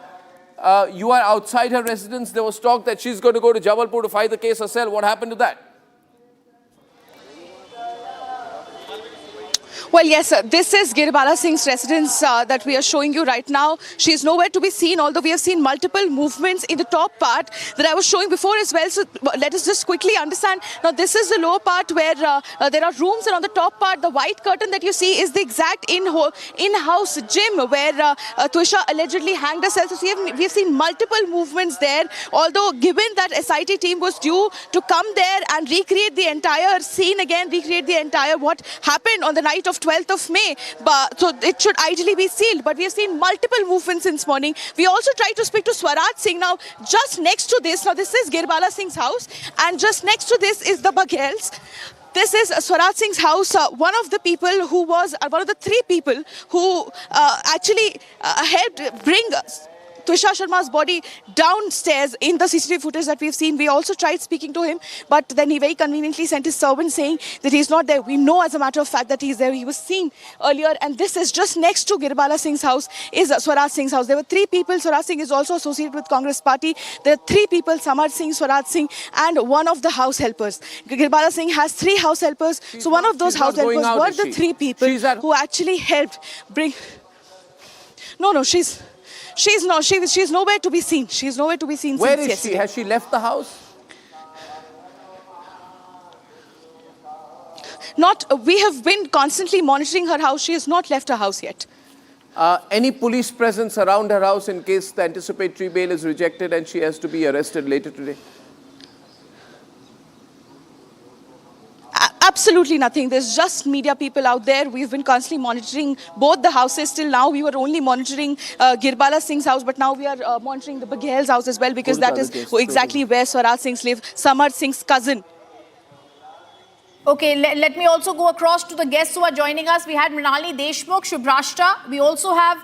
You are outside her residence. There was talk that she's going to go to Jabalpur to fight the case herself. What happened to that? Well, yes, this is Giribala Singh's residence that we are showing you right now. She is nowhere to be seen, although we have seen multiple movements in the top part that I was showing before as well. So let us just quickly understand. Now, this is the lower part where there are rooms, and on the top part, the white curtain that you see is the exact in-house gym where Twisha allegedly hanged herself. So we have seen multiple movements there, although given that SIT team was due to come there and recreate the entire scene again, recreate the entire what happened on the night of 12th of May. So it should ideally be sealed. But we have seen multiple movements since morning. We also tried to speak to Swaraj Singh. Now, just next to this, now this is Giribala Singh's house, and just next to this is the Baghels. This is Swaraj Singh's house. One of the people who was, one of the three people who actually helped bring Twisha Sharma's body downstairs in the CCTV footage that we've seen. We also tried speaking to him, but then he very conveniently sent his servant saying that he's not there. We know as a matter of fact that he's there. He was seen earlier, and this is just next to Giribala Singh's house is Swaraj Singh's house. There were three people. Swaraj Singh is also associated with Congress party. There are three people, Samar Singh, Swaraj Singh, and one of the house helpers. Giribala Singh has three house helpers. So one of those house helpers were the three people who actually helped bring... No, she's not. She's nowhere to be seen. She's nowhere to be seen. Where since is yesterday. she? Has she left the house? We have been constantly monitoring her house. She has not left her house yet. Any police presence around her house in case the anticipatory bail is rejected and she has to be arrested later today? Absolutely nothing. There's just media people out there. We've been constantly monitoring both the houses. Till now, we were only monitoring Giribala Singh's house, but now we are monitoring the Baghel's house as well, because that is exactly where Swaraj Singh lives, Samar Singh's cousin. Okay, let me also go across to the guests who are joining us. We had Mrinali Deshmukh, Shubhrashta. We also have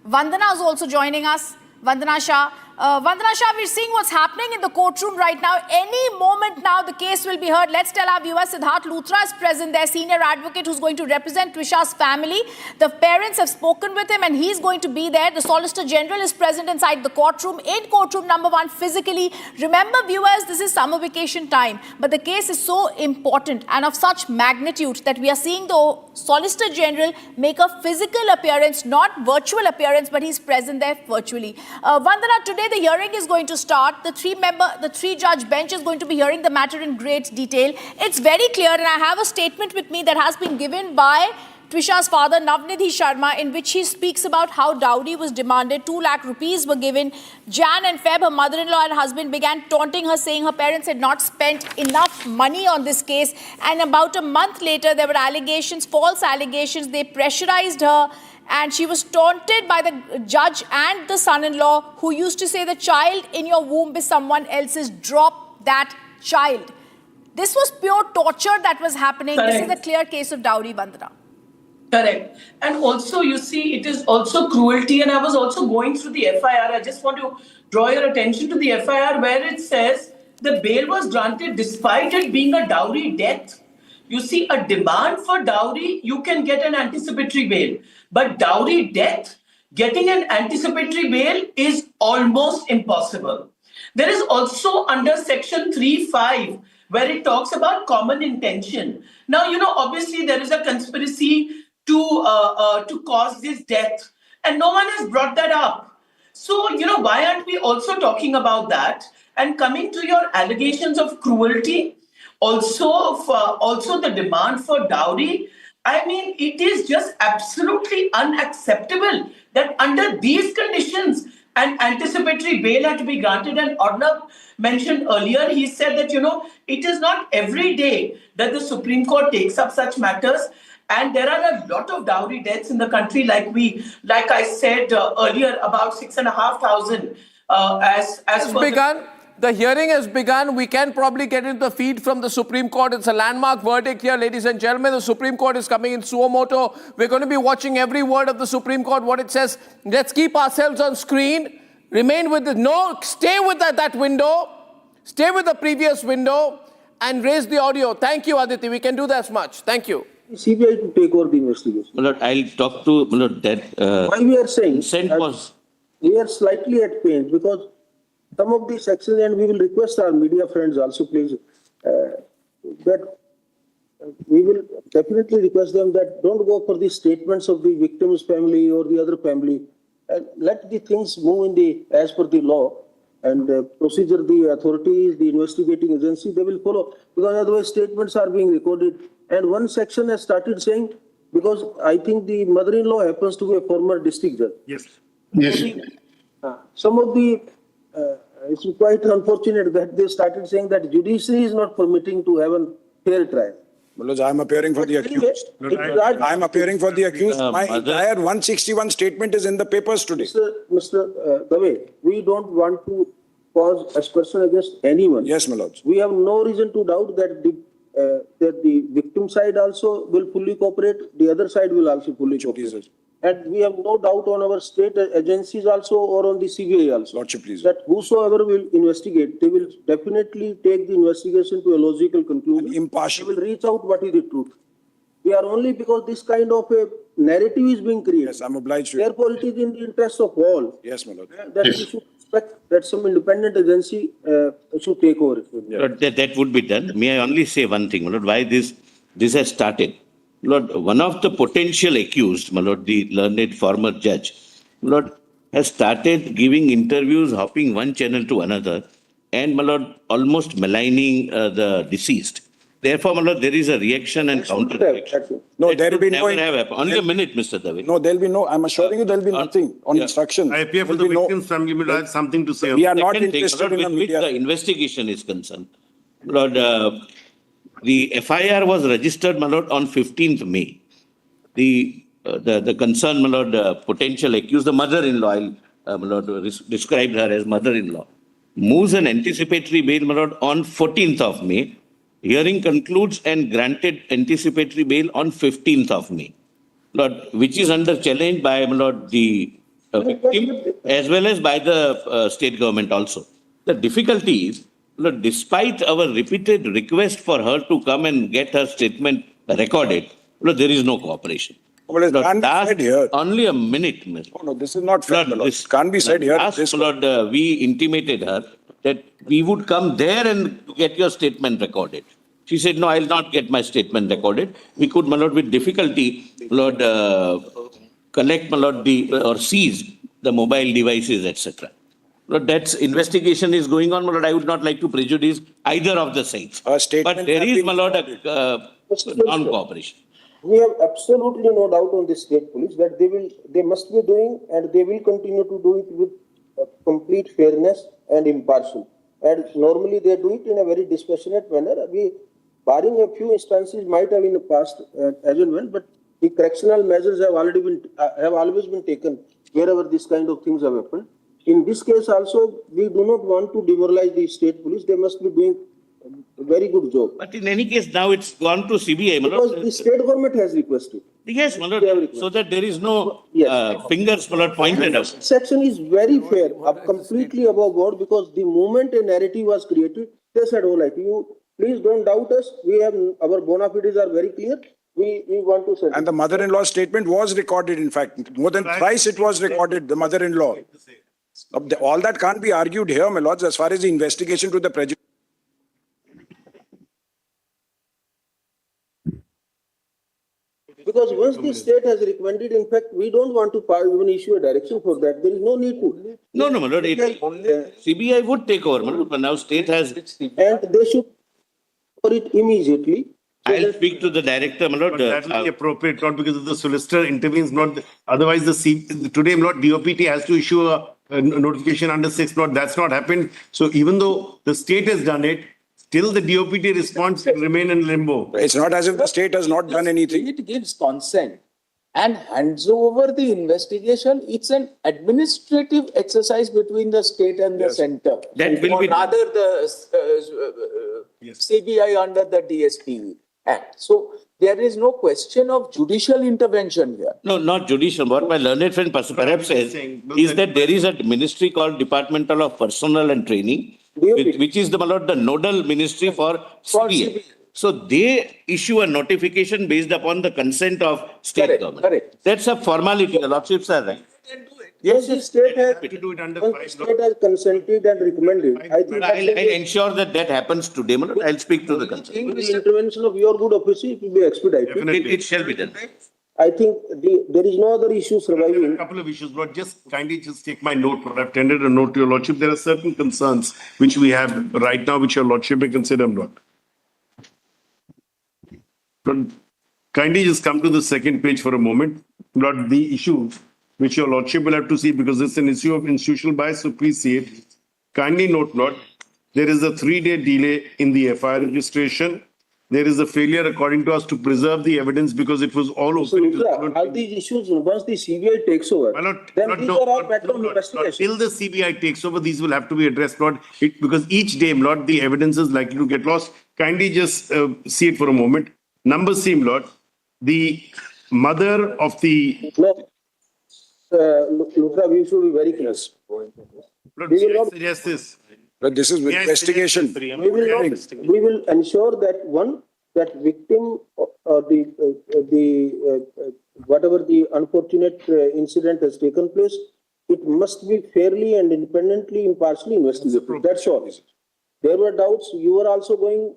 Vandana is also joining us. Vandana Shah. Vandana Shah, we're seeing what's happening in the courtroom right now. Any moment now, the case will be heard. Let's tell our viewers, Siddharth Luthra is present, their senior advocate who's going to represent Twisha's family. The parents have spoken with him and he's going to be there. The Solicitor General is present inside the courtroom, in courtroom number 1 physically. Remember, viewers, this is summer vacation time, but the case is so important and of such magnitude that we are seeing the Solicitor General make a physical appearance, not virtual appearance, but he's present there virtually. Vandana, today the hearing is going to start. The three-judge bench is going to be hearing the matter in great detail. It's very clear, and I have a statement with me that has been given by Twisha's father, Navnidhi Sharma, in which he speaks about how dowry was demanded, 2 lakh rupees were given. Jan and Feb, her mother-in-law and husband, began taunting her, saying her parents had not spent enough money on this case. And about a month later, there were allegations, false allegations. They pressurized her, and she was taunted by the judge and the son-in-law, who used to say, the child in your womb is someone else's, drop that child. This was pure torture that was happening. Correct. This is a clear case of dowry, Vandana. Correct. And also, you see, it is also cruelty. And I was also going through the FIR. I just want to draw your attention to the FIR where it says the bail was granted despite it being a dowry death. You see, a demand for dowry, you can get an anticipatory bail. But dowry death, getting an anticipatory bail is almost impossible. There is also under section 3(5) where it talks about common intention. Now, obviously there is a conspiracy to cause this death, and no one has brought that up. So, why aren't we also talking about that? And coming to your allegations of cruelty, also the demand for dowry, I mean, it is just absolutely unacceptable that under these conditions, an anticipatory bail had to be granted. And Arnab mentioned earlier, he said that, it is not every day that the Supreme Court takes up such matters. And there are a lot of dowry deaths in the country, like I said earlier, about 6,500 as Has per begun. The hearing has begun. We can probably get into the feed from the Supreme Court. It's a landmark verdict here, ladies and gentlemen. The Supreme Court is coming in suo moto. We're going to be watching every word of the Supreme Court, what it says. Let's keep ourselves on screen. Remain with it. No, stay with that window. Stay with the previous window and raise the audio. Thank you, Aditi. We can do that much. Thank you. CBI to take over the investigation. I'll talk to that. Why we are saying we are slightly at pain because some of these sections, and we will request our media friends also, please, that we will definitely request them that don't go for the statements of the victim's family or the other family. Let the things move as per the law and procedure. The authorities, the investigating agency, they will follow because otherwise statements are being recorded. And one section has started saying, because I think the mother-in-law happens to be a former district judge. Yes. Some of the, it's quite unfortunate that they started saying that judiciary is not permitting to have a fair trial. Manoj, I am appearing for the accused. I am appearing for the accused. My entire 161 statement is in the papers today. Mr. Dave, we don't want to cause aspersion against anyone. Yes, my lords. We have no reason to doubt that the victim side also will fully cooperate, the other side will also fully cooperate. And we have no doubt on our state agencies also or on the CBI also. Lordship, please. That whosoever will investigate, they will definitely take the investigation to a logical conclusion. Impartial. They will reach out what is the truth. We are only because this kind of a narrative is being created. Yes, I'm obliged to. Therefore, it is in the interest of all. Yes, my lord. That we should expect that some independent agency should take over. Lord, that would be done. May I only say one thing, Lord, why this has started? Lord, one of the potential accused, my lord, the learned former judge, Lord, has started giving interviews, hopping one channel to another, and, my lord, almost maligning the deceased. Therefore, my lord, there is a reaction and counter-reaction. No, there will be no... Only a minute, Mr. David. No, there will be no... I'm assuring you there will be nothing on instruction. I appear for the victim's family, but I have something to say. We are not interested in with which the investigation is concerned. Lord, the FIR was registered, my lord, on 15th May. The concerned, my lord, potential accused, the mother-in-law, my lord, described her as mother-in-law, moves an anticipatory bail, my lord, on 14th of May. Hearing concludes and granted anticipatory bail on 15th of May. Lord, which is under challenge by, my lord, the victim as well as by the state government also. The difficulty is, Lord, despite our repeated request for her to come and get her statement recorded, Lord, there is no cooperation. Well, it can't be said here. Only a minute, Mr. Oh, no, this is not fair, Lord. This can't be said here. Lord, we intimated her that we would come there and get your statement recorded. She said, no, I'll not get my statement recorded. We could, my lord, with difficulty, Lord, collect, my lord, or seize the mobile devices, etc. Lord, that investigation is going on, my lord. I would not like to prejudice either of the sides. But there is, my lord, non-cooperation. We have absolutely no doubt on the state police that they must be doing and they will continue to do it with complete fairness and impartial. And normally they do it in a very dispassionate manner. Barring a few instances might have in the past as and when, but the correctional measures have always been taken wherever this kind of things have happened. In this case also, we do not want to demoralize the state police. They must be doing a very good job. But in any case, now it's gone to CBI. Because the state government has requested. Yes, my lord, so that there is no fingers, my lord, pointed out. Section is very fair, completely above board, because the moment a narrative was created, they said, oh, like you, please don't doubt us. We have, our bona fides are very clear. We want to say. And the mother-in-law statement was recorded, in fact. More than thrice it was recorded, the mother-in-law. All that can't be argued here, my lords, as far as the investigation to the prejudice. Because once the state has recommended, in fact, we don't want to even issue a direction for that. There is no need to. No, my lord. CBI would take over, my lord, but now state has. And they should for it immediately. I'll speak to the director, my lord. But that will be appropriate, not because of the solicitor intervenes, not otherwise today, my lord, DOPT has to issue a notification under 6, not that's not happened. So even though the state has done it, still the DOPT response will remain in limbo. It's not as if the state has not done anything. It gives consent and hands over the investigation. It's an administrative exercise between the state and the center. That will be rather the CBI under the DSP Act. So there is no question of judicial intervention here. No, not judicial. What my learned friend perhaps says is that there is a ministry called Departmental of Personnel and Training, which is the nodal ministry for CBI. So they issue a notification based upon the consent of state government. Correct. That's a formality. The lordships are right. Yes, the state has, to do it under state has consented and recommended. I think I'll ensure that happens today. I'll speak to the concern. with the intervention of your good officer, it will be expedited. It shall be done. I think there is no other issue surviving. A couple of issues, but kindly take my note. I've tendered a note to your lordship. There are certain concerns which we have right now, which your lordship may consider, Lord. But kindly just come to the second page for a moment. Lord, the issue which your lordship will have to see, because it's an issue of institutional bias, so please see it. Kindly note, Lord, there is a 3-day delay in the FIR registration. There is a failure, according to us, to preserve the evidence because it was all open. So, all these issues, once the CBI takes over, then these are all matter of investigation. Till the CBI takes over, these will have to be addressed, Lord, because each day, Lord, the evidence is likely to get lost. Kindly just see it for a moment. Number same, Lord, the mother of the... Luthra, we should be very clear. Lord, we will suggest this. But this is investigation. We will ensure that that victim or whatever the unfortunate incident has taken place, it must be fairly and independently, impartially investigated. That's all. There were doubts. You were also going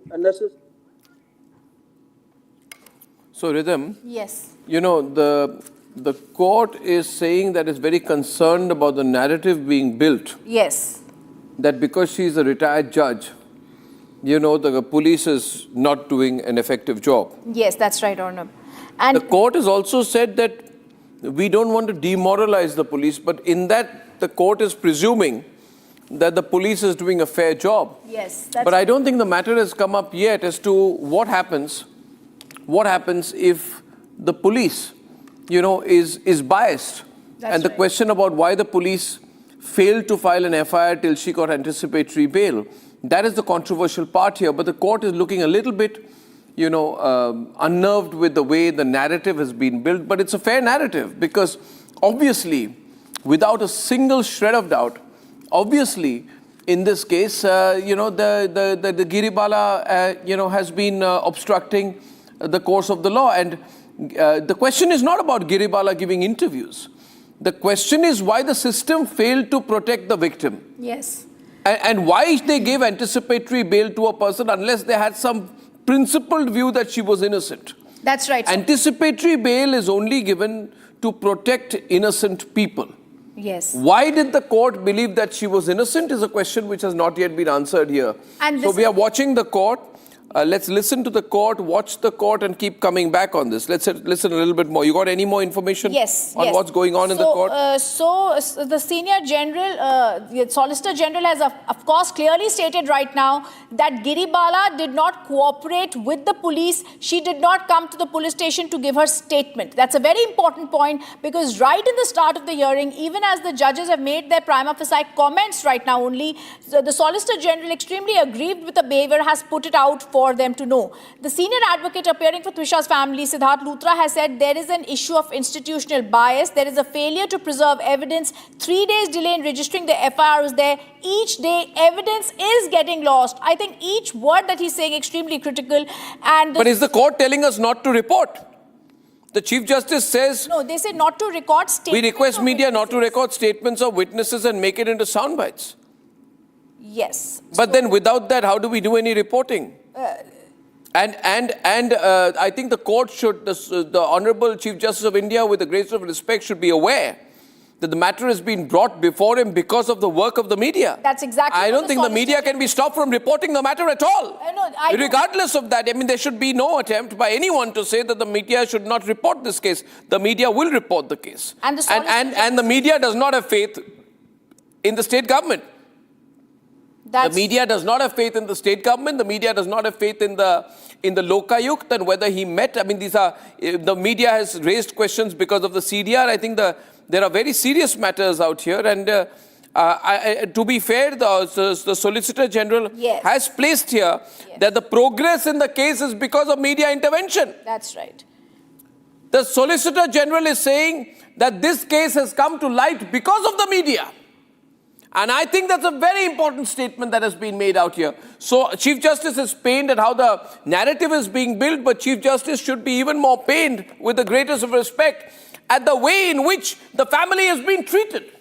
unnecessary. So, Rhythm. Yes. You know, the court is saying that it's very concerned about the narrative being built. Yes. That because she's a retired judge, you know, the police is not doing an effective job. Yes, that's right, Arnab. And the court has also said that we don't want to demoralize the police, but in that the court is presuming that the police is doing a fair job. Yes. But I don't think the matter has come up yet as to what happens if the police, you know, is biased. And the question about why the police failed to file an FIR till she got anticipatory bail, that is the controversial part here. But the court is looking a little bit, you know, unnerved with the way the narrative has been built. But it's a fair narrative because obviously, without a single shred of doubt, obviously, in this case, you know, the Giribala, you know, has been obstructing the course of the law. And the question is not about Giribala giving interviews. The question is why the system failed to protect the victim. Yes. And why they gave anticipatory bail to a person unless they had some principled view that she was innocent. That's right. Anticipatory bail is only given to protect innocent people. Yes. Why did the court believe that she was innocent is a question which has not yet been answered here. And so we are watching the court. Let's listen to the court, watch the court and keep coming back on this. Let's listen a little bit more. You got any more information on what's going on in the court? So the Senior General, the Solicitor General has of course clearly stated right now that Giribala did not cooperate with the police. She did not come to the police station to give her statement. That's a very important point because right in the start of the hearing, even as the judges have made their prima facie comments right now only, the Solicitor General, extremely aggrieved with the behavior, has put it out for them to know. The senior advocate appearing for Trisha's family, Siddharth Luthra, has said there is an issue of institutional bias. There is a failure to preserve evidence. 3 days delay in registering the FIR is there. Each day, evidence is getting lost. I think each word that he's saying extremely critical. And but is the court telling us not to report? The Chief Justice says... No, they say not to record statements. We request media not to record statements of witnesses and make it into sound bites. Yes. But then without that, how do we do any reporting? And I think the court should, the Honorable Chief Justice of India, with the greatest of respect, should be aware that the matter has been brought before him because of the work of the media. That's exactly. I don't think the media can be stopped from reporting the matter at all. Regardless of that, I mean, there should be no attempt by anyone to say that the media should not report this case. The media will report the case. And the media does not have faith in the state government. The media does not have faith in the state government. The media does not have faith in the Lokayukt and whether he met. I mean, the media has raised questions because of the CDR. I think there are very serious matters out here. And to be fair, the Solicitor General has placed here that the progress in the case is because of media intervention. That's right. The Solicitor General is saying that this case has come to light because of the media. And I think that's a very important statement that has been made out here. So Chief Justice is pained at how the narrative is being built, but Chief Justice should be even more pained, with the greatest of respect, at the way in which the family has been treated.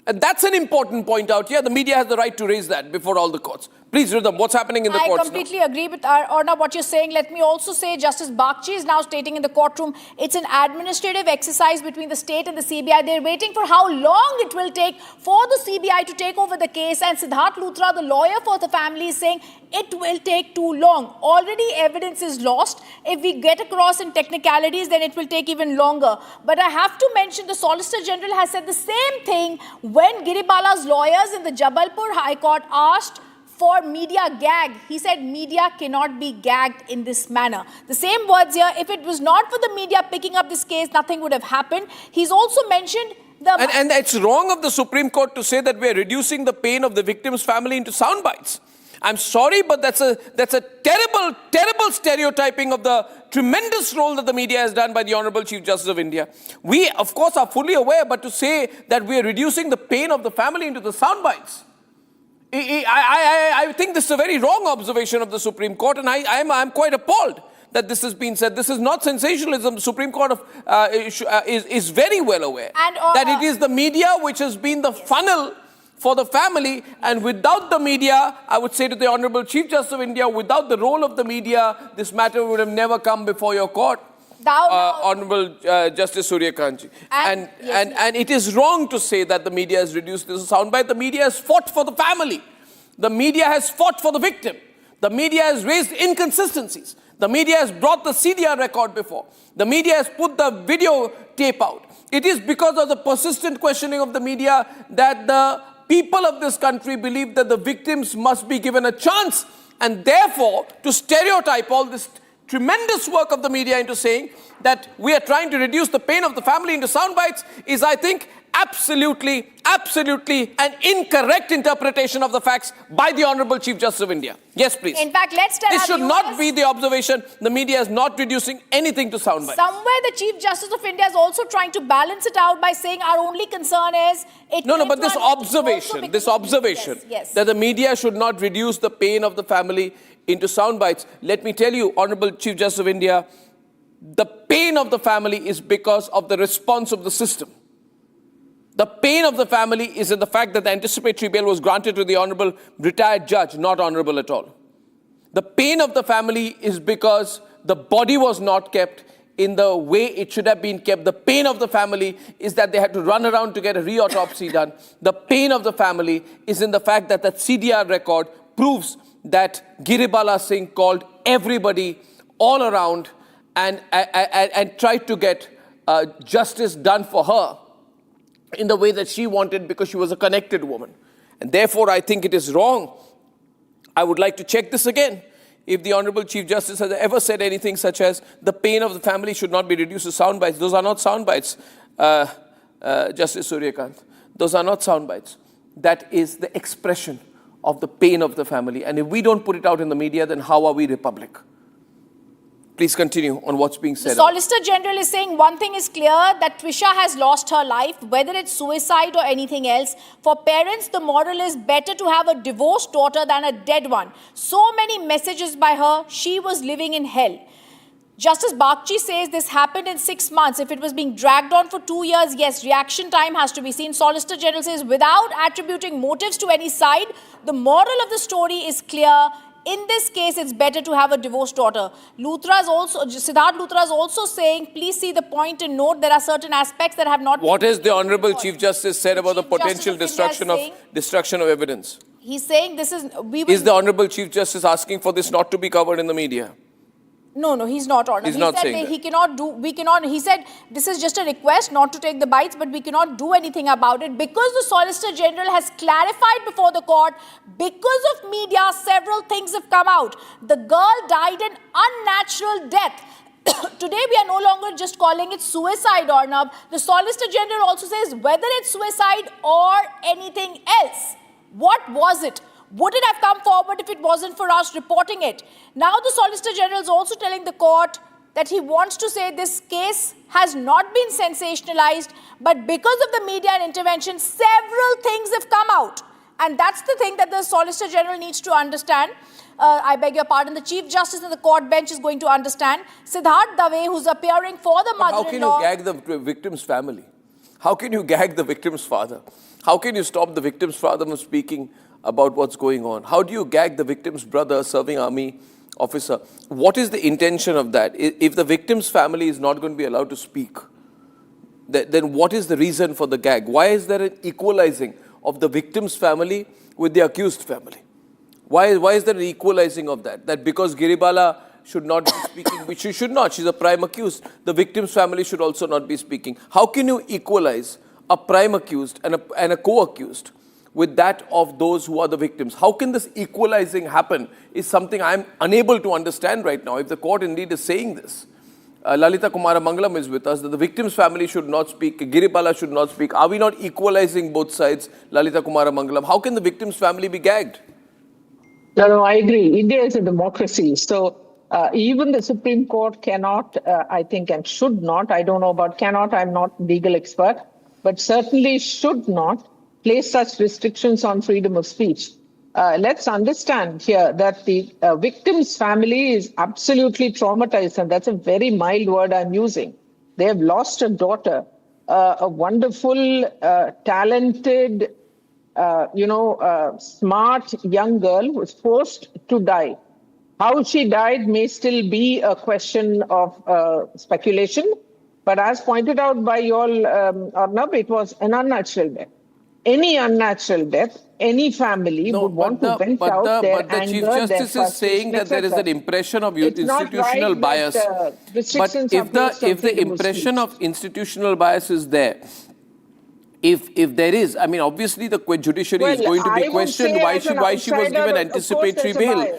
And that's an important point out here. The media has the right to raise that before all the courts. Please, Rhythm, what's happening in the courts now? I completely agree with Arnab, what you're saying. Let me also say Justice Bagchi is now stating in the courtroom it's an administrative exercise between the state and the CBI. They're waiting for how long it will take for the CBI to take over the case. And Siddharth Luthra, the lawyer for the family, is saying it will take too long. Already evidence is lost. If we get across in technicalities, then it will take even longer. But I have to mention the Solicitor General has said the same thing when Giribala's lawyers in the Jabalpur High Court asked for media gag. He said media cannot be gagged in this manner. The same words here. If it was not for the media picking up this case, nothing would have happened. He's also mentioned the... And it's wrong of the Supreme Court to say that we're reducing the pain of the victim's family into sound bites. I'm sorry, but that's a terrible, terrible stereotyping of the tremendous role that the media has done by the Honorable Chief Justice of India. We, of course, are fully aware, but to say that we are reducing the pain of the family into the sound bites, I think this is a very wrong observation of the Supreme Court, and I'm quite appalled that this has been said. This is not sensationalism. The Supreme Court is very well aware that it is the media which has been the funnel for the family, and without the media, I would say to the Honorable Chief Justice of India, without the role of the media, this matter would have never come before your court. Honorable Justice Suryakantji. And it is wrong to say that the media has reduced this soundbite. The media has fought for the family. The media has fought for the victim. The media has raised inconsistencies. The media has brought the CDR record before. The media has put the video tape out. It is because of the persistent questioning of the media that the people of this country believe that the victims must be given a chance, and therefore to stereotype all this tremendous work of the media into saying that we are trying to reduce the pain of the family into sound bites is, I think, absolutely an incorrect interpretation of the facts by the Honorable Chief Justice of India. Yes, please. In fact, let's tell this should not be the observation. The media is not reducing anything to sound bites. Somewhere the Chief Justice of India is also trying to balance it out by saying our only concern is... but this observation that the media should not reduce the pain of the family into sound bites. Let me tell you, Honorable Chief Justice of India, the pain of the family is because of the response of the system. The pain of the family is in the fact that the anticipatory bail was granted to the Honorable retired judge, not honorable at all. The pain of the family is because the body was not kept in the way it should have been kept. The pain of the family is that they had to run around to get a re-autopsy done. The pain of the family is in the fact that that CDR record proves that Giribala Singh called everybody all around and tried to get justice done for her in the way that she wanted, because she was a connected woman. And therefore, I think it is wrong. I would like to check this again. If the Honorable Chief Justice has ever said anything such as the pain of the family should not be reduced to sound bites, those are not sound bites, Justice Suryakant. Those are not sound bites. That is the expression of the pain of the family. And if we don't put it out in the media, then how are we republic? Please continue on what's being said. The Solicitor General is saying one thing is clear, that Trisha has lost her life, whether it's suicide or anything else. For parents, the moral is better to have a divorced daughter than a dead one. So many messages by her, she was living in hell. Justice Bagchi says this happened in 6 months. If it was being dragged on for 2 years, yes, reaction time has to be seen. Solicitor General says without attributing motives to any side, the moral of the story is clear. in this case, it's better to have a divorced daughter. Siddharth Luthra is also saying, please see the point and note there are certain aspects that have not. What has the Honorable Chief Justice said about the potential destruction of evidence? He's saying this is. Is the Honorable Chief Justice asking for this not to be covered in the media? No, he's not, Honor. He's He not said saying that. he cannot do, we cannot, he said this is just a request not to take the bites, but we cannot do anything about it because the Solicitor General has clarified before the court, because of media, several things have come out. The girl died an unnatural death. Today, we are no longer just calling it suicide, Arnab. The Solicitor General also says whether it's suicide or anything else. What was it? Would it have come forward if it wasn't for us reporting it? Now the Solicitor General is also telling the court that he wants to say this case has not been sensationalized, but because of the media and intervention, several things have come out. And that's the thing that the Solicitor General needs to understand. I beg your pardon, the Chief Justice of the court bench is going to understand. Siddharth Dave, who's appearing for the mother-in-law. How can you gag the victim's family? How can you gag the victim's father? How can you stop the victim's father from speaking about what's going on? How do you gag the victim's brother, serving army officer? What is the intention of that? If the victim's family is not going to be allowed to speak, then what is the reason for the gag? Why is there an equalizing of the victim's family with the accused family? Why is there an equalizing of that? That because Giribala should not be speaking, which she should not, she's a prime accused, the victim's family should also not be speaking. How can you equalize a prime accused and a co-accused with that of those who are the victims? How can this equalizing happen is something I'm unable to understand right now. If the court indeed is saying this, Lalita Kumara Mangalam is with us, that the victim's family should not speak, Giripala should not speak. Are we not equalizing both sides, Lalita Kumara Mangalam? How can the victim's family be gagged? No, I agree. India is a democracy. So even the Supreme Court cannot, I think, and should not, I don't know about cannot, I'm not a legal expert, but certainly should not place such restrictions on freedom of speech. Let's understand here that the victim's family is absolutely traumatized, and that's a very mild word I'm using. They have lost a daughter, a wonderful, talented, smart young girl who was forced to die. How she died may still be a question of speculation, but as pointed out by you all, Arnab, it was an unnatural death. Any unnatural death, any family would want to vent out their anger. But the Chief Justice is saying that there is an impression of institutional bias. But if the impression of institutional bias is there, if there is, I mean, obviously the judiciary is going to be questioned why she was given anticipatory bail.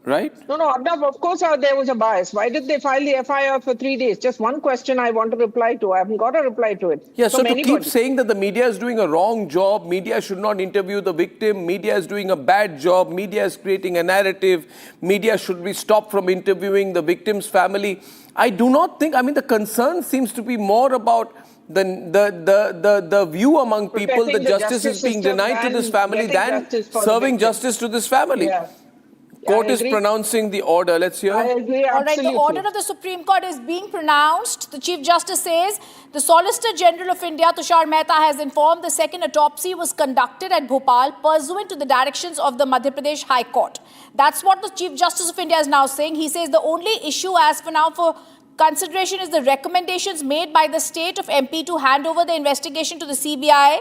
Right? No, of course there was a bias. Why did they file the FIR for 3 days? Just one question I want to reply to. I haven't got a reply to it. Yeah, so to keep saying that the media is doing a wrong job, media should not interview the victim, media is doing a bad job, media is creating a narrative, media should be stopped from interviewing the victim's family. I do not think, I mean, the concern seems to be more about the view among people that justice is being denied to this family than serving justice to this family. Yeah. Court is pronouncing the order. Let's hear. I agree, all right, the order of the Supreme Court is being pronounced. The Chief Justice says, the Solicitor General of India, Tushar Mehta, has informed the second autopsy was conducted at Bhopal pursuant to the directions of the Madhya Pradesh High Court. That's what the Chief Justice of India is now saying. He says the only issue as for now for consideration is the recommendations made by the state of MP to hand over the investigation to the CBI.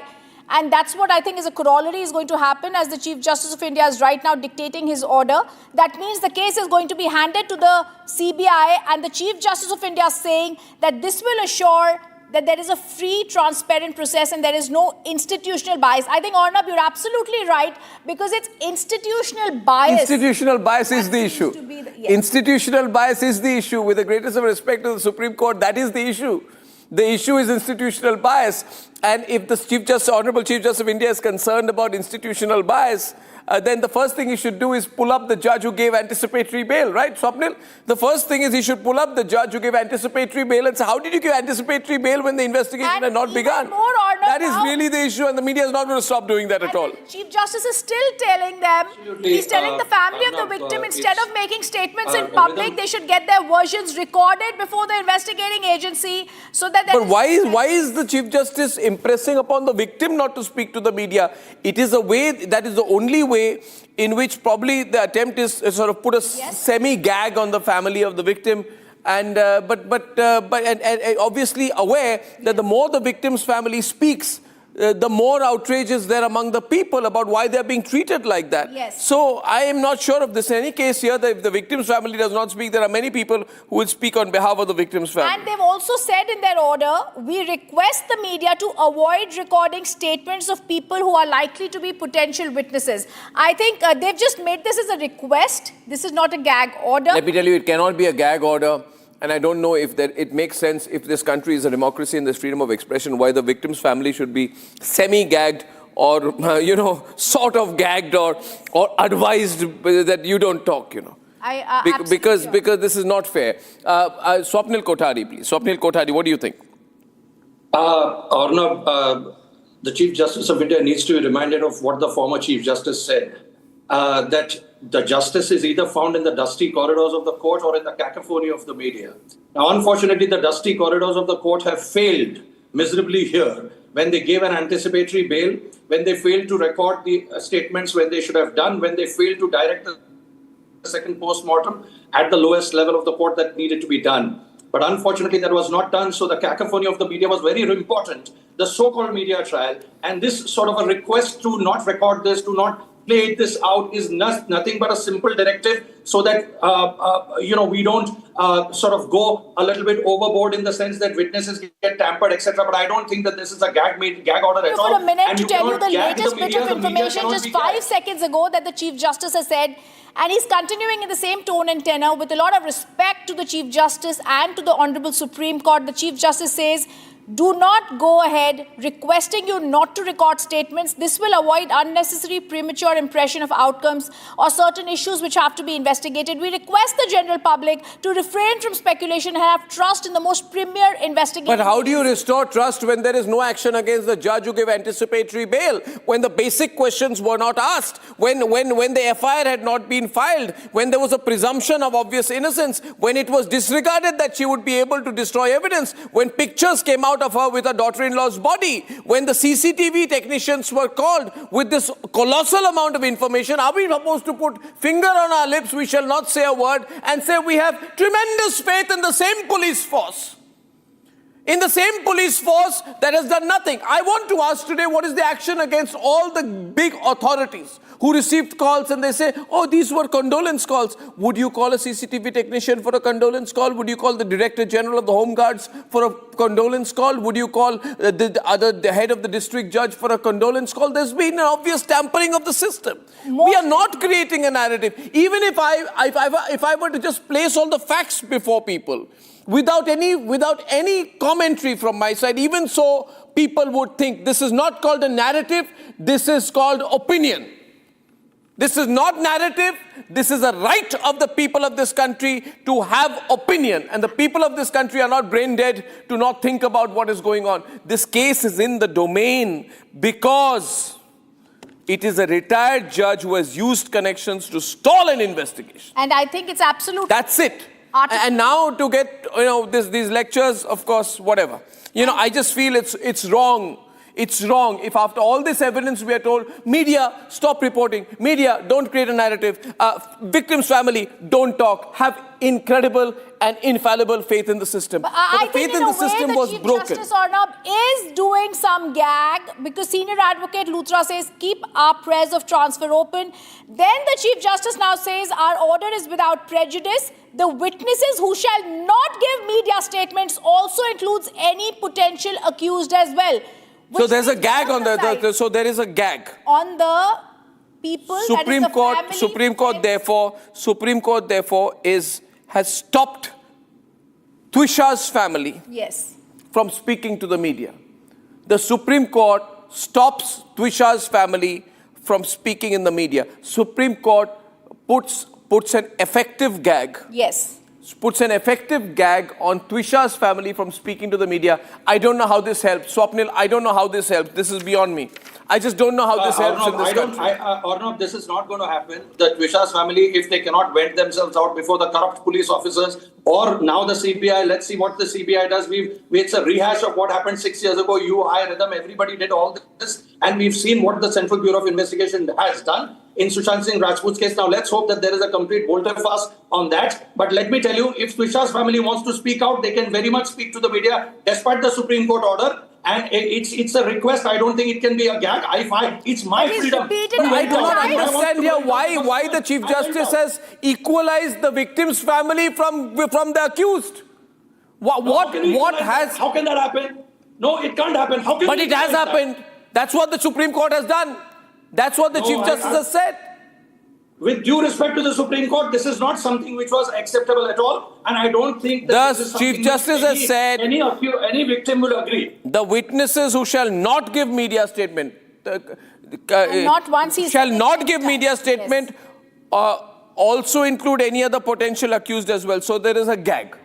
And that's what I think is a corollary is going to happen as the Chief Justice of India is right now dictating his order. That means the case is going to be handed to the CBI, and the Chief Justice of India is saying that this will assure that there is a free, transparent process and there is no institutional bias. I think, Arnab, you're absolutely right, because it's institutional bias. Institutional bias is the issue. Institutional bias is the issue. With the greatest of respect to the Supreme Court, that is the issue. The issue is institutional bias. And if the Honorable Chief Justice of India is concerned about institutional bias, then the first thing he should do is pull up the judge who gave anticipatory bail, right, Swapnil? The first thing is he should pull up the judge who gave anticipatory bail and say, how did you give anticipatory bail when the investigation had not begun? That is really the issue, and the media is not going to stop doing that at all. Chief Justice is still telling them, he's telling the family of the victim, instead of making statements in public, they should get their versions recorded before the investigating agency so that... But why is the Chief Justice impressing upon the victim not to speak to the media? It is a way, that is the only way way in which probably the attempt is to sort of put a semi-gag on the family of the victim, and obviously aware that the more the victim's family speaks, the more outrage is there among the people about why they're being treated like that. Yes. So I am not sure of this. In any case here, that if the victim's family does not speak, there are many people who will speak on behalf of the victim's family. And they've also said in their order, we request the media to avoid recording statements of people who are likely to be potential witnesses. I think they've just made this as a request. This is not a gag order. Let me tell you, it cannot be a gag order. And I don't know if that it makes sense, if this country is a democracy and there's freedom of expression, why the victim's family should be semi-gagged or, sort of gagged or advised that you don't talk, because this is not fair. Swapnil Kothari, please. Swapnil Kothari, what do you think? Arnab, the Chief Justice of India needs to be reminded of what the former Chief Justice said, that the justice is either found in the dusty corridors of the court or in the cacophony of the media. Now, unfortunately, the dusty corridors of the court have failed miserably here when they gave an anticipatory bail, when they failed to record the statements when they should have done, when they failed to direct the second post-mortem at the lowest level of the court that needed to be done. But unfortunately, that was not done. So the cacophony of the media was very important, the so-called media trial. And this sort of a request to not record this, to not play this out is nothing but a simple directive so that, we don't sort of go a little bit overboard in the sense that witnesses get tampered, etc. But I don't think that this is a gag order at all. For a minute to tell you the latest bit of information just 5 seconds ago that the Chief Justice has said, and he's continuing in the same tone and tenor with a lot of respect to the Chief Justice and to the Honorable Supreme Court. The Chief Justice says, do not go ahead requesting you not to record statements. This will avoid unnecessary premature impression of outcomes or certain issues which have to be investigated. We request the general public to refrain from speculation and have trust in the most premier investigation. But how do you restore trust when there is no action against the judge who gave anticipatory bail, when the basic questions were not asked, when the FIR had not been filed, when there was a presumption of obvious innocence, when it was disregarded that she would be able to destroy evidence, when pictures came out of her with her daughter-in-law's body, when the CCTV technicians were called with this colossal amount of information? Are we supposed to put finger on our lips, we shall not say a word, and say we have tremendous faith in the same police force? In the same police force that has done nothing. I want to ask today, what is the action against all the big authorities who received calls and they say, oh, these were condolence calls? Would you call a CCTV technician for a condolence call? Would you call the Director General of the Home Guards for a condolence call? Would you call the head of the district judge for a condolence call? There's been an obvious tampering of the system. We are not creating a narrative. Even if I were to just place all the facts before people, without any commentary from my side, even so, people would think this is not called a narrative, this is called opinion. This is not narrative, this is a right of the people of this country to have opinion. And the people of this country are not brain dead to not think about what is going on. This case is in the domain because it is a retired judge who has used connections to stall an investigation. And I think it's absolute. That's it. And now to get, these lectures, of course, whatever. I just feel it's wrong. It's wrong if after all this evidence we are told, media, stop reporting. Media, don't create a narrative. Victim's family, don't talk. Have incredible and infallible faith in the system. But the faith in the system was broken. Chief Justice Arnab is doing some gag because Senior Advocate Litre says, keep our prayers of transfer open. Then the Chief Justice now says, our order is without prejudice. The witnesses who shall not give media statements also includes any potential accused as well. So there's a gag on so there is a gag on the people. Supreme Court therefore has stopped Twisha's family from speaking to the media. The Supreme Court stops Twisha's family from speaking in the media. Supreme Court puts an effective gag. Puts an effective gag on Twisha's family from speaking to the media. I don't know how this helps. Swapnil, I don't know how this helps. This is beyond me. I just don't know how this helps in this country. Arnab, this is not going to happen. The Twisha's family, if they cannot vent themselves out before the corrupt police officers or now the CBI, let's see what the CBI does. It's a rehash of what happened 6 years ago. You, I, Rhythm, everybody did all this. And we've seen what the Central Bureau of Investigation has done. in Sushant Singh Rajput's case. Now, let's hope that there is a complete volte-face on that. But let me tell you, if Trisha's family wants to speak out, they can very much speak to the media, despite the Supreme Court order. And it's a request. I don't think it can be a gag. It's my freedom. But I do not understand here why the Chief Justice has equalized the victim's family from the accused. How can that happen? No, it can't happen. How can but it has happened. That's what the Supreme Court has done. That's what the Chief Justice has said. With due respect to the Supreme Court, this is not something which was acceptable at all. And I don't think that the Chief Justice has said any victim will agree. The witnesses who shall not give media statement not once he shall not give media statement also include any other potential accused as well. So there is a gag.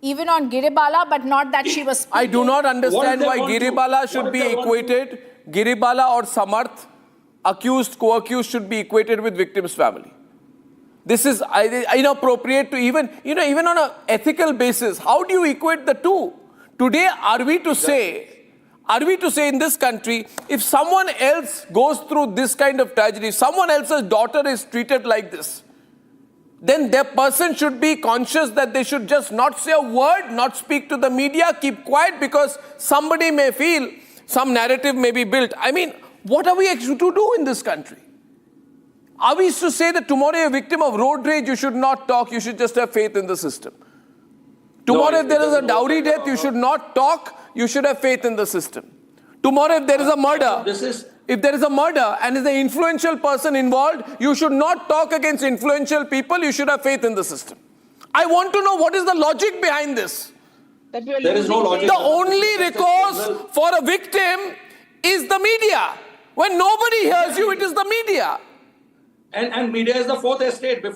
Even on Giribala, but not that she was speaking. I do not understand why Giribala should be equated. Giribala or Samarth, accused, co-accused, should be equated with victim's family. This is inappropriate to even on an ethical basis. How do you equate the two? Today, are we to say in this country, if someone else goes through this kind of tragedy, someone else's daughter is treated like this, then that person should be conscious that they should just not say a word, not speak to the media, keep quiet, because somebody may feel some narrative may be built. I mean, what are we to do in this country? Are we to say that tomorrow you're a victim of road rage, you should not talk, you should just have faith in the system? Tomorrow if there is a dowry death, you should not talk, you should have faith in the system. Tomorrow if there is a murder, if there is a murder and is an influential person involved, you should not talk against influential people, you should have faith in the system. I want to know what is the logic behind this. There is no logic. The only recourse for a victim is the media. When nobody hears you, it is the media. And media is the fourth estate. Is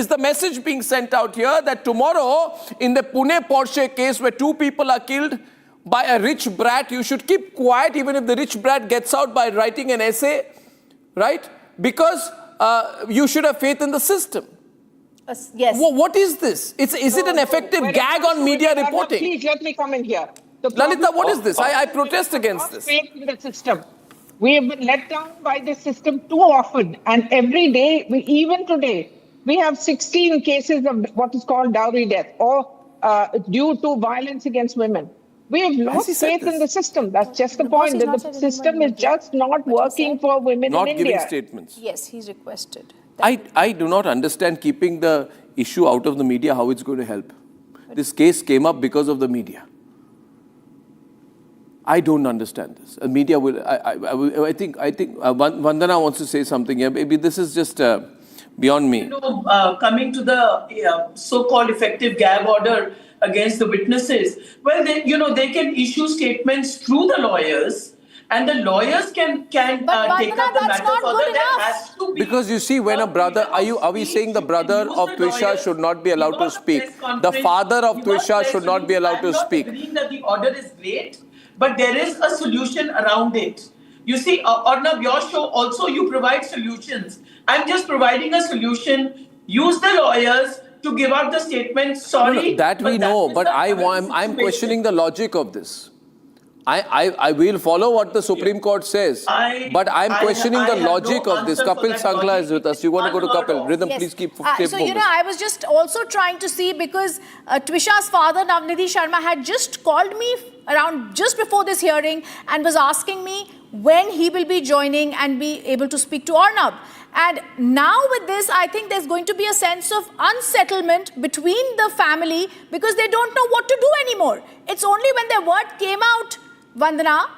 the message being sent out here that tomorrow in the Pune Porsche case where 2 people are killed by a rich brat, you should keep quiet even if the rich brat gets out by writing an essay, right? Because you should have faith in the system. Yes. What is this? Is it an effective gag on media reporting? Please let me come in here. Lalita, what is this? I protest against this. Faith in the system. We have been let down by the system too often, and every day, even today, we have 16 cases of what is called dowry death or due to violence against women. We have lost faith in the system. That's just the point. That the system is just not working for women in India. Not giving statements. Yes, he's requested. I do not understand keeping the issue out of the media, how it's going to help. This case came up because of the media. I don't understand this. Media will. I think Vandana wants to say something here. Maybe this is just beyond me. Coming to the so-called effective gag order against the witnesses. Well, they can issue statements through the lawyers, and the lawyers can take up the matter further. There has to be. Because you see, when a brother, are we saying the brother of Twisha should not be allowed to speak? The father of Twisha should not be allowed to speak. I'm not agreeing that the order is late, but there is a solution around it. You see, Arnab, your show also, you provide solutions. I'm just providing a solution. Use the lawyers to give out the statement. Sorry. No, that we know, but I'm questioning the logic of this. I will follow what the Supreme Court says, but I'm questioning the logic of this. Kapil Sangla is with us. You want to go to Kapil? Rhythm, please keep focus. I was just also trying to see, because Twisha's father, Navnidhi Sharma, had just called me around just before this hearing and was asking me when he will be joining and be able to speak to Arnab. And now with this, I think there's going to be a sense of unsettlement between the family because they don't know what to do anymore. It's only when their word came out, Vandana,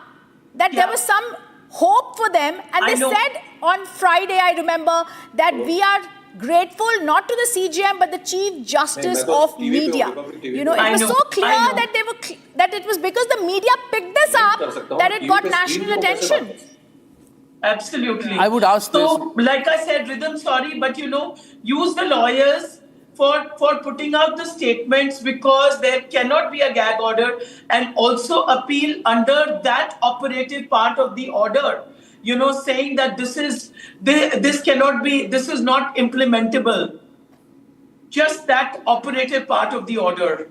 that there was some hope for them. And they said on Friday, I remember, that we are grateful not to the CJM but the Chief Justice of Media. It was so clear that it was because the media picked this up that it got national attention. Absolutely. I would ask this. So, like I said, Rhythm, sorry, but use the lawyers for putting out the statements, because there cannot be a gag order, and also appeal under that operative part of the order, saying that this is not implementable. Just that operative part of the order.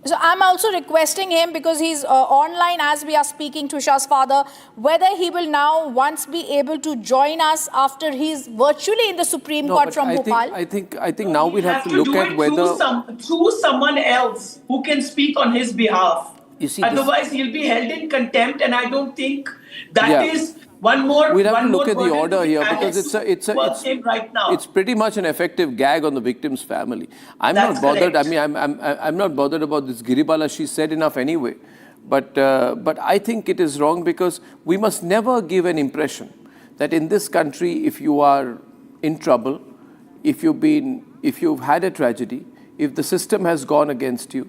So I'm also requesting him, because he's online as we are speaking, Trisha's father, whether he will now once be able to join us after he's virtually in the Supreme Court from Bhopal. I think now we'll have to look do at it whether through someone else who can speak on his behalf. You see, otherwise he'll be held in contempt, and I don't think that is one more. We'll have to one look more at the burden order to be here, added because towards him right now. it's pretty much an effective gag on the victim's family. I'm That's not bothered. correct. I mean, I'm not bothered about this Giribala. She said enough anyway. But I think it is wrong, because we must never give an impression that in this country, if you are in trouble, if you've had a tragedy, if the system has gone against you,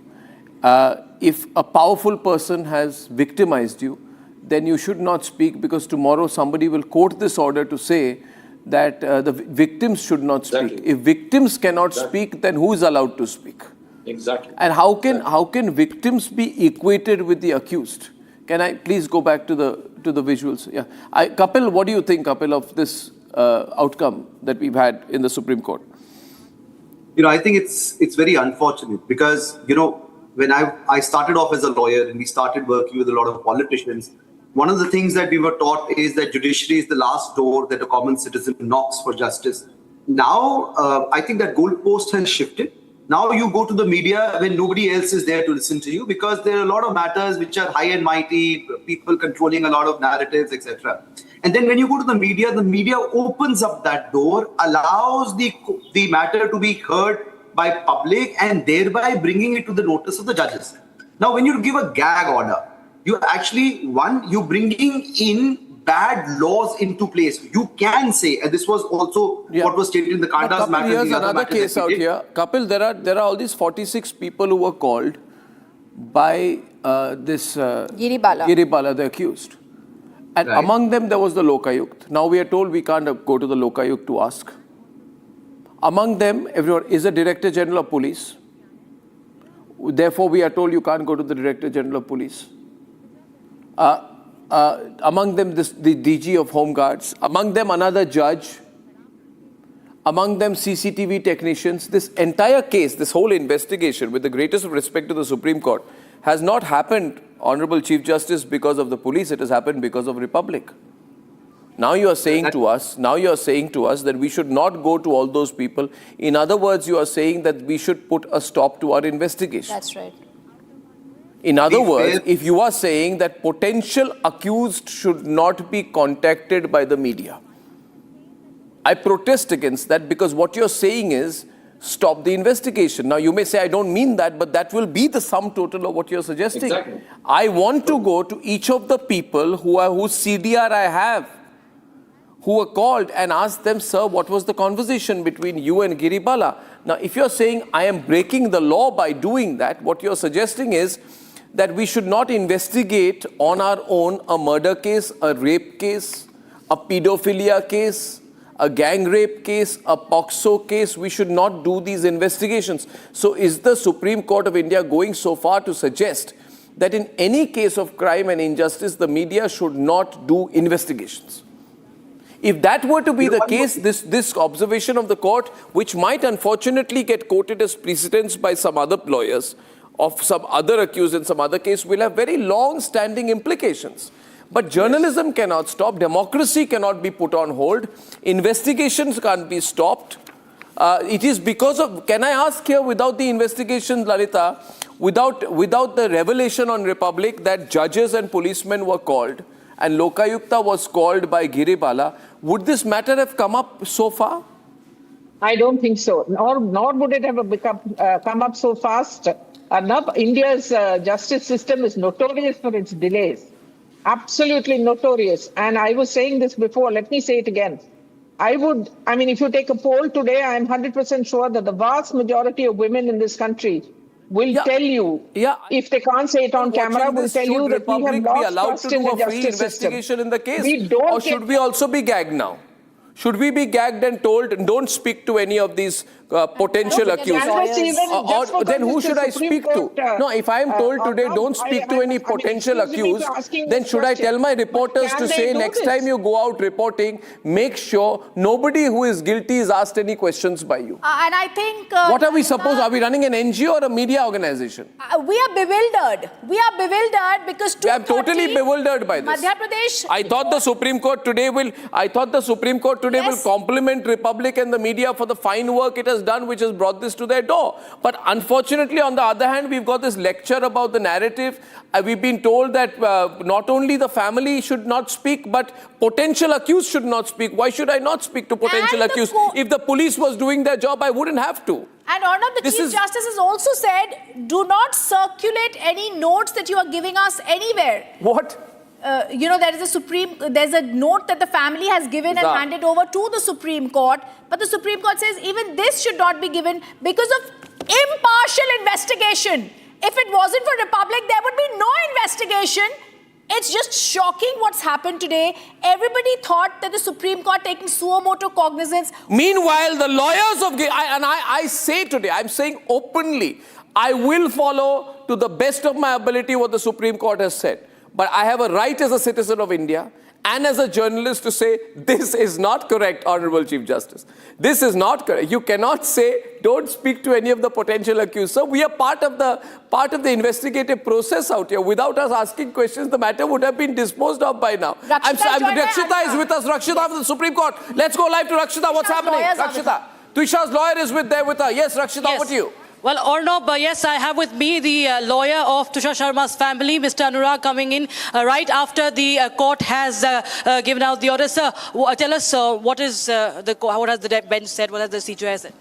if a powerful person has victimized you, then you should not speak, because tomorrow somebody will quote this order to say that the victims should not speak. If victims cannot speak, then who is allowed to speak? Exactly. And how can victims be equated with the accused? Can I please go back to the visuals? Yeah, Kapil, what do you think, Kapil, of this outcome that we've had in the Supreme Court? I think it's very unfortunate, because when I started off as a lawyer and we started working with a lot of politicians, one of the things that we were taught is that judiciary is the last door that a common citizen knocks for justice. Now, I think that goalpost has shifted. Now you go to the media when nobody else is there to listen to you, because there are a lot of matters which are high and mighty, people controlling a lot of narratives, etc. And then when you go to the media opens up that door, allows the matter to be heard by public, and thereby bringing it to the notice of the judges. Now, when you give a gag order, you actually, you're bringing in bad laws into place. You can say, and this was also what was stated in the Kandas matter. Here's another case out here. Kapil, there are all these 46 people who were called by this Giribala, the accused. And among them, there was the Lokayukt. Now we are told we can't go to the Lokayukt to ask. Among them, everyone is a Director General of Police. Therefore, we are told you can't go to the Director General of Police. Among them, the DG of Home Guards. Among them, another judge. Among them, CCTV technicians. This entire case, this whole investigation, with the greatest of respect to the Supreme Court, has not happened, Honorable Chief Justice, because of the police. It has happened because of Republic. Now you are saying to us that we should not go to all those people. In other words, you are saying that we should put a stop to our investigation. That's right. In other words, if you are saying that potential accused should not be contacted by the media, I protest against that, because what you're saying is stop the investigation. Now, you may say, I don't mean that, but that will be the sum total of what you're suggesting. Exactly. I want to go to each of the people whose CDR I have, who were called, and ask them, sir, what was the conversation between you and Giribala? Now, if you're saying I am breaking the law by doing that, what you're suggesting is that we should not investigate on our own a murder case, a rape case, a pedophilia case, a gang rape case, a POXO case. We should not do these investigations. So is the Supreme Court of India going so far to suggest that in any case of crime and injustice, the media should not do investigations? If that were to be the case, this observation of the court, which might unfortunately get quoted as precedents by some other lawyers of some other accused in some other case, will have very long-standing implications. But journalism cannot stop. Democracy cannot be put on hold. Investigations can't be stopped. It is because of, can I ask here, without the investigation, Lalita, without the revelation on Republic that judges and policemen were called, and Lokayukta was called by Giribala, would this matter have come up so far? I don't think so. Nor would it have come up so fast. India's justice system is notorious for its delays. Absolutely notorious. And I was saying this before, let me say it again. If you take a poll today, I'm 100% sure that the vast majority of women in this country will tell you, if they can't say it on camera, will tell you that we have lost trust in the justice system. In the case? Or should we also be gagged now? Should we be gagged and told, don't speak to any of these potential accused. Or then who should I speak to? No, if I am told today don't speak to any potential accused, then should I tell my reporters to say next time you go out reporting, make sure nobody who is guilty is asked any questions by you? And I think... what are we supposed? Are we running an NGO or a media organization? We are bewildered. We are bewildered because... I am totally bewildered by this. Madhya Pradesh... I thought the Supreme Court today will compliment Republic and the media for the fine work it has done, which has brought this to their door. But unfortunately, on the other hand, we've got this lecture about the narrative. We've been told that not only the family should not speak, but potential accused should not speak. Why should I not speak to potential accused? If the police was doing their job, I wouldn't have to. And Arnab, the Chief Justice has also said, do not circulate any notes that you are giving us anywhere. What? There's a note that the family has given and handed over to the Supreme Court. But the Supreme Court says even this should not be given because of impartial investigation. If it wasn't for Republic, there would be no investigation. It's just shocking what's happened today. Everybody thought that the Supreme Court taking suo motu cognizance. Meanwhile, the lawyers of... I say today, I'm saying openly, I will follow to the best of my ability what the Supreme Court has said. But I have a right as a citizen of India and as a journalist to say, this is not correct, Honorable Chief Justice. This is not correct. You cannot say, don't speak to any of the potential accused. So we are part of the investigative process out here. Without us asking questions, the matter would have been disposed of by now. Rakshita is with us. Rakshita from the Supreme Court. Let's go live to Rakshita. What's happening? Rakshita. Trisha's lawyer is there with her. Yes, Rakshita, over to you. Well, Arnab, yes, I have with me the lawyer of Tushar Sharma's family, Mr. Anurag, coming in right after the court has given out the order. Sir, tell us what has the bench said, what has the CJI said?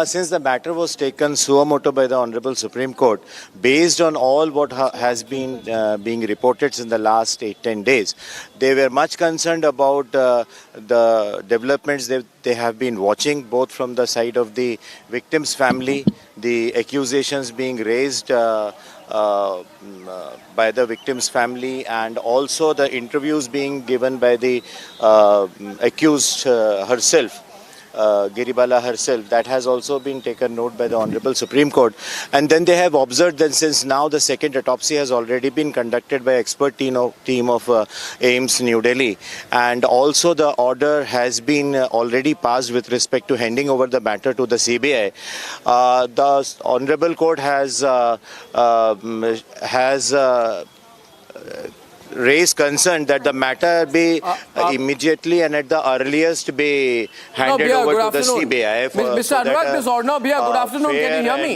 Since the matter was taken suo motu by the Honorable Supreme Court, based on all what has been being reported in the last 8-10 days, they were much concerned about the developments they have been watching, both from the side of the victim's family, the accusations being raised by the victim's family, and also the interviews being given by the accused herself. Giribala herself, that has also been taken note by the Honorable Supreme Court. And then they have observed that since now the second autopsy has already been conducted by expert team of AIIMS New Delhi, and also the order has been already passed with respect to handing over the matter to the CBI. The Honorable Court has raised concern that the matter be immediately and at the earliest be handed over to the CBI. Mr. Anurag, this order, good afternoon, can you hear me?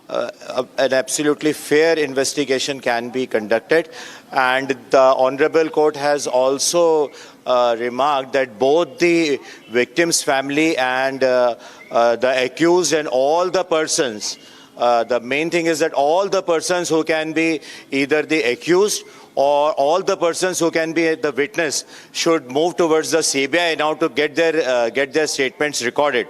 An absolutely fair investigation can be conducted, and the Honorable Court has also remarked that both the victim's family and the accused and all the persons, the main thing is that all the persons who can be either the accused or all the persons who can be the witness should move towards the CBI now to get their statements recorded.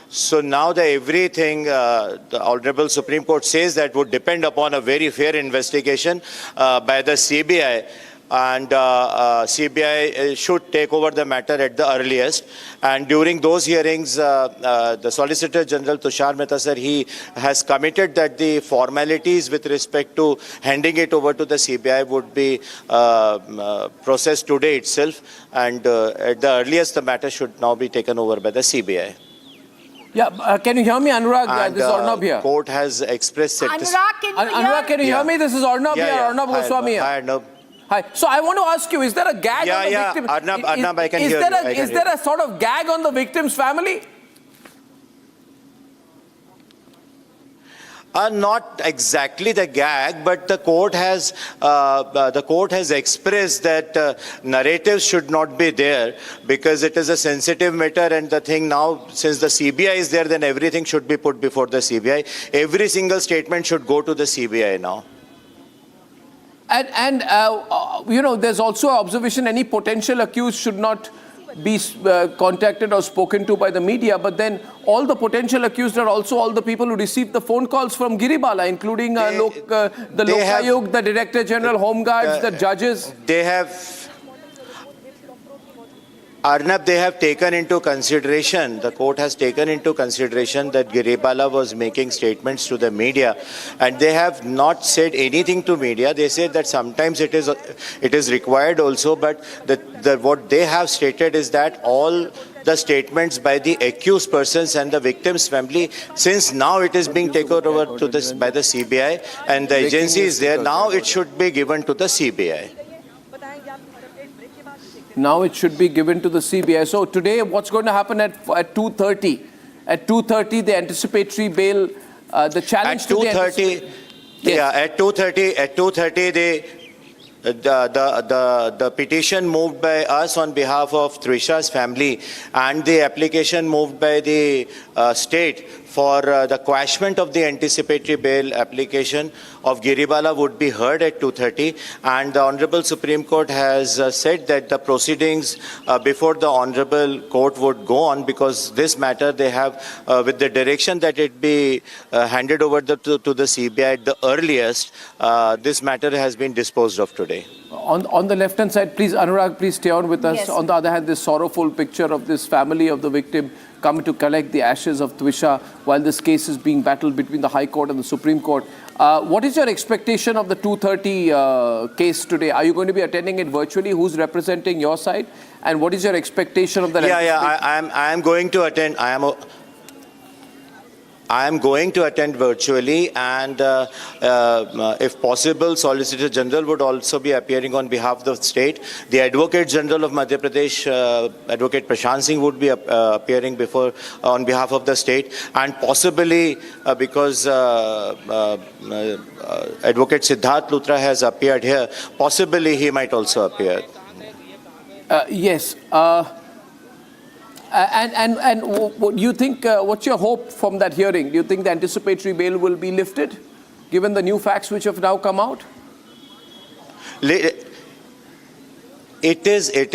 So now everything the Honorable Supreme Court says that would depend upon a very fair investigation by the CBI, and CBI should take over the matter at the earliest. And during those hearings, the Solicitor General Tushar Mehta sir, he has committed that the formalities with respect to handing it over to the CBI would be processed today itself, and at the earliest the matter should now be taken over by the CBI. Yeah, can you hear me, Anurag? This is Arnab here. Court has expressed Anurag, can you hear me? This is Arnab here, Arnab Goswami here. Hi, Arnab. Hi. So I want to ask you, is there a gag on the victim? Arnab, I can hear you. Is there a sort of gag on the victim's family? Not exactly the gag, but the court has expressed that narratives should not be there because it is a sensitive matter, and the thing now, since the CBI is there, then everything should be put before the CBI. Every single statement should go to the CBI now. And you know, there's also an observation, any potential accused should not be contacted or spoken to by the media, but then all the potential accused are also all the people who received the phone calls from Giribala, including the Lokayog, the Director General, Home Guards, the judges. They have... Arnab, they have taken into consideration, the court has taken into consideration that Giripala was making statements to the media, and they have not said anything to media. They said that sometimes it is required also, but what they have stated is that all the statements by the accused persons and the victim's family, since now it is being taken over to by the CBI and the agency is there, now it should be given to the CBI. Now it should be given to the CBI. So today, what's going to happen at 2:30? At 2:30, the anticipatory bail, the challenge to the... At 2:30, yeah, at 2:30, the petition moved by us on behalf of Trisha's family and the application moved by the state for the quashment of the anticipatory bail application of Giripala would be heard at 2:30, and the Honorable Supreme Court has said that the proceedings before the Honorable Court would go on, because this matter they have with the direction that it be handed over to the CBI at the earliest. This matter has been disposed of today. On the left-hand side, please, Anurag, please stay on with us. Yes. On the other hand, this sorrowful picture of this family of the victim coming to collect the ashes of Trisha while this case is being battled between the High Court and the Supreme Court. What is your expectation of the 2:30 case today? Are you going to be attending it virtually? Who's representing your side? And what is your expectation of the... I am going to attend. I am going to attend virtually, and if possible, Solicitor General would also be appearing on behalf of the state. The Advocate General of Madhya Pradesh, Advocate Prashant Singh, would be appearing on behalf of the state, and possibly because Advocate Siddharth Luthra has appeared here, possibly he might also appear. Yes. And what you think, what's your hope from that hearing? Do you think the anticipatory bail will be lifted, given the new facts which have now come out? It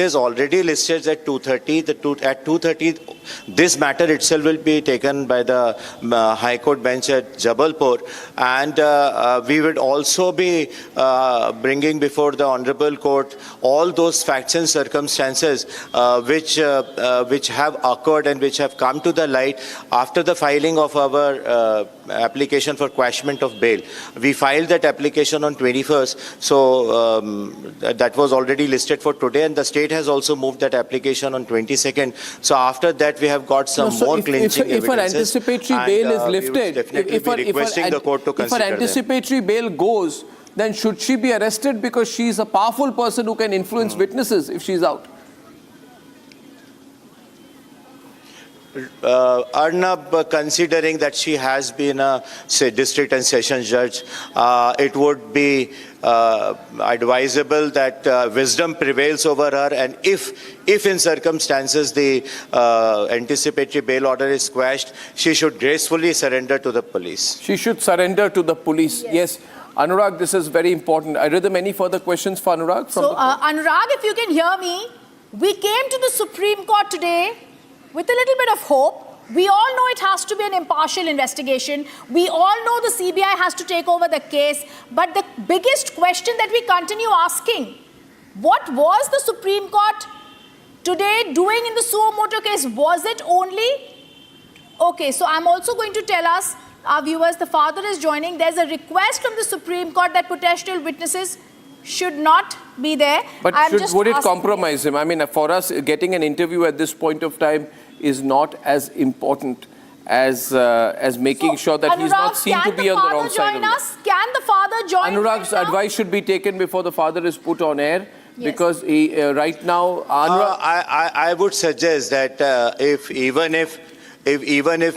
is already listed at 2:30. At 2:30, this matter itself will be taken by the High Court bench at Jabalpur, and we would also be bringing before the Honorable Court all those facts and circumstances which have occurred and which have come to the light after the filing of our application for quashment of bail. We filed that application on 21st, so that was already listed for today, and the state has also moved that application on 22nd. So after that, we have got some more clinching evidences. If an anticipatory bail is lifted, if an anticipatory bail goes, then should she be arrested because she is a powerful person who can influence witnesses if she's out? Arnab, considering that she has been a district and sessions judge, it would be advisable that wisdom prevails over her, and if in circumstances the anticipatory bail order is quashed, she should gracefully surrender to the police. She should surrender to the police. Yes. Anurag, this is very important. Rhythm, any further questions for Anurag? Anurag, if you can hear me, we came to the Supreme Court today with a little bit of hope. We all know it has to be an impartial investigation. We all know the CBI has to take over the case. But the biggest question that we continue asking, what was the Supreme Court today doing in the suo motu case? Was it only... Okay, so I'm also going to tell us, our viewers, the father is joining. There's a request from the Supreme Court that potential witnesses should not be there. But would it compromise him? I mean, for us, getting an interview at this point of time is not as important as making sure that Anurag, he's not seen to be on the wrong side of it. Can the father join? Anurag's advice should be taken before the father is put on air, because he, right now... I would suggest that even if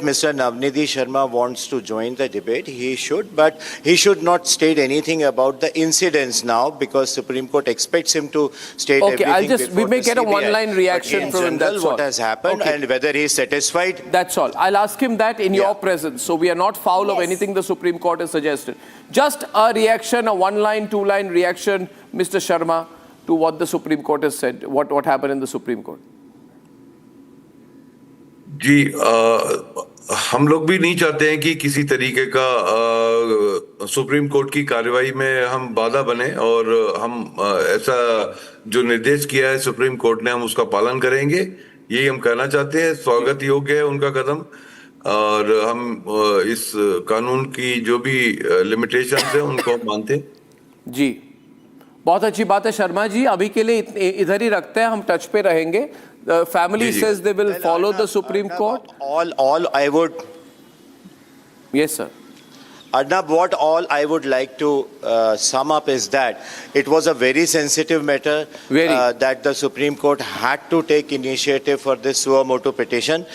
Mr. Navnidhi Sharma wants to join the debate, he should, but he should not state anything about the incidents now, because Supreme Court expects him to state everything. We may get a one-line reaction from him, that's all. What has happened and whether he is satisfied. That's all. I'll ask him that in your presence, so we are not foul of anything the Supreme Court has suggested. Just a reaction, a one-line, two-line reaction, Mr. Sharma, to what the Supreme Court has said, what happened in the Supreme Court. जी हम लोग भी नहीं चाहते हैं कि किसी तरीके का सुप्रीम कोर्ट की कार्रवाई में हम बाधा बने और हम ऐसा जो निर्देश किया है सुप्रीम कोर्ट ने हम उसका पालन करेंगे, यही हम कहना चाहते हैं। स्वागत योग्य है उनका कदम, और हम इस कानून की जो भी लिमिटेशंस है उनको मानते हैं। जी, बहुत अच्छी बात है शर्मा जी। अभी के लिए इधर ही रखते हैं, हम टच पे रहेंगे। Family says they will follow the supreme court. All I would. Yes, sir. Arnab, what all I would like to sum up is that it was a very sensitive matter that the Supreme Court had to take initiative for this suo motu petition.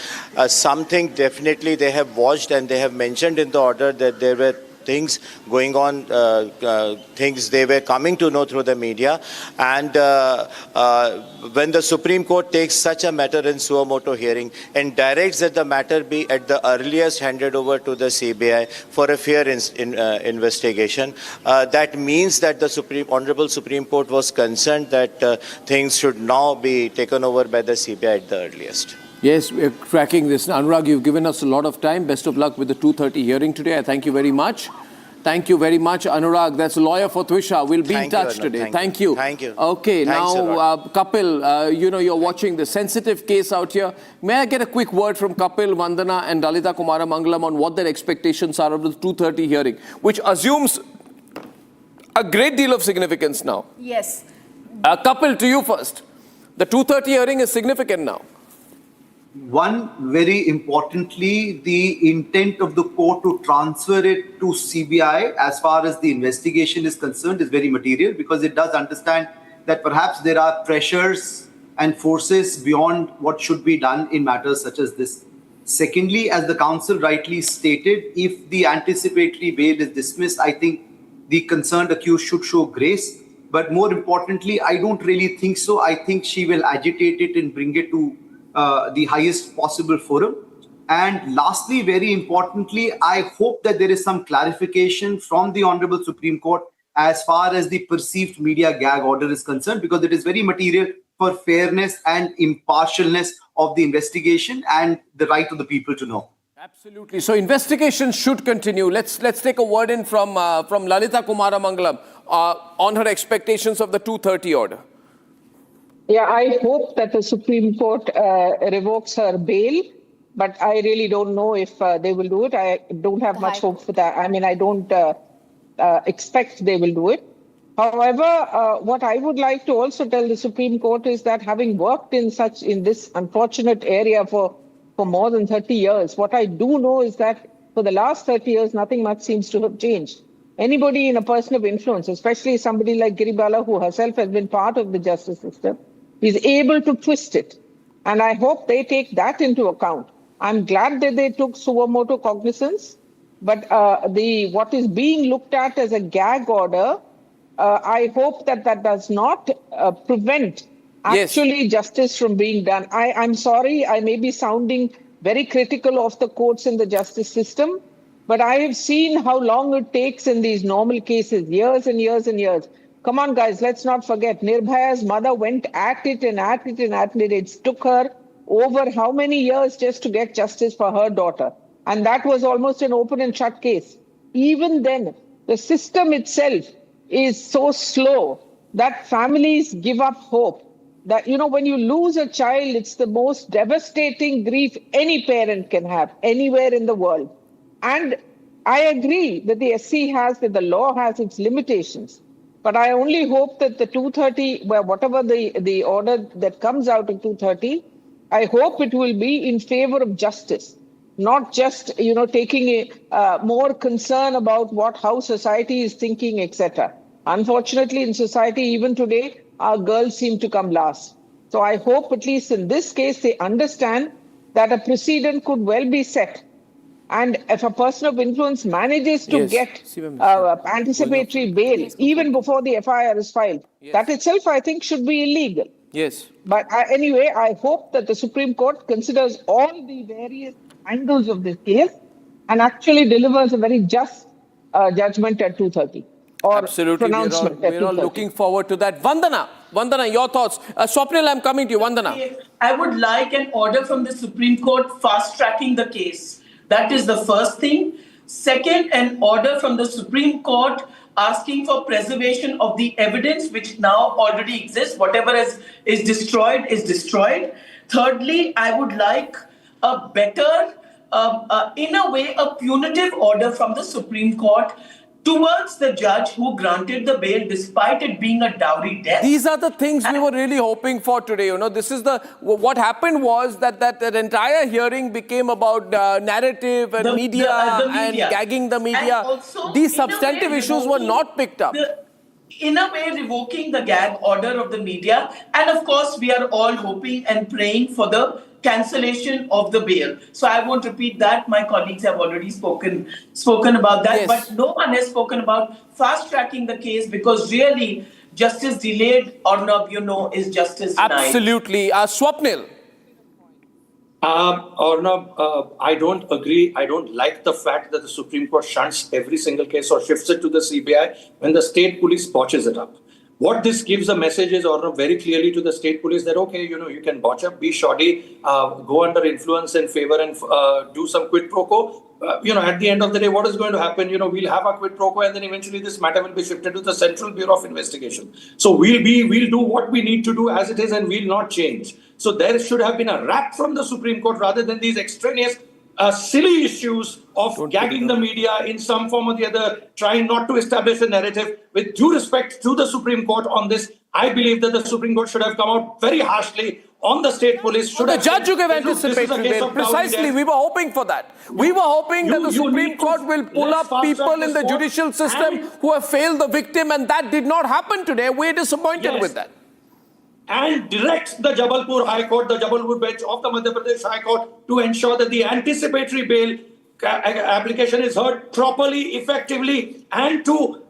Something definitely they have watched, and they have mentioned in the order that there were things going on, things they were coming to know through the media. And when the Supreme Court takes such a matter in suo motu hearing and directs that the matter be at the earliest handed over to the CBI for a fair investigation, that means that the Honorable Supreme Court was concerned that things should now be taken over by the CBI at the earliest. Yes, we're tracking this. Anurag, you've given us a lot of time. Best of luck with the 2:30 hearing today. I thank you very much. Thank you very much, Anurag. That's a lawyer for Twisha. We'll be in touch today. Thank you. Thank you. Okay, Thanks now, Kapil, you're watching the sensitive case out here. May I get a quick word from Kapil, Vandana and Dalita Kumaramangalam on what their expectations are of the 2:30 hearing, which assumes a great deal of significance now? Yes. Kapil, to you first. The 2:30 hearing is significant now. One, very importantly, the intent of the court to transfer it to CBI as far as the investigation is concerned is very material, because it does understand that perhaps there are pressures and forces beyond what should be done in matters such as this. Secondly, as the counsel rightly stated, if the anticipatory bail is dismissed, I think the concerned accused should show grace. But more importantly, I don't really think so. I think she will agitate it and bring it to the highest possible forum. And lastly, very importantly, I hope that there is some clarification from the Honorable Supreme Court as far as the perceived media gag order is concerned, because it is very material for fairness and impartialness of the investigation and the right of the people to know. Absolutely. So investigation should continue. Let's take a word in from Lalita Kumaramangalam on her expectations of the 2:30 order. Yeah, I hope that the Supreme Court revokes her bail, but I really don't know if they will do it. I don't have much hope for that. I mean, I don't expect they will do it. However, what I would like to also tell the Supreme Court is that, having worked in this unfortunate area for more than 30 years, what I do know is that for the last 30 years, nothing much seems to have changed. Anybody in a person of influence, especially somebody like Giribala, who herself has been part of the justice system, is able to twist it. And I hope they take that into account. I'm glad that they took suo motu cognizance, but what is being looked at as a gag order, I hope that does not prevent actually justice from being done. I'm sorry, I may be sounding very critical of the courts in the justice system, but I have seen how long it takes in these normal cases, years and years and years. Come on, guys, let's not forget, Nirbhaya's mother went at it and at it and at it. It took her over how many years just to get justice for her daughter? And that was almost an open and shut case. Even then, the system itself is so slow that families give up hope. That, when you lose a child, it's the most devastating grief any parent can have anywhere in the world. And I agree that the SC that the law has its limitations. But I only hope that the 2:30, whatever the order that comes out of 2:30, I hope it will be in favor of justice, not just, taking more concern about how society is thinking, etc. Unfortunately, in society, even today, our girls seem to come last. So I hope, at least in this case, they understand that a precedent could well be set. And if a person of influence manages to get anticipatory bail, even before the FIR is filed, that itself, I think, should be illegal. Yes. But anyway, I hope that the Supreme Court considers all the various angles of this case and actually delivers a very just judgment at 2:30. Absolutely. We're all looking forward to that. Vandana, your thoughts. Swapnil, I'm coming to you. Vandana. I would like an order from the Supreme Court fast-tracking the case. That is the first thing. Second, an order from the Supreme Court asking for preservation of the evidence which now already exists. Whatever is destroyed is destroyed. Thirdly, I would like a better, in a way, a punitive order from the Supreme Court towards the judge who granted the bail despite it being a dowry death. These are the things we were really hoping for today. You know, this is what happened was that entire hearing became about narrative and media and gagging the media. Also, these substantive issues were not picked up. In a way, revoking the gag order of the media. And of course, we are all hoping and praying for the cancellation of the bail. So I won't repeat that. My colleagues have already spoken about that. Yes. But no one has spoken about fast-tracking the case, because really, justice delayed, Arnab, is justice denied. Absolutely. Swapnil. Arnab, I don't agree. I don't like the fact that the Supreme Court shunts every single case or shifts it to the CBI when the state police botches it up. What this gives a message is, Arnab, very clearly to the state police that, okay, you can botch up, be shoddy, go under influence and favor and do some quid pro quo. At the end of the day, what is going to happen? We'll have a quid pro quo, and then eventually this matter will be shifted to the Central Bureau of Investigation. So we'll do what we need to do as it is, and we'll not change. So there should have been a rap from the Supreme Court rather than these extraneous silly issues of gagging the media in some form or the other, trying not to establish a narrative. With due respect to the Supreme Court on this, I believe that the Supreme Court should have come out very harshly on the state police. The judge who gave anticipatory bail. Precisely, we were hoping for that. We were hoping that the Supreme Court will pull up people in the judicial system who have failed the victim, and that did not happen today. We're disappointed with that. And direct the Jabalpur High Court, the Jabalpur bench of the Madhya Pradesh High Court, to ensure that the anticipatory bail application is heard properly, effectively, and to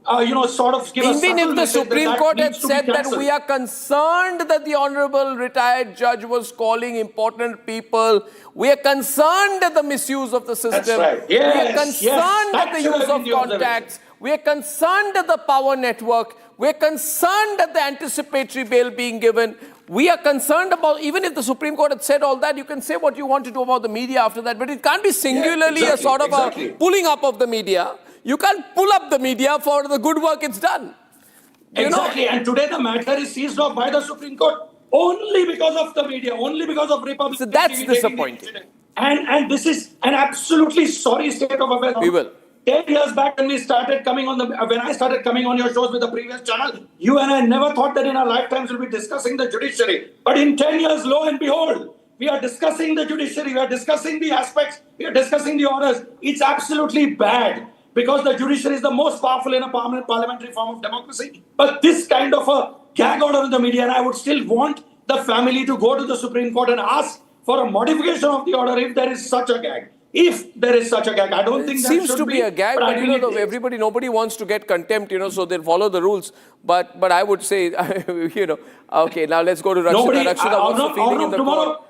sort of give us. Even if the Supreme Court had said that we are concerned that the honorable retired judge was calling important people, we are concerned at the misuse of the system. That's right. We are concerned at the use of contacts. We are concerned at the power network. We're concerned at the anticipatory bail being given. We are concerned about, even if the Supreme Court had said all that, you can say what you want to do about the media after that, but it can't be singularly a sort of a pulling up of the media. You can't pull up the media for the good work it's done. Exactly. And today the matter is seized off by the Supreme Court only because of the media, only because of Republican. So that's disappointing. And this is an absolutely sorry state of affairs. We will. 10 years back when I started coming on your shows with the previous channel, you and I never thought that in our lifetimes we'll be discussing the judiciary. But in 10 years, lo and behold, we are discussing the judiciary, we are discussing the aspects, we are discussing the orders. It's absolutely bad because the judiciary is the most powerful in a parliamentary form of democracy. But this kind of a gag order in the media, and I would still want the family to go to the Supreme Court and ask for a modification of the order if there is such a gag. If there is such a gag, I don't think that seems to be a gag, but nobody wants to get contempt, so they'll follow the rules. But I would say, okay, now let's go to Rakshita. Rakshita, what's the feeling in the court?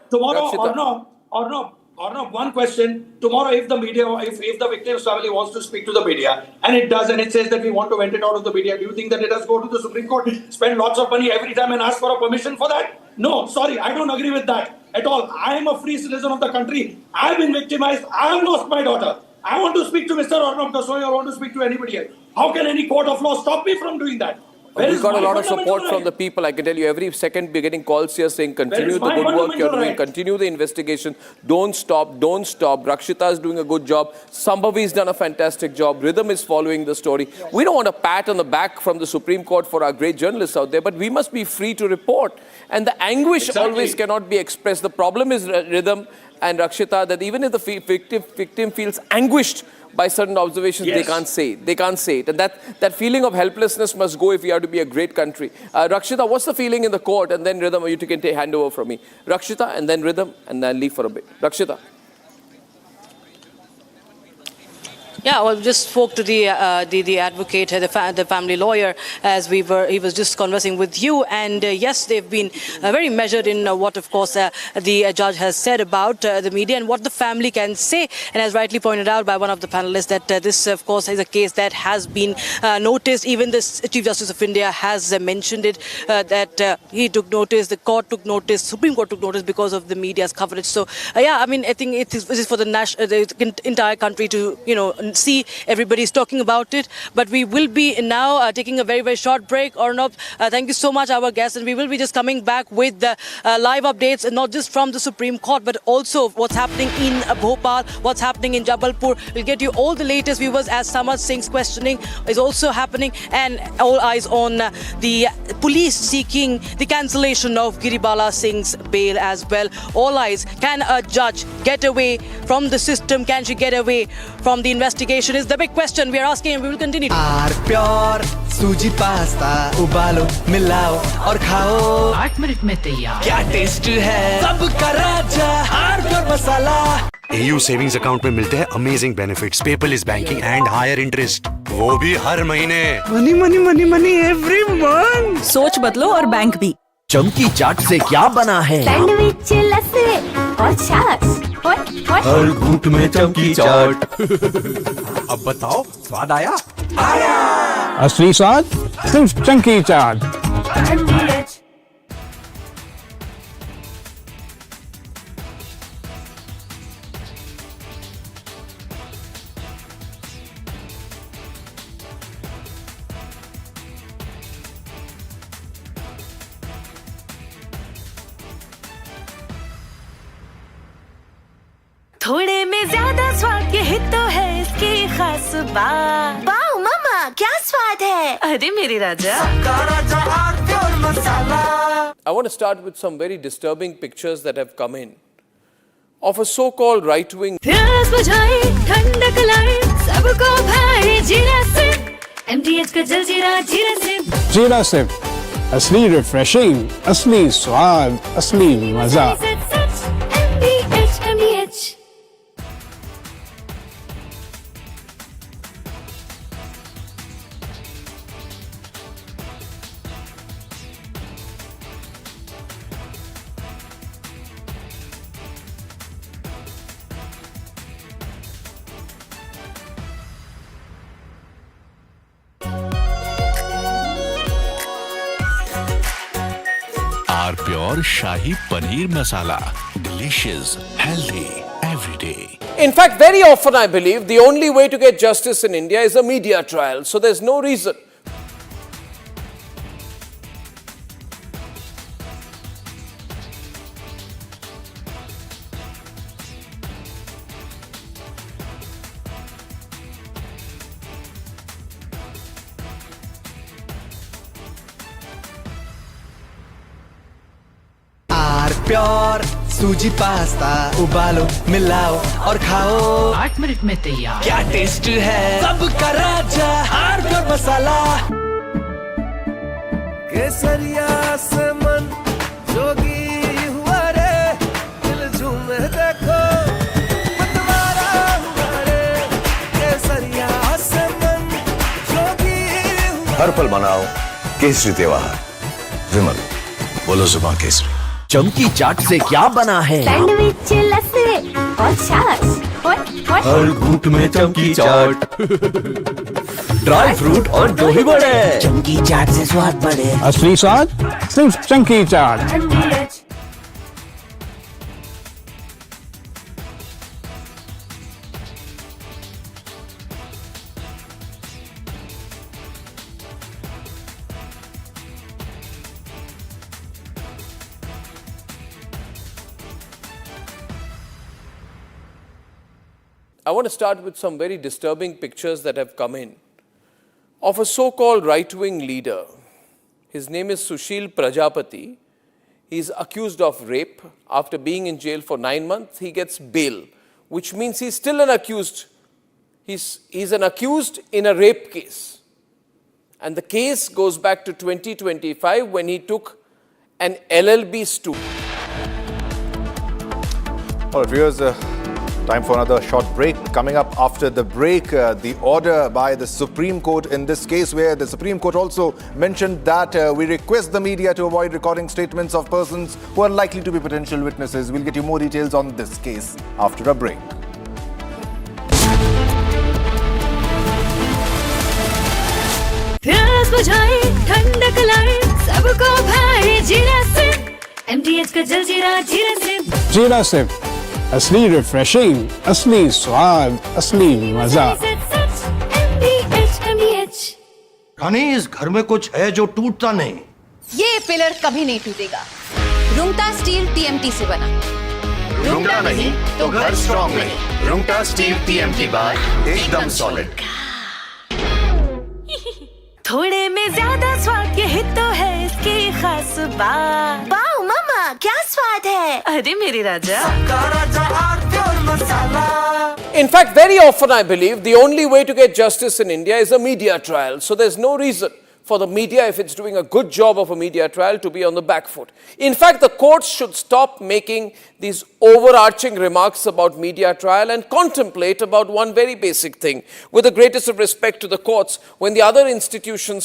Arnab, one question. Tomorrow, if the media, if the victim's family wants to speak to the media, and it does, and it says that we want to vent it out of the media, do you think that it does go to the Supreme Court, spend lots of money every time and ask for a permission for that? No, sorry, I don't agree with that at all. I am a free citizen of the country. I've been victimized. I have lost my daughter. I want to speak to Mr. Arnab Gosaii. I want to speak to anybody else. How can any court of law stop me from doing that? We've got a lot of support from the people. I can tell you every second we're getting calls here saying continue the good work you're doing, continue the investigation, don't stop. Rakshita is doing a good job. Sambhavi's done a fantastic job. Rhythm is following the story. We don't want a pat on the back from the Supreme Court for our great journalists out there, but we must be free to report. And the anguish always cannot be expressed. The problem is, Rhythm and Rakshita, that even if the victim feels anguished by certain observations, they can't say it. They can't say it. And that feeling of helplessness must go if we are to be a great country. Rakshita, what's the feeling in the court? And then Rhythm, you can hand over from me. Rakshita, and then Rhythm, and then leave for a bit. Rakshita. Yeah, well, just spoke to the advocate, the family lawyer, as he was just conversing with you. And yes, they've been very measured in what, of course, the judge has said about the media and what the family can say. And as rightly pointed out by one of the panelists, that this, of course, is a case that has been noticed. Even the Chief Justice of India has mentioned it, that he took notice, the court took notice, Supreme Court took notice because of the media's coverage. So, yeah, I mean, I think it is for the entire country to, see everybody is talking about it. But we will be now taking a very, very short break. Arnab, thank you so much, our guest. And we will be just coming back with the live updates, not just from the Supreme Court, but also what's happening in Bhopal, what's happening in Jabalpur. We'll get you all the latest, viewers, as Samaj Singh's questioning is also happening, and all eyes on the police seeking the cancellation of Giribala Singh's bail as well. All eyes, can a judge get away from the system? Can she get away from the investigation is the big question we are asking, and we will continue. Pure सूजी pasta उबालो मिलाओ और खाओ 8 minute में तैयार क्या taste है सबका राजा pure masala AU savings account में मिलते हैं amazing benefits, paperless banking and higher interest, वो भी हर महीने। Money money money money every month. सोच बदलो और बैंक भी। चमकी चाट से क्या बना है? सैंडविच लस्सी और छाछ हर घूंट में चमकी चाट। अब बताओ स्वाद आया? असली स्वाद सिर्फ चंकी चाट। थोड़े में ज्यादा स्वाद यही तो है इसकी खास बात। वाओ मामा, क्या स्वाद है? अरे मेरे राजा। I want to start with some very disturbing pictures that have come in of a so-called right-wing. प्यास बुझाए, ठंडक लाए, सबको भाए जीरा से। MTH का जलजीरा जीरा से। जीरा से असली रिफ्रेशिंग, असली स्वाद, असली मजा। MTH। Pure shahi paneer masala, delicious, healthy, every day. In fact, very often I believe the only way to get justice in India is a media trial. So there's no reason. Pure सूजी pasta उबालो मिलाओ और खाओ 8 minute में तैयार क्या taste है सबका राजा प्योर मसाला केसरिया से मन जोगी हुआ रे दिल झूमे देखो मतवारा हुआ रे केसरिया से मन जोगी हुआ हर पल मनाओ केसरी त्योहार विमल बोलो जुबां केसरी चमकी चाट से क्या बना है? सैंडविच लस्सी और छाछ हर घूंट में चमकी चाट। ड्राई फ्रूट और दही बड़े, चमकी चाट से स्वाद बढ़े। असली स्वाद सिर्फ चंकी चाट। I want to start with some very disturbing pictures that have come in of a so-called right-wing leader. His name is Sushil Prajapati. He's accused of rape. After being in jail for 9 months, he gets bail, which means he's still an accused. He's an accused in a rape case. And the case goes back to 2025 when he took an LLB student. All right, viewers, time for another short break. Coming up after the break, the order by the Supreme Court in this case, where the Supreme Court also mentioned that we request the media to avoid recording statements of persons who are likely to be potential witnesses. We'll get you more details on this case after a break. प्यास बुझाए, ठंडक लाए, सबको भाए जीरा से। MTH का जलजीरा जीरा से। जीरा से असली रिफ्रेशिंग, असली स्वाद, असली मजा। रानी, इस घर में कुछ है जो टूटता नहीं। ये पिलर कभी नहीं टूटेगा। रुंगटा स्टील टीएमटी से बना। रुंगटा नहीं तो घर स्ट्रॉन्ग नहीं। रुंगटा स्टील टीएमटी बार एकदम सॉलिड। थोड़े में ज्यादा स्वाद, यही तो है इसकी खास बात। वाओ मामा, क्या स्वाद है। अरे मेरे राजा, In fact, very often I believe the only way to get justice in India is a media trial. So there's no reason for the media, if it's doing a good job of a media trial, to be on the back foot. In fact, the courts should stop making these overarching remarks about media trial and contemplate about one very basic thing. With the greatest of respect to the courts, when the other institutions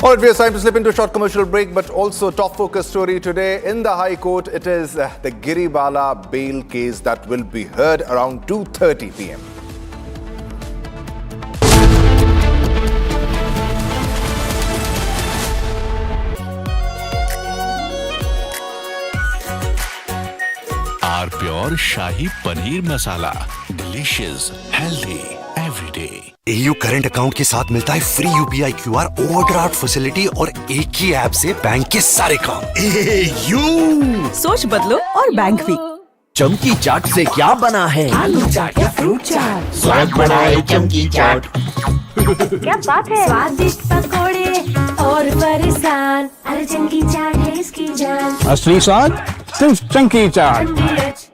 All right, we have time to slip into a short commercial break, but also top focus story today in the High Court. It is the Giribala bail case that will be heard around 2:30 p.m. R pure shahi paneer masala, delicious, healthy everyday. AU current account के साथ मिलता है free UPI QR overdraft facility और एक ही app से bank के सारे काम। AU सोच बदलो और बैंक भी। चमकी चाट से क्या बना है? आलू चाट या फ्रूट चाट, स्वाद बनाए चमकी चाट। क्या बात है। स्वादिष्ट पकोड़े और फरसान, अरे चमकी चाट है इसकी जान। असली स्वाद सिर्फ चंकी चाट।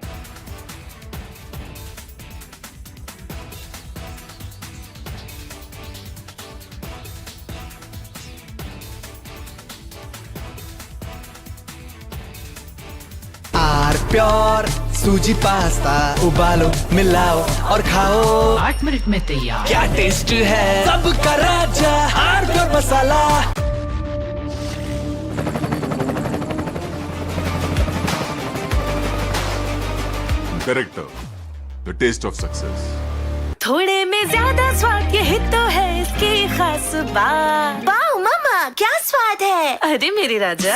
आर प्योर सूजी पास्ता उबालो, मिलाओ और खाओ। 8 मिनट में तैयार। क्या टेस्ट है, सबका राजा R pure masala. Director, the taste of success. थोड़े में ज्यादा स्वाद, यही तो है इसकी खास बात। वाओ मामा, क्या स्वाद है। अरे मेरे राजा,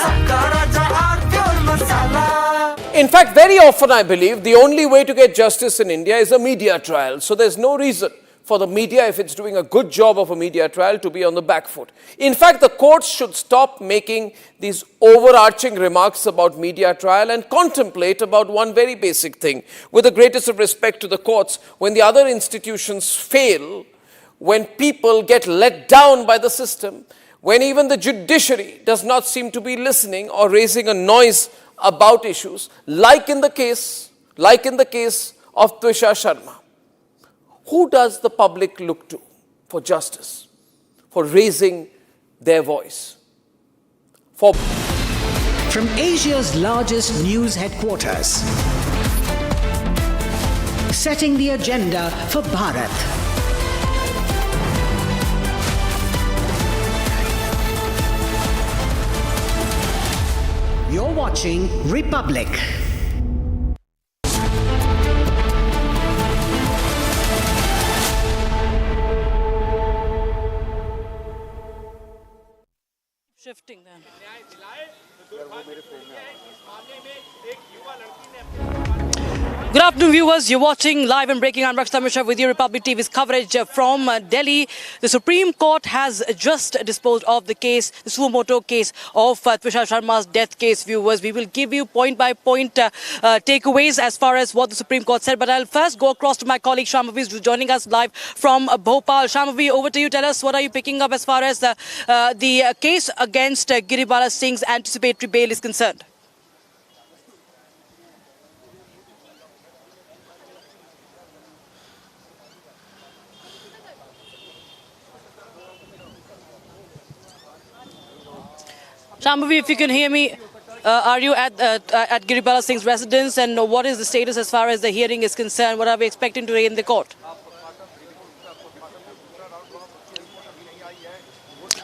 In fact, very often I believe the only way to get justice in India is a media trial. So there's no reason for the media, if it's doing a good job of a media trial, to be on the back foot. In fact, the courts should stop making these overarching remarks about media trial and contemplate about one very basic thing. With the greatest of respect to the courts, when the other institutions fail, when people get let down by the system, when even the judiciary does not seem to be listening or raising a noise about issues, like in the case of Twisha Sharma. Who does the public look to for justice, for raising their voice? From Asia's largest news headquarters, setting the agenda for Bharat. You're watching Republic. Shifting then. Good afternoon, viewers. You're watching live and breaking. I'm Rakshita Mishra with your Republic TV's coverage from Delhi. The Supreme Court has just disposed of the case, the suo motu case of Twisha Sharma's death case, viewers. We will give you point-by-point takeaways as far as what the Supreme Court said. But I'll first go across to my colleague Shambhavi, who's joining us live from Bhopal. Shambhavi, over to you. Tell us, what are you picking up as far as the case against Giribala Singh's anticipatory bail is concerned? Shambhavi, if you can hear me, are you at Giribala Singh's residence, and what is the status as far as the hearing is concerned? What are we expecting today in the court?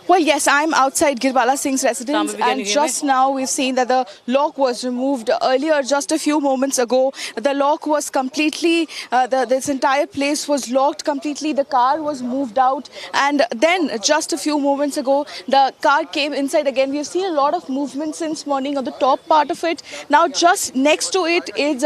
Well, yes, I'm outside Girbala Singh's residence, and just now we've seen that the lock was removed earlier, just a few moments ago. The lock was completely, this entire place was locked completely. The car was moved out, and then just a few moments ago, the car came inside again. We've seen a lot of movement since morning on the top part of it. Now, just next to it is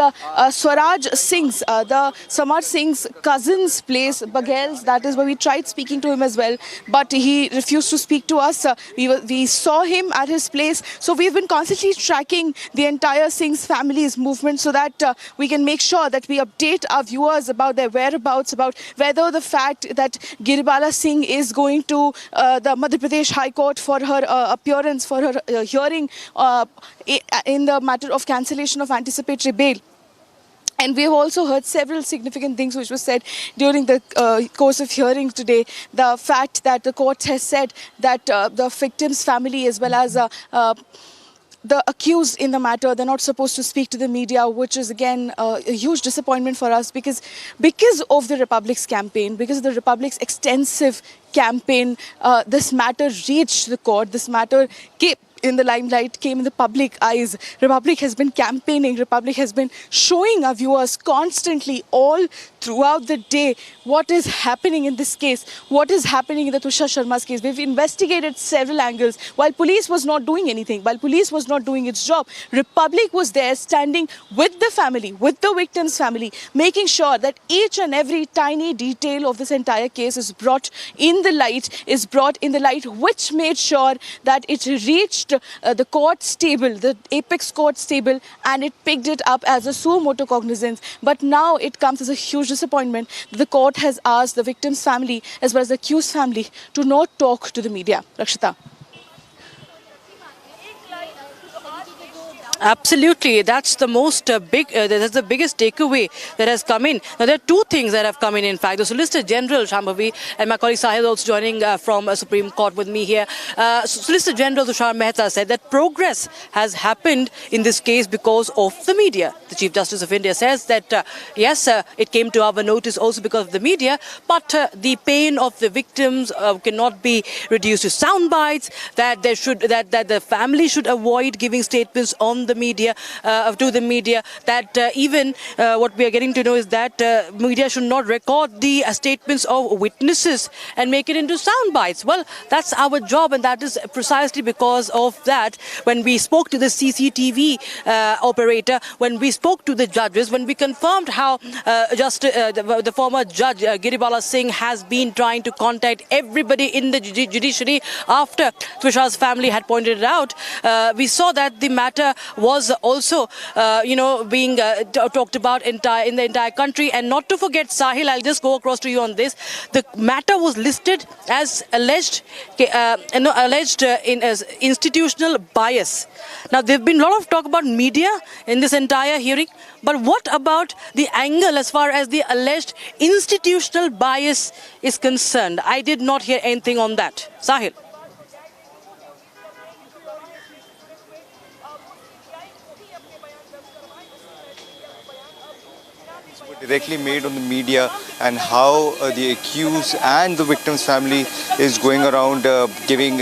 Swaraj Singh's, the Samar Singh's cousin's place, Baghel's. That is where we tried speaking to him as well, but he refused to speak to us. We saw him at his place. So we've been constantly tracking the entire Singh's family's movement so that we can make sure that we update our viewers about their whereabouts, about whether the fact that Girbala Singh is going to the Madhya Pradesh High Court for her appearance, for her hearing in the matter of cancellation of anticipatory bail. And we have also heard several significant things which were said during the course of hearing today. The fact that the court has said that the victim's family as well as the accused in the matter, they're not supposed to speak to the media, which is again a huge disappointment for us because of the Republic's campaign, because of the Republic's extensive campaign, this matter reached the court. This matter came in the limelight, came in the public eyes. Republic has been campaigning. Republic has been showing our viewers constantly all throughout the day what is happening in this case, what is happening in the Tushar Sharma's case. We've investigated several angles. While police was not doing anything, while police was not doing its job, Republic was there standing with the family, with the victim's family, making sure that each and every tiny detail of this entire case is brought in the light, which made sure that it reached the court's table, the apex court's table, and it picked it up as a suo motu cognizance. But now it comes as a huge disappointment. The court has asked the victim's family as well as the accused family to not talk to the media. Rakshita. Absolutely, that's the most that's the biggest takeaway that has come in. Now, there are two things that have come in fact. The Solicitor General, Shambhavi, and my colleague Sahil also joining from Supreme Court with me here. Solicitor General Tushar Mehta said that progress has happened in this case because of the media. The Chief Justice of India says that, yes, it came to our notice also because of the media, but the pain of the victims cannot be reduced to sound bites, that the family should avoid giving statements on the media, to the media, that even what we are getting to know is that media should not record the statements of witnesses and make it into sound bites. Well, that's our job, and that is precisely because of that. When we spoke to the CCTV operator, when we spoke to the judges, when we confirmed how the former judge Girbala Singh has been trying to contact everybody in the judiciary after Tushar's family had pointed it out, we saw that the matter was also, being talked about in the entire country. And not to forget, Sahil, I'll just go across to you on this. The matter was listed as alleged as institutional bias. Now, there's been a lot of talk about media in this entire hearing, but what about the angle as far as the alleged institutional bias is concerned? I did not hear anything on that. Sahil. Directly made on the media, and how the accused and the victim's family is going around giving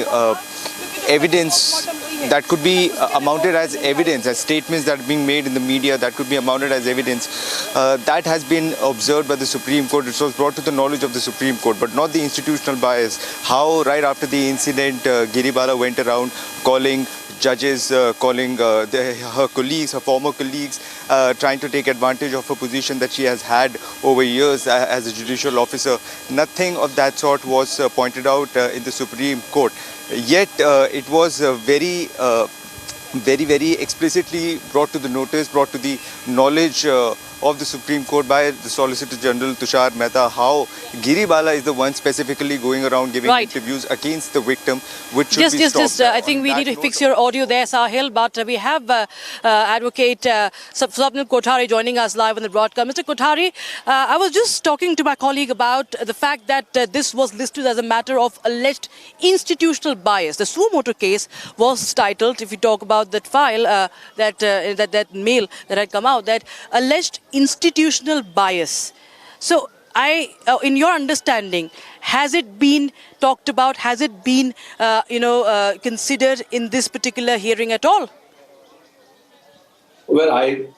evidence that could be amounted as evidence, as statements that are being made in the media that could be amounted as evidence. That has been observed by the Supreme Court. It was brought to the knowledge of the Supreme Court, but not the institutional bias. How right after the incident, Girbala went around calling judges, calling her colleagues, her former colleagues, trying to take advantage of her position that she has had over years as a judicial officer. Nothing of that sort was pointed out in the Supreme Court. Yet it was very explicitly brought to the notice, brought to the knowledge of the Supreme Court by the Solicitor General Tushar Mehta, how Girbala is the one specifically going around giving interviews against the victim, which should be stopped. I think we need to fix your audio there, Sahil, but we have Advocate Swapnil Kothari joining us live on the broadcast. Mr. Kothari, I was just talking to my colleague about the fact that this was listed as a matter of alleged institutional bias. The suo motu case was titled, if you talk about that file, that mail that had come out, that alleged institutional bias. So in your understanding, has it been talked about? Has it been, considered in this particular hearing at all? Well,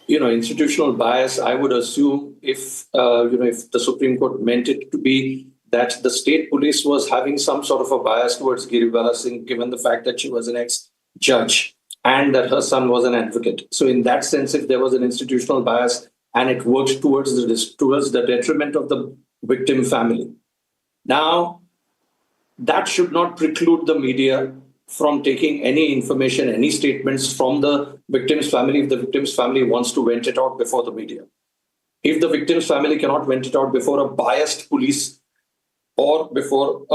institutional bias, I would assume if the Supreme Court meant it to be that the state police was having some sort of a bias towards Giribala Singh, given the fact that she was an ex-judge and that her son was an advocate. So in that sense, if there was an institutional bias and it worked towards the detriment of the victim family. Now, that should not preclude the media from taking any information, any statements from the victim's family if the victim's family wants to vent it out before the media. If the victim's family cannot vent it out before a biased police or before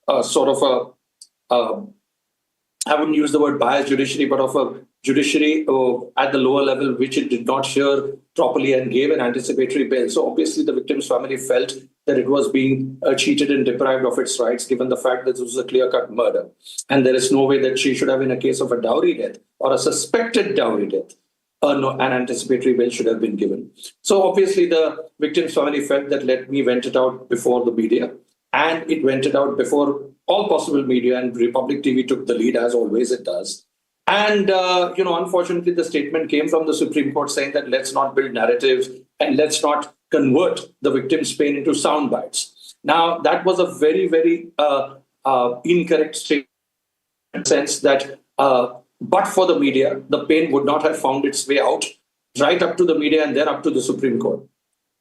a sort of I wouldn't use the word biased judiciary, but of a judiciary at the lower level, which it did not hear properly and gave an anticipatory bail. So obviously the victim's family felt that it was being cheated and deprived of its rights, given the fact that this was a clear-cut murder. And there is no way that she should have, in a case of a dowry death or a suspected dowry death, an anticipatory bail should have been given. So obviously the victim's family felt that let me vent it out before the media. And it went it out before all possible media, and Republic TV took the lead, as always it does. And, unfortunately, the statement came from the Supreme Court saying that let's not build narratives and let's not convert the victim's pain into sound bites. Now, that was a very, very incorrect statement in the sense that but for the media, the pain would not have found its way out right up to the media and then up to the Supreme Court.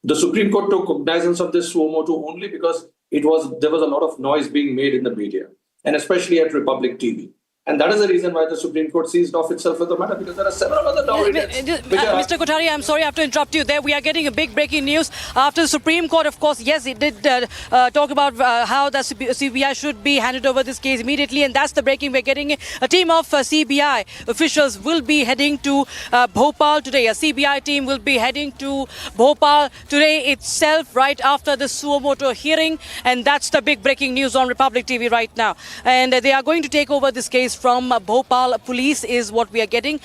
The Supreme Court took cognizance of this suo motu only because there was a lot of noise being made in the media, and especially at Republic TV. And that is the reason why the Supreme Court seized off itself with the matter, because there are several other dowry deaths. Mr. Kothari, I'm sorry I have to interrupt you there. We are getting a big breaking news after the Supreme Court, of course. Yes, it did talk about how the CBI should be handed over this case immediately, and that's the breaking we're getting. A team of CBI officials will be heading to Bhopal today. A CBI team will be heading to Bhopal today itself, right after the suo motu hearing, and that's the big breaking news on Republic TV right now. And they are going to take over this case from Bhopal police is what we are getting.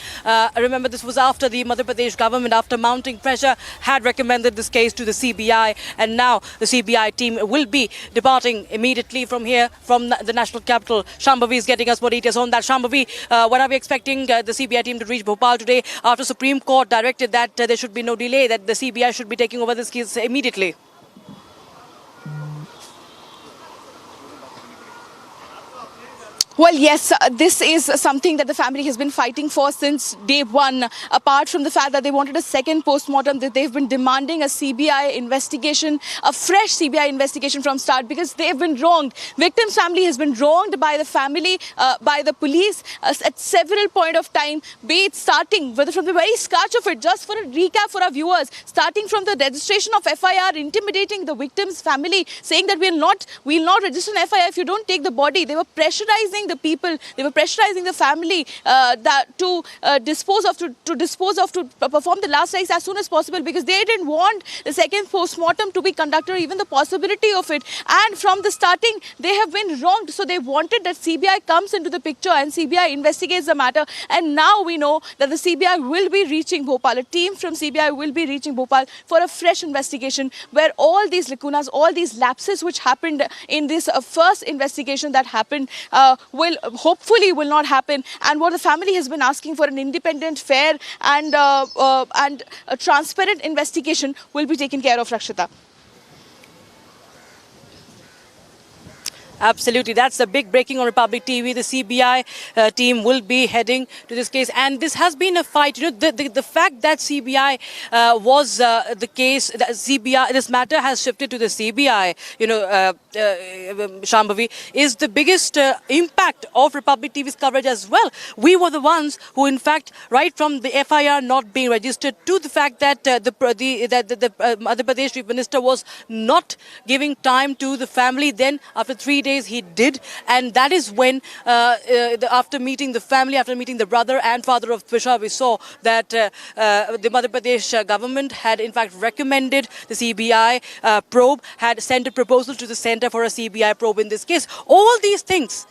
Remember, this was after the Madhya Pradesh government, after mounting pressure, had recommended this case to the CBI, and now the CBI team will be departing immediately from here, from the national capital. Shambhavi is getting us more details on that. Shambhavi, when are we expecting the CBI team to reach Bhopal today, after Supreme Court directed that there should be no delay, that the CBI should be taking over this case immediately? Well, yes, this is something that the family has been fighting for since day one. Apart from the fact that they wanted a second post-mortem, that they've been demanding a CBI investigation, a fresh CBI investigation from start, because they've been wronged. Victim's family has been wronged by the family, by the police at several points of time, be it starting from the very scratch of it. Just for a recap for our viewers, starting from the registration of FIR, intimidating the victim's family, saying that we'll not register an FIR if you don't take the body. They were pressurizing the people, they were pressurizing the family to perform the last rites as soon as possible, because they didn't want the second post-mortem to be conducted, or even the possibility of it. And from the starting, they have been wronged. So they wanted that CBI comes into the picture and CBI investigates the matter. And now we know that the CBI will be reaching Bhopal. A team from CBI will be reaching Bhopal for a fresh investigation, where all these lacunas, all these lapses which happened in this first investigation that happened will hopefully not happen. And what the family has been asking for, an independent, fair and a transparent investigation, will be taken care of, Rakshita. Absolutely. That's the big breaking on Republic TV. The CBI team will be heading to this case. And this has been a fight. You know, the fact that CBI was the case, this matter has shifted to the CBI, Shambhavi, is the biggest impact of Republic TV's coverage as well. We were the ones who, in fact, right from the FIR not being registered to the fact that the Madhya Pradesh Chief Minister was not giving time to the family. Then, after 3 days, he did, and that is when after meeting the family, after meeting the brother and father of Twisha, we saw that the Madhya Pradesh government had in fact recommended the CBI probe, had sent a proposal to the centre for a CBI probe in this case. All these things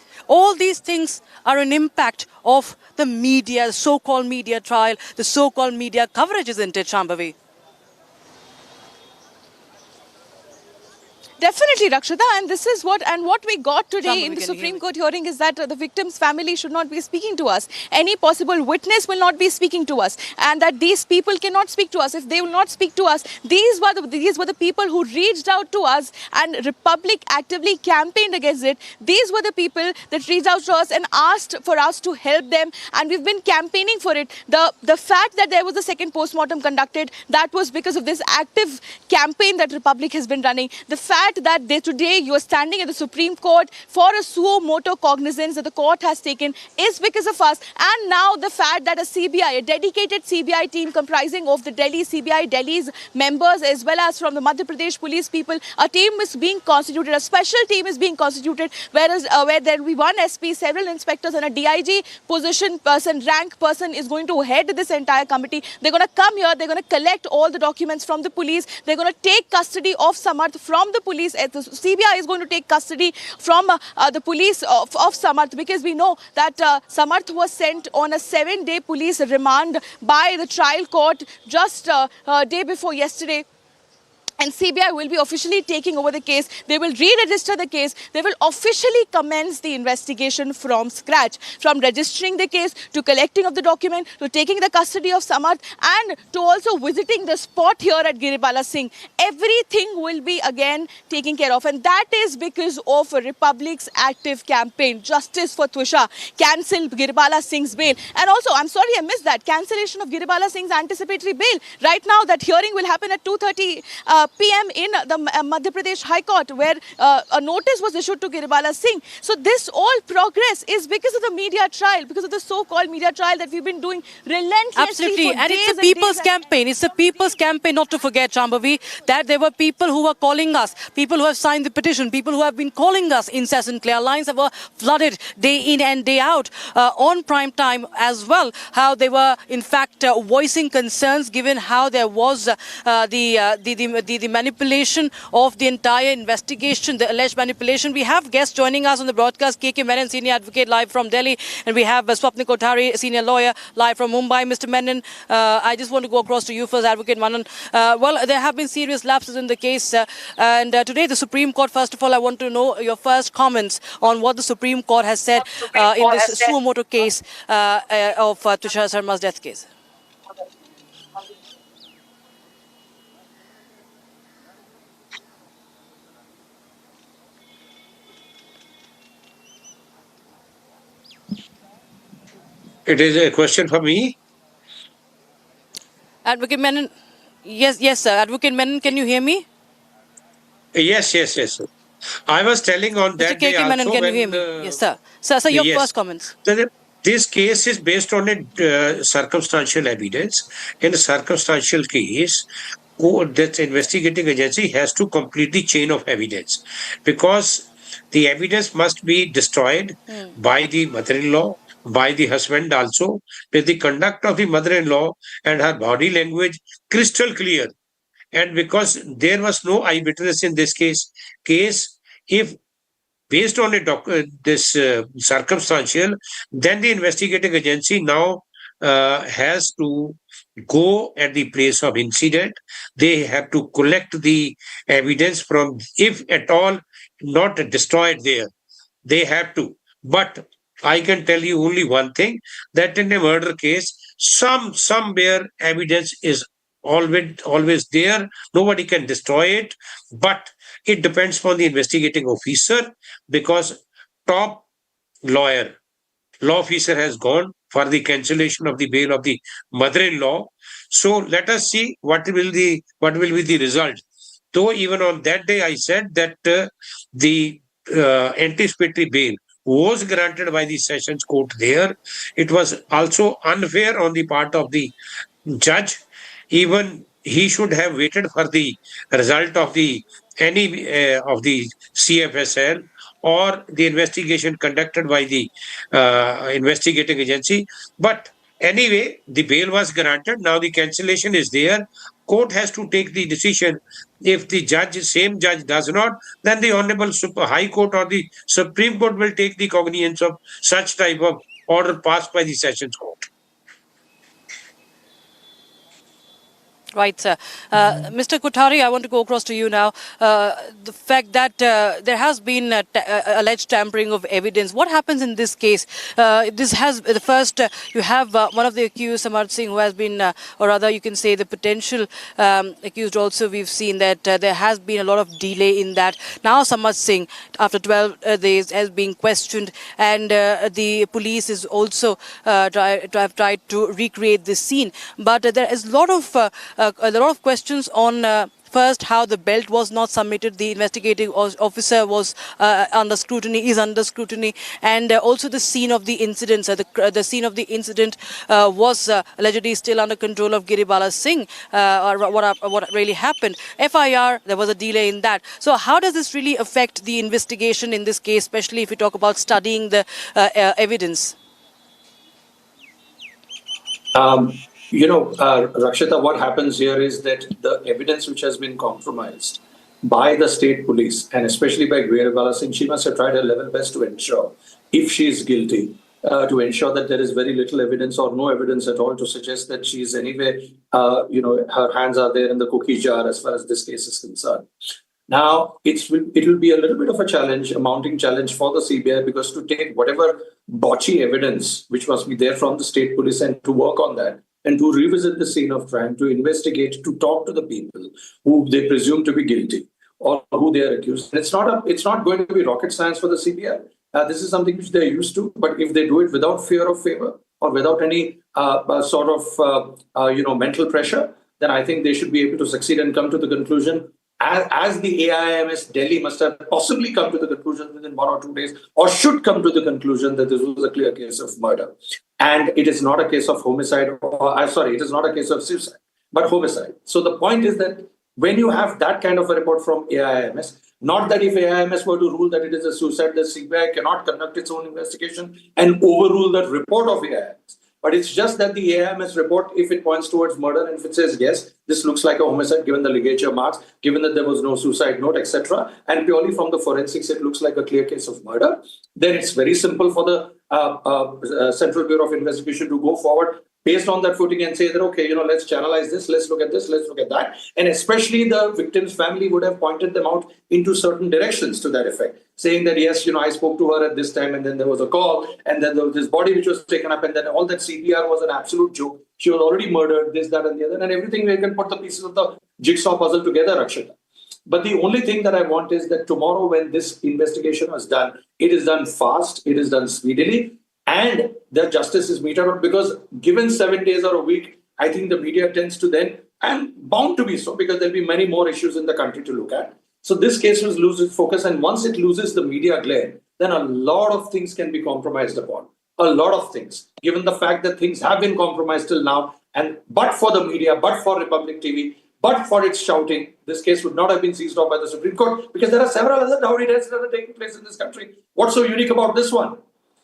are an impact of the media, the so-called media trial, the so-called media coverage, isn't it, Shambhavi? Definitely, Rakshita, and this is what we got today in the Supreme Court hearing is that the victim's family should not be speaking to us. Any possible witness will not be speaking to us, and that these people cannot speak to us. If they will not speak to us, these were the people who reached out to us, and Republic actively campaigned against it. These were the people that reached out to us and asked for us to help them, and we've been campaigning for it. The fact that there was a second post-mortem conducted, that was because of this active campaign that Republic has been running. The fact that today you are standing at the Supreme Court for a suo motu cognizance that the court has taken is because of us. And now the fact that a dedicated CBI team comprising of the Delhi CBI Delhi's members as well as from the Madhya Pradesh police people, a team is being constituted, a special team is being constituted, where there will be one SP, several inspectors and a DIG rank person is going to head this entire committee. They're going to come here, they're going to collect all the documents from the police, they're going to take custody of Samarth from the police. The CBI is going to take custody from the police of Samarth, because we know that Samarth was sent on a 7-day police remand by the trial court just day before yesterday. And CBI will be officially taking over the case. They will re-register the case. They will officially commence the investigation from scratch, from registering the case to collecting of the document to taking the custody of Samarth and to also visiting the spot here at Giribala Singh. Everything will be again taken care of, and that is because of Republic's active campaign. Justice for Twisha, cancel Giribala Singh's bail. And also, I'm sorry I missed that, cancellation of Giribala Singh's anticipatory bail. Right now, that hearing will happen at 2:30 PM in the Madhya Pradesh High Court, where a notice was issued to Giribala Singh. So this all progress is because of the media trial, because of the so-called media trial that we've been doing relentlessly. Absolutely, for and days it's a people's campaign. It's a people's campaign, not to forget, Shambhavi, that there were people who were calling us, people who have signed the petition, people who have been calling us incessantly. Our lines were flooded day in and day out on prime time as well. How they were, in fact, voicing concerns given how there was the manipulation of the entire investigation, the alleged manipulation. We have guests joining us on the broadcast, KK Menon, senior advocate, live from Delhi, and we have Swapnik Kothari, senior lawyer, live from Mumbai. Mr. Menon, I just want to go across to you first, Advocate Menon. Well, there have been serious lapses in the case, and today the Supreme Court, first of all, I want to know your first comments on what the Supreme Court has said in this suo motu case of Tushar Sharma's death case. It is a question for me. Advocate Menon, yes, sir. Advocate Menon, can you hear me? Yes. Sir. I was telling on that day also Menon, can you hear me? Yes, sir. Sir, your first comments. This case is based on a circumstantial evidence. In a circumstantial case, that investigating agency has to complete the chain of evidence, because the evidence must be destroyed by the mother-in-law, by the husband also, with the conduct of the mother-in-law and her body language crystal clear. And because there was no eyewitness in this case, if based on this circumstantial, then the investigating agency now has to go at the place of incident. They have to collect the evidence from, if at all not destroyed there, they have to. But I can tell you only one thing, that in a murder case, somewhere evidence is always there. Nobody can destroy it, but it depends upon the investigating officer, because top law officer has gone for the cancellation of the bail of the mother-in-law. So let us see what will be the result. Though even on that day I said that the anticipatory bail was granted by the Sessions Court there. It was also unfair on the part of the judge. Even he should have waited for the result of the CFSL or the investigation conducted by the investigating agency. But anyway, the bail was granted. Now the cancellation is there. Court has to take the decision. If the same judge does not, then the Honorable High Court or the Supreme Court will take the cognizance of such type of order passed by the Sessions Court. Right, sir. Mr. Kothari, I want to go across to you now. The fact that there has been alleged tampering of evidence. What happens in this case? This has the first. You have one of the accused, Samarth Singh, who has been, or rather, you can say the potential accused. Also, we've seen that there has been a lot of delay in that. Now, Samarth Singh, after 12 days, has been questioned, and the police is also have tried to recreate this scene. But there is a lot of questions on first, how the belt was not submitted. The investigating officer was under scrutiny, is under scrutiny, and also the scene of the incident. So the scene of the incident was allegedly still under control of Giribala Singh. Or what really happened? FIR, there was a delay in that. So how does this really affect the investigation in this case, especially if we talk about studying the evidence? Rakshita, what happens here is that the evidence which has been compromised by the state police, and especially by Giribala Singh, she must have tried her level best to ensure, if she is guilty, to ensure that there is very little evidence or no evidence at all to suggest that she is anyway, her hands are there in the cookie jar as far as this case is concerned. Now, it will be a little bit of a challenge, a mounting challenge for the CBI, because to take whatever botchy evidence which must be there from the state police and to work on that, and to revisit the scene of crime, to investigate, to talk to the people who they presume to be guilty or who they are accused. And it's not going to be rocket science for the CBI. This is something which they're used to. But if they do it without fear of favor or without any mental pressure, then I think they should be able to succeed and come to the conclusion, as the AIMS Delhi must have possibly come to the conclusion within 1 or 2 days, or should come to the conclusion that this was a clear case of murder. And it is not a case of homicide, it is not a case of suicide, but homicide. So the point is that when you have that kind of a report from AIMS, not that if AIMS were to rule that it is a suicide, the CBI cannot conduct its own investigation and overrule that report of AIMS. But it's just that the AIMS report, if it points towards murder and if it says, yes, this looks like a homicide, given the ligature marks, given that there was no suicide note, etc., and purely from the forensics, it looks like a clear case of murder, then it's very simple for the Central Bureau of Investigation to go forward based on that footing and say that, okay, let's channelize this, let's look at this, let's look at that. And especially the victim's family would have pointed them out into certain directions to that effect, saying that, yes, I spoke to her at this time, and then there was a call, and then there was this body which was taken up, and then all that CPR was an absolute joke. She was already murdered, this, that, and the other, and everything. We can put the pieces of the jigsaw puzzle together, Rakshita. But the only thing that I want is that tomorrow, when this investigation is done, it is done fast, it is done speedily, and the justice is meted out, because given 7 days or a week, I think the media tends to then, and bound to be so, because there'll be many more issues in the country to look at. So this case will lose its focus, and once it loses the media glare, then a lot of things can be compromised upon. A lot of things, given the fact that things have been compromised till now, and but for the media, but for Republic TV, but for its shouting, this case would not have been seized off by the Supreme Court, because there are several other dowry deaths that are taking place in this country. What's so unique about this one?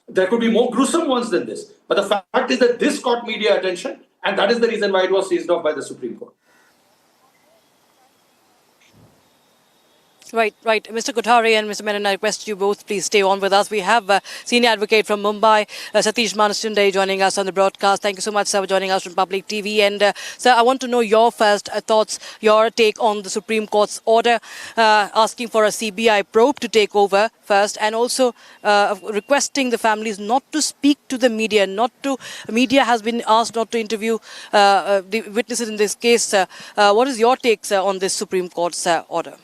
There could be more gruesome ones than this. But the fact is that this caught media attention, and that is the reason why it was seized off by the Supreme Court. Right. Mr. Kothari and Mr. Menon, I request you both please stay on with us. We have a senior advocate from Mumbai, Satish Manastunde, joining us on the broadcast. Thank you so much, sir, for joining us from Public TV. And, sir, I want to know your first thoughts, your take on the Supreme Court's order asking for a CBI probe to take over first, and also requesting the families not to speak to the media, media has been asked not to interview the witnesses in this case. What is your take, sir, on this Supreme Court's order?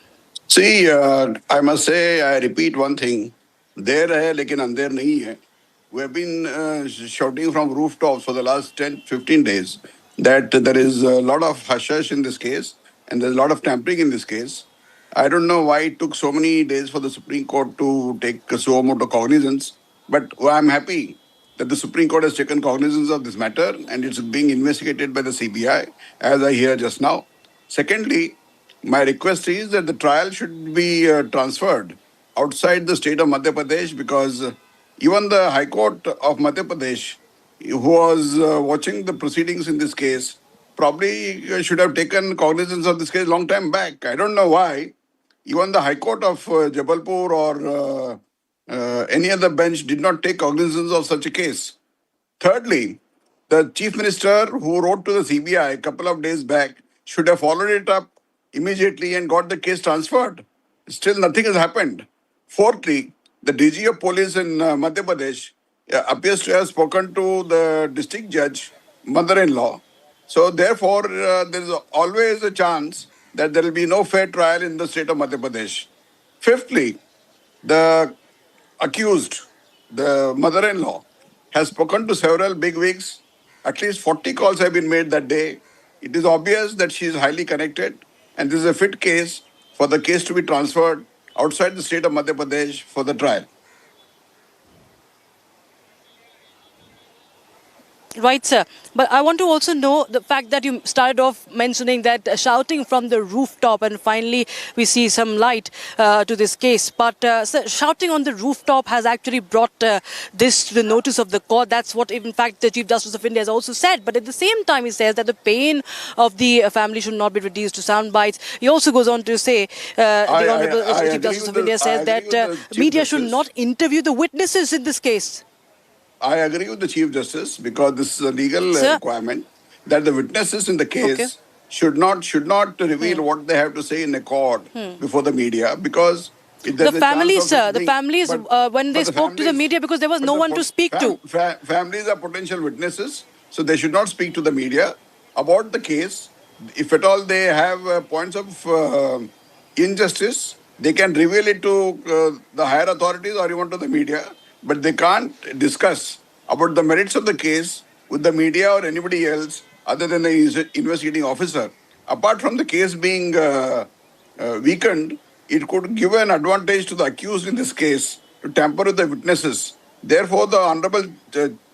See, I must say, I repeat one thing. There hai, lekin andher nahi hai. We have been shouting from rooftops for the last 10-15 days that there is a lot of hush-hush in this case, and there's a lot of tampering in this case. I don't know why it took so many days for the Supreme Court to take suo motu cognizance, but I'm happy that the Supreme Court has taken cognizance of this matter, and it's being investigated by the CBI, as I hear just now. Secondly, my request is that the trial should be transferred outside the state of Madhya Pradesh, because even the High Court of Madhya Pradesh, who was watching the proceedings in this case, probably should have taken cognizance of this case long time back. I don't know why. Even the High Court of Jabalpur or any other bench did not take cognizance of such a case. Thirdly, the Chief Minister, who wrote to the CBI a couple of days back, should have followed it up immediately and got the case transferred. Still, nothing has happened. Fourthly, the DG of police in Madhya Pradesh appears to have spoken to the district judge, mother-in-law. So, therefore, there is always a chance that there will be no fair trial in the state of Madhya Pradesh. Fifthly, the accused, the mother-in-law, has spoken to several bigwigs. At least 40 calls have been made that day. It is obvious that she is highly connected, and this is a fit case for the case to be transferred outside the state of Madhya Pradesh for the trial. Right, sir. But I want to also know the fact that you started off mentioning that shouting from the rooftop, and finally we see some light to this case. But sir, shouting on the rooftop has actually brought this to the notice of the court. That's what, in fact, the Chief Justice of India has also said. But at the same time, he says that the pain of the family should not be reduced to sound bites. He also goes on to say, the Honourable Chief Justice of India says that media should not interview the witnesses in this case. I agree with the Chief Justice because this is a legal requirement that the witnesses in the case should not reveal what they have to say in a court before the media, because the families, sir, the families, when they spoke to the media, because there was no one to speak to. Families are potential witnesses, so they should not speak to the media about the case. If at all they have points of injustice, they can reveal it to the higher authorities or even to the media. But they can't discuss about the merits of the case with the media or anybody else other than the investigating officer. Apart from the case being weakened, it could give an advantage to the accused in this case to tamper with the witnesses. Therefore, the Honorable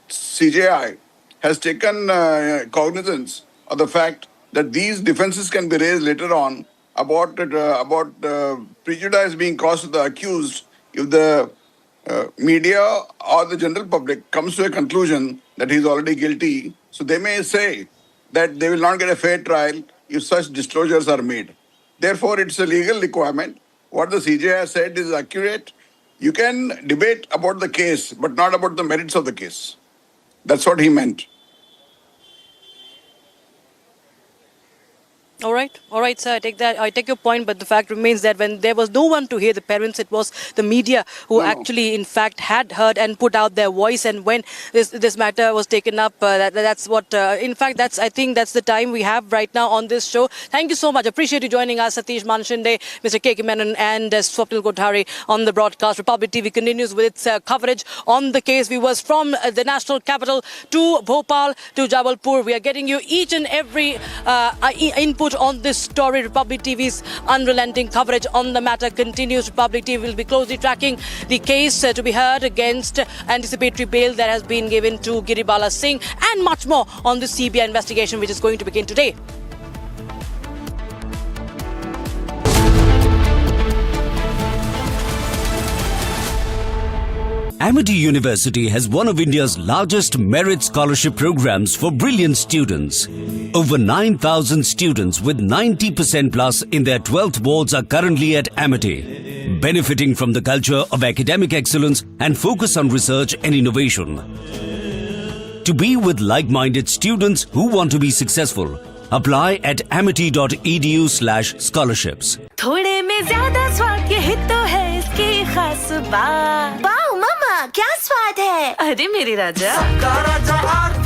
CJI has taken cognizance of the fact that these defenses can be raised later on about prejudice being caused to the accused if the media or the general public comes to a conclusion that he is already guilty. So they may say that they will not get a fair trial if such disclosures are made. Therefore, it's a legal requirement. What the CJI has said is accurate. You can debate about the case, but not about the merits of the case. That's what he meant. All right, sir, I take that. I take your point, but the fact remains that when there was no one to hear the parents, it was the media who actually, in fact, had heard and put out their voice. And when this matter was taken up, that's what, in fact, I think that's the time we have right now on this show. Thank you so much. Appreciate you joining us, Satish Manshinde, Mr. K.K. Menon, and Swapnil Kothari on the broadcast. Republic TV continues with its coverage on the case. Viewers, from the national capital to Bhopal to Jabalpur, we are getting you each and every input on this story. Republic TV's unrelenting coverage on the matter continues. Republic TV will be closely tracking the case to be heard against anticipatory bail that has been given to Giribala Singh, and much more on the CBI investigation, which is going to begin today. Amity University has one of India's largest merit scholarship programs for brilliant students. Over 9,000 students with 90% plus in their 12th boards are currently at Amity, benefiting from the culture of academic excellence and focus on research and innovation. To be with like-minded students who want to be successful, apply at amity.edu/scholarships. थोड़े में ज्यादा स्वाद यही तो है इसकी खास बात। वाओ मम्मा, क्या स्वाद है? अरे मेरे राजा, सबका राजा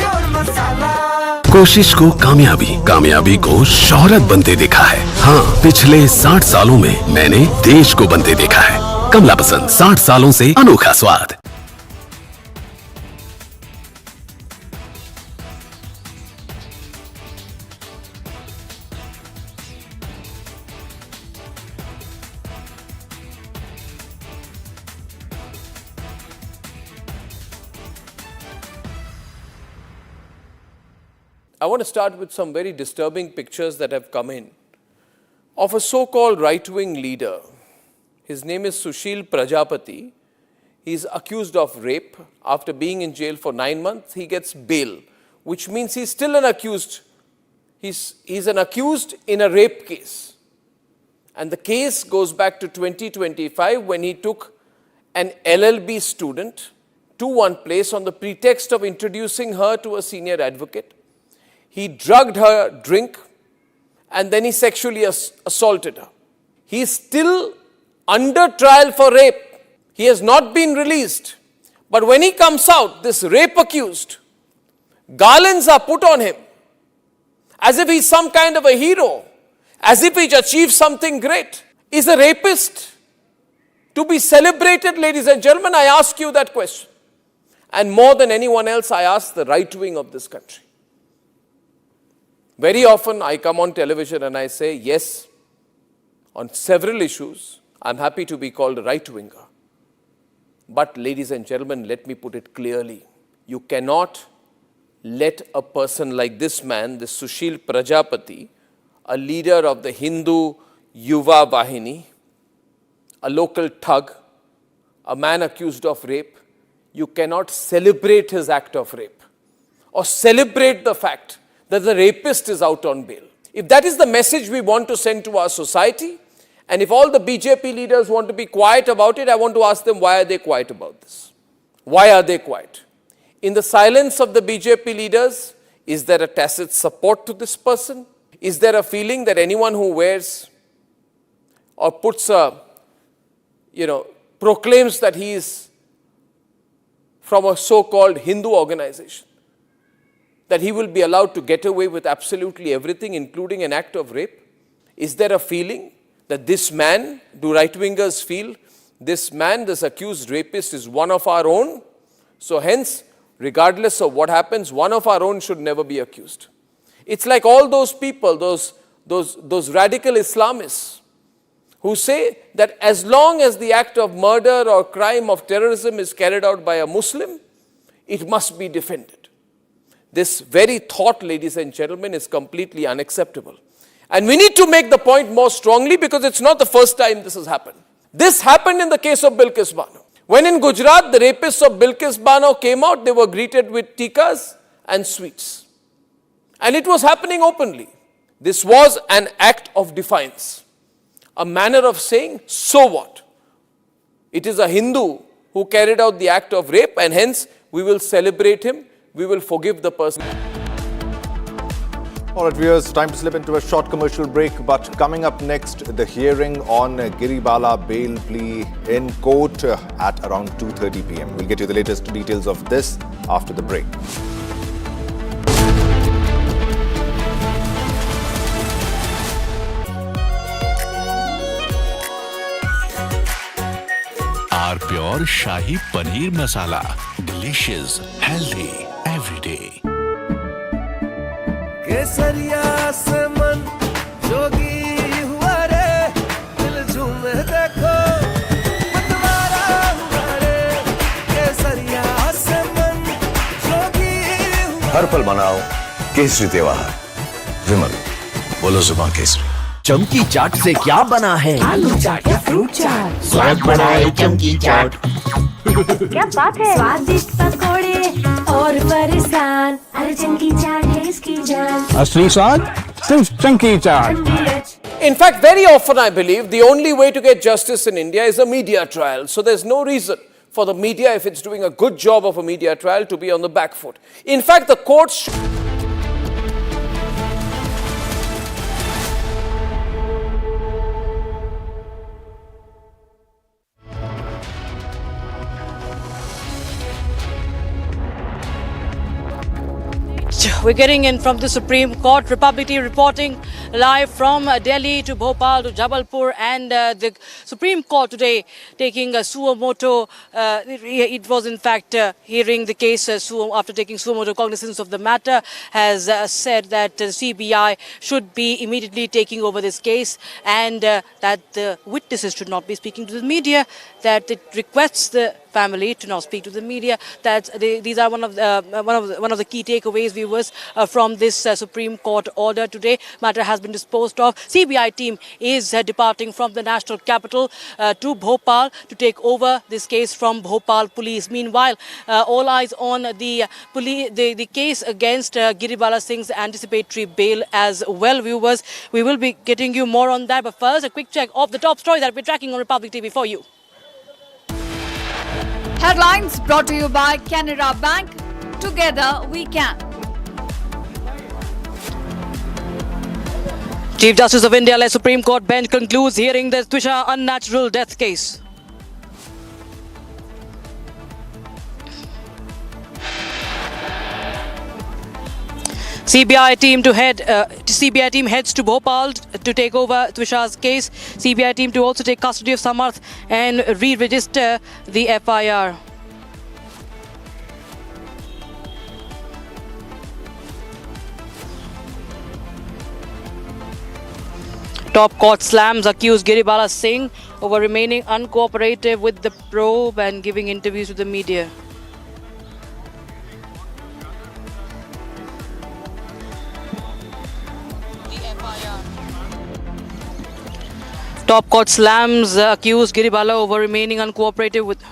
और मसाला। कोशिश को कामयाबी को शोहरत बनते देखा है। हाँ, पिछले 60 सालों में मैंने देश को बनते देखा है। कमला पसंद, 60 सालों से अनोखा स्वाद। I want to start with some very disturbing pictures that have come in of a so-called right-wing leader. His name is Sushil Prajapati. He's accused of rape. After being in jail for 9 months, he gets bail, which means he's still an accused. He's an accused in a rape case. And the case goes back to 2025 when he took an LLB student to one place on the pretext of introducing her to a senior advocate. He drugged her drink and then he sexually assaulted her. He is still under trial for rape. He has not been released. But when he comes out, this rape accused, garlands are put on him as if he's some kind of a hero, as if he's achieved something great. Is a rapist to be celebrated, ladies and gentlemen? I ask you that question. And more than anyone else, I ask the right wing of this country. Very often I come on television and I say, yes, on several issues, I'm happy to be called a right-winger. But ladies and gentlemen, let me put it clearly. You cannot let a person like this man, this Sushil Prajapati, a leader of the Hindu Yuva Vahini, a local thug, a man accused of rape, you cannot celebrate his act of rape or celebrate the fact that the rapist is out on bail. If that is the message we want to send to our society, and if all the BJP leaders want to be quiet about it, I want to ask them, why are they quiet about this? Why are they quiet? In the silence of the BJP leaders, is there a tacit support to this person? Is there a feeling that anyone who wears or puts a, proclaims that he is from a so-called Hindu organization, that he will be allowed to get away with absolutely everything, including an act of rape? Is there a feeling that this man, do right-wingers feel, this man, this accused rapist is one of our own? So hence, regardless of what happens, one of our own should never be accused. It's like all those people, those radical Islamists who say that as long as the act of murder or crime of terrorism is carried out by a Muslim, it must be defended. This very thought, ladies and gentlemen, is completely unacceptable. And we need to make the point more strongly because it's not the first time this has happened. This happened in the case of Bilkis Bano. When in Gujarat, the rapists of Bilkis Bano came out, they were greeted with tikas and sweets. And it was happening openly. This was an act of defiance. A manner of saying, so what? It is a Hindu who carried out the act of rape, and hence we will celebrate him, we will forgive the person. All right, viewers, time to slip into a short commercial break. But coming up next, the hearing on Giribala bail plea in court at around 2:30 p.m. We'll get you the latest details of this after the break. Our pure Shahi Paneer Masala. Delicious, healthy, every day. केसरिया से मन जोगी हुआ रे दिल झूमे देखो मतवारा हुआ रे केसरिया से मन जोगी हुआ हर पल मनाओ केसरी त्योहार विमल बोलो जुबान केसरी चमकी चाट से क्या बना है? आलू चाट या फ्रूट चाट, स्वाद बनाए चमकी चाट। क्या बात है? स्वादिष्ट पकोड़े और फरसान, अरे चमकी चाट है इसकी जान। असली स्वाद सिर्फ चमकी चाट। In fact, very often I believe the only way to get justice in India is a media trial. So there's no reason for the media, if it's doing a good job of a media trial, to be on the back foot. In fact, the courts We're getting in from the Supreme Court. Republic TV reporting live from Delhi to Bhopal to Jabalpur, and the Supreme Court today taking a suo moto. It was in fact hearing the case after taking suo moto cognizance of the matter, has said that the CBI should be immediately taking over this case, and that the witnesses should not be speaking to the media, that it requests the family to not speak to the media. That these are one of the key takeaways, viewers, from this Supreme Court order today. Matter has been disposed of. CBI team is departing from the national capital to Bhopal to take over this case from Bhopal police. Meanwhile, all eyes on the case against Giribala Singh's anticipatory bail as well, viewers. We will be getting you more on that, but first a quick check of the top stories that we're tracking on Republic TV for you. Headlines brought to you by Canara Bank. Together we can. Chief Justice of India-led Supreme Court bench concludes hearing the Twisha unnatural death case. CBI team heads to Bhopal to take over Twisha's case. CBI team to also take custody of Samarth and re-register the FIR. Top court slams accused Giribala Singh over remaining uncooperative with the probe and giving interviews to the media. Top court slams accused Giribala over remaining uncooperative with.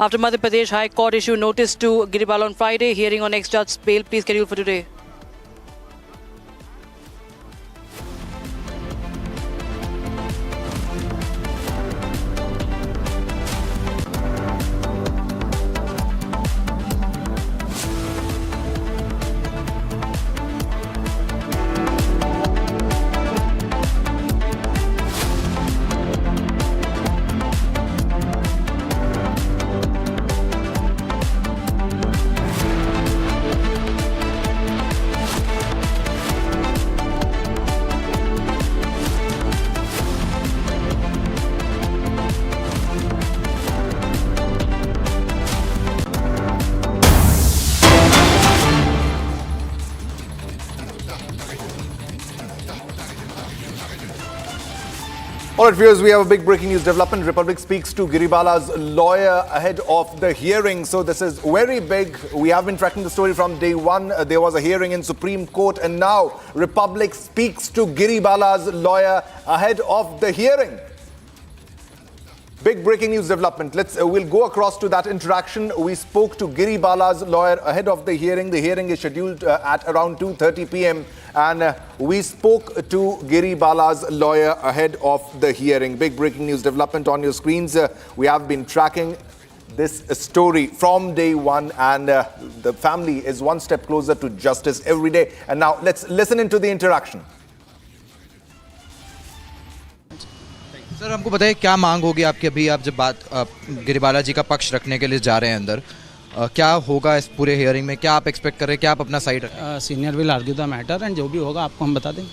After Madhya Pradesh High Court issued notice to Giribala on Friday, hearing on ex-judge's bail plea scheduled for today. All right, viewers, we have a big breaking news development. Republic speaks to Giribala's lawyer ahead of the hearing. So this is very big. We have been tracking the story from day one. There was a hearing in Supreme Court, and now Republic speaks to Giribala's lawyer ahead of the hearing. Big breaking news development. We'll go across to that interaction. We spoke to Giribala's lawyer ahead of the hearing. The hearing is scheduled at around 2:30 p.m. And we spoke to Giribala's lawyer ahead of the hearing. Big breaking news development on your screens. We have been tracking this story from day one, and the family is one step closer to justice every day. And now let's listen into the interaction. Sir, हमको बताइए क्या मांग होगी आपकी अभी आप जब बात गिरिबाला जी का पक्ष रखने के लिए जा रहे हैं अंदर, क्या होगा इस पूरे हियरिंग में, क्या आप एक्सपेक्ट कर रहे हैं, क्या आप अपना side senior will argue the matter and जो भी होगा आपको हम बता देंगे.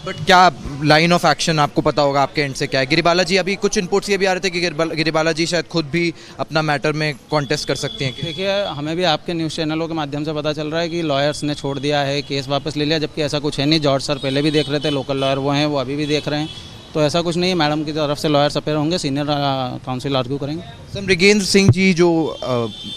बट क्या लाइन ऑफ एक्शन आपको पता होगा आपके एंड से क्या है? गिरिबाला जी, अभी कुछ इनपुट्स ये भी आ रहे थे कि गिरिबाला जी शायद खुद भी अपना मैटर में कॉन्टेस्ट कर सकती हैं. देखिए, हमें भी आपके न्यूज़ चैनलों के माध्यम से पता चल रहा है कि लॉयर्स ने छोड़ दिया है, केस वापस ले लिया, जबकि ऐसा कुछ है नहीं. जॉर्ज सर पहले भी देख रहे थे, लोकल लॉयर वो हैं, वो अभी भी देख रहे हैं. तो ऐसा कुछ नहीं है. मैडम की तरफ से लॉयर्स अपेयर होंगे, सीनियर काउंसिल आर्ग्यू करेंगे. सर, मृगेंद्र सिंह जी जो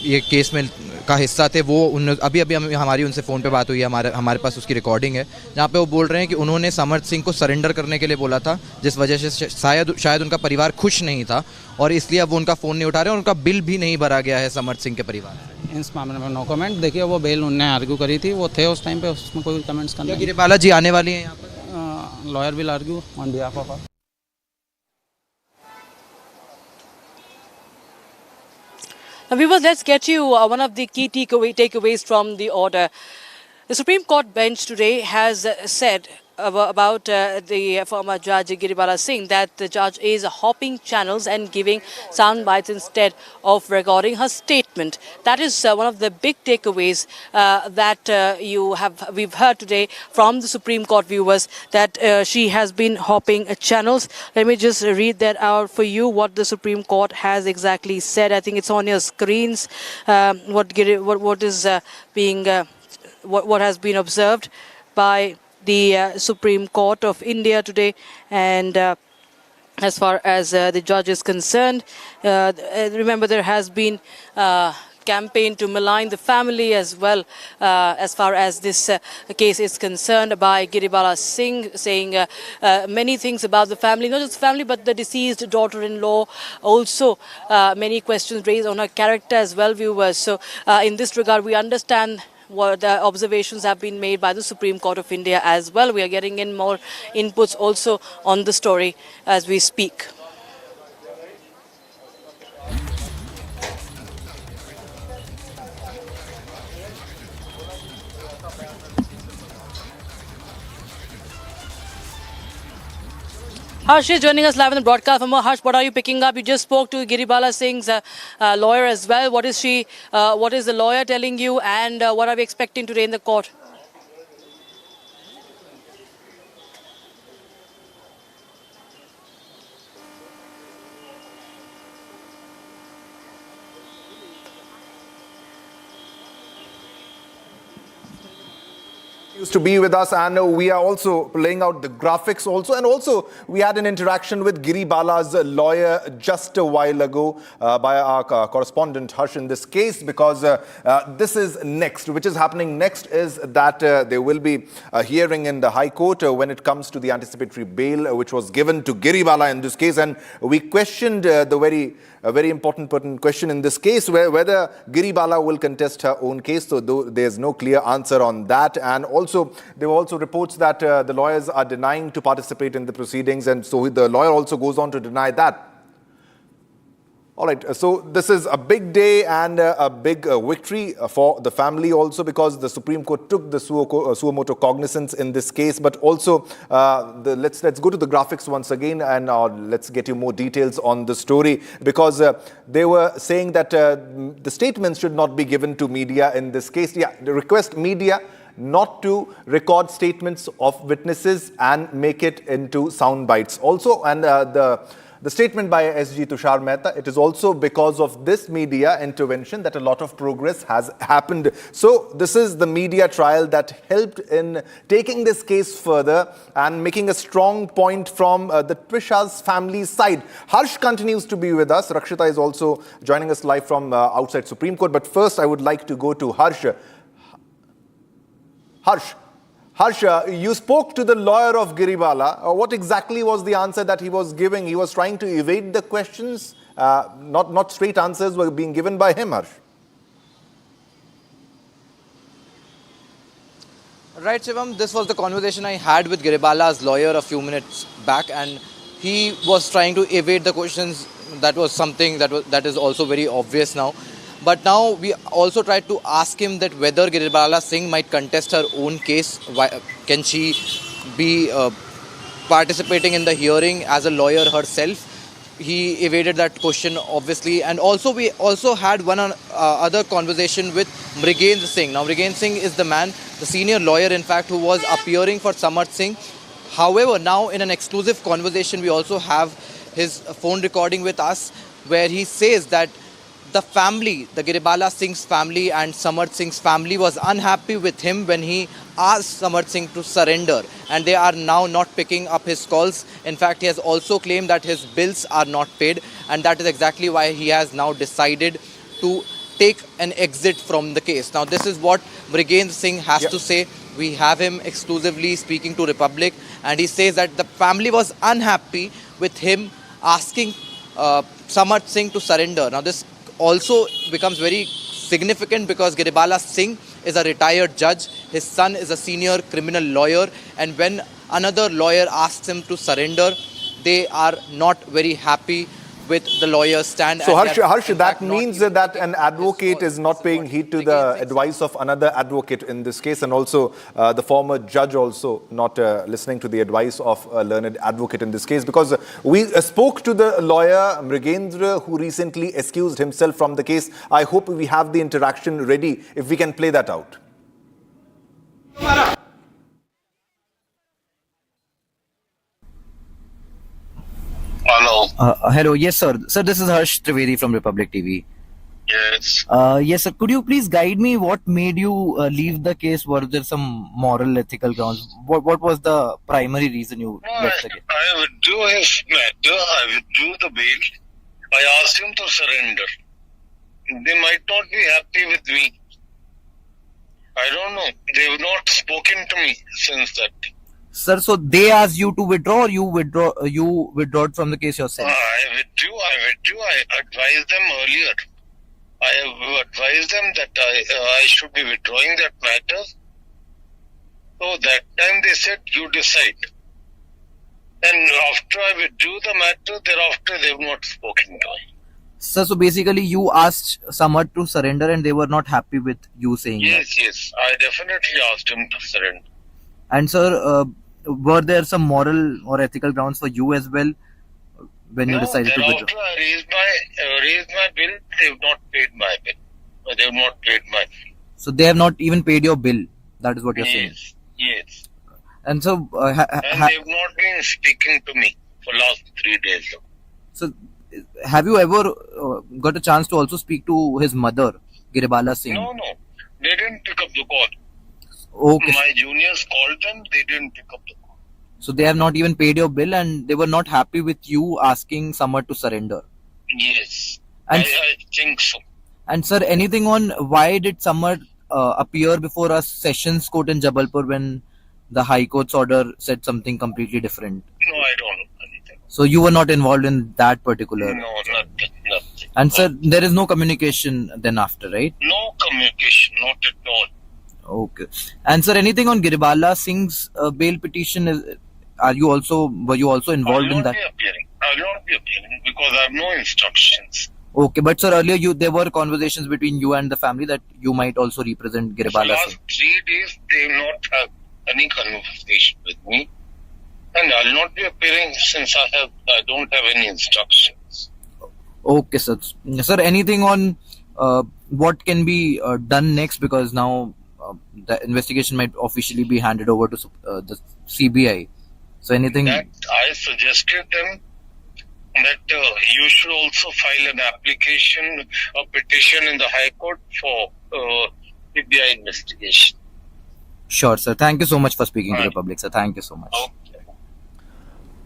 ये केस में का हिस्सा थे, वो अभी हमारी उनसे फ़ोन पे बात हुई है, हमारे पास उसकी रिकॉर्डिंग है, जहाँ पे वो बोल रहे हैं कि उन्होंने समर्थ सिंह को सरेंडर करने के लिए बोला था, जिस वजह से शायद उनका परिवार खुश नहीं था और इसलिए अब वो उनका फ़ोन नहीं उठा रहे और उनका बिल भी नहीं भरा गया है समर्थ सिंह के परिवार. इस मामले में नो कमेंट. देखिए, वो बेल उनने आर्ग्यू करी थी, वो थे उस टाइम पे, उसमें कोई कमेंट्स करना. गिरिबाला जी आने वाली हैं यहाँ पर? Lawyer will argue on behalf of. Now, viewers, let's get you one of the key takeaways from the order. The Supreme Court bench today has said about the former judge Giribala Singh that the judge is hopping channels and giving sound bites instead of recording her statement. That is one of the big takeaways that we've heard today from the Supreme Court, viewers, that she has been hopping channels. Let me just read that out for you, what the Supreme Court has exactly said. I think it's on your screens. What has been observed by the Supreme Court of India today, and as far as the judge is concerned, remember there has been campaign to malign the family as well, as far as this case is concerned, by Giribala Singh, saying many things about the family, not just the family but the deceased daughter-in-law, also many questions raised on her character as well, viewers. So in this regard, we understand what the observations have been made by the Supreme Court of India as well. We are getting in more inputs also on the story as we speak. Harsh is joining us live on the broadcast. Harsh, what are you picking up? You just spoke to Giribala Singh's lawyer as well. What is the lawyer telling you, and what are we expecting today in the court? Used to be with us, and we are also laying out the graphics also, and also we had an interaction with Giribala's lawyer just a while ago by our correspondent Harsh in this case, because this is next. Which is happening next is that there will be a hearing in the High Court when it comes to the anticipatory bail which was given to Giribala in this case, and we questioned the very important question in this case, whether Giribala will contest her own case. So there's no clear answer on that. And also, there were also reports that the lawyers are denying to participate in the proceedings. And so the lawyer also goes on to deny that. All right, so this is a big day and a big victory for the family also, because the Supreme Court took the suo motu cognizance in this case. But also, let's go to the graphics once again, and let's get you more details on the story, because they were saying that the statements should not be given to media in this case. Yeah, they request media not to record statements of witnesses and make it into sound bites. Also, and the statement by SG Tushar Mehta, it is also because of this media intervention that a lot of progress has happened. So this is the media trial that helped in taking this case further and making a strong point from the Trisha's family's side. Harsh continues to be with us. Rakshita is also joining us live from outside Supreme Court. But first, I would like to go to Harsh. Harsh, you spoke to the lawyer of Giribala. What exactly was the answer that he was giving? He was trying to evade the questions. Not straight answers were being given by him, Harsh. Right, Shivam. This was the conversation I had with Giribala's lawyer a few minutes back, and he was trying to evade the questions. That was something that is also very obvious now. But now we also tried to ask him that whether Giribala Singh might contest her own case. Can she be participating in the hearing as a lawyer herself? He evaded that question, obviously. And also, we also had one other conversation with Mrigendra Singh. Now, Mrigendra Singh is the man, the senior lawyer, in fact, who was appearing for Samarth Singh. However, now in an exclusive conversation, we also have his phone recording with us, where he says that the family, the Giribala Singh's family and Samarth Singh's family, was unhappy with him when he asked Samarth Singh to surrender, and they are now not picking up his calls. In fact, he has also claimed that his bills are not paid, and that is exactly why he has now decided to take an exit from the case. Now, this is what Mrigendra Singh has to say. We have him exclusively speaking to Republic, and he says that the family was unhappy with him asking Samarth Singh to surrender. Now, this also becomes very significant because Giribala Singh is a retired judge. His son is a senior criminal lawyer, and when another lawyer asks him to surrender, they are not very happy with the lawyer's stand. So Harsh, that means that an advocate is not paying heed to the advice of another advocate in this case, and also the former judge also not listening to the advice of a learned advocate in this case, because we spoke to the lawyer Mrigendra, who recently excused himself from the case. I hope we have the interaction ready, if we can play that out. Hello. Hello. Yes, sir. Sir, this is Harsh Trivedi from Republic TV. Yes. Yes, sir. Could you please guide me? What made you leave the case? Were there some moral, ethical grounds? What was the primary reason you left the case? I withdrew his matter. I withdrew the bail. I asked him to surrender. They might not be happy with me. I don't know. They have not spoken to me since that. Sir, so they asked you to withdraw, or you withdrew from the case yourself? I withdrew. I advised them earlier. I have advised them that I should be withdrawing that matter. So that time they said, you decide. And after I withdrew the matter, thereafter they have not spoken to me. Sir, so basically you asked Samarth to surrender and they were not happy with you saying that? Yes. I definitely asked him to surrender. And sir, were there some moral or ethical grounds for you as well when you decided to withdraw? I raised my bill. They have not paid my bill. They have not paid my fee. So they have not even paid your bill. That is what you're saying. Yes. And so, And they have not been speaking to me for last 3 days. So, have you ever got a chance to also speak to his mother, Giribala Singh? No. They didn't pick up the call. Okay. My juniors called them. They didn't pick up the call. So they have not even paid your bill, and they were not happy with you asking Samar to surrender. Yes. And I think so. And sir, anything on why did Samar appear before a sessions court in Jabalpur when the High Court's order said something completely different? No, I don't know anything. So you were not involved in that particular? No, nothing. And sir, there is no communication then after, right? No communication, not at all. Okay. And sir, anything on Giribala Singh's bail petition? Were you also involved in that? I will not be appearing because I have no instructions. Okay, but sir, earlier there were conversations between you and the family that you might also represent Giribala For Singh. last 3 days, they have not had any conversation with me, and I will not be appearing since I don't have any instructions. Okay, sir. Sir, anything on what can be done next, because now the investigation might officially be handed over to the CBI. So anything? That I suggested them that you should also file an application, a petition in the High Court for CBI investigation. Sure, sir. Thank you so much for speaking to the public, sir. Thank you so much.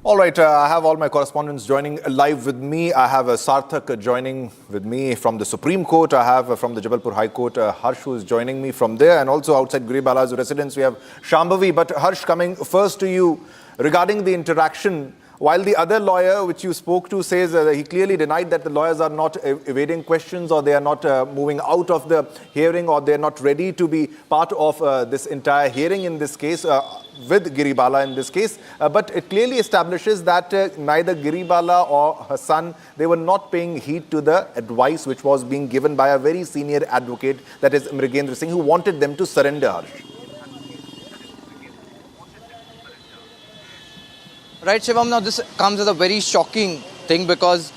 All right, I have all my correspondents joining live with me. I have Sarthak joining with me from the Supreme Court. I have from the Jabalpur High Court, Harsh, who is joining me from there. And also outside Giribala's residence, we have Shambhavi. But Harsh, coming first to you regarding the interaction, while the other lawyer, which you spoke to, says he clearly denied that the lawyers are not evading questions, or they are not moving out of the hearing, or they are not ready to be part of this entire hearing in this case, with Giribala in this case. But it clearly establishes that neither Giribala or her son, they were not paying heed to the advice which was being given by a very senior advocate, that is Mrigendra Singh, who wanted them to surrender, Harsh. Right, Shivam, now this comes as a very shocking thing because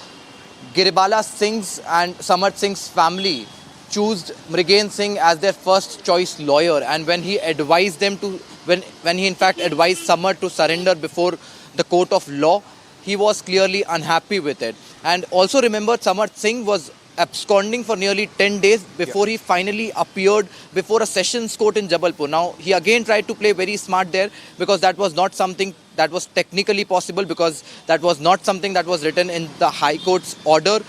Giribala Singh's and Samar Singh's family chose Mrigendra Singh as their first choice lawyer, and when he advised them to, when he in fact advised Samar to surrender before the court of law, he was clearly unhappy with it. And also remember, Samar Singh was absconding for nearly 10 days before he finally appeared before a sessions court in Jabalpur. Now, he again tried to play very smart there because that was not something that was technically possible, because that was not something that was written in the High Court's order,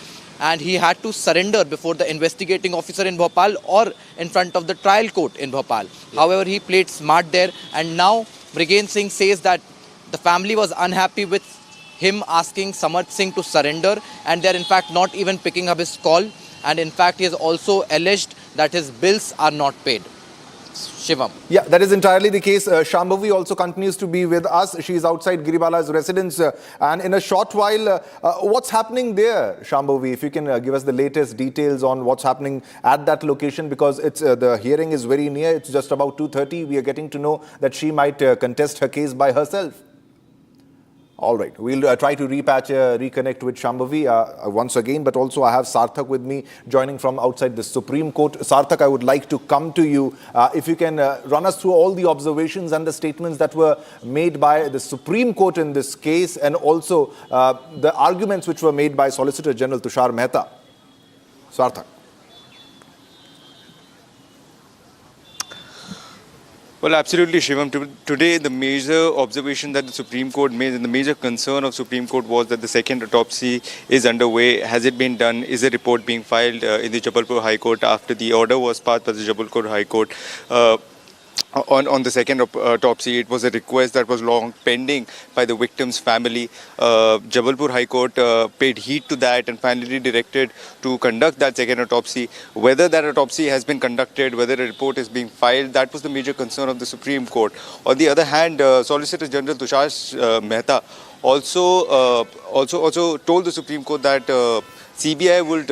and he had to surrender before the investigating officer in Bhopal or in front of the trial court in Bhopal. However, he played smart there, and now Mrigendra Singh says that the family was unhappy with him asking Samar Singh to surrender, and they are in fact not even picking up his call, and in fact he has also alleged that his bills are not paid. Shivam. Yeah, that is entirely the case. Shambhavi also continues to be with us. She is outside Giribala's residence. And in a short while, what's happening there, Shambhavi? If you can give us the latest details on what's happening at that location, because it's the hearing is very near. It's just about 2:30. We are getting to know that she might contest her case by herself. All right, we'll try to reconnect with Shambhavi once again, but also I have Sarthak with me joining from outside the Supreme Court. Sarthak, I would like to come to you. If you can run us through all the observations and the statements that were made by the Supreme Court in this case, and also the arguments which were made by Solicitor General Tushar Mehta. Sarthak. Well, absolutely, Shivam. Today, the major observation that the Supreme Court made and the major concern of Supreme Court was that the second autopsy is underway. Has it been done? Is a report being filed in the Jabalpur High Court after the order was passed by the Jabalpur High Court? On the second autopsy, it was a request that was long pending by the victim's family. Jabalpur High Court paid heed to that and finally directed to conduct that second autopsy. Whether that autopsy has been conducted, whether a report is being filed, that was the major concern of the Supreme Court. On the other hand, Solicitor General Tushar Mehta also told the Supreme Court that CBI will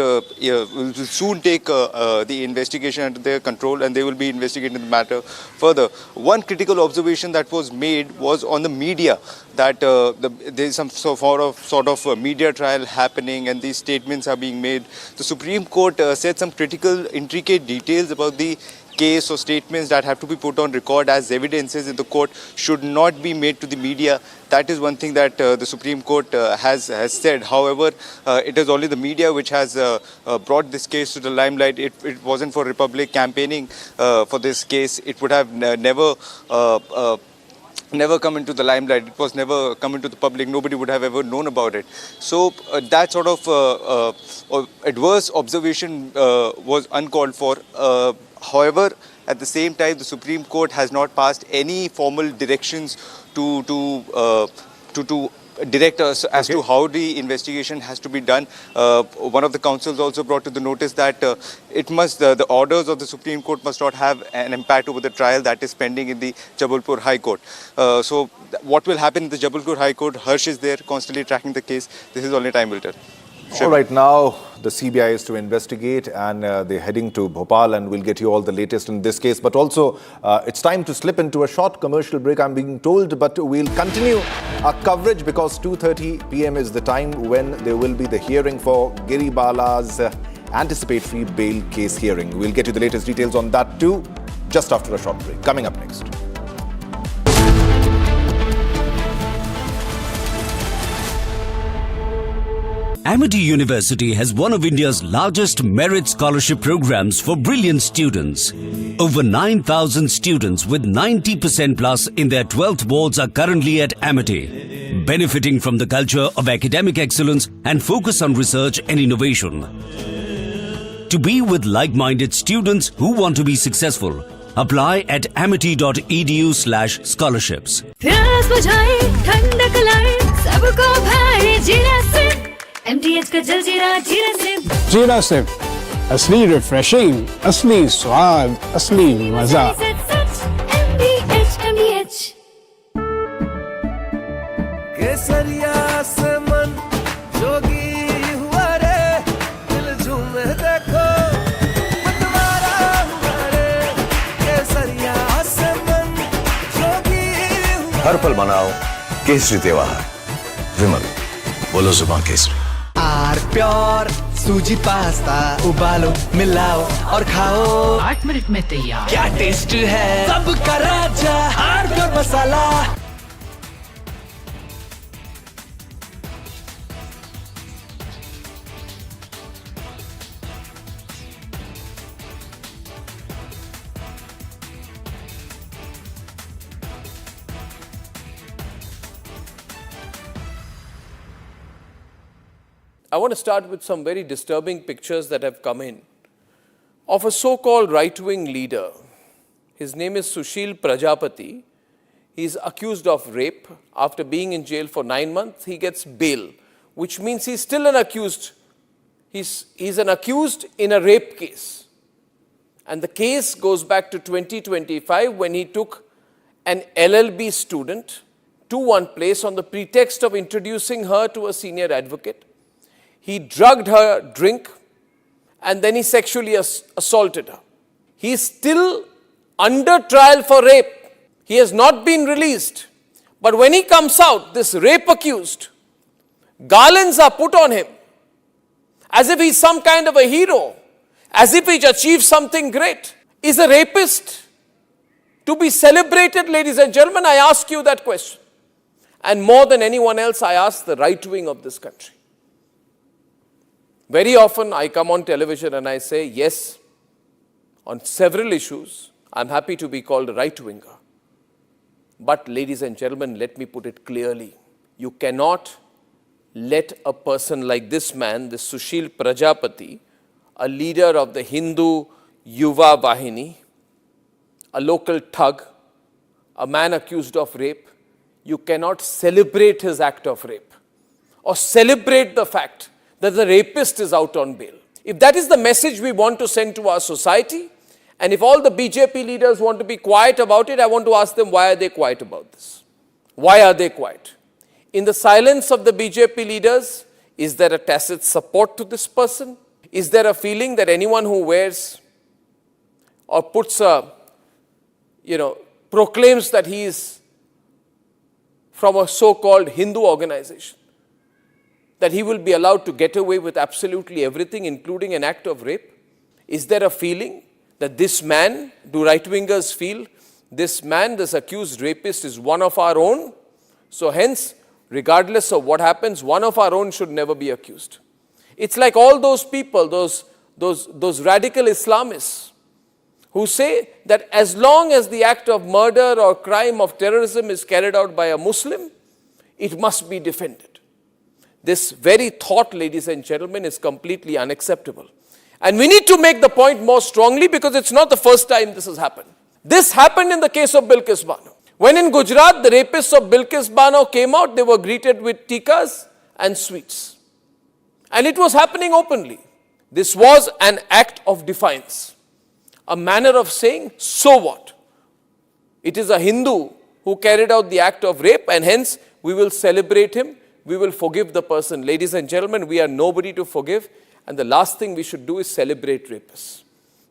soon take the investigation under their control, and they will be investigating the matter further. One critical observation that was made was on the media, that there is some sort of media trial happening, and these statements are being made. The Supreme Court said some critical, intricate details about the case or statements that have to be put on record as evidences in the court should not be made to the media. That is one thing that the Supreme Court has said. However, it is only the media which has brought this case to the limelight. It wasn't for Republic campaigning for this case. It would have never come into the limelight. It was never come into the public. Nobody would have ever known about it. So that sort of adverse observation was uncalled for. However, at the same time, the Supreme Court has not passed any formal directions to direct us as to how the investigation has to be done. One of the counsels also brought to the notice that the orders of the Supreme Court must not have an impact over the trial that is pending in the Jabalpur High Court. So what will happen in the Jabalpur High Court? Harsh is there constantly tracking the case. This is only time will tell. All right, now the CBI is to investigate, and they're heading to Bhopal, and we'll get you all the latest in this case. But also, it's time to slip into a short commercial break, I'm being told, but we'll continue our coverage because 2:30 p.m. is the time when there will be the hearing for Giri Bala's anticipatory bail case hearing. We'll get you the latest details on that too, just after a short break. Coming up next. Amity University has one of India's largest merit scholarship programs for brilliant students. Over 9,000 students with 90% plus in their 12th boards are currently at Amity, benefiting from the culture of academic excellence and focus on research and innovation. To be with like-minded students who want to be successful, apply at amity.edu/scholarships. MTH का जलजीरा जीरा SIP जीरा SIP असली refreshing, असली स्वाद, असली मजा। MTH केसरिया से मन जोगी हुआ रे, दिल झूमे देखो मतवारा हुआ रे। केसरिया से मन जोगी हुआ। हर पल मनाओ केसरी त्योहार। विमल, बोलो जुबान केसरी। आर प्योर सूजी पास्ता उबालो, मिलाओ और खाओ, 8 मिनट में तैयार। क्या टेस्ट है सबका राजा, R pure masala. I want to start with some very disturbing pictures that have come in of a so-called right-wing leader. His name is Sushil Prajapati. He's accused of rape. After being in jail for 9 months, he gets bail, which means he's still an accused. He's an accused in a rape case. And the case goes back to 2025 when he took an LLB student to one place on the pretext of introducing her to a senior advocate. He drugged her drink and then he sexually assaulted her. He is still under trial for rape. He has not been released. But when he comes out, this rape accused, garlands are put on him as if he's some kind of a hero, as if he's achieved something great. Is a rapist to be celebrated, ladies and gentlemen? I ask you that question. And more than anyone else, I ask the right wing of this country. Very often I come on television and I say, yes, on several issues, I'm happy to be called a right-winger. But ladies and gentlemen, let me put it clearly. You cannot let a person like this man, this Sushil Prajapati, a leader of the Hindu Yuva Vahini, a local thug, a man accused of rape, you cannot celebrate his act of rape or celebrate the fact that the rapist is out on bail. If that is the message we want to send to our society, and if all the BJP leaders want to be quiet about it, I want to ask them, why are they quiet about this? Why are they quiet? In the silence of the BJP leaders, Is there a tacit support to this person? Is there a feeling that anyone who wears or puts a, proclaims that he is from a so-called Hindu organization, that he will be allowed to get away with absolutely everything, including an act of rape? Is there a feeling that this man, do right-wingers feel, this man, this accused rapist is one of our own? So hence, regardless of what happens, one of our own should never be accused. It's like all those people, those radical Islamists who say that as long as the act of murder or crime of terrorism is carried out by a Muslim, it must be defended. This very thought, ladies and gentlemen, is completely unacceptable. And we need to make the point more strongly because it's not the first time this has happened. This happened in the case of Bilkis Bano. When in Gujarat, the rapists of Bilkis Bano came out, they were greeted with tikas and sweets. And it was happening openly. This was an act of defiance. A manner of saying, so what? It is a Hindu who carried out the act of rape and hence we will celebrate him, we will forgive the person. Ladies and gentlemen, we are nobody to forgive and the last thing we should do is celebrate rapists.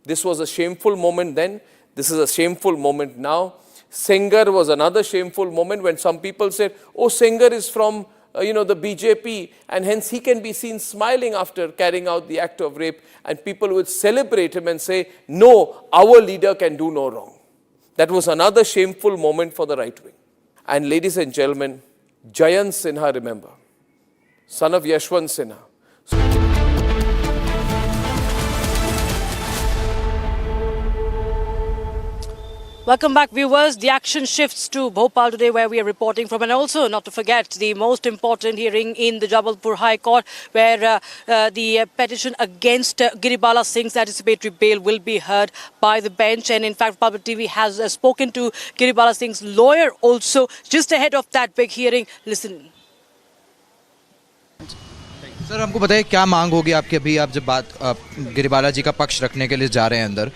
This was a shameful moment then, this is a shameful moment now. Sengar was another shameful moment when some people said, oh, Sengar is from the BJP and hence he can be seen smiling after carrying out the act of rape and people would celebrate him and say, no, our leader can do no wrong. That was another shameful moment for the right wing. And ladies and gentlemen, Jayant Sinha, remember, son of Yashwant Sinha. Welcome back, viewers. The action shifts to Bhopal today, where we are reporting from, and also not to forget the most important hearing in the Jabalpur High Court, where the petition against Giribala Singh's anticipatory bail will be heard by the bench. And in fact, Public TV has spoken to Giribala Singh's lawyer also just ahead of that big hearing. Listen. Sir, हमको बताइए क्या मांग होगी आपकी अभी आप जब बात गिरिबाला जी का पक्ष रखने के लिए जा रहे हैं अंदर,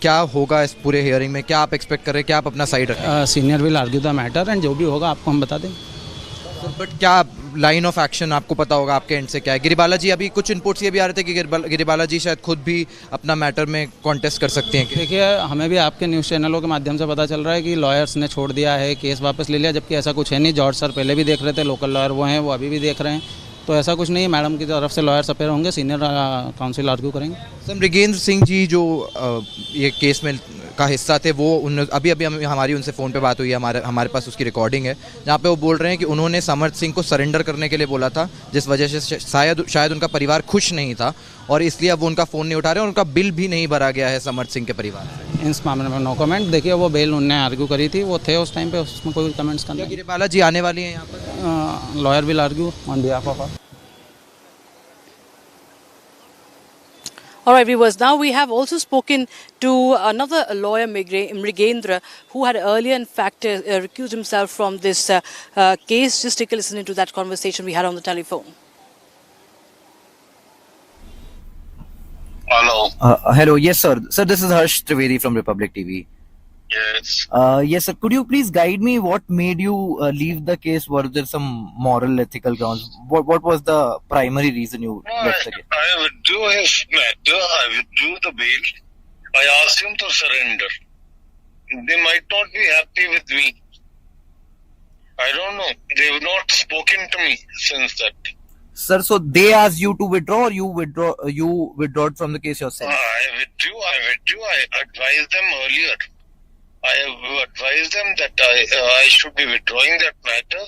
क्या होगा इस पूरे हियरिंग में, क्या आप एक्सपेक्ट कर रहे हैं, क्या आप अपना साइड रखें? Senior will argue the matter and जो भी होगा आपको हम बता देंगे। बट क्या लाइन ऑफ एक्शन आपको पता होगा आपके एंड से क्या है? गिरिबाला जी, अभी कुछ इनपुट्स ये भी आ रहे थे कि गिरिबाला जी शायद खुद भी अपना मैटर में कॉन्टेस्ट कर सकते हैं। देखिए, हमें भी आपके न्यूज़ चैनलों के माध्यम से पता चल रहा है कि लॉयर्स ने छोड़ दिया है, केस वापस ले लिया, जबकि ऐसा कुछ है नहीं। जॉर्ज सर पहले भी देख रहे थे, लोकल लॉयर वो हैं, वो अभी भी देख रहे हैं, तो ऐसा कुछ नहीं है। मैडम की तरफ से लॉयर्स अपेयर होंगे, सीनियर काउंसिल आर्ग्यू करेंगे। सर, मृगेंद्र सिंह जी जो ये केस में का हिस्सा थे, वो अभी हमारी उनसे फ़ोन पे बात हुई है, हमारे पास उसकी रिकॉर्डिंग है, जहाँ पे वो बोल रहे हैं कि उन्होंने समर्थ सिंह को सरेंडर करने के लिए बोला था, जिस वजह से शायद उनका परिवार खुश नहीं था और इसलिए अब वो उनका फ़ोन नहीं उठा रहे और उनका बिल भी नहीं भरा गया है समर्थ सिंह के परिवार से। इस मामले में नो कमेंट। देखिए, वो बेल उनने आर्ग्यू करी थी, वो थे उस टाइम पे, उसमें कोई कमेंट्स करना। गिरिबाला जी आने वाली हैं यहाँ पर? Lawyer will argue on behalf of. All right, viewers, now we have also spoken to another lawyer, Mrigendra, who had earlier, in fact, recused himself from this case. Just take a listen into that conversation we had on the telephone. Hello. Hello. Yes, sir. Sir, this is Harsh Trivedi from Republic TV. Yes. Yes, sir. Could you please guide me? What made you leave the case? Were there some moral, ethical grounds? What was the primary reason you left the case? I withdrew his matter. I withdrew the bail. I asked him to surrender. They might not be happy with me. I don't know. They have not spoken to me since that. Sir, so they asked you to withdraw, or you withdrew from the case yourself? I withdrew. I advised them earlier. I have advised them that I should be withdrawing that matter.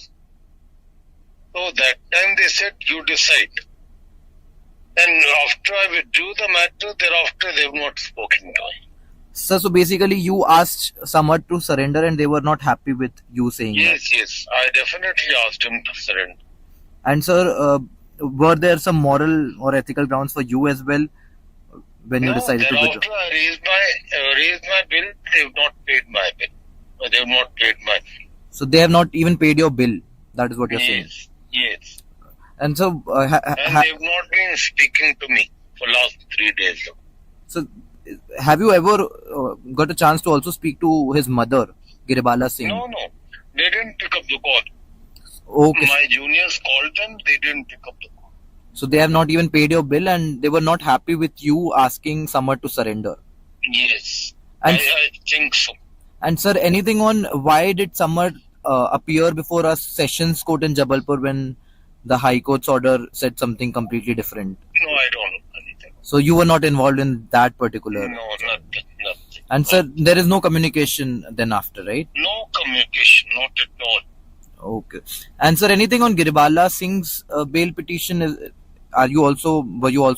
So that time they said, you decide. And after I withdrew the matter, thereafter they have not spoken to me. So basically you asked Samad to surrender and they were not happy with you saying that? Yes. I definitely asked him to surrender. And sir, were there some moral or ethical grounds for you as well when you decided to withdraw? After I raised my bill, they have not paid my bill. They have not paid my fee. So they have not even paid your bill. That is what you're saying. Yes. And so and they have not been speaking to me for last 3 days. So have you ever got a chance to also speak to his mother, Giribala Singh? No. They didn't pick up the call. Okay. My juniors called them, they didn't pick up the call. So they have not even paid your bill, and they were not happy with you asking Samar to surrender. Yes, And I think so. And sir, anything on why did Samar appear before a Sessions Court in Jabalpur when the High Court's order said something completely different? No, I don't know anything. So you were not involved in that particular. No, nothing. And sir, there is no communication then after, right? No communication, not at all. Okay. And sir, anything on Giribala Singh's bail petition? Were you also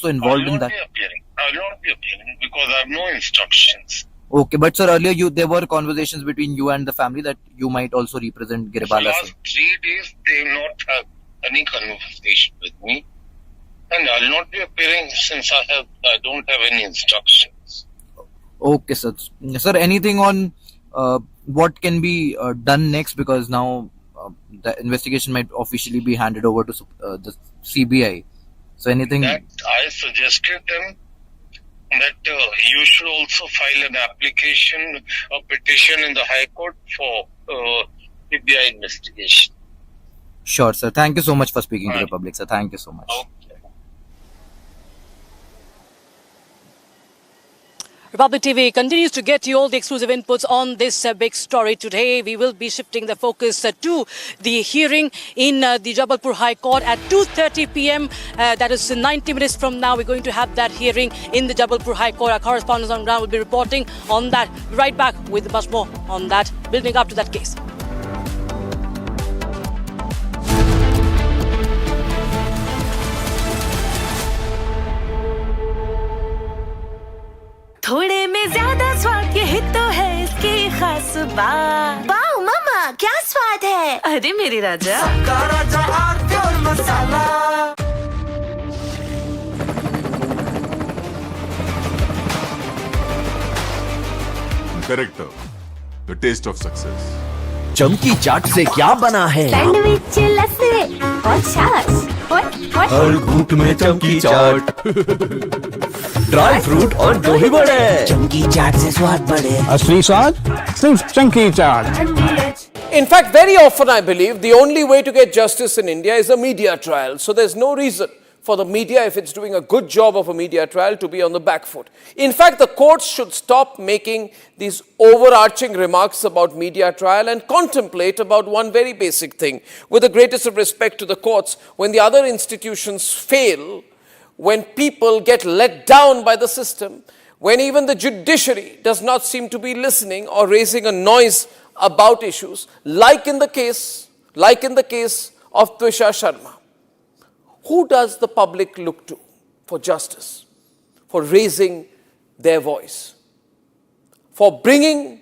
involved in that? I will not be appearing because I have no instructions. Okay, but sir, earlier there were conversations between you and the family that you might also represent For the Giribala last Singh. 3 days, they have not had any conversation with me, and I will not be appearing since I don't have any instructions. Okay, sir. Sir, anything on what can be done next, because now the investigation might officially be handed over to the CBI. So anything? That I suggested them that you should also file an application, a petition in the High Court for CBI investigation. Sure, sir. Thank you so much for speaking to the public, sir. Thank you so much. Republic TV continues to get you all the exclusive inputs on this big story today. We will be shifting the focus to the hearing in the Jabalpur High Court at 2:30 p.m. That is 90 minutes from now. We're going to have that hearing in the Jabalpur High Court. Our correspondents on ground will be reporting on that. Right back with much more on that, building up to that case. थोड़े में ज्यादा स्वाद ये तो है इसकी खास बात। वाओ मामा क्या स्वाद है। अरे मेरे राजा सबका राजा आरती और मसाला। Character, the taste of success. चमकी चाट से क्या बना है? सैंडविच लस्सी और छाछ और हर घूंट में चमकी चाट, ड्राई फ्रूट और दही बड़े। चमकी चाट से स्वाद बढ़े। असली स्वाद सिर्फ चंकी चाट। In fact, very often I believe the only way to get justice in India is a media trial. So there's no reason for the media, if it's doing a good job of a media trial, to be on the back foot. In fact, the courts should stop making these overarching remarks about media trial and contemplate about one very basic thing. With the greatest of respect to the courts, when the other institutions fail, when people get let down by the system, when even the judiciary does not seem to be listening or raising a noise about issues, like in the case of Twisha Sharma, who does the public look to for justice, for raising their voice, for bringing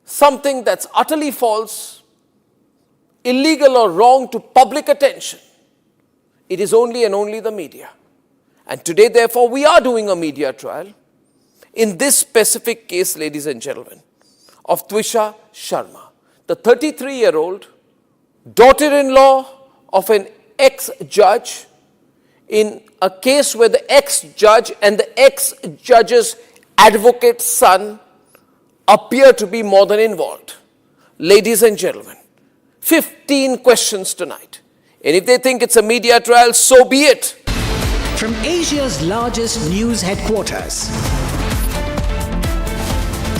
something that's utterly false, illegal or wrong to public attention? It is only and only the media. And today, therefore, we are doing a media trial in this specific case, ladies and gentlemen, of Twisha Sharma, the 33-year-old daughter-in-law of an ex-judge, in a case where the ex-judge and the ex-judge's advocate's son appear to be more than involved. Ladies and gentlemen, 15 questions tonight. And if they think it's a media trial, so be it. From Asia's largest news headquarters,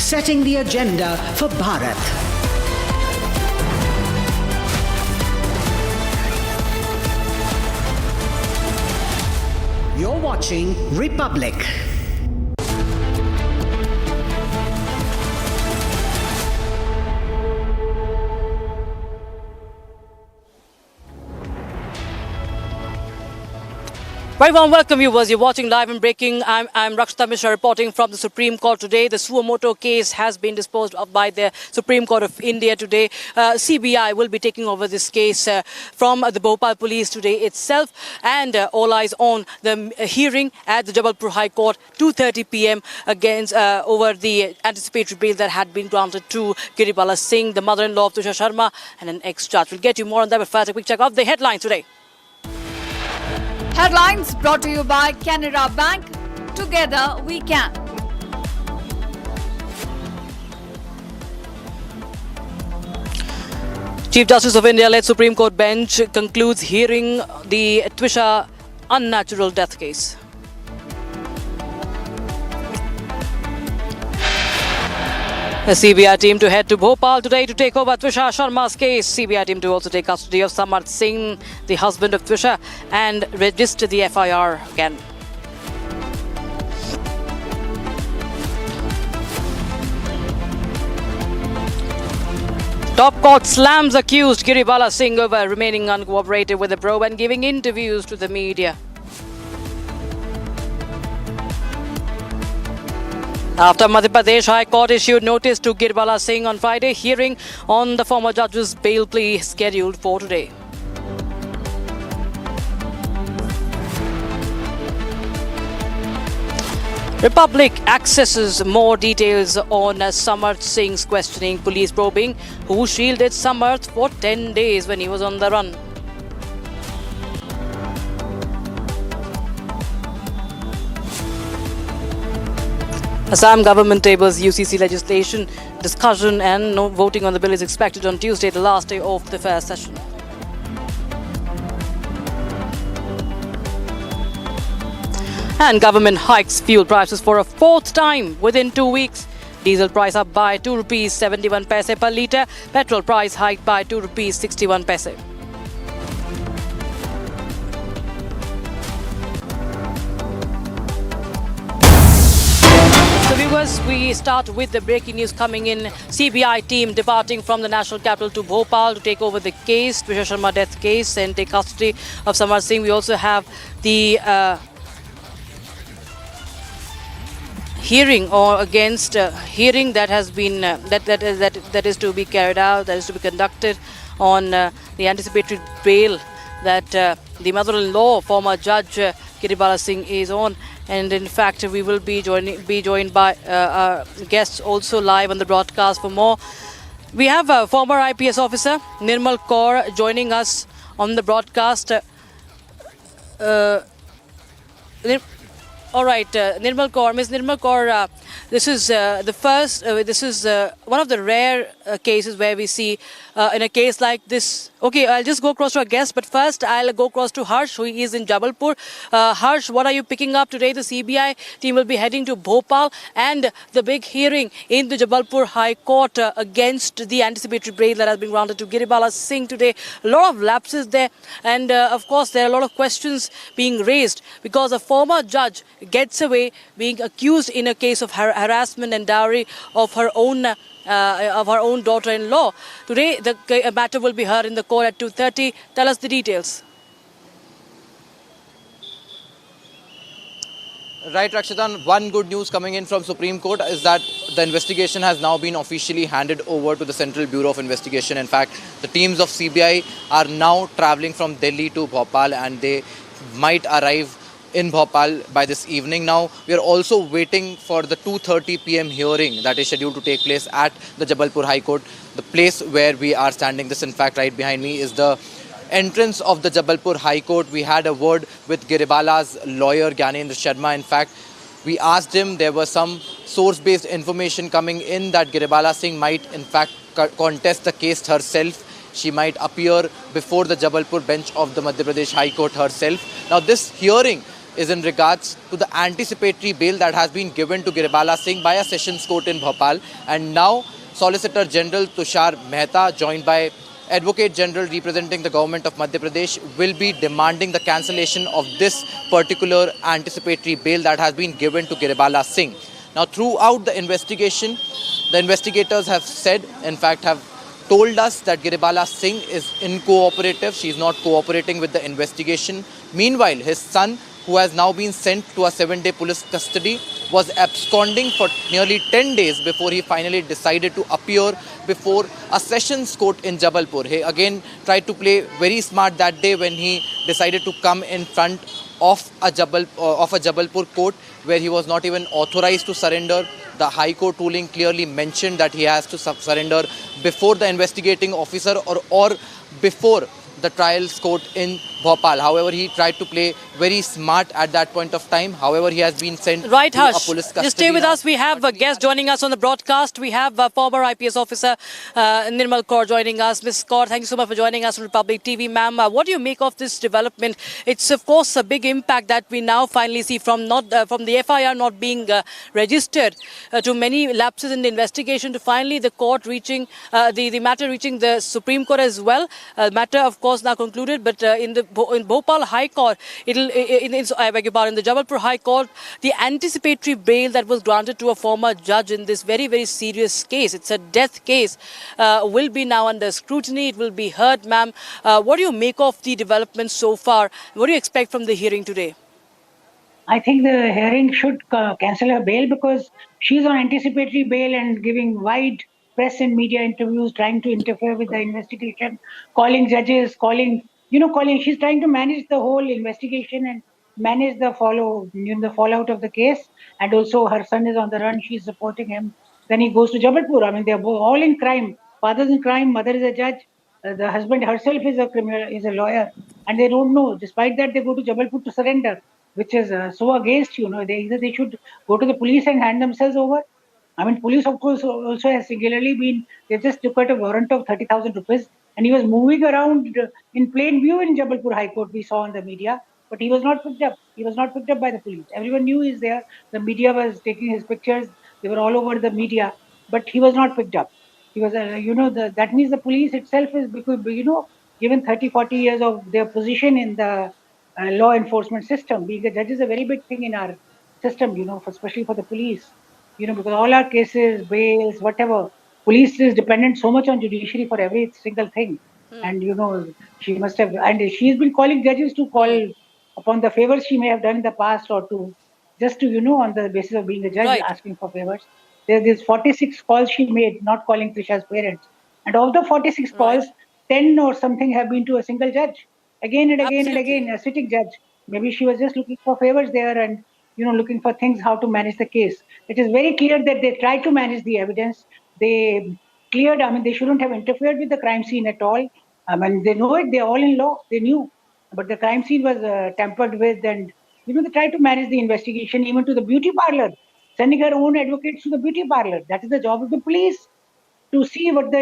setting the agenda for Bharat. You're watching Republic. Very warm welcome, viewers. You're watching Live and Breaking. I'm Rakshita Mishra reporting from the Supreme Court today. The Suomoto case has been disposed of by the Supreme Court of India today. CBI will be taking over this case from the Bhopal police today itself. And all eyes on the hearing at the Jabalpur High Court, 2:30 p.m. against over the anticipatory bail that had been granted to Giribala Singh, the mother-in-law of Twisha Sharma, and an ex-judge. We'll get you more on that, but first a quick check of the headlines today. Headlines brought to you by Canara Bank. Together we can. Chief Justice of India led Supreme Court bench concludes hearing the Twisha unnatural death case. The CBI team to head to Bhopal today to take over Trisha Sharma's case. CBI team to also take custody of Samarth Singh, the husband of Trisha, and register the FIR again. Top court slams accused Giribala Singh over remaining uncooperative with the probe and giving interviews to the media. After Madhya Pradesh High Court issued notice to Giribala Singh on Friday, hearing on the former judge's bail plea scheduled for today. Republic accesses more details on Samarth Singh's questioning. Police probing who shielded Samarth for 10 days when he was on the run. Assam government tables UCC legislation. Discussion and no voting on the bill is expected on Tuesday, the last day of the fair session. And government hikes fuel prices for a fourth time within 2 weeks. Diesel price up by 2 rupees 71 paise per litre. Petrol price hiked by 2 rupees 61 paise. So viewers, we start with the breaking news coming in. CBI team departing from the national capital to Bhopal to take over the case, Trisha Sharma death case, and take custody of Samarth Singh. We also have the hearing hearing that has been that is to be carried out, that is to be conducted on the anticipatory bail that the mother-in-law, former Judge Giribala Singh, is on. And in fact, we will be joined by our guests also live on the broadcast for more. We have a former IPS officer, Nirmal Kaur, joining us on the broadcast. All right, Nirmal Kaur. Ms. Nirmal Kaur, this is the first, this is one of the rare cases where we see in a case like this. Okay, I'll just go across to our guest, but first I'll go across to Harsh, who is in Jabalpur. Harsh, what are you picking up today? The CBI team will be heading to Bhopal and the big hearing in the Jabalpur High Court against the anticipatory bail that has been granted to Giribala Singh today. A lot of lapses there, and of course there are a lot of questions being raised because a former judge gets away being accused in a case of harassment and dowry of her own daughter-in-law. Today, the matter will be heard in the court at 2:30. Tell us the details. Right, Rakshitan, one good news coming in from Supreme Court is that the investigation has now been officially handed over to the Central Bureau of Investigation. In fact, the teams of CBI are now travelling from Delhi to Bhopal, and they might arrive in Bhopal by this evening. Now, we are also waiting for the 2:30 p.m. hearing that is scheduled to take place at the Jabalpur High Court, the place where we are standing. This, in fact, right behind me is the entrance of the Jabalpur High Court. We had a word with Giribala's lawyer, Gyanendra Sharma. In fact, we asked him, there was some source-based information coming in that Giribala Singh might, in fact, contest the case herself. She might appear before the Jabalpur bench of the Madhya Pradesh High Court herself. Now, this hearing is in regards to the anticipatory bail that has been given to Giribala Singh by a sessions court in Bhopal. And now, Solicitor General Tushar Mehta, joined by Advocate General representing the government of Madhya Pradesh, will be demanding the cancellation of this particular anticipatory bail that has been given to Giribala Singh. Now, throughout the investigation, the investigators have said, in fact, have told us that Giribala Singh is uncooperative. She is not cooperating with the investigation. Meanwhile, his son, who has now been sent to a 7-day police custody, was absconding for nearly 10 days before he finally decided to appear before a sessions court in Jabalpur. He again tried to play very smart that day when he decided to come in front of a Jabalpur court where he was not even authorized to surrender. The High Court ruling clearly mentioned that he has to surrender before the investigating officer or before the trials court in Bhopal. However, he tried to play very smart at that point of time. However, he has been sent Right, to a Harsh. police custody. Just stay with now. us. We have a guest joining us on the broadcast. We have former IPS officer Nirmal Kaur joining us. Ms. Kaur, thank you so much for joining us on Republic TV. Ma'am, what do you make of this development? It's, of course, a big impact that we now finally see from the FIR not being registered to many lapses in the investigation to finally the court reaching, the matter reaching the Supreme Court as well. Matter, of course, now concluded, but in Bhopal High Court, I beg your pardon, the Jabalpur High Court, the anticipatory bail that was granted to a former judge in this very, very serious case, it's a death case, will be now under scrutiny. It will be heard, ma'am. What do you make of the developments so far? What do you expect from the hearing today? I think the hearing should cancel her bail because she's on anticipatory bail and giving wide press and media interviews, trying to interfere with the investigation, calling judges, she's trying to manage the whole investigation and manage the fallout of the case. And also her son is on the run. She's supporting him. Then he goes to Jabalpur. I mean, they're all in crime. Father's in crime. Mother is a judge. The husband herself is a lawyer. And they don't know. Despite that, they go to Jabalpur to surrender, which is so against, they should go to the police and hand themselves over. I mean, police, of course, also has singularly been, they just took out a warrant of 30,000 rupees and he was moving around in plain view in Jabalpur High Court, we saw on the media, but he was not picked up. He was not picked up by the police. Everyone knew he's there. The media was taking his pictures. They were all over the media, but he was not picked up. He was, that means the police itself is, given 30, 40 years of their position in the law enforcement system. Being a judge is a very big thing in our system, especially for the police, because all our cases, bails, whatever, police is dependent so much on judiciary for every single thing. And, she must have, and she's been calling judges to call upon the favors she may have done in the past or to, just to, on the basis of being a judge, asking for favors. There's 46 calls she made, not calling Trisha's parents. And of the 46 calls, 10 or something have been to a single judge. Again and again and again, a sitting judge. Maybe she was just looking for favors there and, looking for things, how to manage the case. It is very clear that they tried to manage the evidence. They cleared, they shouldn't have interfered with the crime scene at all. They know it, they're all in law, they knew. But the crime scene was tampered with and, they tried to manage the investigation even to the beauty parlor, sending her own advocates to the beauty parlor. That is the job of the police, to see what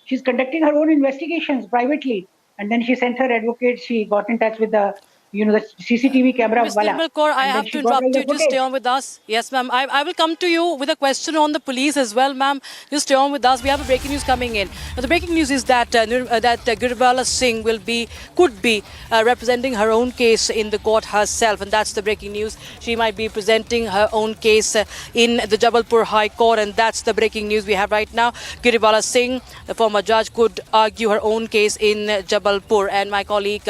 she's conducting her own investigations privately. And then she sent her advocate. She got in touch with the, the CCTV camera. Mr. Nirmal Kaur, I have to interrupt you. Just stay on with us. Yes, ma'am. I will come to you with a question on the police as well, ma'am. Just stay on with us. We have a breaking news coming in. Now, the breaking news is that Girbala Singh could be representing her own case in the court herself, and that's the breaking news. She might be presenting her own case in the Jabalpur High Court, and that's the breaking news we have right now. Girbala Singh, the former judge, could argue her own case in Jabalpur, and my colleague.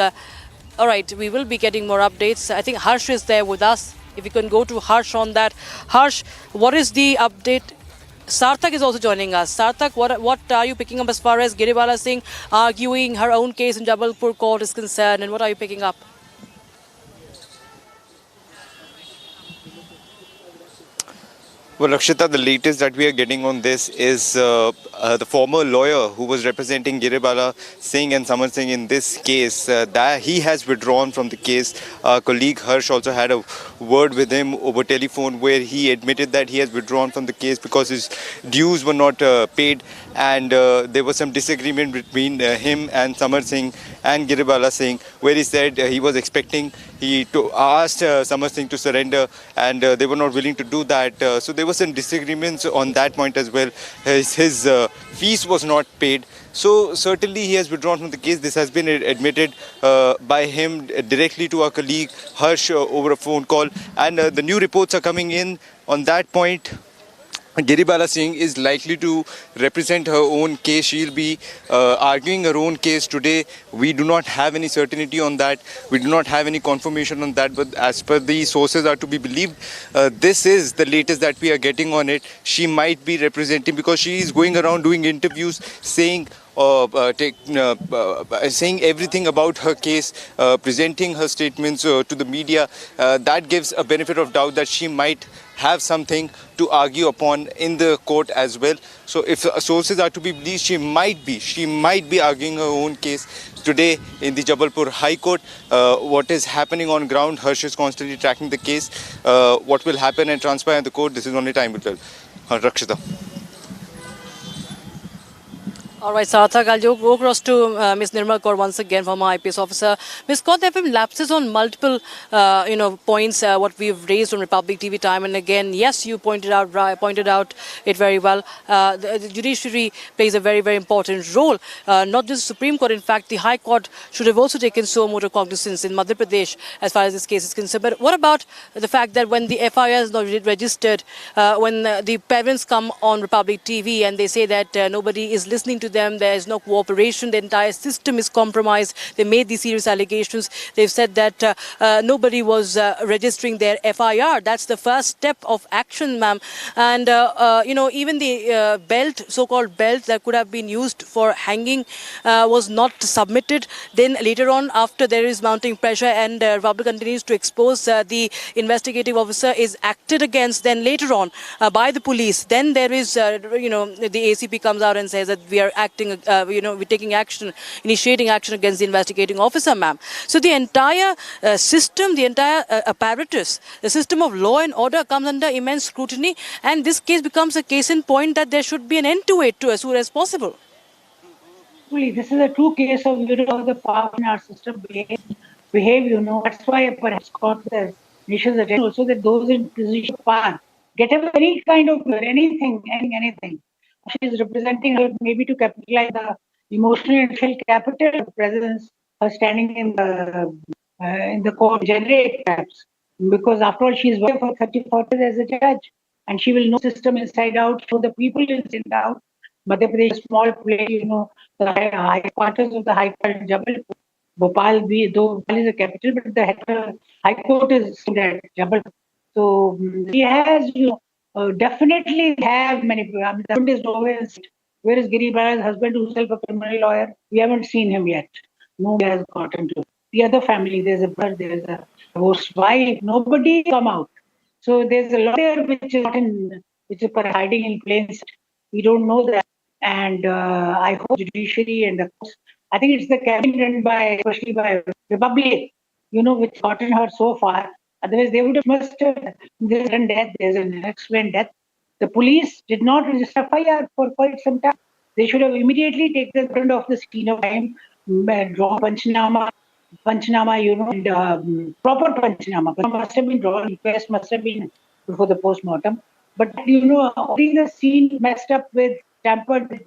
All right, we will be getting more updates. I think Harsh is there with us. If you can go to Harsh on that. Harsh, what is the update? Sarthak is also joining us. Sarthak, what are you picking up as far as Girbala Singh arguing her own case in Jabalpur court is concerned, and what are you picking up? Well, Rakshita, the latest that we are getting on this is the former lawyer who was representing Girbala Singh and Samar Singh in this case, that he has withdrawn from the case. Our colleague Harsh also had a word with him over telephone where he admitted that he has withdrawn from the case because his dues were not paid, and there was some disagreement between him and Samar Singh and Girbala Singh, where he said he was expecting, he asked Samar Singh to surrender, and they were not willing to do that. So there was some disagreements on that point as well. His fees was not paid. So certainly he has withdrawn from the case. This has been admitted by him directly to our colleague Harsh over a phone call. And the new reports are coming in on that point. Girbala Singh is likely to represent her own case. She'll be arguing her own case today. We do not have any certainty on that. We do not have any confirmation on that. But as per the sources are to be believed, this is the latest that we are getting on it. She might be representing, because she is going around doing interviews saying saying everything about her case, presenting her statements to the media. That gives a benefit of doubt that she might have something to argue upon in the court as well. So if sources are to be believed, she might be arguing her own case today in the Jabalpur High Court. What is happening on ground, Harsh is constantly tracking the case. What will happen and transpire in the court, this is only time will tell. Rakshita. All right, Sarthak, I'll go across to Ms. Nirmal Kaur once again, former IPS officer. Ms. Kaur, there have been lapses on multiple, points, what we've raised on Republic TV time and again. Yes, you pointed out it very well. The judiciary plays a very, very important role. Not just the Supreme Court, in fact, the High Court should have also taken so much cognizance in Madhya Pradesh as far as this case is concerned. But what about the fact that when the FIR is not registered, when the parents come on Republic TV and they say that nobody is listening to them, there is no cooperation, the entire system is compromised. They made these serious allegations. They've said that nobody was registering their FIR. That's the first step of action, ma'am. And, even the belt, so-called belt that could have been used for hanging was not submitted. Then later on, after there is mounting pressure and Republic continues to expose, the investigative officer is acted against. Then later on by the police. Then there is, the ACP comes out and says that we are acting, we're taking action, initiating action against the investigating officer, ma'am. So the entire system, the entire apparatus, the system of law and order comes under immense scrutiny, and this case becomes a case in point that there should be an end to it as soon as possible. This is a true case of the power in our system behave. That's why perhaps court says nations attention also that those in position of power get any kind of anything. She is representing her maybe to capitalize the emotional and social capital of presence, her standing in the court generate perhaps. Because after all, she is working for 34 years as a judge, and she will know the system inside out, show the people inside out. Madhya Pradesh is a small place, the high quarters of the High Court in Jabalpur. Bhopal, though Bhopal is the capital, but the High Court is at Jabalpur. So she has, definitely have many people. The husband is nowhere. Where is Giri Bala's husband, who's a criminal lawyer? We haven't seen him yet. Nobody has gotten to. The other family, there's a brother, there's a divorced wife. Nobody come out. So there's a lot there which is not which is hiding in plain sight. We don't know that. And I hope judiciary and the courts, I think it's the cabinet especially by Republic, which gotten her so far. Otherwise, they would have there's a death, there's an unexplained death. The police did not register FIR for quite some time. They should have immediately taken the off the scene of crime, draw Panchnama, and proper Panchnama. Must have been drawn, request must have been before the post-mortem. But, already the scene messed up with, tampered with,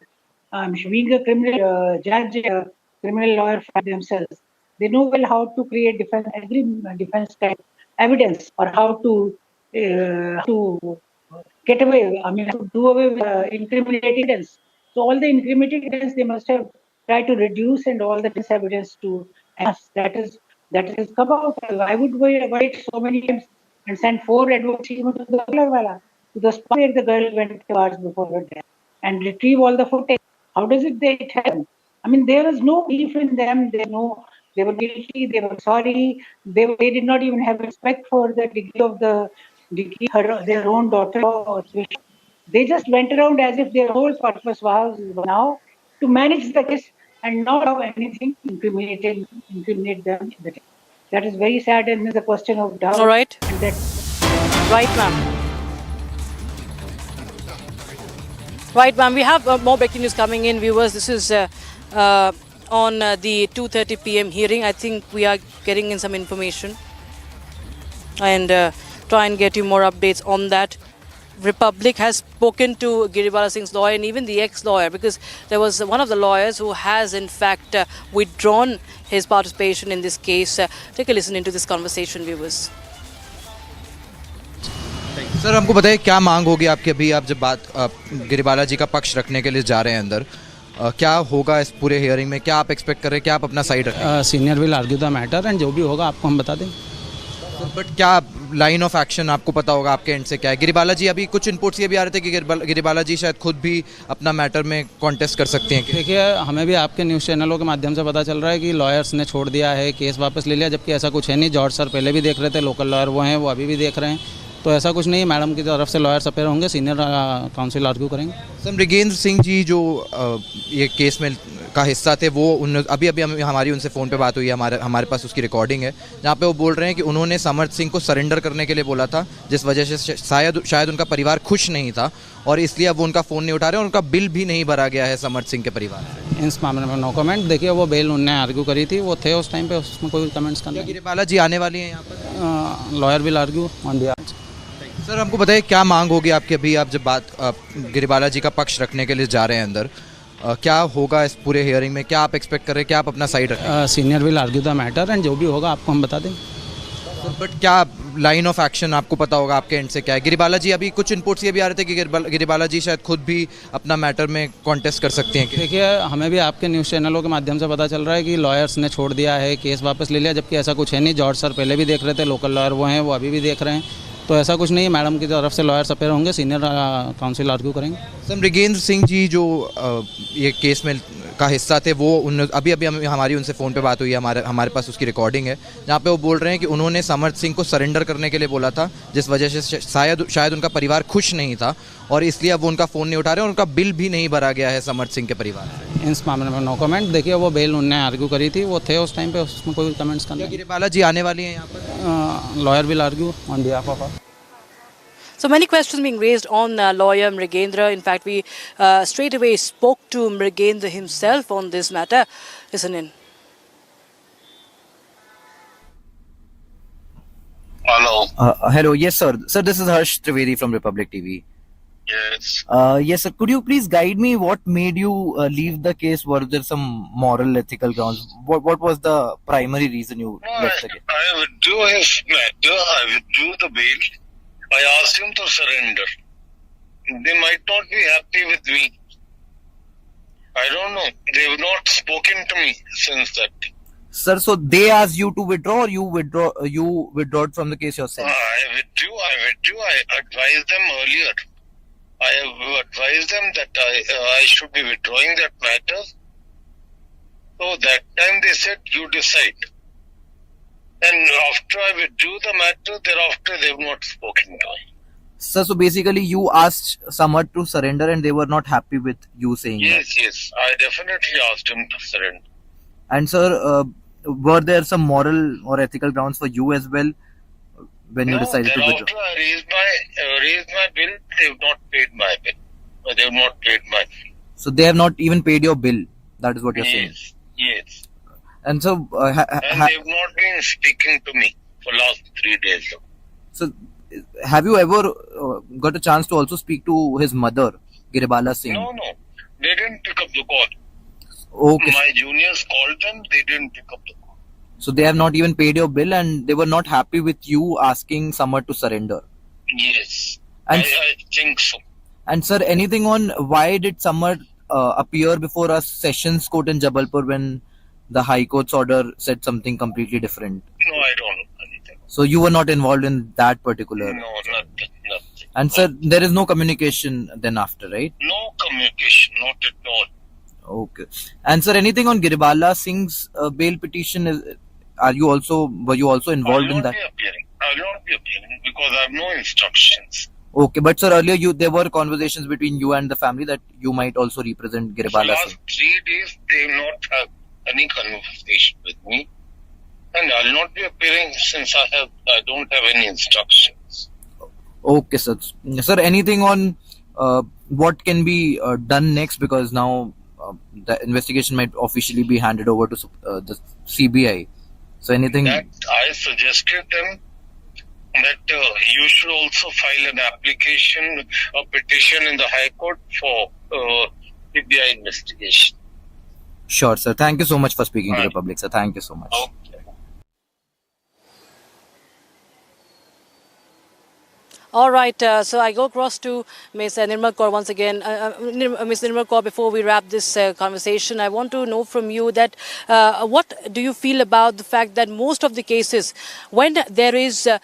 being a criminal judge, a criminal lawyer for themselves. They know well how to create defense type evidence, or how to get away, to do away with incriminating evidence. So all the incriminating evidence they must have tried to reduce, and all the evidence to us. That is come out. I would wait so many times and send 4 advocates even to the spot where the girl went hours before her death, and retrieve all the footage. How does it happen? There was no belief in them. They were guilty, they were sorry, they did not even have respect for the degree of their own daughter. They just went around as if their whole purpose was now to manage the case and not have anything incriminate them in the case. That is very sad, and it's a question of doubt. All right. Right, ma'am. We have more breaking news coming in, viewers. This is on the 2:30 p.m. hearing. I think we are getting in some information and try and get you more updates on that. Republic has spoken to Giribala Singh's lawyer and even the ex-lawyer, because there was one of the lawyers who has in fact withdrawn his participation in this case. Take a listen into this conversation, viewers. Sir, हमको बताइए क्या मांग होगी आपकी अभी आप जब बात गिरिबाला जी का पक्ष रखने के लिए जा रहे हैं अंदर, क्या होगा इस पूरे हियरिंग में, क्या आप एक्सपेक्ट कर रहे हैं, क्या आप अपना साइड रखें? Senior will argue the matter and जो भी होगा आपको हम बता दें. बट क्या लाइन ऑफ एक्शन आपको पता होगा आपके एंड से क्या है? गिरिबाला जी, अभी कुछ इनपुट्स ये भी आ रहे थे कि गिरिबाला जी शायद खुद भी अपना मैटर में कॉन्टेस्ट कर सकते हैं. देखिए, हमें भी आपके न्यूज़ चैनलों के माध्यम से पता चल रहा है कि लॉयर्स ने छोड़ दिया है, केस वापस ले लिया, जबकि ऐसा कुछ है नहीं. जॉर्ज सर पहले भी देख रहे थे, लोकल लॉयर वो हैं, वो अभी भी देख रहे हैं. तो ऐसा कुछ नहीं, मैडम की तरफ से लॉयर्स अपेयर होंगे, सीनियर काउंसिल आर्ग्यू करेंगे। सर मृगेंद्र सिंह जी जो ये केस में का हिस्सा थे वो अभी हमारी उनसे फ़ोन पे बात हुई है, हमारे पास उसकी रिकॉर्डिंग है जहाँ पे वो बोल रहे हैं कि उन्होंने समर्थ सिंह को सरेंडर करने के लिए बोला था, जिस वजह से शायद उनका परिवार खुश नहीं था और इसलिए अब वो उनका फ़ोन नहीं उठा रहे और उनका बिल भी नहीं भरा गया है समर्थ सिंह के परिवार से। इस मामले में नो कमेंट। देखिए वो बेल उनने आर्ग्यू करी थी, वो थे उस टाइम पे, उसमें कोई कमेंट्स करना। गिरिबाला जी आने वाली हैं यहाँ पर? Lawyer will argue on behalf. Sir हमको बताइए क्या मांग होगी आपकी, अभी आप जब गिरिबाला जी का पक्ष रखने के लिए जा रहे हैं अंदर, क्या होगा इस पूरे हियरिंग में, क्या आप एक्सपेक्ट कर रहे हैं, क्या आप अपना साइड रखें? Senior will argue the matter and जो भी होगा आपको हम बता देंगे। बट क्या लाइन ऑफ एक्शन आपको पता होगा आपके एंड से क्या है? गिरिबाला जी अभी कुछ इनपुट्स ये भी आ रहे थे कि गिरिबाला जी शायद खुद भी अपना मैटर में कॉन्टेस्ट कर सकती हैं। देखिए हमें भी आपके न्यूज़ चैनलों के माध्यम से पता चल रहा है कि लॉयर्स ने छोड़ दिया है, केस वापस ले लिया, जबकि ऐसा कुछ है नहीं। जॉर्ज सर पहले भी देख रहे थे, लोकल लॉयर वो हैं, वो अभी भी देख रहे हैं, तो ऐसा कुछ नहीं, मैडम की तरफ से लॉयर्स अपेयर होंगे, सीनियर काउंसिल आर्ग्यू करेंगे। सर मृगेंद्र सिंह जी जो ये केस में का हिस्सा थे वो अभी हमारी उनसे फ़ोन पे बात हुई है, हमारे पास उसकी रिकॉर्डिंग है जहाँ पे वो बोल रहे हैं कि उन्होंने समर्थ सिंह को सरेंडर करने के लिए बोला था, जिस वजह से शायद उनका परिवार खुश नहीं था और इसलिए अब वो उनका फ़ोन नहीं उठा रहे और उनका बिल भी नहीं भरा गया है समर्थ सिंह के परिवार से। इस मामले में नो कमेंट। देखिए वो बेल उनने आर्ग्यू करी थी, वो थे उस टाइम पे, उसमें कोई कमेंट्स करना। गिरिबाला जी आने वाली हैं यहाँ पर? Lawyer will argue on behalf of. So many questions being raised on lawyer Mrigendra. In fact, we straight away spoke to Mrigendra himself on this matter. Listen in. Hello. Hello. Yes, sir. Sir, this is Harsh Trivedi from Republic TV. Yes. Yes, sir. Could you please guide me? What made you leave the case? Were there some moral, ethical grounds? What was the primary reason you left the case? I withdrew his matter. I withdrew the bail. I asked him to surrender. They might not be happy with me. I don't know. They have not spoken to me since that. Sir, so they asked you to withdraw, or you withdrawed from the case yourself? I withdrew. I advised them earlier. I have advised them that I should be withdrawing that matter. So that time they said, you decide. And after I withdrew the matter, thereafter they have not spoken to me. Sir, so basically you asked Samad to surrender and they were not happy with you saying that? Yes. I definitely asked him to surrender. And sir, were there some moral or ethical grounds for you as well when you decided to withdraw? After I raised my bill, they have not paid my bill. They have not paid my fee. So they have not even paid your bill. That is what you're saying. Yes. And so and they have not been speaking to me for last 3 days. So have you ever got a chance to also speak to his mother, Giribala Singh? No. They didn't pick up the call. Okay. My juniors called them, they didn't pick up the call. So they have not even paid your bill and they were not happy with you asking Samad to surrender? Yes. And I think so. And sir, anything on why did Samad appear before a Sessions Court in Jabalpur when the High Court's order said something completely different? No, I don't know anything. So you were not involved in that particular? No, nothing. And sir, there is no communication then after, right? No communication, not at all. Okay. And sir, anything on Giribala Singh's bail petition? Were you also involved in that? I will not be appearing because I have no instructions. Okay, but sir, earlier there were conversations between you and the family that you might also represent Giribala Singh. For last 3 days, they have not had any conversation with me, and I will not be appearing since I don't have any instructions. Okay, sir. Sir, anything on what can be done next, because now the investigation might officially be handed over to the CBI. So anything? That I suggested them that you should also file an application, a petition in the High Court for CBI investigation. Sure, sir. Thank you so much for speaking to the public, sir. Thank you so much. Okay. All right, so I go across to Ms. Nirmal Kaur once again. Ms. Nirmal Kaur, before we wrap this conversation, I want to know from you that what do you feel about the fact that most of the cases, when there is a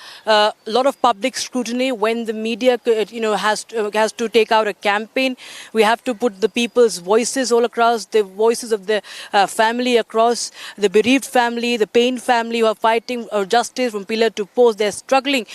lot of public scrutiny, when the media, has to take out a campaign, we have to put the people's voices all across, the voices of the family across, the bereaved family, the pained family who are fighting justice from pillar to post, they're struggling.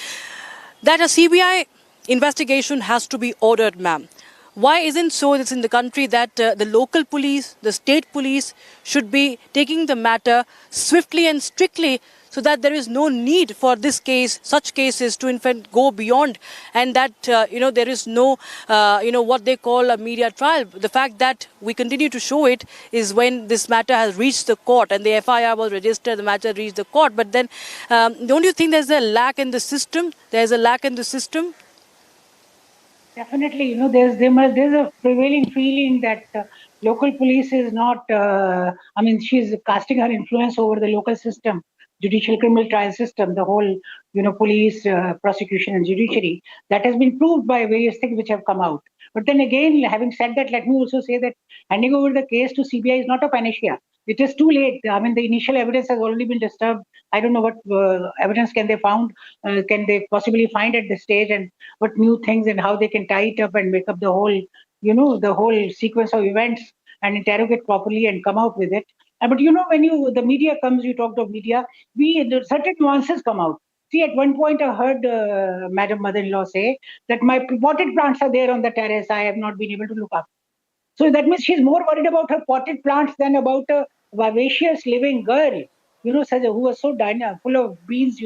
that a CBI investigation has to be ordered, ma'am. Why isn't so it's in the country that the local police, the state police should be taking the matter swiftly and strictly so that there is no need for this case, such cases to in fact go beyond and that, there is no, what they call a media trial. The fact that we continue to show it is when this matter has reached the court and the FIR was registered, the matter reached the court. But then don't you think there's a lack in the system? There's a lack in the system? Definitely, there's a prevailing feeling that local police is not. She's casting her influence over the local system, judicial criminal trial system, the whole, police, prosecution, and judiciary. That has been proved by various things which have come out. But then again, having said that, let me also say that handing over the case to CBI is not a panacea. It is too late. The initial evidence has already been disturbed. I don't know what evidence can they possibly find at this stage, and what new things and how they can tie it up and make up the whole, the whole sequence of events and interrogate properly and come out with it. But when the media comes, you talked of media, certain nuances come out. See, at one point I heard Madam Mother-in-law say that my potted plants are there on the terrace. I have not been able to look up. So that means she's more worried about her potted plants than about a vivacious living girl, who was so full of beans,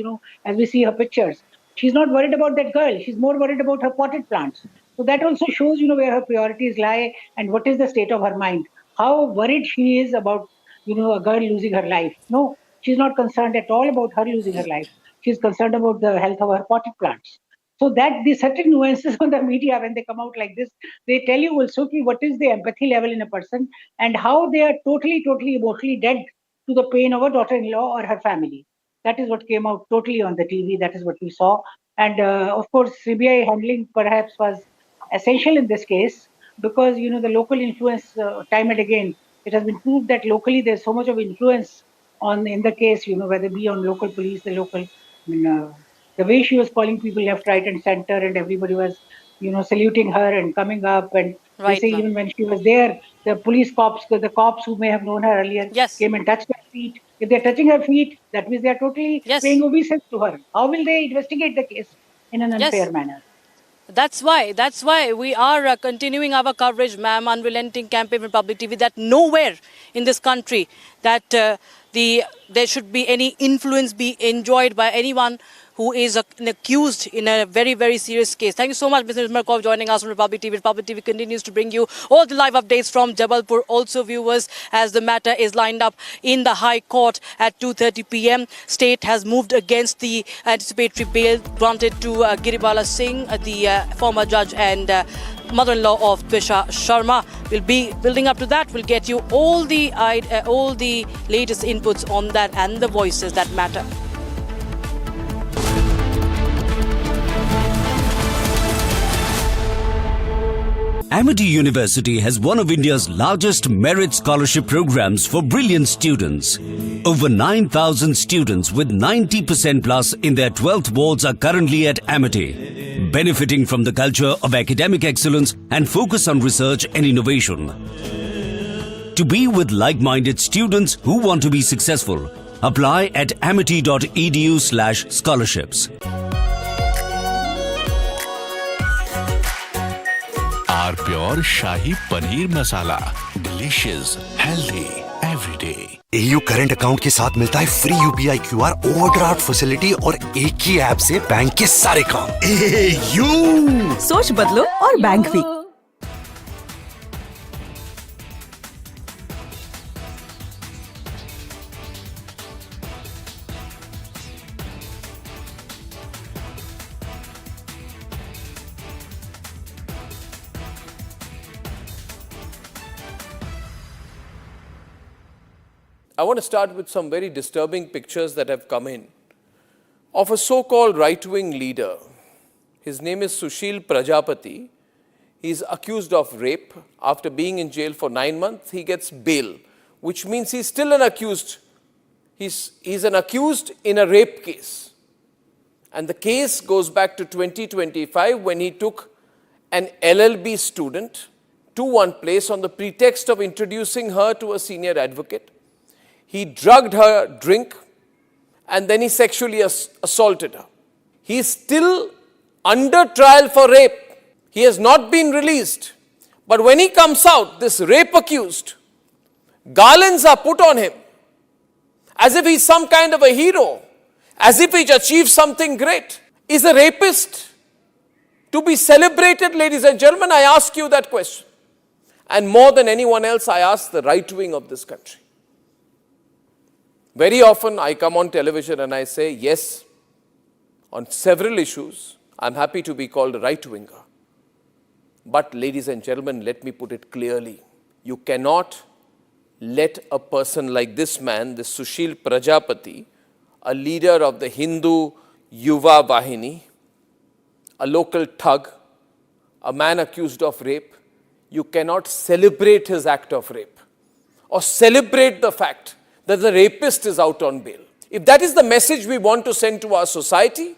as we see her pictures. She's not worried about that girl. She's more worried about her potted plants. So that also shows, where her priorities lie and what is the state of her mind. How worried she is about, a girl losing her life. No, she's not concerned at all about her losing her life. She's concerned about the health of her potted plants. So that the certain nuances on the media, when they come out like this, they tell you also what is the empathy level in a person and how they are totally emotionally dead to the pain of a daughter-in-law or her family. That is what came out totally on the TV. That is what we saw. And of course, CBI handling perhaps was essential in this case because, the local influence, time and again, it has been proved that locally there's so much of influence in the case, whether it be on local police, the way she was calling people left, right, and center, and everybody was, saluting her and coming up. And Right, they say even when she was there, the the cops who may have known her earlier, came and touched her feet. If they're touching her feet, that means they're totally paying obeisance to her. How will they investigate the case in an unfair manner? That's why we are continuing our coverage, ma'am, unrelenting campaign from Public TV, that nowhere in this country that there should be any influence be enjoyed by anyone who is an accused in a very, very serious case. Thank you so much, Mr. Markov, joining us on Republic TV. Republic TV continues to bring you all the live updates from Jabalpur. Also, viewers, as the matter is lined up in the High Court at 2:30 p.m. State has moved against the anticipatory bail granted to Giribala Singh, the former judge and mother-in-law of Twisha Sharma. We'll be building up to that. We'll get you all the latest inputs on that and the voices that matter. Amity University has one of India's largest merit scholarship programs for brilliant students. Over 9,000 students with 90% plus in their 12th boards are currently at Amity, benefiting from the culture of academic excellence and focus on research and innovation. To be with like-minded students who want to be successful, apply at amity.edu/scholarships. Our pure Shahi Paneer Masala. Delicious, healthy, every day. AU current account के साथ मिलता है free UPI QR overdraft facility और एक ही app से bank के सारे काम। AU सोच बदलो और बैंक भी। I want to start with some very disturbing pictures that have come in of a so-called right-wing leader. His name is Sushil Prajapati. He's accused of rape. After being in jail for 9 months, he gets bail, which means he's still an accused. He's an accused in a rape case. And the case goes back to 2025 when he took an LLB student to one place on the pretext of introducing her to a senior advocate. He drugged her drink and then he sexually assaulted her. He is still under trial for rape. He has not been released. But when he comes out, this rape accused, garlands are put on him as if he's some kind of a hero, as if he's achieved something great. Is a rapist to be celebrated, ladies and gentlemen? I ask you that question. And more than anyone else, I ask the right wing of this country. Very often I come on television and I say, yes, on several issues, I'm happy to be called a right-winger. But ladies and gentlemen, let me put it clearly. You cannot let a person like this man, this Sushil Prajapati, a leader of the Hindu Yuva Vahini, a local thug, a man accused of rape, you cannot celebrate his act of rape or celebrate the fact that the rapist is out on bail. If that is the message we want to send to our society,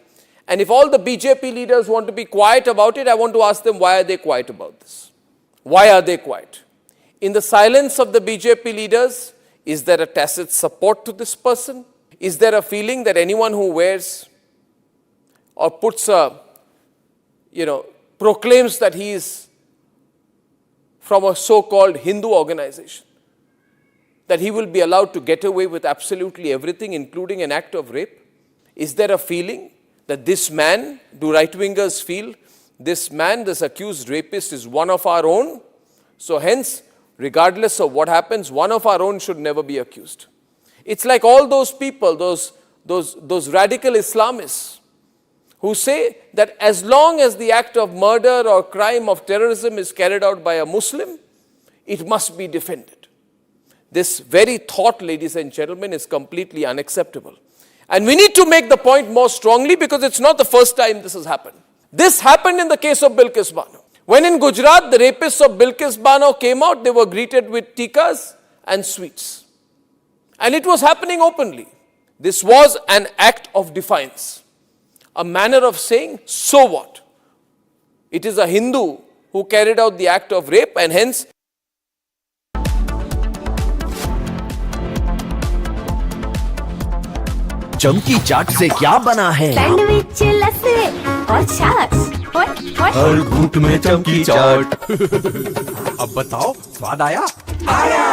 and if all the BJP leaders want to be quiet about it, I want to ask them, why are they quiet about this? Why are they quiet? In the silence of the BJP leaders, is there a tacit support to this person? Is there a feeling that anyone who wears or puts a, proclaims that he is from a so-called Hindu organization, that he will be allowed to get away with absolutely everything, including an act of rape? Is there a feeling that this man, do right-wingers feel, this man, this accused rapist is one of our own? So hence, regardless of what happens, one of our own should never be accused. It's like all those people, those radical Islamists who say that as long as the act of murder or crime of terrorism is carried out by a Muslim, it must be defended. This very thought, ladies and gentlemen, is completely unacceptable. And we need to make the point more strongly because it's not the first time this has happened. This happened in the case of Bilkis Bano. When in Gujarat, the rapists of Bilkis Bano came out, they were greeted with tikas and sweets. And it was happening openly. This was an act of defiance. A manner of saying, so what? It is a Hindu who carried out the act of rape, and hence चमकी चाट से क्या बना है? Sandwich लस्सी और छाछ। हर घूंट में चमकी चाट। अब बताओ, स्वाद आया? आया।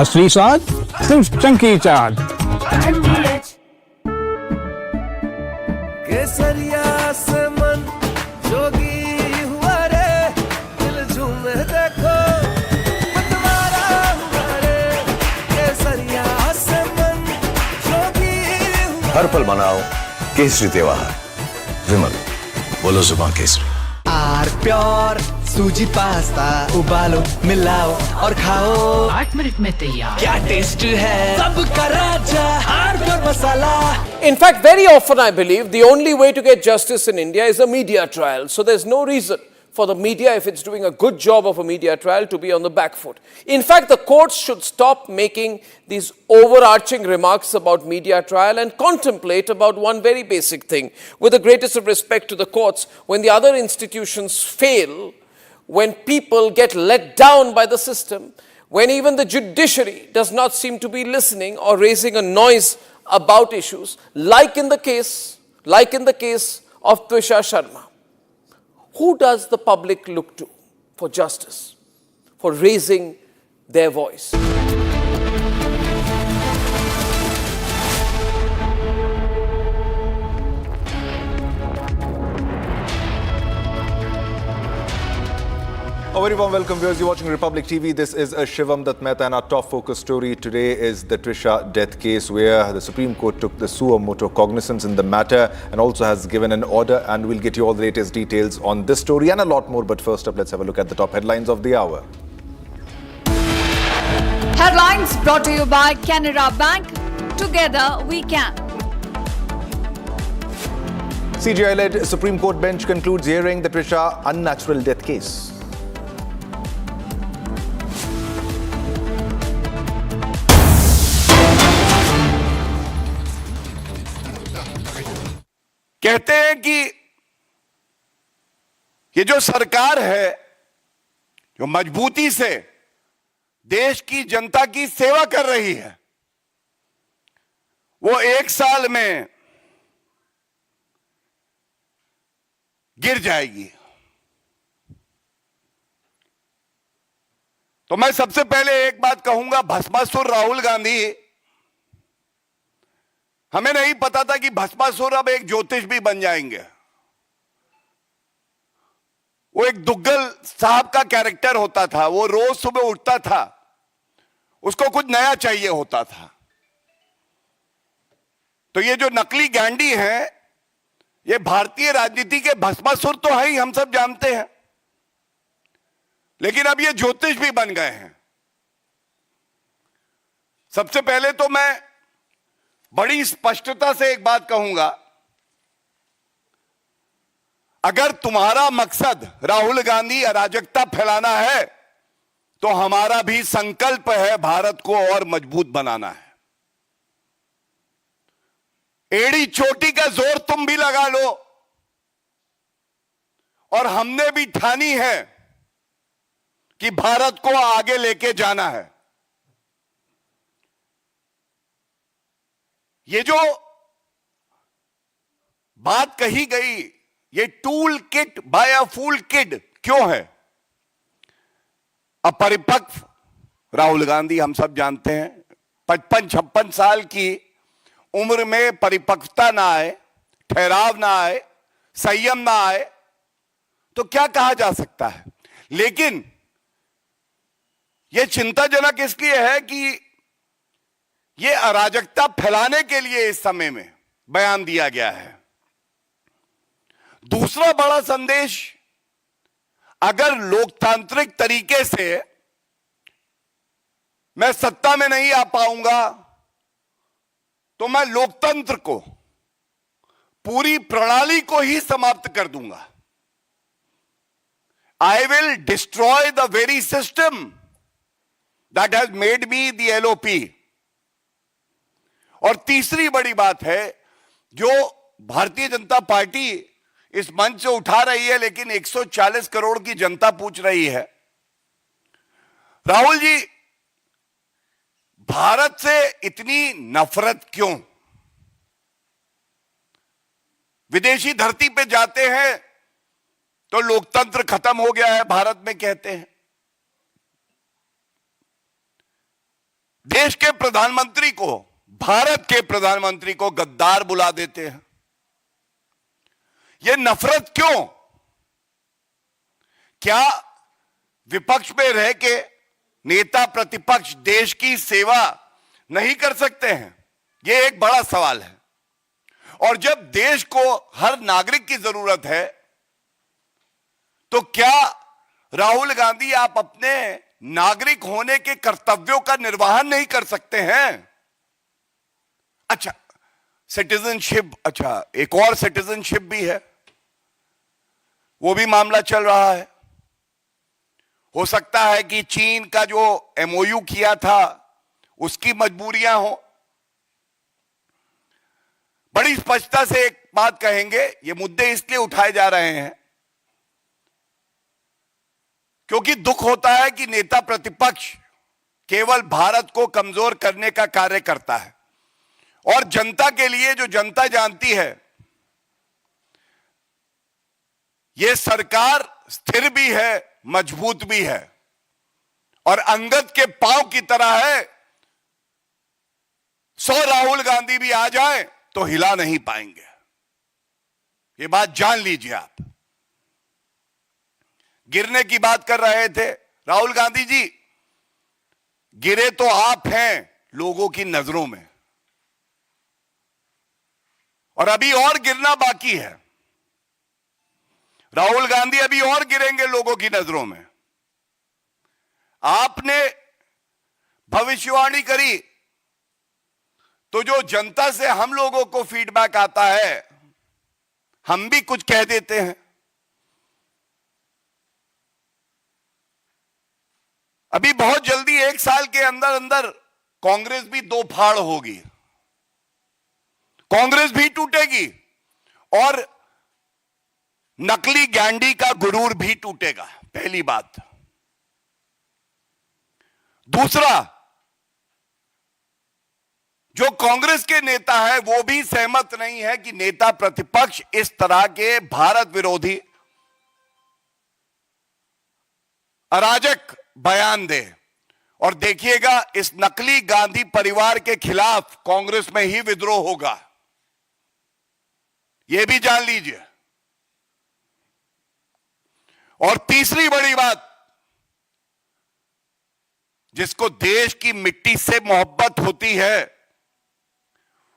असली स्वाद सिर्फ चंकी चाट। केसरिया से मन जोगी हुआ रे, दिल झूमे देखो मतवारा हुआ रे। केसरिया से मन जोगी हुआ। हर पल मनाओ केसरी त्योहार। विमल, बोलो जुबान केसरी। आर प्योर सूजी पास्ता उबालो मिलाओ और खाओ 8 मिनट में तैयार। क्या टेस्ट है सबका राजा hardcore masala. In fact, very often I believe the only way to get justice in India is a media trial. So there's no reason for the media, if it's doing a good job of a media trial, to be on the back foot. In fact, the courts should stop making these overarching remarks about media trial and contemplate about one very basic thing. With the greatest of respect to the courts, when the other institutions fail, when people get let down by the system, when even the judiciary does not seem to be listening or raising a noise about issues, like in the case of Twisha Sharma, who does the public look to for justice, for raising their voice? A very warm welcome, viewers. You're watching Republic TV. This is Shivam Dutt Mehta, and our top focus story today is the Trisha death case, where the Supreme Court took the suo motu cognizance in the matter and also has given an order. And we'll get you all the latest details on this story and a lot more. But first up, let's have a look at the top headlines of the hour. Headlines brought to you by Canara Bank. Together we can. CJI-led Supreme Court bench concludes hearing the Trisha unnatural death case. कहते हैं कि ये जो सरकार है, जो मजबूती से देश की जनता की सेवा कर रही है, वो 1 साल में गिर जाएगी। तो मैं सबसे पहले एक बात कहूंगा, भस्मासुर राहुल गांधी, हमें नहीं पता था कि भस्मासुर अब एक ज्योतिष भी बन जाएंगे। वो एक दुग्गल साहब का कैरेक्टर होता था, वो रोज सुबह उठता था, उसको कुछ नया चाहिए होता था। तो ये जो नकली गैंडी हैं, ये भारतीय राजनीति के भस्मासुर तो है ही, हम सब जानते हैं, लेकिन अब ये ज्योतिष भी बन गए हैं। सबसे पहले तो मैं बड़ी स्पष्टता से एक बात कहूंगा, अगर तुम्हारा मकसद राहुल गांधी अराजकता फैलाना है तो हमारा भी संकल्प है भारत को और मजबूत बनाना है। एड़ी चोटी का जोर तुम भी लगा लो, और हमने भी ठानी है कि भारत को आगे लेके जाना है। ये जो बात कही गई, ये टूल किट बाय अ फूल किड क्यों है? अपरिपक्व राहुल गांधी, हम सब जानते हैं, 55-56 साल की उम्र में परिपक्वता ना आए, ठहराव ना आए, संयम ना आए, तो क्या कहा जा सकता है? लेकिन यह चिंताजनक इसलिए है कि यह अराजकता फैलाने के लिए इस समय में बयान दिया गया है। दूसरा बड़ा संदेश, अगर लोकतांत्रिक तरीके से मैं सत्ता में नहीं आ पाऊंगा तो मैं लोकतंत्र को, पूरी प्रणाली को ही समाप्त कर दूंगा। I will destroy the very system that has made me the LOP। और तीसरी बड़ी बात है जो भारतीय जनता पार्टी इस मंच से उठा रही है, लेकिन 140 करोड़ की जनता पूछ रही है, राहुल जी, भारत से इतनी नफरत क्यों? विदेशी धरती पे जाते हैं तो लोकतंत्र खत्म हो गया है भारत में कहते हैं। देश के प्रधानमंत्री को, भारत के प्रधानमंत्री को गद्दार बुला देते हैं। यह नफरत क्यों? क्या विपक्ष में रह के नेता प्रतिपक्ष देश की सेवा नहीं कर सकते हैं? यह एक बड़ा सवाल है। और जब देश को हर नागरिक की जरूरत है तो क्या राहुल गांधी आप अपने नागरिक होने के कर्तव्यों का निर्वहन नहीं कर सकते हैं? अच्छा, सिटीजनशिप, अच्छा एक और सिटीजनशिप भी है, वो भी मामला चल रहा है। हो सकता है कि चीन का जो MOU किया था उसकी मजबूरियां हो। बड़ी स्पष्टता से एक बात कहेंगे, ये मुद्दे इसलिए उठाए जा रहे हैं क्योंकि दुख होता है कि नेता प्रतिपक्ष केवल भारत को कमजोर करने का कार्य करता है, और जनता के लिए जो जनता जानती है, यह सरकार स्थिर भी है, मजबूत भी है, और अंगद के पांव की तरह है। 100 राहुल गांधी भी आ जाए तो हिला नहीं पाएंगे। ये बात जान लीजिए आप। गिरने की बात कर रहे थे राहुल गांधी जी, गिरे तो आप हैं लोगों की नजरों में, और अभी और गिरना बाकी है। राहुल गांधी अभी और गिरेंगे लोगों की नजरों में। आपने भविष्यवाणी करी तो जो जनता से हम लोगों को फीडबैक आता है, हम भी कुछ कह देते हैं। अभी बहुत जल्दी 1 साल के अंदर अंदर कांग्रेस भी 2 फाड़ होगी, कांग्रेस भी टूटेगी, और नकली गैंडी का गुरूर भी टूटेगा। पहली बात। दूसरा, जो कांग्रेस के नेता है वो भी सहमत नहीं है कि नेता प्रतिपक्ष इस तरह के भारत विरोधी अराजक बयान दे। और देखिएगा इस नकली गांधी परिवार के खिलाफ कांग्रेस में ही विद्रोह होगा, यह भी जान लीजिए। और तीसरी बड़ी बात, जिसको देश की मिट्टी से मोहब्बत होती है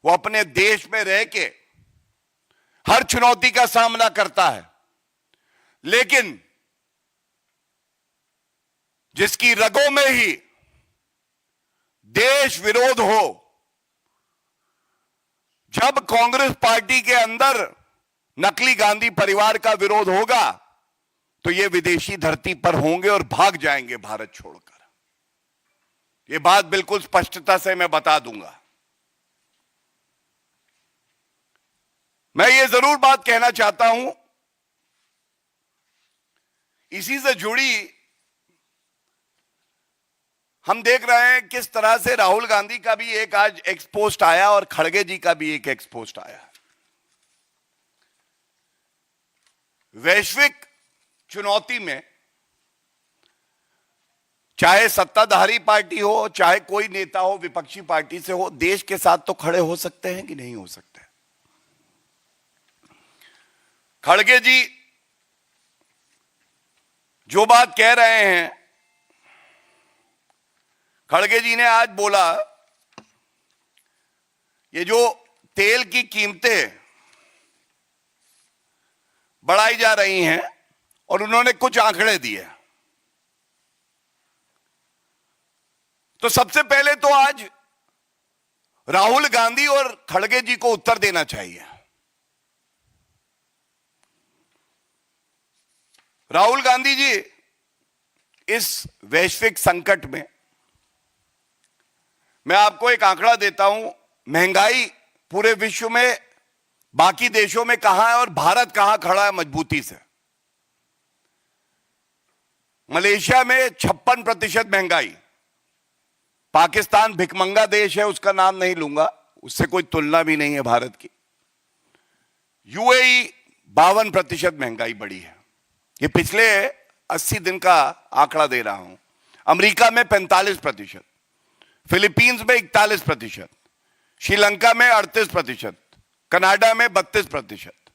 वो अपने देश में रह के हर चुनौती का सामना करता है, लेकिन जिसकी रगों में ही देश विरोध हो, जब कांग्रेस पार्टी के अंदर नकली गांधी परिवार का विरोध होगा तो ये विदेशी धरती पर होंगे और भाग जाएंगे भारत छोड़कर। ये बात बिल्कुल स्पष्टता से मैं बता दूंगा। मैं ये जरूर बात कहना चाहता हूं, इसी से जुड़ी हम देख रहे हैं किस तरह से राहुल गांधी का भी एक आज एक्सपोस्ट आया और खड़गे जी का भी एक एक्सपोस्ट आया। वैश्विक चुनौती में चाहे सत्ताधारी पार्टी हो, चाहे कोई नेता हो विपक्षी पार्टी से हो, देश के साथ तो खड़े हो सकते हैं कि नहीं हो सकते। खड़गे जी जो बात कह रहे हैं, खड़गे जी ने आज बोला ये जो तेल की कीमतें बढ़ाई जा रही हैं और उन्होंने कुछ आंकड़े दिए। तो सबसे पहले तो आज राहुल गांधी और खड़गे जी को उत्तर देना चाहिए। राहुल गांधी जी, इस वैश्विक संकट में मैं आपको एक आंकड़ा देता हूं, महंगाई पूरे विश्व में बाकी देशों में कहां है और भारत कहां खड़ा है मजबूती से। मलेशिया में 56% महंगाई, पाकिस्तान भिखमंगा देश है, उसका नाम नहीं लूंगा, उससे कोई तुलना भी नहीं है भारत की। यूएई 52% महंगाई बढ़ी है, ये पिछले 80 दिन का आंकड़ा दे रहा हूं। अमेरिका में 45%, फिलीपींस में 41%, श्रीलंका में 38%, कनाडा में 32%,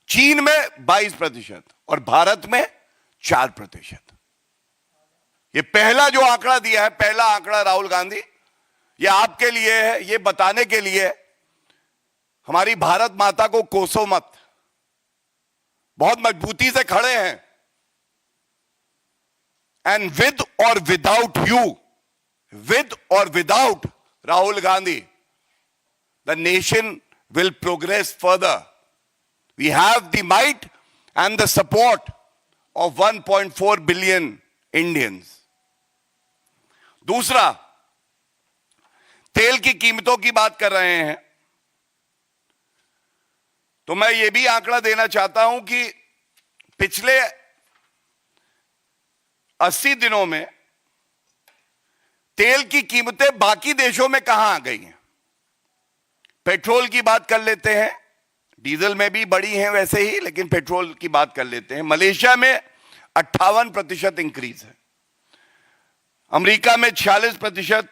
चीन में 22% और भारत में 4%। ये पहला जो आंकड़ा दिया है, पहला आंकड़ा राहुल गांधी, ये आपके लिए है, ये बताने के लिए हमारी भारत माता को कोसो मत, बहुत मजबूती से खड़े हैं। एंड विद और विदाउट यू, विद और without Rahul Gandhi, the nation will progress further. We have the might and the support of 1.4 billion Indians. दूसरा, तेल की कीमतों की बात कर रहे हैं तो मैं ये भी आंकड़ा देना चाहता हूं कि पिछले 80 दिनों में तेल की कीमतें बाकी देशों में कहां आ गई हैं। पेट्रोल की बात कर लेते हैं, डीजल में भी बढ़ी हैं वैसे ही, लेकिन पेट्रोल की बात कर लेते हैं। मलेशिया में 58% इंक्रीज है, अमेरिका में 46%,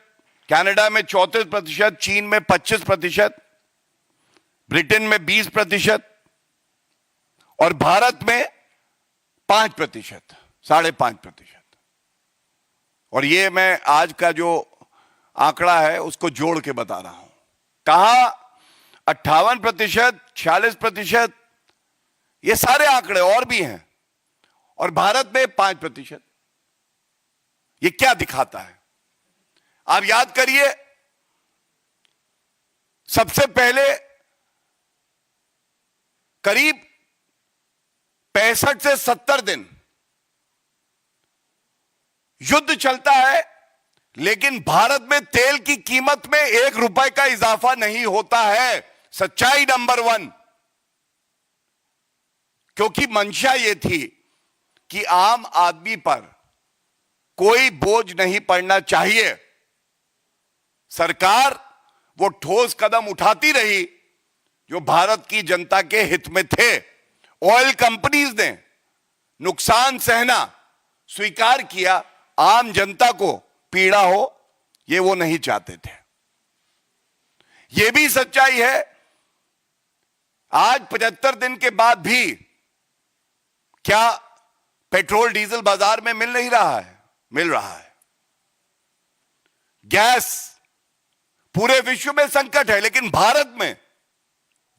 कनाडा में 34%, चीन में 25%, ब्रिटेन में 20% और भारत में 5%, 5.5%। और ये मैं आज का जो आंकड़ा है उसको जोड़ के बता रहा हूं। कहा 58%, 46%, ये सारे आंकड़े और भी हैं, और भारत में 5%। ये क्या दिखाता है? आप याद करिए, सबसे पहले करीब 65 से 70 दिन युद्ध चलता है, लेकिन भारत में तेल की कीमत में 1 रुपए का इजाफा नहीं होता है। सच्चाई नंबर 1, क्योंकि मंशा यह थी कि आम आदमी पर कोई बोझ नहीं पड़ना चाहिए। सरकार वो ठोस कदम उठाती रही जो भारत की जनता के हित में थे। ऑयल कंपनीज ने नुकसान सहना, स्वीकार किया, आम जनता को पीड़ा हो, ये वो नहीं चाहते थे। ये भी सच्चाई है, आज 75 दिन के बाद भी क्या पेट्रोल डीजल बाजार में मिल नहीं रहा है? मिल रहा है। गैस पूरे विश्व में संकट है, लेकिन भारत में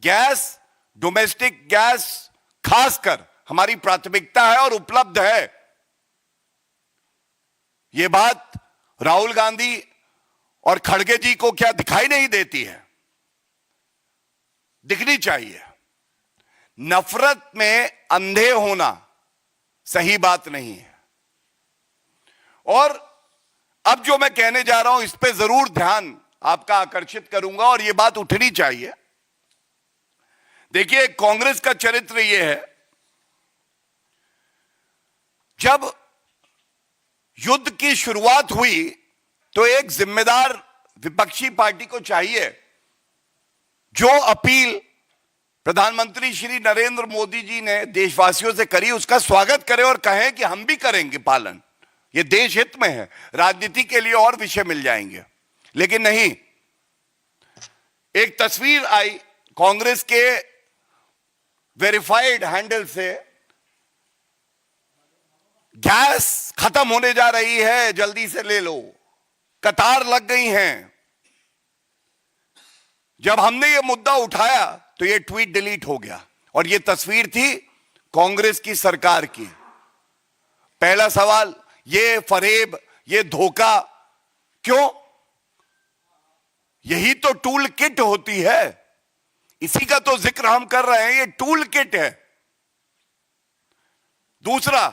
गैस, डोमेस्टिक गैस खासकर हमारी प्राथमिकता है और उपलब्ध है। यह बात राहुल गांधी और खड़गे जी को क्या दिखाई नहीं देती है? दिखनी चाहिए। नफरत में अंधे होना सही बात नहीं है। और अब जो मैं कहने जा रहा हूं, इस पे जरूर ध्यान आपका आकर्षित करूंगा और यह बात उठनी चाहिए। देखिए, कांग्रेस का चरित्र यह है, जब युद्ध की शुरुआत हुई तो एक जिम्मेदार विपक्षी पार्टी को चाहिए जो अपील प्रधानमंत्री श्री नरेंद्र मोदी जी ने देशवासियों से करी, उसका स्वागत करें और कहें कि हम भी करेंगे पालन, ये देश हित में है। राजनीति के लिए और विषय मिल जाएंगे, लेकिन नहीं। एक तस्वीर आई कांग्रेस के वेरीफाइड हैंडल से, गैस खत्म होने जा रही है, जल्दी से ले लो, कतार लग गई हैं। जब हमने ये मुद्दा उठाया तो ये ट्वीट डिलीट हो गया और ये तस्वीर थी कांग्रेस की सरकार की। पहला सवाल, ये फरेब, ये धोखा क्यों? यही तो टूल किट होती है, इसी का तो जिक्र हम कर रहे हैं, ये टूल किट है। दूसरा,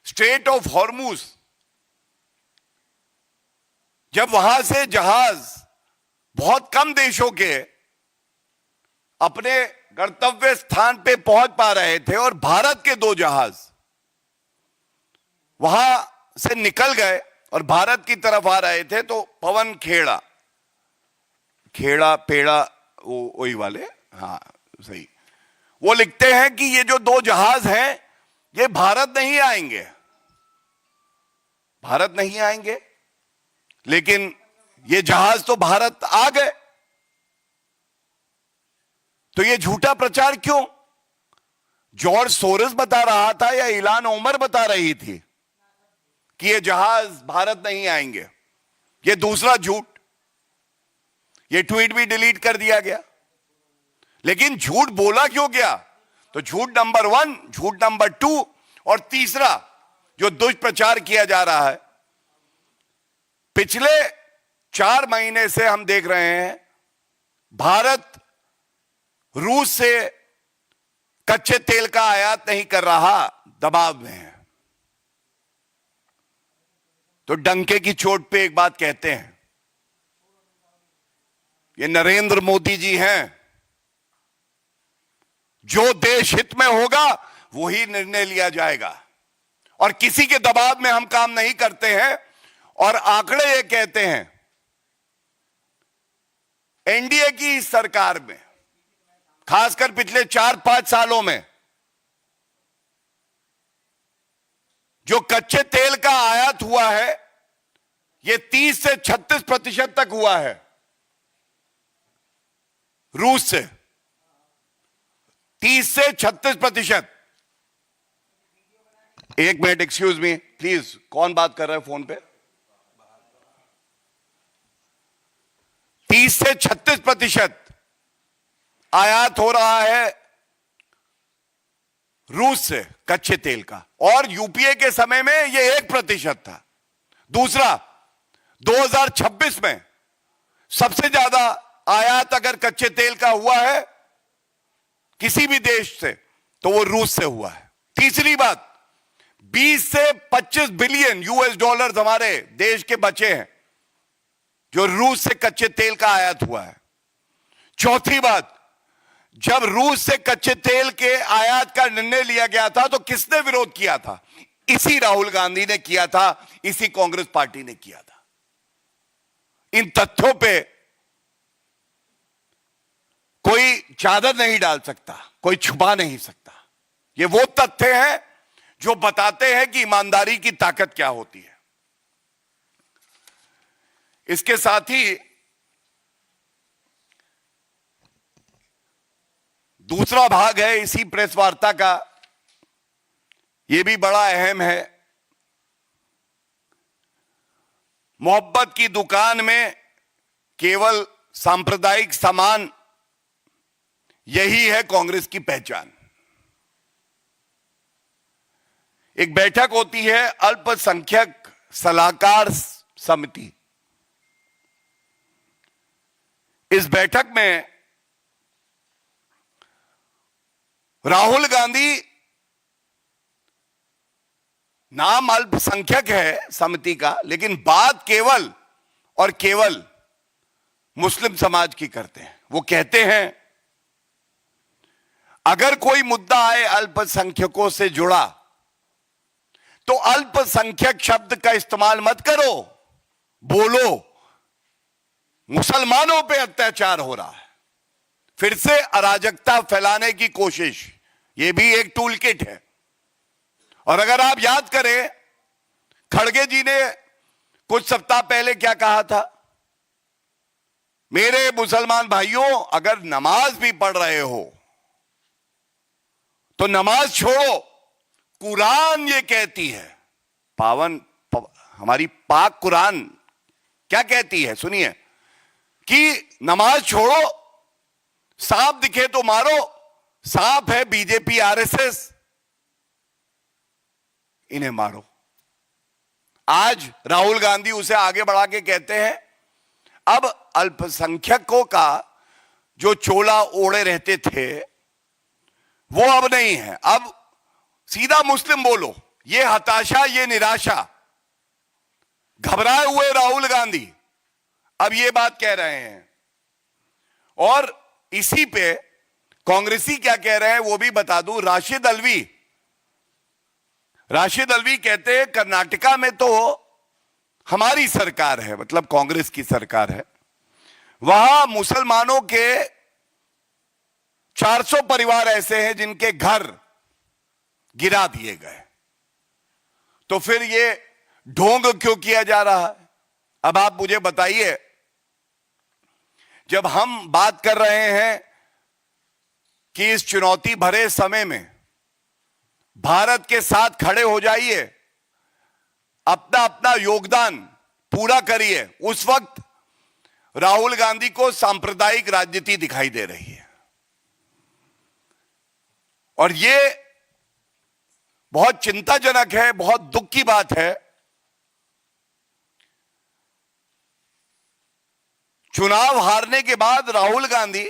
स्ट्रेट ऑफ हॉर्मूज, जब वहां से जहाज बहुत कम देशों के अपने गंतव्य स्थान पे पहुंच पा रहे थे और भारत के 2 जहाज वहां से निकल गए और भारत की तरफ आ रहे थे, तो पवन खेड़ा पेड़ा वही वाले, हाँ सही, वो लिखते हैं कि ये जो 2 जहाज हैं ये भारत नहीं आएंगे, भारत नहीं आएंगे। लेकिन ये जहाज तो भारत आ गए, तो ये झूठा प्रचार क्यों? जॉर्ज सोरस बता रहा था या इलान ओमर बता रही थी कि ये जहाज भारत नहीं आएंगे? ये दूसरा झूठ, ये ट्वीट भी डिलीट कर दिया गया। लेकिन झूठ बोला क्यों गया? तो झूठ नंबर 1, झूठ नंबर 2 और तीसरा जो दुष्प्रचार किया जा रहा है, पिछले 4 महीने से हम देख रहे हैं भारत रूस से कच्चे तेल का आयात नहीं कर रहा, दबाव में है। तो डंके की चोट पे एक बात कहते हैं, ये नरेंद्र मोदी जी हैं, जो देश हित में होगा वही निर्णय लिया जाएगा और किसी के दबाव में हम काम नहीं करते हैं। और आंकड़े ये कहते हैं, एनडीए की इस सरकार में खासकर पिछले 4-5 सालों में जो कच्चे तेल का आयात हुआ है ये 30 से 36% तक हुआ है रूस से, 30 से 36%। एक मिनट, एक्सक्यूज मी प्लीज, कौन बात कर रहा है फोन पे? 30 से 36% आयात हो रहा है रूस से कच्चे तेल का, और यूपीए के समय में यह 1% था। दूसरा, 2026 में सबसे ज्यादा आयात अगर कच्चे तेल का हुआ है किसी भी देश से तो वो रूस से हुआ है। तीसरी बात, 20 से 25 बिलियन यूएस डॉलर्स हमारे देश के बचे हैं जो रूस से कच्चे तेल का आयात हुआ है। चौथी बात, जब रूस से कच्चे तेल के आयात का निर्णय लिया गया था तो किसने विरोध किया था? इसी राहुल गांधी ने किया था, इसी कांग्रेस पार्टी ने किया था। इन तथ्यों पे कोई चादर नहीं डाल सकता, कोई छुपा नहीं सकता। ये वो तथ्य हैं जो बताते हैं कि ईमानदारी की ताकत क्या होती है। इसके साथ ही दूसरा भाग है इसी प्रेस वार्ता का, यह भी बड़ा अहम है। मोहब्बत की दुकान में केवल सांप्रदायिक सामान, यही है कांग्रेस की पहचान। एक बैठक होती है अल्पसंख्यक सलाहकार समिति। इस बैठक में राहुल गांधी, नाम अल्पसंख्यक है समिति का, लेकिन बात केवल और केवल मुस्लिम समाज की करते हैं। वो कहते हैं अगर कोई मुद्दा आए अल्पसंख्यकों से जुड़ा तो अल्पसंख्यक शब्द का इस्तेमाल मत करो, बोलो मुसलमानों पे अत्याचार हो रहा है। फिर से अराजकता फैलाने की कोशिश, यह भी एक टूल किट है। और अगर आप याद करें, खड़गे जी ने कुछ सप्ताह पहले क्या कहा था, मेरे मुसलमान भाइयों, अगर नमाज भी पढ़ रहे हो तो नमाज छोड़ो, कुरान ये कहती है, हमारी पाक कुरान क्या कहती है, सुनिए, कि नमाज छोड़ो, सांप दिखे तो मारो, सांप है बीजेपी आरएसएस, इन्हें मारो। आज राहुल गांधी उसे आगे बढ़ा के कहते हैं अब अल्पसंख्यकों का जो चोला ओढ़े रहते थे वो अब नहीं है, अब सीधा मुस्लिम बोलो। ये हताशा, ये निराशा, घबराए हुए राहुल गांधी अब ये बात कह रहे हैं। और इसी पे कांग्रेसी क्या कह रहे हैं वो भी बता दूं। राशिद अलवी कहते हैं कर्नाटका में तो हमारी सरकार है, मतलब कांग्रेस की सरकार है, वहां मुसलमानों के 400 परिवार ऐसे हैं जिनके घर गिरा दिए गए, तो फिर ये ढोंग क्यों किया जा रहा है। अब आप मुझे बताइए, जब हम बात कर रहे हैं कि इस चुनौती भरे समय में भारत के साथ खड़े हो जाइए, अपना अपना योगदान पूरा करिए, उस वक्त राहुल गांधी को सांप्रदायिक राजनीति दिखाई दे रही है। और ये बहुत चिंताजनक है, बहुत दुख की बात है। चुनाव हारने के बाद राहुल गांधी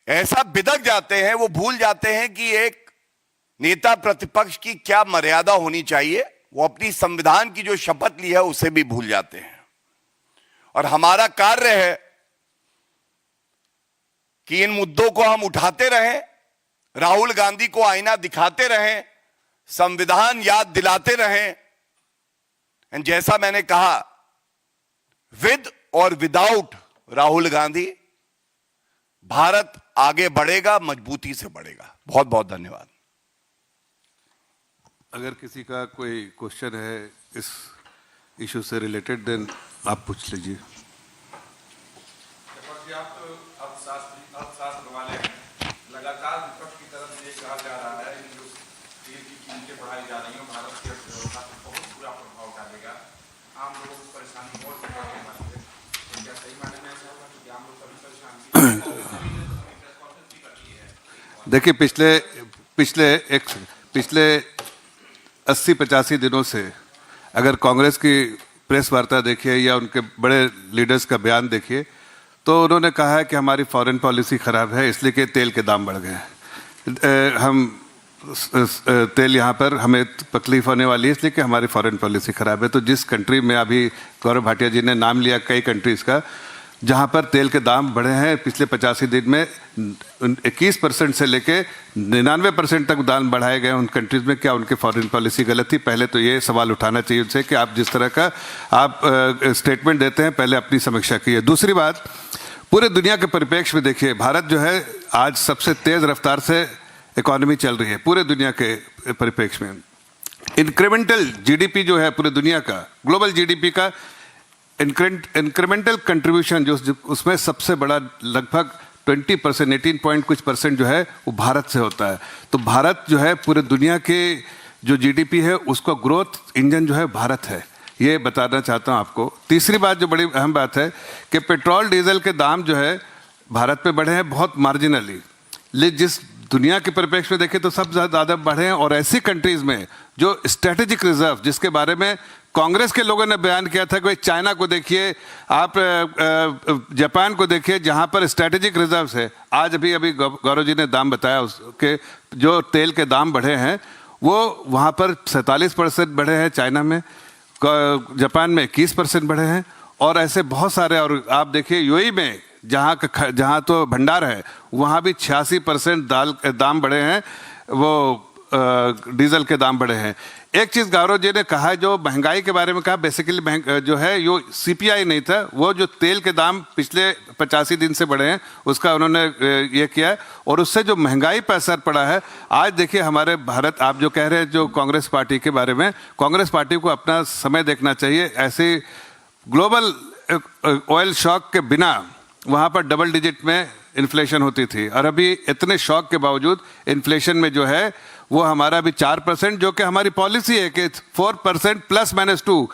ऐसा बिदक जाते हैं, वो भूल जाते हैं कि एक नेता प्रतिपक्ष की क्या मर्यादा होनी चाहिए। वो अपनी संविधान की जो शपथ ली है उसे भी भूल जाते हैं। और हमारा कार्य है कि इन मुद्दों को हम उठाते रहें, राहुल गांधी को आईना दिखाते रहें, संविधान याद दिलाते रहें। एंड जैसा मैंने कहा, विद और विदाउट राहुल गांधी भारत आगे बढ़ेगा, मजबूती से बढ़ेगा। बहुत बहुत धन्यवाद। अगर किसी का कोई क्वेश्चन है इस इशू से रिलेटेड, देन आप पूछ लीजिए। अर्थशास्त्र वाले हैं, लगातार विपक्ष की तरफ से कहा जा रहा है कि जो तेल की कीमतें बढ़ाई जा रही हैं भारत की अर्थव्यवस्था पर बहुत बुरा प्रभाव डालेगा, आम लोगों की परेशानी और बढ़ने वाली है। तो क्या सही मायने में ऐसा होगा कि आम लोग सभी परेशान? देखिए, पिछले 80-85 दिनों से अगर कांग्रेस की प्रेस वार्ता देखिए या उनके बड़े लीडर्स का बयान देखिए, तो उन्होंने कहा है कि हमारी फॉरेन पॉलिसी ख़राब है, इसलिए कि तेल के दाम बढ़ गए हैं। हम तेल यहाँ पर हमें तकलीफ होने वाली है इसलिए कि हमारी फॉरेन पॉलिसी ख़राब है। तो जिस कंट्री में अभी गौरव भाटिया जी ने नाम लिया, कई कंट्रीज़ का जहाँ पर तेल के दाम बढ़े हैं, पिछले 85 दिन में 21% से लेके 99% तक दाम बढ़ाए गए उन कंट्रीज़ में। क्या उनकी फॉरेन पॉलिसी गलत थी? पहले तो ये सवाल उठाना चाहिए उनसे कि आप जिस तरह का आप स्टेटमेंट देते हैं, पहले अपनी समीक्षा कीजिए। दूसरी बात, पूरे दुनिया के परिप्रेक्ष्य में देखिए, भारत जो है आज सबसे तेज़ रफ्तार से इकोनॉमी चल रही है पूरे दुनिया के परिप्रेक्ष्य में। इंक्रीमेंटल जीडीपी जो है पूरे दुनिया का, ग्लोबल जीडीपी का इंक्रीमेंटल कंट्रीब्यूशन जो उसमें सबसे बड़ा लगभग 20%, 18 पॉइंट कुछ परसेंट जो है वो भारत से होता है। तो भारत जो है पूरे दुनिया के जो जीडीपी है उसका ग्रोथ इंजन जो है भारत है, ये बताना चाहता हूँ आपको। तीसरी बात जो बड़ी अहम बात है कि पेट्रोल डीजल के दाम जो है भारत में बढ़े हैं बहुत मार्जिनली, जिस दुनिया के परिप्रेक्ष्य में देखें तो सब ज़्यादा बढ़े हैं। और ऐसी कंट्रीज़ में जो स्ट्रेटेजिक रिजर्व जिसके बारे में कांग्रेस के लोगों ने बयान किया था कि चाइना को देखिए, आप जापान को देखिए जहां पर स्ट्रेटेजिक रिजर्व्स है। आज अभी गौरव जी ने दाम बताया उसके, जो तेल के दाम बढ़े हैं वो वहां पर 47% बढ़े हैं, चाइना में, जापान में 21% बढ़े हैं, और ऐसे बहुत सारे। और आप देखिए यूएई में जहाँ तो भंडार है वहाँ भी 86% दाम बढ़े हैं, वो डीजल के दाम बढ़े हैं। एक चीज़ गौरव जी ने कहा है, जो महंगाई के बारे में कहा, बेसिकली जो है यो सीपीआई नहीं था, वो जो तेल के दाम पिछले 85 दिन से बढ़े हैं उसका उन्होंने ये किया है, और उससे जो महंगाई पर असर पड़ा है। आज देखिए हमारे भारत, आप जो कह रहे हैं जो कांग्रेस पार्टी के बारे में, कांग्रेस पार्टी को अपना समय देखना चाहिए। ऐसे ग्लोबल ऑयल शॉक के बिना वहाँ पर डबल डिजिट में इन्फ्लेशन होती थी, और अभी इतने शॉक के बावजूद इन्फ्लेशन में जो है वो हमारा भी 4%, जो कि हमारी पॉलिसी है कि 4% ±2।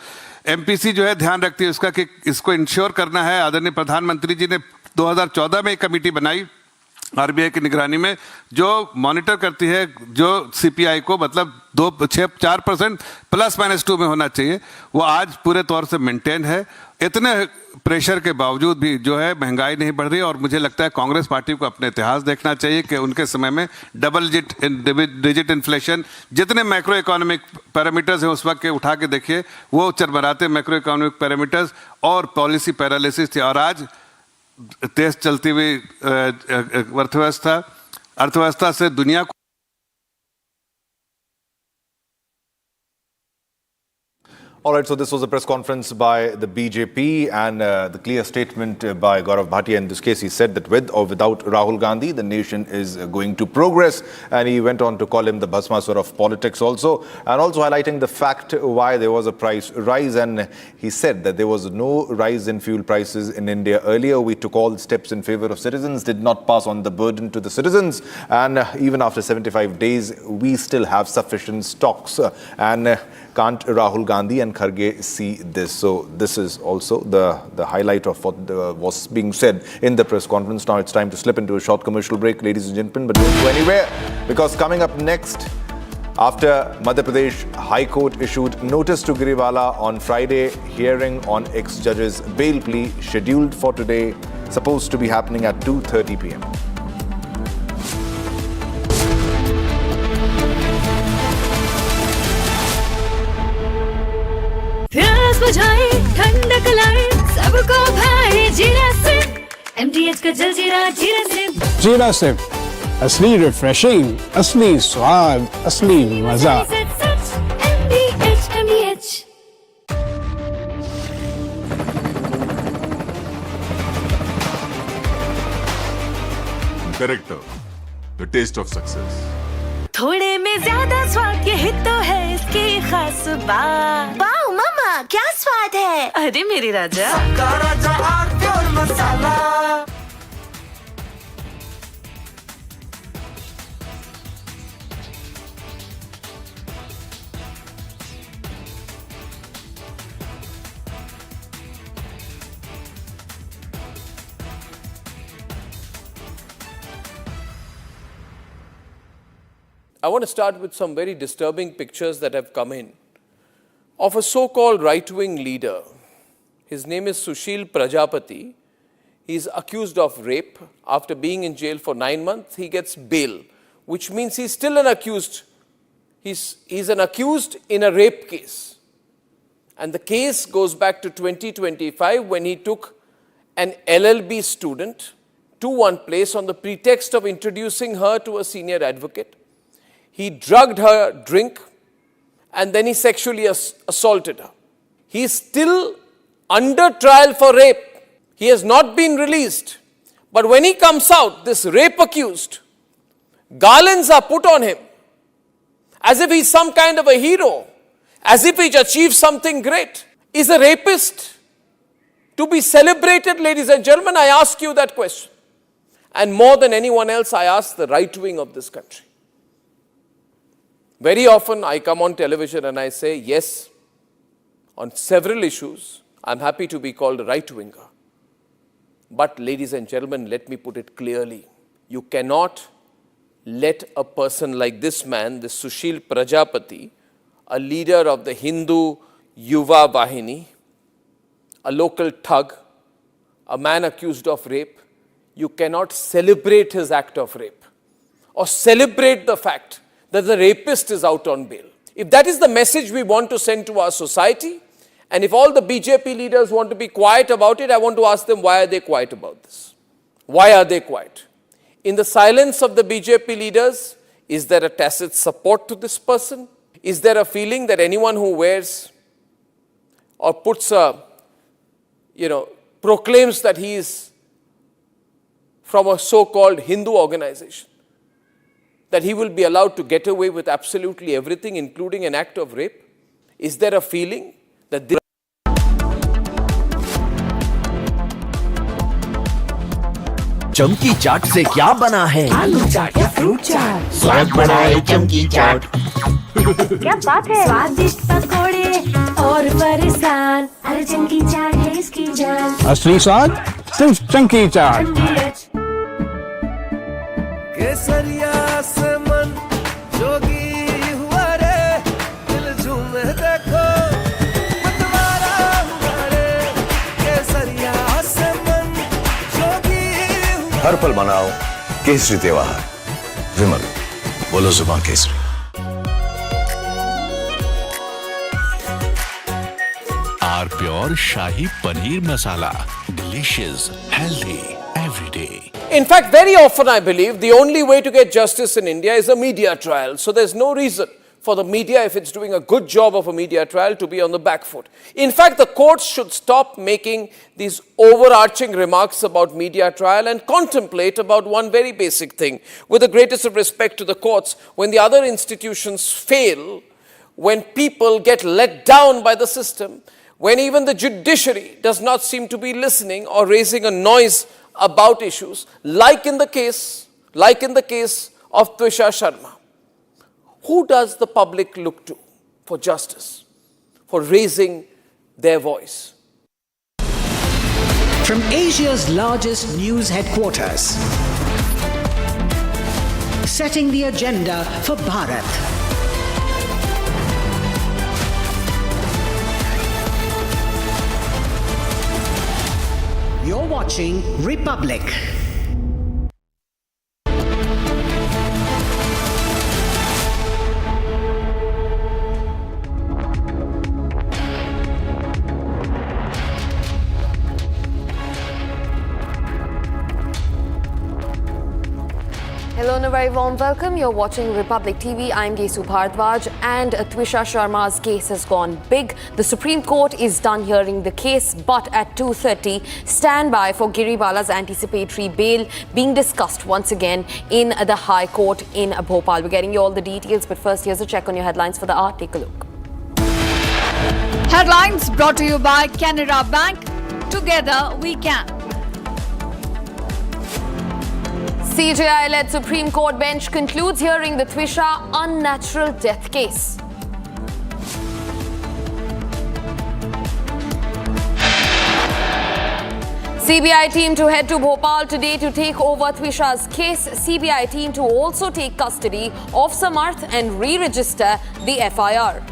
एमपीसी जो है ध्यान रखती है उसका कि इसको इंश्योर करना है। आदरणीय प्रधानमंत्री जी ने 2014 में एक कमेटी बनाई आरबीआई की निगरानी में, जो मॉनिटर करती है जो सीपीआई को, मतलब 4% ±2 में होना चाहिए। वो आज पूरे तौर से मेंटेन है। इतने प्रेशर के बावजूद भी जो है महंगाई नहीं बढ़ रही, और मुझे लगता है कांग्रेस पार्टी को अपने इतिहास देखना चाहिए कि उनके समय में डबल डिजिट इन्फ्लेशन, जितने मैक्रो इकोनॉमिक पैरामीटर्स हैं उस वक्त के उठा के देखिए, वो चरमराते मैक्रो इकोनॉमिक पैरामीटर्स और पॉलिसी पैरालिसिस थे। और आज तेज चलती हुई अर्थव्यवस्था से दुनिया को। All right, so this was a press conference by the BJP, and the clear statement by Gaurav Bhatia. In this case, he said that with or without Rahul Gandhi, the nation is going to progress, and he went on to call him the Bhasmasur of politics also, and also highlighting the fact why there was a price rise. And he said that there was no rise in fuel prices in India earlier. We took all steps in favor of citizens, did not pass on the burden to the citizens, and even after 75 days, we still have sufficient stocks. And can't Rahul Gandhi and Kharge see this? So this is also the highlight of what was being said in the press conference. Now it's time to slip into a short commercial break, ladies and gentlemen, but don't go anywhere, because coming up next, after Madhya Pradesh High Court issued notice to Giriwala on Friday, hearing on ex-judge's bail plea scheduled for today, supposed to be happening at 2:30 p.m. बुझाए ठंडक लाए सबको भाए जीरा से MTH का जलजीरा जीरा से। जीरा से असली रिफ्रेशिंग, असली स्वाद, असली मजा। MTH। Character, the taste of success. थोड़े में ज्यादा स्वाद, यही तो है इसकी खास बात। वाओ मामा, क्या स्वाद है। अरे मेरे राजा, सबका राजा आरती और मसाला। I want to start with some very disturbing pictures that have come in of a so-called right-wing leader. His name is Sushil Prajapati. He is accused of rape. After being in jail for 9 months, he gets bail, which means he's still an accused. He's an accused in a rape case. And the case goes back to 2025 when he took an LLB student to one place on the pretext of introducing her to a senior advocate. He drugged her drink and then he sexually assaulted her. He is still under trial for rape. He has not been released. But when he comes out, this rape accused Garlands are put on him as if he's some kind of a hero, as if he's achieved something great. Is a rapist to be celebrated, ladies and gentlemen? I ask you that question. And more than anyone else, I ask the right wing of this country. Very often I come on television and I say, yes, on several issues, I'm happy to be called a right-winger. But ladies and gentlemen, let me put it clearly. You cannot let a person like this man, this Sushil Prajapati, a leader of the Hindu Yuva Vahini, a local thug, a man accused of rape, you cannot celebrate his act of rape or celebrate the fact that the rapist is out on bail. If that is the message we want to send to our society, and if all the BJP leaders want to be quiet about it, I want to ask them, why are they quiet about this? Why are they quiet? In the silence of the BJP leaders, is there a tacit support to this person? Is there a feeling that anyone who wears or puts a, proclaims that he is from a so-called Hindu organization, that he will be allowed to get away with absolutely everything, including an act of rape? Is there a feeling that this चमकी चाट से क्या बना है? आलू चाट या fruit चाट, स्वाद बढ़ाए चमकी चाट। क्या बात है? स्वादिष्ट पकोड़े और फरसान, अरे चमकी चाट है इसकी जान। असली स्वाद सिर्फ चमकी चाट। केसरिया से मन जोगी हुआ रे, दिल झूमे देखो मतवारा हुआ रे। केसरिया से मन जोगी हर पल मनाओ केसरी त्योहार। विमल, बोलो जुबान केसरी। R pure shahi paneer masala, delicious, healthy every day. In fact, very often I believe the only way to get justice in India is a media trial. So there's no reason for the media, if it's doing a good job of a media trial, to be on the back foot. In fact, the courts should stop making these overarching remarks about media trial and contemplate about one very basic thing. With the greatest of respect to the courts, when the other institutions fail, when people get let down by the system, when even the judiciary does not seem to be listening or raising a noise about issues, like in the case of Twisha Sharma, who does the public look to for justice, for raising their voice? From Asia's largest news headquarters, setting the agenda for Bharat. You're watching Republic. Hello and a very warm welcome. You're watching Republic TV. I'm Gesu Bhardwaj, and Twisha Sharma's case has gone big. The Supreme Court is done hearing the case, but at 2:30, stand by for Giribala's anticipatory bail being discussed once again in the High Court in Bhopal. We're getting you all the details, but first here's a check on your headlines for the hour. Take a look. Headlines brought to you by Canara Bank. Together we can. CJI-led Supreme Court bench concludes hearing the Twisha unnatural death case. CBI team to head to Bhopal today to take over Twisha's case. CBI team to also take custody of Samarth and re-register the FIR.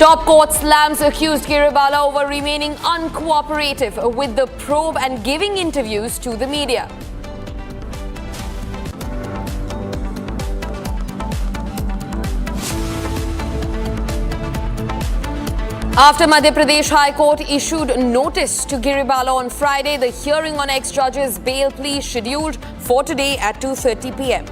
Top court slams accused Giribala over remaining uncooperative with the probe and giving interviews to the media. After Madhya Pradesh High Court issued notice to Giribala on Friday, the hearing on ex-judge's bail plea scheduled for today at 2:30 p.m.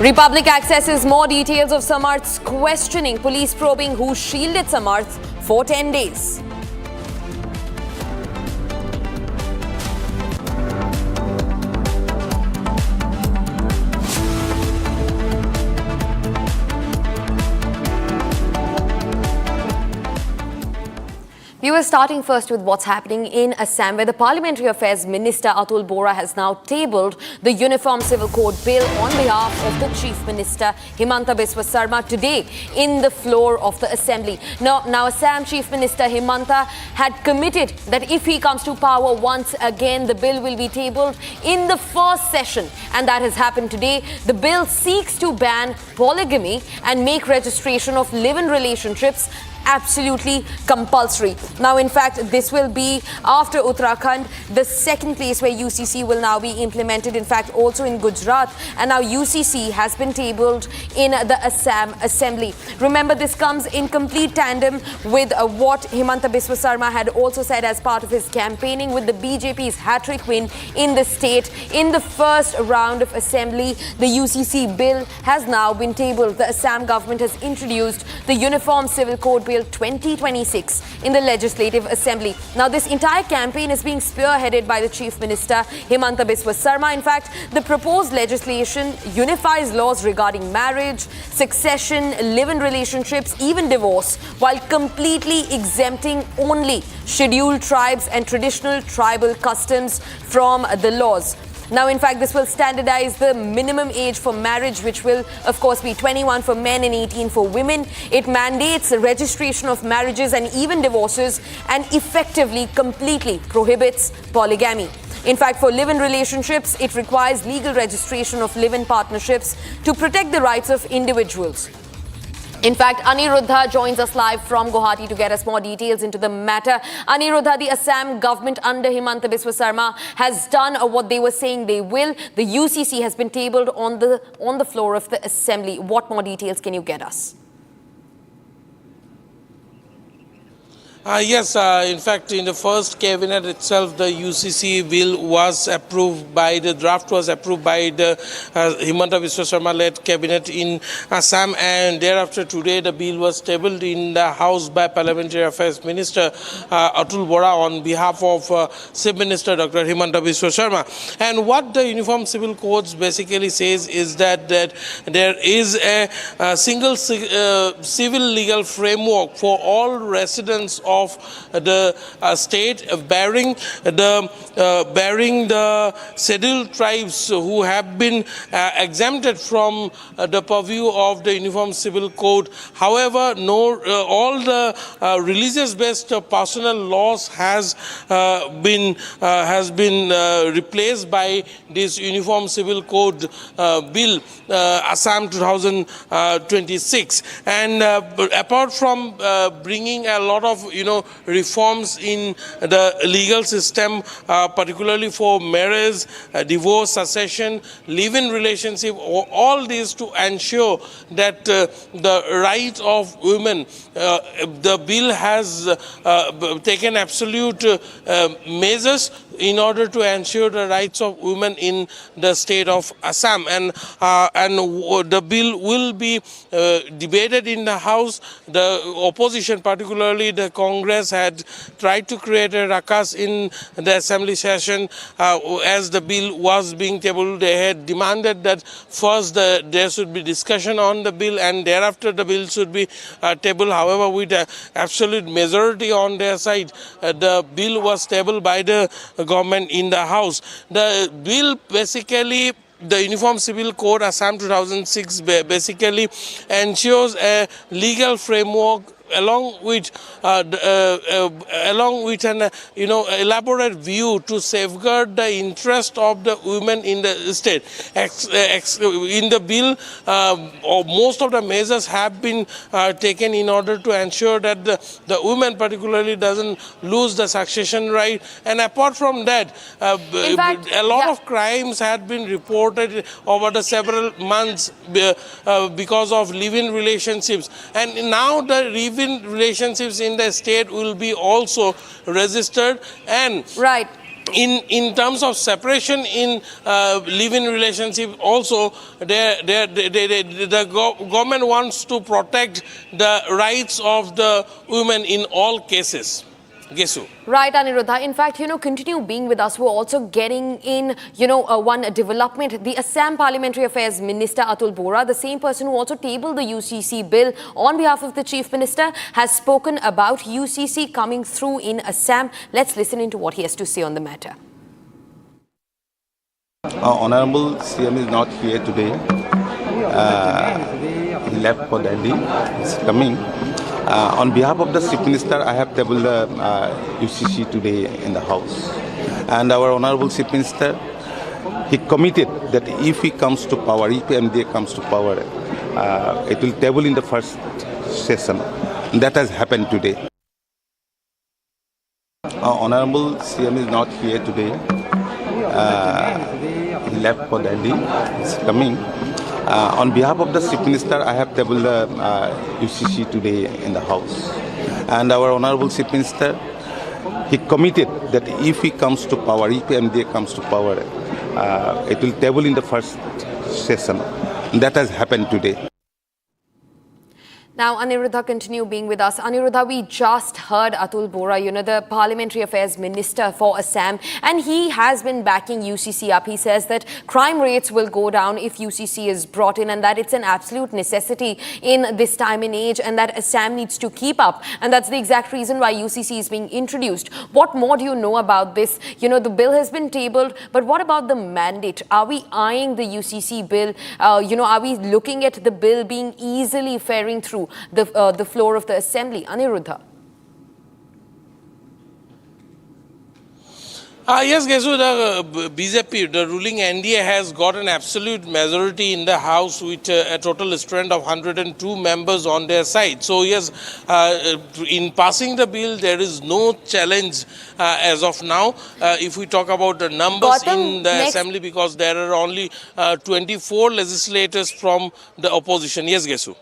Republic accesses more details of Samarth's questioning. Police probing who shielded Samarth for 10 days. We were starting first with what's happening in Assam, where the Parliamentary Affairs Minister Atul Bora has now tabled the Uniform Civil Code Bill on behalf of the Chief Minister Himanta Biswa Sarma today in the floor of the Assembly. Now Assam Chief Minister Himanta had committed that if he comes to power once again, the bill will be tabled in the first session, and that has happened today. The bill seeks to ban polygamy and make registration of live-in relationships absolutely compulsory. Now, in fact, this will be after Uttarakhand, the second place where UCC will now be implemented, in fact, also in Gujarat. And now UCC has been tabled in the Assam Assembly. Remember, this comes in complete tandem with what Himanta Biswa Sarma had also said as part of his campaigning with the BJP's hat-trick win in the state. In the first round of Assembly, the UCC bill has now been tabled. The Assam government has introduced the Uniform Civil Code Bill 2026 in the Legislative Assembly. Now, this entire campaign is being spearheaded by the Chief Minister Himanta Biswa Sarma. In fact, the proposed legislation unifies laws regarding marriage, succession, live-in relationships, even divorce, while completely exempting only scheduled tribes and traditional tribal customs from the laws. Now, in fact, this will standardize the minimum age for marriage, which will, of course, be 21 for men and 18 for women. It mandates the registration of marriages and even divorces and effectively completely prohibits polygamy. In fact, for live-in relationships, it requires legal registration of live-in partnerships to protect the rights of individuals. In fact, Aniruddha joins us live from Guwahati to get us more details into the matter. Aniruddha, the Assam government under Himanta Biswa Sarma has done what they were saying they will. The UCC has been tabled on the floor of the Assembly. What more details can you get us? Yes, in fact, in the first cabinet itself, the UCC bill was approved by, the draft was approved by the Himanta Biswa Sarma-led cabinet in Assam, and thereafter today the bill was tabled in the House by Parliamentary Affairs Minister Atul Bora on behalf of Chief Minister Dr. Himanta Biswa Sarma. And what the Uniform Civil Codes basically says is that there is a single civil legal framework for all residents of the state, bearing the scheduled tribes who have been exempted from the purview of the Uniform Civil Code. However, all the religious-based personal laws has been replaced by this Uniform Civil Code Bill, Assam 2026. And apart from bringing a lot of reforms in the legal system, particularly for marriage, divorce, succession, live-in relationship, all these to ensure that the rights of women, the bill has taken absolute measures in order to ensure the rights of women in the state of Assam. And the bill will be debated in the House. The opposition, particularly the Congress, had tried to create a ruckus in the Assembly session as the bill was being tabled. They had demanded that first there should be discussion on the bill and thereafter the bill should be tabled. However, with an absolute majority on their side, the bill was tabled by the government in the House. The bill basically, the Uniform Civil Code Assam 2006 basically ensures a legal framework along with an elaborate view to safeguard the interest of the women in the state. In the bill, most of the measures have been taken in order to ensure that the women particularly doesn't lose the succession right. And apart from that, a lot of crimes had been reported over the several months because of live-in relationships. And now the live-in relationships in the state will be also registered. And right. in terms of separation in live-in relationship, also the government wants to protect the rights of the women in all cases. Gesu. Right, Aniruddha. In fact, continue being with us. We're also getting in, one development. The Assam Parliamentary Affairs Minister Atul Bora, the same person who also tabled the UCC bill on behalf of the Chief Minister, has spoken about UCC coming through in Assam. Let's listen into what he has to say on the matter. Honorable CM is not here today. He left for Delhi. He's coming. On behalf of the Chief Minister, I have tabled the UCC today in the House. And our Honorable Chief Minister, he committed that if he comes to power, if MDA comes to power, it will table in the first session. And that has happened today. Honorable CM is not here today. He left for Delhi. He's coming. On behalf of the Chief Minister, I have tabled the UCC today in the House. And our Honorable Chief Minister, he committed that if he comes to power, if MDA comes to power, it will table in the first session. And that has happened today. Now, Aniruddha, continue being with us. Aniruddha, we just heard Atul Bora, the Parliamentary Affairs Minister for Assam, and he has been backing UCC up. He says that crime rates will go down if UCC is brought in, and that it's an absolute necessity in this time and age, and that Assam needs to keep up. And that's the exact reason why UCC is being introduced. What more do you know about this? The bill has been tabled, but what about the mandate? Are we eyeing the UCC bill? Are we looking at the bill being easily faring through the floor of the assembly? Aniruddha. Yes, Gesu, the BJP, the ruling NDA, has got an absolute majority in the House with a total strength of 102 members on their side. So, yes, in passing the bill, there is no challenge as of now. If we talk about the numbers in the assembly, because there are only 24 legislators from the opposition. Yes, Gesu.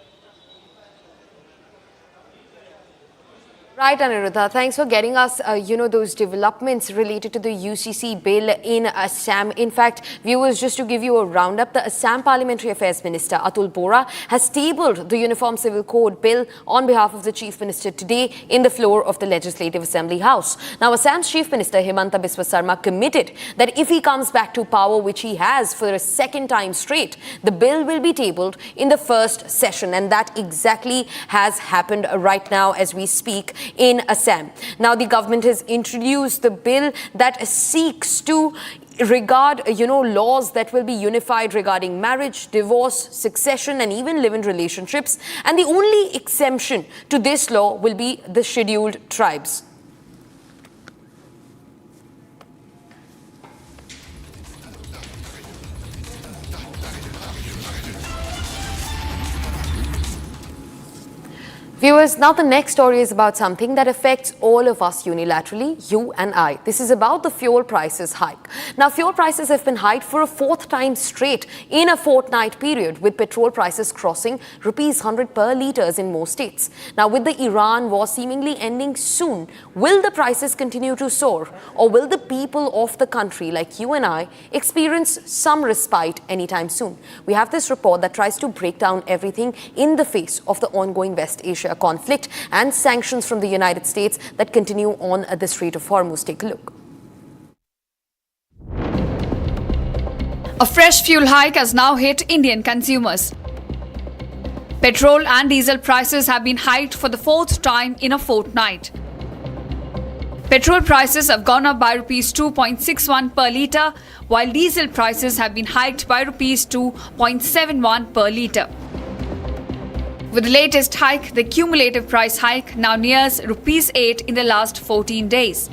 Right, Aniruddha. Thanks for getting us, those developments related to the UCC bill in Assam. In fact, viewers, just to give you a roundup, the Assam Parliamentary Affairs Minister, Atul Bora, has tabled the Uniform Civil Code bill on behalf of the Chief Minister today in the floor of the Legislative Assembly House. Now, Assam's Chief Minister, Himanta Biswa Sarma, committed that if he comes back to power, which he has for a second time straight, the bill will be tabled in the first session. And that exactly has happened right now as we speak in Assam. Now, the government has introduced the bill that seeks to regard, laws that will be unified regarding marriage, divorce, succession, and even live-in relationships. And the only exemption to this law will be the scheduled tribes. Viewers, now the next story is about something that affects all of us unilaterally, you and I. This is about the fuel prices hike. Now, fuel prices have been hiked for a fourth time straight in a fortnight period, with petrol prices crossing ₹100 per litres in most states. Now, with the Iran war seemingly ending soon, will the prices continue to soar, or will the people of the country, like you and I, experience some respite anytime soon? We have this report that tries to break down everything in the face of the ongoing West Asia conflict and sanctions from the United States that continue on the Strait of Hormuz. Take a look. A fresh fuel hike has now hit Indian consumers. Petrol and diesel prices have been hiked for the fourth time in a fortnight. Petrol prices have gone up by ₹2.61 per litre, while diesel prices have been hiked by ₹2.71 per litre. With the latest hike, the cumulative price hike now nears ₹8 in the last 14 days.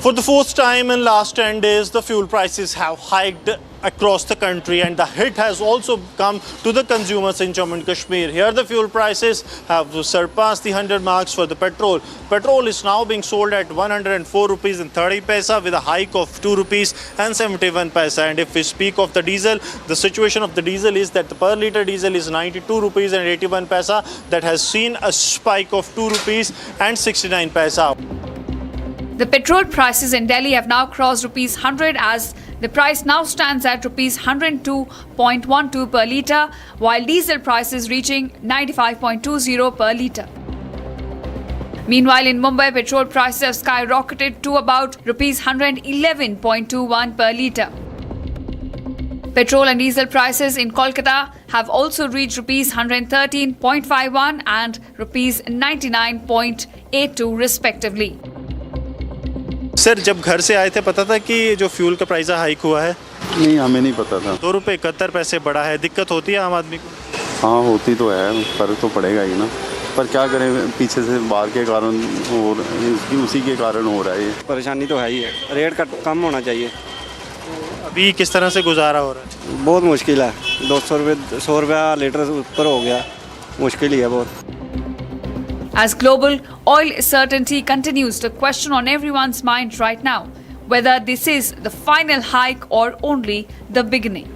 For the fourth time in last 10 days, the fuel prices have hiked across the country, and the hit has also come to the consumers in Jammu and Kashmir. Here the fuel prices have surpassed the 100 marks for the petrol. Petrol is now being sold at ₹104.30 with a hike of ₹2.71. And if we speak of the diesel, the situation of the diesel is that the per litre diesel is ₹92.81. That has seen a spike of ₹2.69. The petrol prices in Delhi have now crossed rupees 100 as the price now stands at rupees 102.12 per litre, while diesel prices reaching 95.20 per litre. Meanwhile, in Mumbai, petrol prices have skyrocketed to about rupees 111.21 per litre. Petrol and diesel prices in Kolkata have also reached rupees 113.51 and rupees 99.82 respectively. Sir, जब घर से आए थे पता था कि जो fuel का प्राइस हाइक हुआ है? नहीं, हमें नहीं पता था। ₹2.71 बढ़ा है, दिक्कत होती है आम आदमी को? हाँ, होती तो है, फर्क तो पड़ेगा ही ना, पर क्या करें, पीछे से बाहर के कारण और उसी के कारण हो रहा है ये। परेशानी तो है ही है, रेट का कम होना चाहिए। अभी किस तरह से गुजारा हो रहा है? बहुत मुश्किल है, 200 रुपये 100 रुपया लीटर ऊपर हो गया, मुश्किल ही है बहुत। As global oil certainty continues, the question on everyone's mind right now, whether this is the final hike or only the beginning.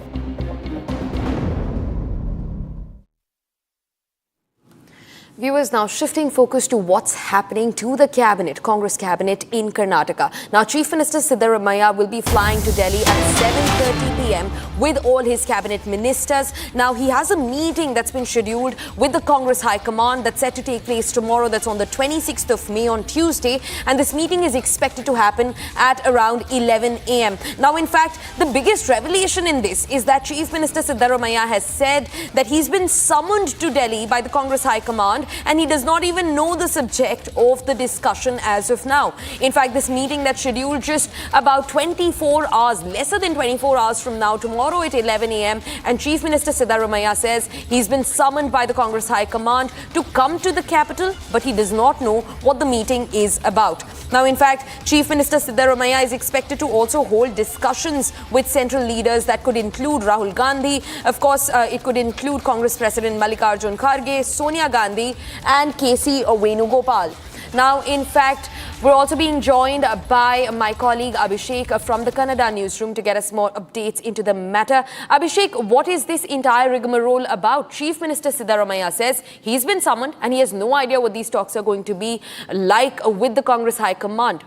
Viewers, now shifting focus to what's happening to the cabinet, Congress cabinet in Karnataka. Now, Chief Minister Siddaramaiah will be flying to Delhi at 7:30 p.m. with all his cabinet ministers. Now, he has a meeting that's been scheduled with the Congress High Command that's set to take place tomorrow. That's on the 26th of May on Tuesday. And this meeting is expected to happen at around 11 a.m. Now, in fact, the biggest revelation in this is that Chief Minister Siddaramaiah has said that he's been summoned to Delhi by the Congress High Command, and he does not even know the subject of the discussion as of now. In fact, this meeting that's scheduled just about 24 hours, lesser than 24 hours from now, tomorrow at 11 a.m. And Chief Minister Siddaramaiah says he's been summoned by the Congress High Command to come to the capital, but he does not know what the meeting is about. Now, in fact, Chief Minister Siddaramaiah is expected to also hold discussions with central leaders that could include Rahul Gandhi. Of course, it could include Congress President Mallikarjun Kharge, Sonia Gandhi, and KC Venugopal. Now, in fact, we're also being joined by my colleague Abhishek from the Kannada newsroom to get us more updates into the matter. Abhishek, what is this entire rigmarole about? Chief Minister Siddaramaiah says he's been summoned and he has no idea what these talks are going to be like with the Congress High Command.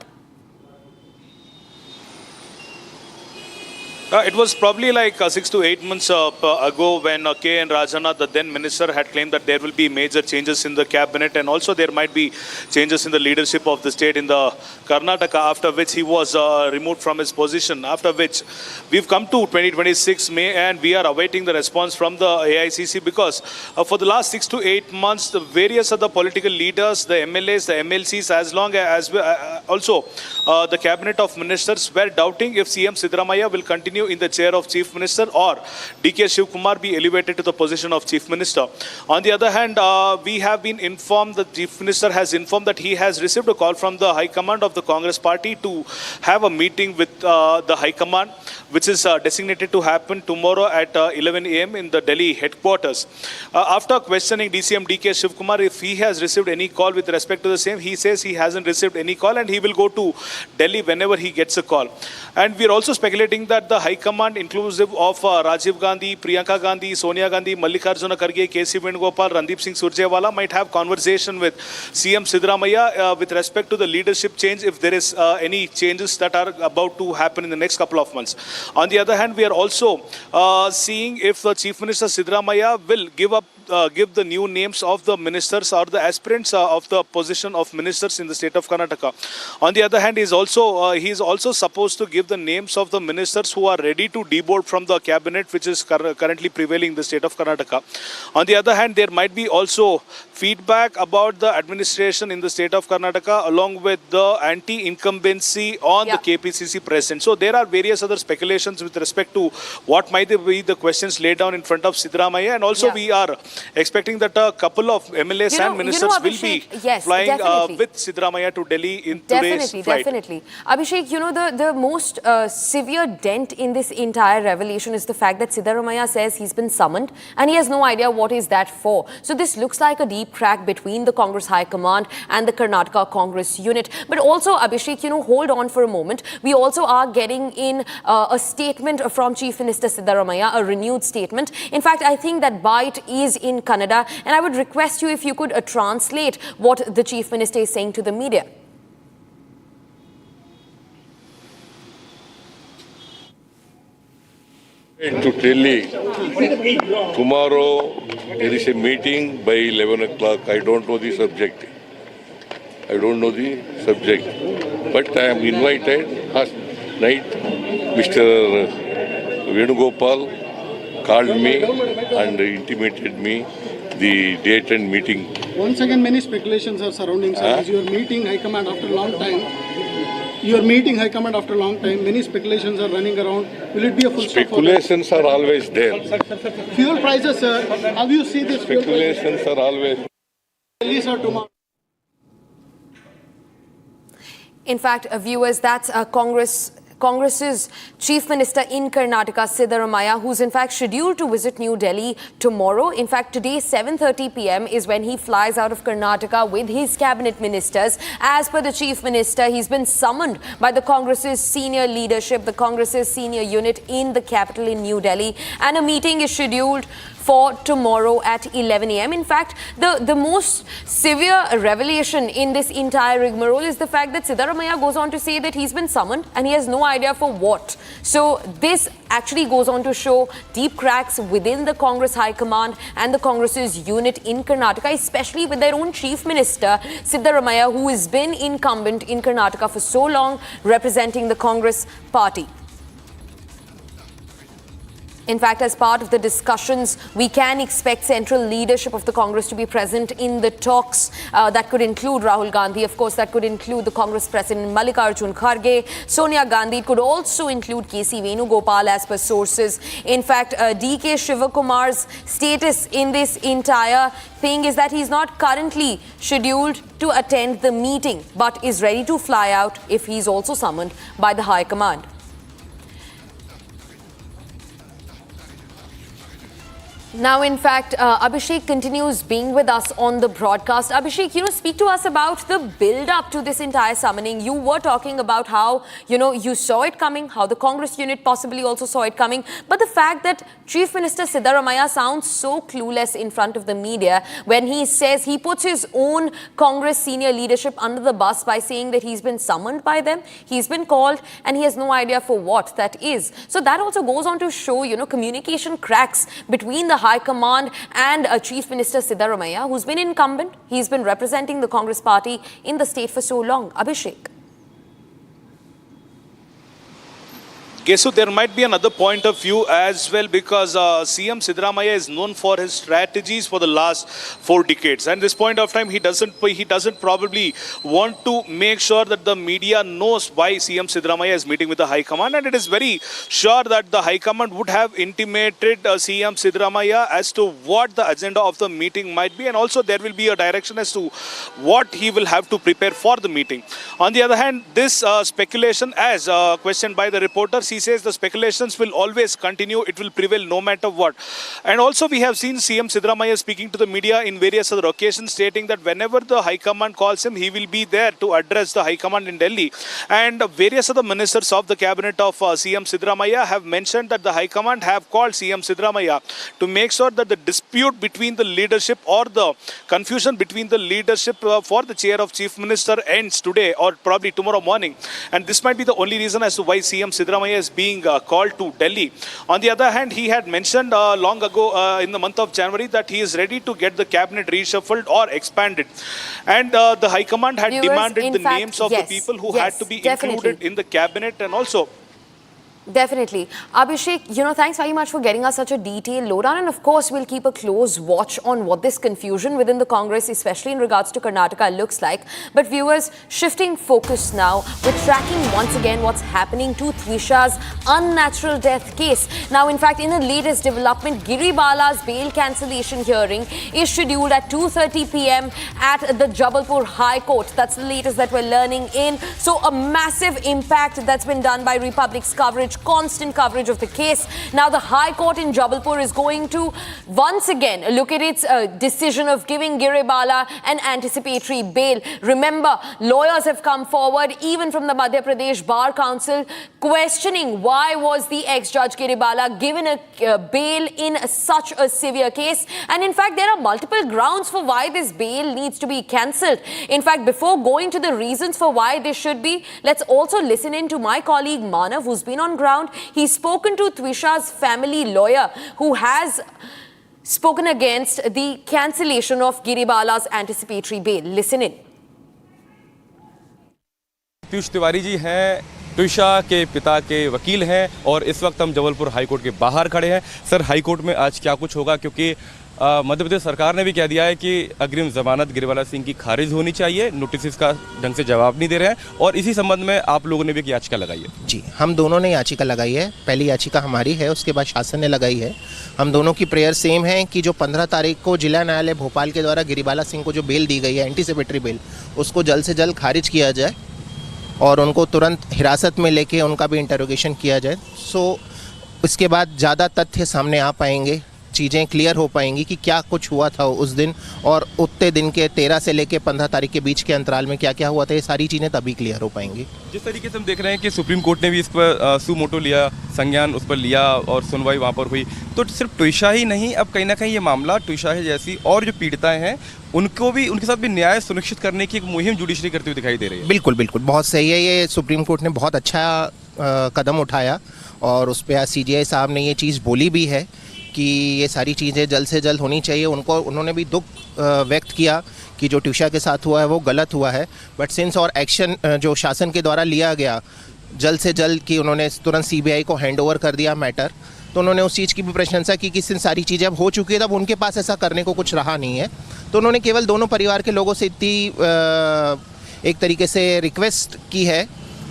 It was probably like 6 to 8 months ago when K. N. Rajana, the then minister, had claimed that there will be major changes in the cabinet and also there might be changes in the leadership of the state in the Karnataka, after which he was removed from his position, after which we've come to 2026 May and we are awaiting the response from the AICC because for the last 6 to 8 months, the various other political leaders, the MLAs, the MLCs, as long as also the cabinet of ministers were doubting if CM Siddaramaiah will continue in the chair of Chief Minister or DK Shivkumar be elevated to the position of Chief Minister. On the other hand, we have been informed, the Chief Minister has informed that he has received a call from the High Command of the Congress Party to have a meeting with the High Command, which is designated to happen tomorrow at 11 a.m. in the Delhi headquarters. After questioning DCM DK Shivkumar if he has received any call with respect to the same, he says he hasn't received any call and he will go to Delhi whenever he gets a call. And we are also speculating that the High Command, inclusive of Rajiv Gandhi, Priyanka Gandhi, Sonia Gandhi, Mallikarjuna Kharge, KC Venugopal, Randeep Singh Surjewala might have conversation with CM Siddaramaiah with respect to the leadership change if there is any changes that are about to happen in the next couple of months. On the other hand, we are also seeing if the Chief Minister Siddaramaiah will give the new names of the ministers or the aspirants of the position of ministers in the state of Karnataka. On the other hand, he is also supposed to give the names of the ministers who are ready to deboard from the cabinet, which is currently prevailing in the state of Karnataka. On the other hand, there might be also feedback about the administration in the state of Karnataka along with the anti-incumbency on the KPCC president. So there are various other speculations with respect to what might be the questions laid down in front of Siddaramaiah, and also we are expecting that a couple of MLAs and ministers will be flying with Siddaramaiah to Delhi in today's flight. Definitely. Abhishek, you know, the most severe dent in this entire revelation is the fact that Siddaramaiah says he's been summoned and he has no idea what is that for. So this looks like a deep crack between the Congress High Command and the Karnataka Congress unit. But also, Abhishek, you know, hold on for a moment. We also are getting in a statement from Chief Minister Siddaramaiah, a renewed statement. In fact, I think that bite is in Kannada, and I would request you if you could translate what the Chief Minister is saying to the media. To Delhi, tomorrow there is a meeting by 11 o'clock. I don't know the subject. But I am invited. Last night, Mr. Venugopal called me and intimated me the date and meeting. Once again, many speculations are surrounding, sir. As you are meeting High Command after a long time. You are meeting High Command after a long time. Many speculations are running around. Will it be a full stop? Speculations are always there. Fuel prices, sir. How do you see this? Speculations are always. Tomorrow. In fact, viewers, that's Congress's Chief Minister in Karnataka, Siddaramaiah, who's in fact scheduled to visit New Delhi tomorrow. In fact, today, 7:30 p.m. is when he flies out of Karnataka with his cabinet ministers. As per the Chief Minister, he's been summoned by the Congress's senior leadership, the Congress's senior unit in the capital in New Delhi. And a meeting is scheduled for tomorrow at 11 a.m. In fact, the most severe revelation in this entire rigmarole is the fact that Siddaramaiah goes on to say that he's been summoned and he has no idea for what. So this actually goes on to show deep cracks within the Congress High Command and the Congress's unit in Karnataka, especially with their own Chief Minister, Siddaramaiah, who has been incumbent in Karnataka for so long, representing the Congress party. In fact, as part of the discussions, we can expect central leadership of the Congress to be present in the talks. That could include Rahul Gandhi. Of course, that could include the Congress President Mallikarjun Kharge, Sonia Gandhi. It could also include K.C. Venugopal as per sources. In fact, D.K. Shivakumar's status in this entire thing is that he's not currently scheduled to attend the meeting, but is ready to fly out if he's also summoned by the High Command. Now, in fact, Abhishek continues being with us on the broadcast. Abhishek, speak to us about the build-up to this entire summoning. You were talking about how, you saw it coming, how the Congress unit possibly also saw it coming. But the fact that Chief Minister Siddaramaiah sounds so clueless in front of the media when he says he puts his own Congress senior leadership under the bus by saying that he's been summoned by them, he's been called, and he has no idea for what that is. So that also goes on to show, communication cracks between the High Command and Chief Minister Siddaramaiah, who's been incumbent. He's been representing the Congress party in the state for so long. Abhishek. Gesu, there might be another point of view as well, because CM Siddaramaiah is known for his strategies for the last 4 decades. And this point of time, he doesn't probably want to make sure that the media knows why CM Siddaramaiah is meeting with the High Command. And it is very sure that the High Command would have intimated CM Siddaramaiah as to what the agenda of the meeting might be. And also there will be a direction as to what he will have to prepare for the meeting. On the other hand, this speculation, as questioned by the reporters, he says the speculations will always continue. It will prevail no matter what. And also we have seen CM Siddaramaiah speaking to the media in various other occasions, stating that whenever the High Command calls him, he will be there to address the High Command in Delhi. And various other ministers of the cabinet of CM Siddaramaiah have mentioned that the High Command have called CM Siddaramaiah to make sure that the dispute between the leadership or the confusion between the leadership for the chair of Chief Minister ends today or probably tomorrow morning. And this might be the only reason as to why CM Siddaramaiah is being called to Delhi. On the other hand, he had mentioned long ago in the month of January that he is ready to get the cabinet reshuffled or expanded. And the High Command had demanded the names of the people who had to be included in the cabinet, and also Definitely. Abhishek, thanks very much for getting us such a detailed lowdown. And of course, we'll keep a close watch on what this confusion within the Congress, especially in regards to Karnataka, looks like. But viewers, shifting focus now, we're tracking once again what's happening to Twisha's unnatural death case. Now, in fact, in the latest development, Giri Bala's bail cancellation hearing is scheduled at 2:30 p.m. at the Jabalpur High Court. That's the latest that we're learning in. So a massive impact that's been done by Republic's coverage, constant coverage of the case. Now the High Court in Jabalpur is going to once again look at its decision of giving Giri Bala an anticipatory bail. Remember, lawyers have come forward, even from the Madhya Pradesh Bar Council, questioning why was the ex-judge Giri Bala given a bail in such a severe case. And in fact, there are multiple grounds for why this bail needs to be cancelled. In fact, before going to the reasons for why this should be, let's also listen in to my colleague Manav, who's been on ground. He's spoken to Twisha's family lawyer, who has spoken against the cancellation of Giribala's anticipatory bail. Listen in. Piyush Tiwari ji हैं, ट्विशा के पिता के वकील हैं और इस वक्त हम जबलपुर हाईकोर्ट के बाहर खड़े हैं। सर, हाईकोर्ट में आज क्या कुछ होगा, क्योंकि मध्य प्रदेश सरकार ने भी कह दिया है कि अग्रिम जमानत गिरिबाला सिंह की खारिज होनी चाहिए, नोटिस का ढंग से जवाब नहीं दे रहे हैं, और इसी संबंध में आप लोगों ने भी याचिका लगाई है। जी, हम दोनों ने याचिका लगाई है। पहली याचिका हमारी है, उसके बाद शासन ने लगाई है। हम दोनों की प्रेयर सेम है कि जो 15 तारीख को जिला न्यायालय भोपाल के द्वारा गिरिबाला सिंह को जो बेल दी गई है, एंटीसिपेटरी बेल, उसको जल्द से जल्द खारिज किया जाए और उनको तुरंत हिरासत में लेके उनका भी इंटरोगेशन किया जाए। इसके बाद ज़्यादा तथ्य सामने आ पाएंगे, चीज़ें क्लियर हो पाएंगी कि क्या कुछ हुआ था उस दिन, और उतने दिन के 13 से लेके 15 तारीख के बीच के अंतराल में क्या क्या हुआ था, ये सारी चीज़ें तभी क्लियर हो पाएंगी। जिस तरीके से हम देख रहे हैं कि सुप्रीम कोर्ट ने भी इस पर सू मोटो लिया, संज्ञान उस पर लिया और सुनवाई वहाँ पर हुई, तो सिर्फ ट्विशा ही नहीं, अब कहीं ना कहीं ये मामला ट्विशा है जैसी और जो पीड़िताएं हैं उनको भी, उनके साथ भी न्याय सुनिश्चित करने की एक मुहिम जुडिशरी करती हुई दिखाई दे रही है। बिल्कुल बिल्कुल, बहुत सही है। ये सुप्रीम कोर्ट ने बहुत अच्छा कदम उठाया और उस पर CJI साहब ने ये चीज़ बोली भी है कि ये सारी चीज़ें जल्द से जल्द होनी चाहिए। उन्होंने भी दुख व्यक्त किया कि जो ट्विशा के साथ हुआ है वो गलत हुआ है, बट सिंस और एक्शन जो शासन के द्वारा लिया गया जल्द से जल्द, कि उन्होंने तुरंत CBI को हैंड ओवर कर दिया मैटर, तो उन्होंने उस चीज़ की भी प्रशंसा की कि सारी चीज़ें अब हो चुकी है, तब उनके पास ऐसा करने को कुछ रहा नहीं है। तो उन्होंने केवल दोनों परिवार के लोगों से इतनी एक तरीके से रिक्वेस्ट की है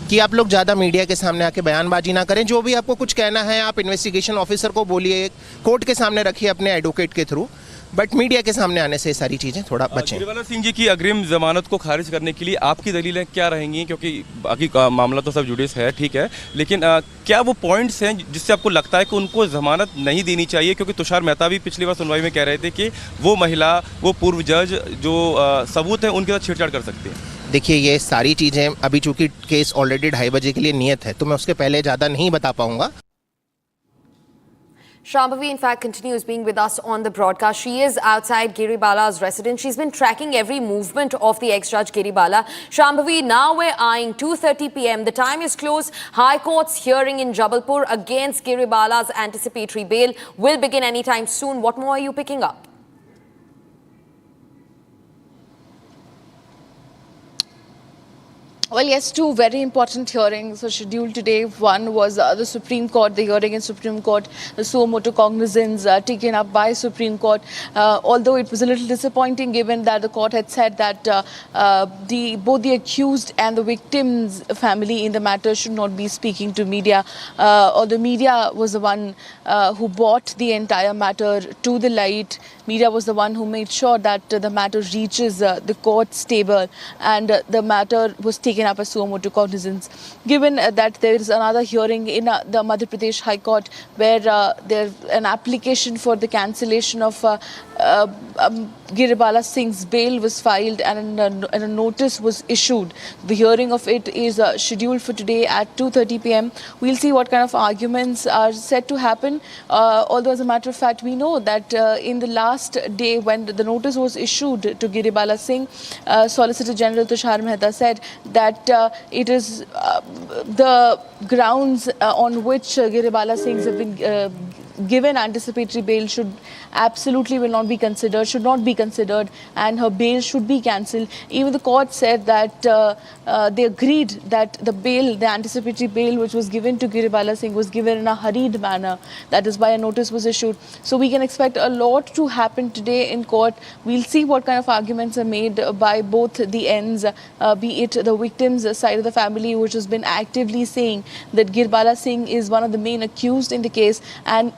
कि आप लोग ज़्यादा मीडिया के सामने आके बयानबाजी ना करें। जो भी आपको कुछ कहना है आप इन्वेस्टिगेशन ऑफिसर को बोलिए, कोर्ट के सामने रखिए अपने एडवोकेट के थ्रू, बट मीडिया के सामने आने से सारी चीज़ें थोड़ा बचें। गिरिबाला सिंह जी की अग्रिम जमानत को खारिज करने के लिए आपकी दलीलें क्या रहेंगी, क्योंकि बाकी का मामला तो सब जुडिस है, ठीक है, लेकिन क्या वो पॉइंट्स हैं जिससे आपको लगता है कि उनको जमानत नहीं देनी चाहिए? क्योंकि तुषार मेहता भी पिछली बार सुनवाई में कह रहे थे कि वो महिला, वो पूर्व जज जो सबूत है उनके साथ छेड़छाड़ कर सकती है। देखिए, ये सारी चीज़ें अभी चूंकि केस ऑलरेडी 2:30 बजे के लिए नियत है, तो मैं उसके पहले ज़्यादा नहीं बता पाऊंगा। Shambhavi, in fact, continues being with us on the broadcast. She is outside Giribala's residence. She's been tracking every movement of the ex-judge Giribala. Shambhavi, now we're eyeing 2:30 p.m. The time is close. High Court's hearing in Jabalpur against Giribala's anticipatory bail will begin anytime soon. What more are you picking up? Well, yes, two very important hearings are scheduled today. One was the Supreme Court, the hearing in Supreme Court, the suo motu cognizance taken up by Supreme Court. Although it was a little disappointing given that the court had said that both the accused and the victim's family in the matter should not be speaking to media. Or the media was the one who brought the entire matter to the light. Media was the one who made sure that the matter reaches the court's table, and the matter was taken up as suo motu cognizance. Given that there is another hearing in the Madhya Pradesh High Court where there's an application for the cancellation of Giribala Singh's bail was filed and a notice was issued. The hearing of it is scheduled for today at 2:30 p.m. We'll see what kind of arguments are set to happen. Although, as a matter of fact, we know that in the last day when the notice was issued to Giribala Singh, Solicitor General Tushar Mehta said that it is the grounds on which Giribala Singhs have been given anticipatory bail should absolutely will not be considered, should not be considered, and her bail should be cancelled. Even the court said that they agreed that the bail, the anticipatory bail which was given to Giribala Singh was given in a hurried manner. That is why a notice was issued. So we can expect a lot to happen today in court. We'll see what kind of arguments are made by both the ends, be it the victim's side of the family, which has been actively saying that Giribala Singh is one of the main accused in the case, and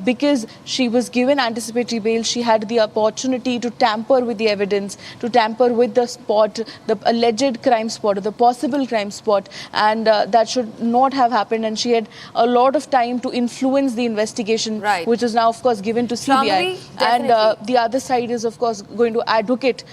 because she was given anticipatory bail, she had the opportunity to tamper with the evidence, to tamper with the spot, the alleged crime spot, or the possible crime spot, and that should not have happened. And she had a lot of time to influence the investigation, which is now, of course, given to CBI. And the other side is, of course, going to advocate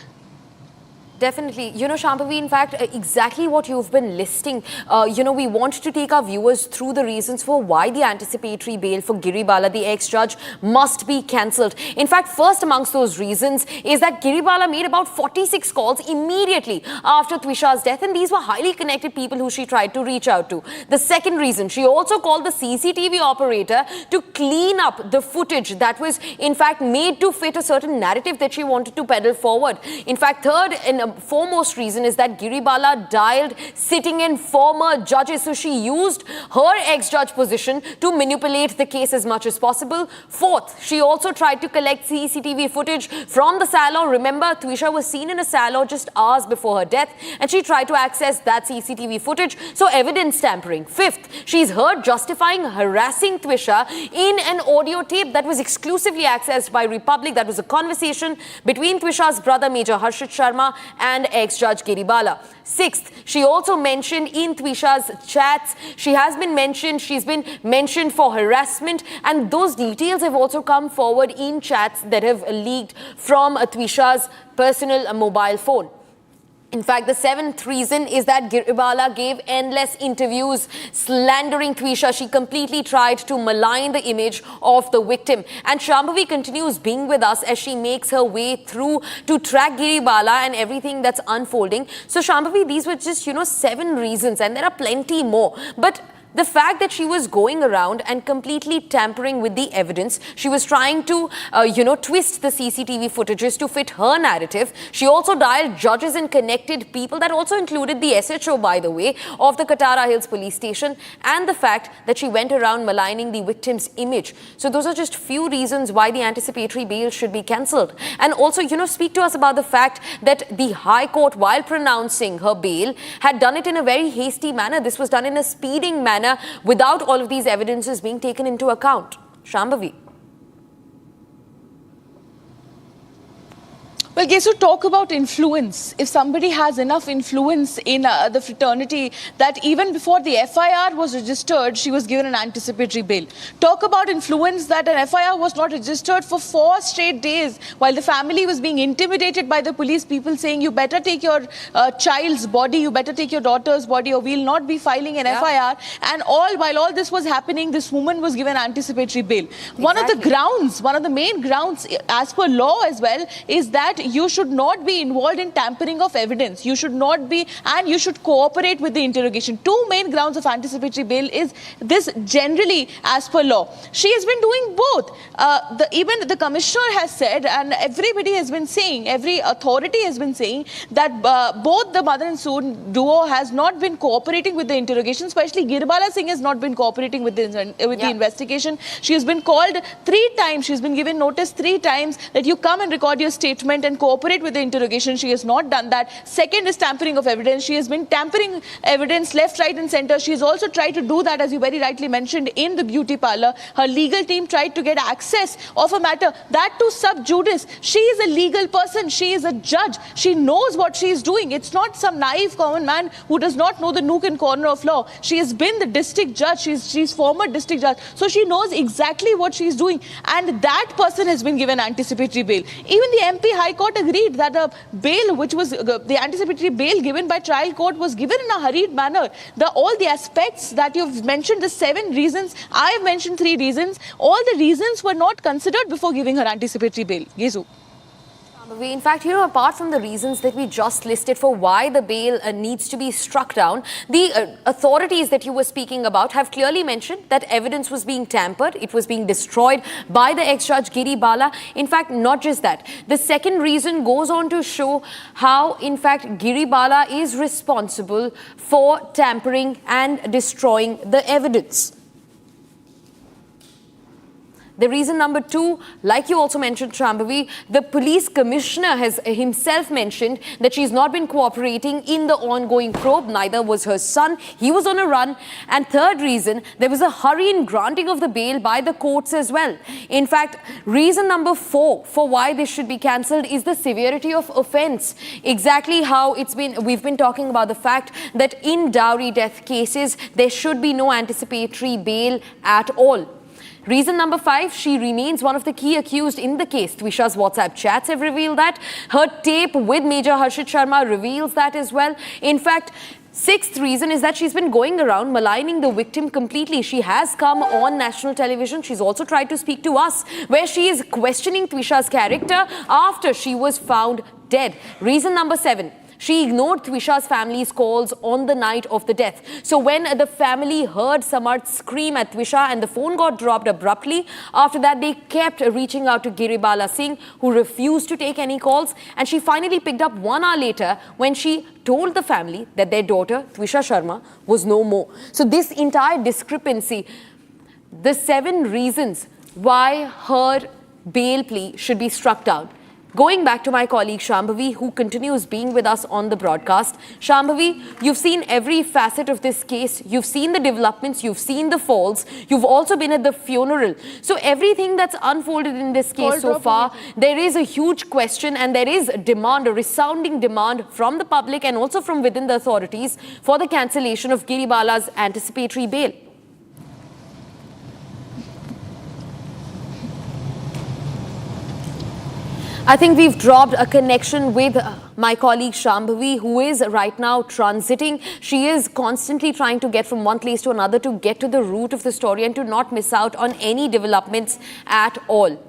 Definitely. Shambhavi, in fact, exactly what you've been listing, we want to take our viewers through the reasons for why the anticipatory bail for Giribala, the ex-judge, must be cancelled. In fact, first amongst those reasons is that Giribala made about 46 calls immediately after Twisha's death, and these were highly connected people who she tried to reach out to. The second reason, she also called the CCTV operator to clean up the footage that was, in fact, made to fit a certain narrative that she wanted to peddle forward. In fact, third and foremost reason is that Giribala dialed sitting and former judges, so she used her ex-judge position to manipulate the case as much as possible. Fourth, she also tried to collect CCTV footage from the salon. Remember, Twisha was seen in a salon just hours before her death, and she tried to access that CCTV footage, so evidence tampering. Fifth, she's heard justifying harassing Twisha in an audio tape that was exclusively accessed by Republic. That was a conversation between Twisha's brother, Major Harshit Sharma, and ex-judge Giribala. Sixth, she also mentioned in Twisha's chats, she's been mentioned for harassment, and those details have also come forward in chats that have leaked from Twisha's personal mobile phone. In fact, the seventh reason is that Giribala gave endless interviews slandering Twisha. She completely tried to malign the image of the victim. And Shambhavi continues being with us as she makes her way through to track Giribala and everything that's unfolding. So Shambhavi, these were just, 7 reasons, and there are plenty more. But the fact that she was going around and completely tampering with the evidence, she was trying to, twist the CCTV footages to fit her narrative. She also dialed judges and connected people. That also included the SHO, by the way, of the Katara Hills police station, and the fact that she went around maligning the victim's image. So those are just few reasons why the anticipatory bail should be cancelled. And also, speak to us about the fact that the High Court, while pronouncing her bail, had done it in a very hasty manner. This was done in a speeding manner, without all of these evidences being taken into account. Shambhavi. Well, Gesu, talk about influence. If somebody has enough influence in the fraternity that even before the FIR was registered, she was given an anticipatory bail. Talk about influence that an FIR was not registered for 4 straight days while the family was being intimidated by the police, people saying, you better take your child's body, you better take your daughter's body, or we'll not be filing an FIR. And while all this was happening, this woman was given anticipatory bail. Exactly. One of the main grounds, as per law as well, is that you should not be involved in tampering of evidence. You should not be, and you should cooperate with the interrogation. 2 main grounds of anticipatory bail is this generally as per law. She has been doing both. Even the commissioner has said, and everybody has been saying, every authority has been saying that both the mother and son duo has not been cooperating with the interrogation, especially Giribala Singh has not been cooperating with the investigation. She has been called 3 times. She has been given notice 3 times that you come and record your statement and cooperate with the interrogation. She has not done that. Second is tampering of evidence. She has been tampering evidence left, right and center. She has also tried to do that, as you very rightly mentioned, in the beauty parlor. Her legal team tried to get access of a matter, that to sub judice. She is a legal person. She is a judge. She knows what she is doing. It's not some naive common man who does not know the nook and corner of law. She has been the district judge. She's former district judge. So she knows exactly what she is doing. And that person has been given anticipatory bail. Even the MP High Court agreed that the bail, which was the anticipatory bail given by trial court, was given in a hurried manner. All the aspects that you've mentioned, the 7 reasons, I've mentioned 3 reasons, all the reasons were not considered before giving her anticipatory bail. Gesu. In fact, apart from the reasons that we just listed for why the bail needs to be struck down, the authorities that you were speaking about have clearly mentioned that evidence was being tampered, it was being destroyed by the ex-judge Giribala. In fact, not just that. The second reason goes on to show how, in fact, Giribala is responsible for tampering and destroying the evidence. The reason number 2, like you also mentioned, Shambhavi, the police commissioner has himself mentioned that she's not been cooperating in the ongoing probe. Neither was her son. He was on a run. And third reason, there was a hurry in granting of the bail by the courts as well. In fact, reason number 4 for why this should be cancelled is the severity of offence. Exactly how we've been talking about the fact that in dowry death cases, there should be no anticipatory bail at all. Reason number 5, she remains one of the key accused in the case. Twisha's WhatsApp chats have revealed that. Her tape with Major Harshit Sharma reveals that as well. In fact, 6th reason is that she's been going around maligning the victim completely. She has come on national television. She's also tried to speak to us, where she is questioning Twisha's character after she was found dead. Reason number 7. She ignored Twisha's family's calls on the night of the death. So when the family heard Samarth scream at Twisha and the phone got dropped abruptly, after that they kept reaching out to Giribala Singh, who refused to take any calls. And she finally picked up 1 hour later when she told the family that their daughter, Twisha Sharma, was no more. So this entire discrepancy, the 7 reasons why her bail plea should be struck down. Going back to my colleague Shambhavi, who continues being with us on the broadcast. Shambhavi, you've seen every facet of this case. You've seen the developments. You've seen the falls. You've also been at the funeral. So everything that's unfolded in this case so far, there is a huge question and there is a demand, a resounding demand from the public and also from within the authorities for the cancellation of Giribala's anticipatory bail. I think we've dropped a connection with my colleague Shambhavi, who is right now transiting. She is constantly trying to get from one place to another to get to the root of the story and to not miss out on any developments at all.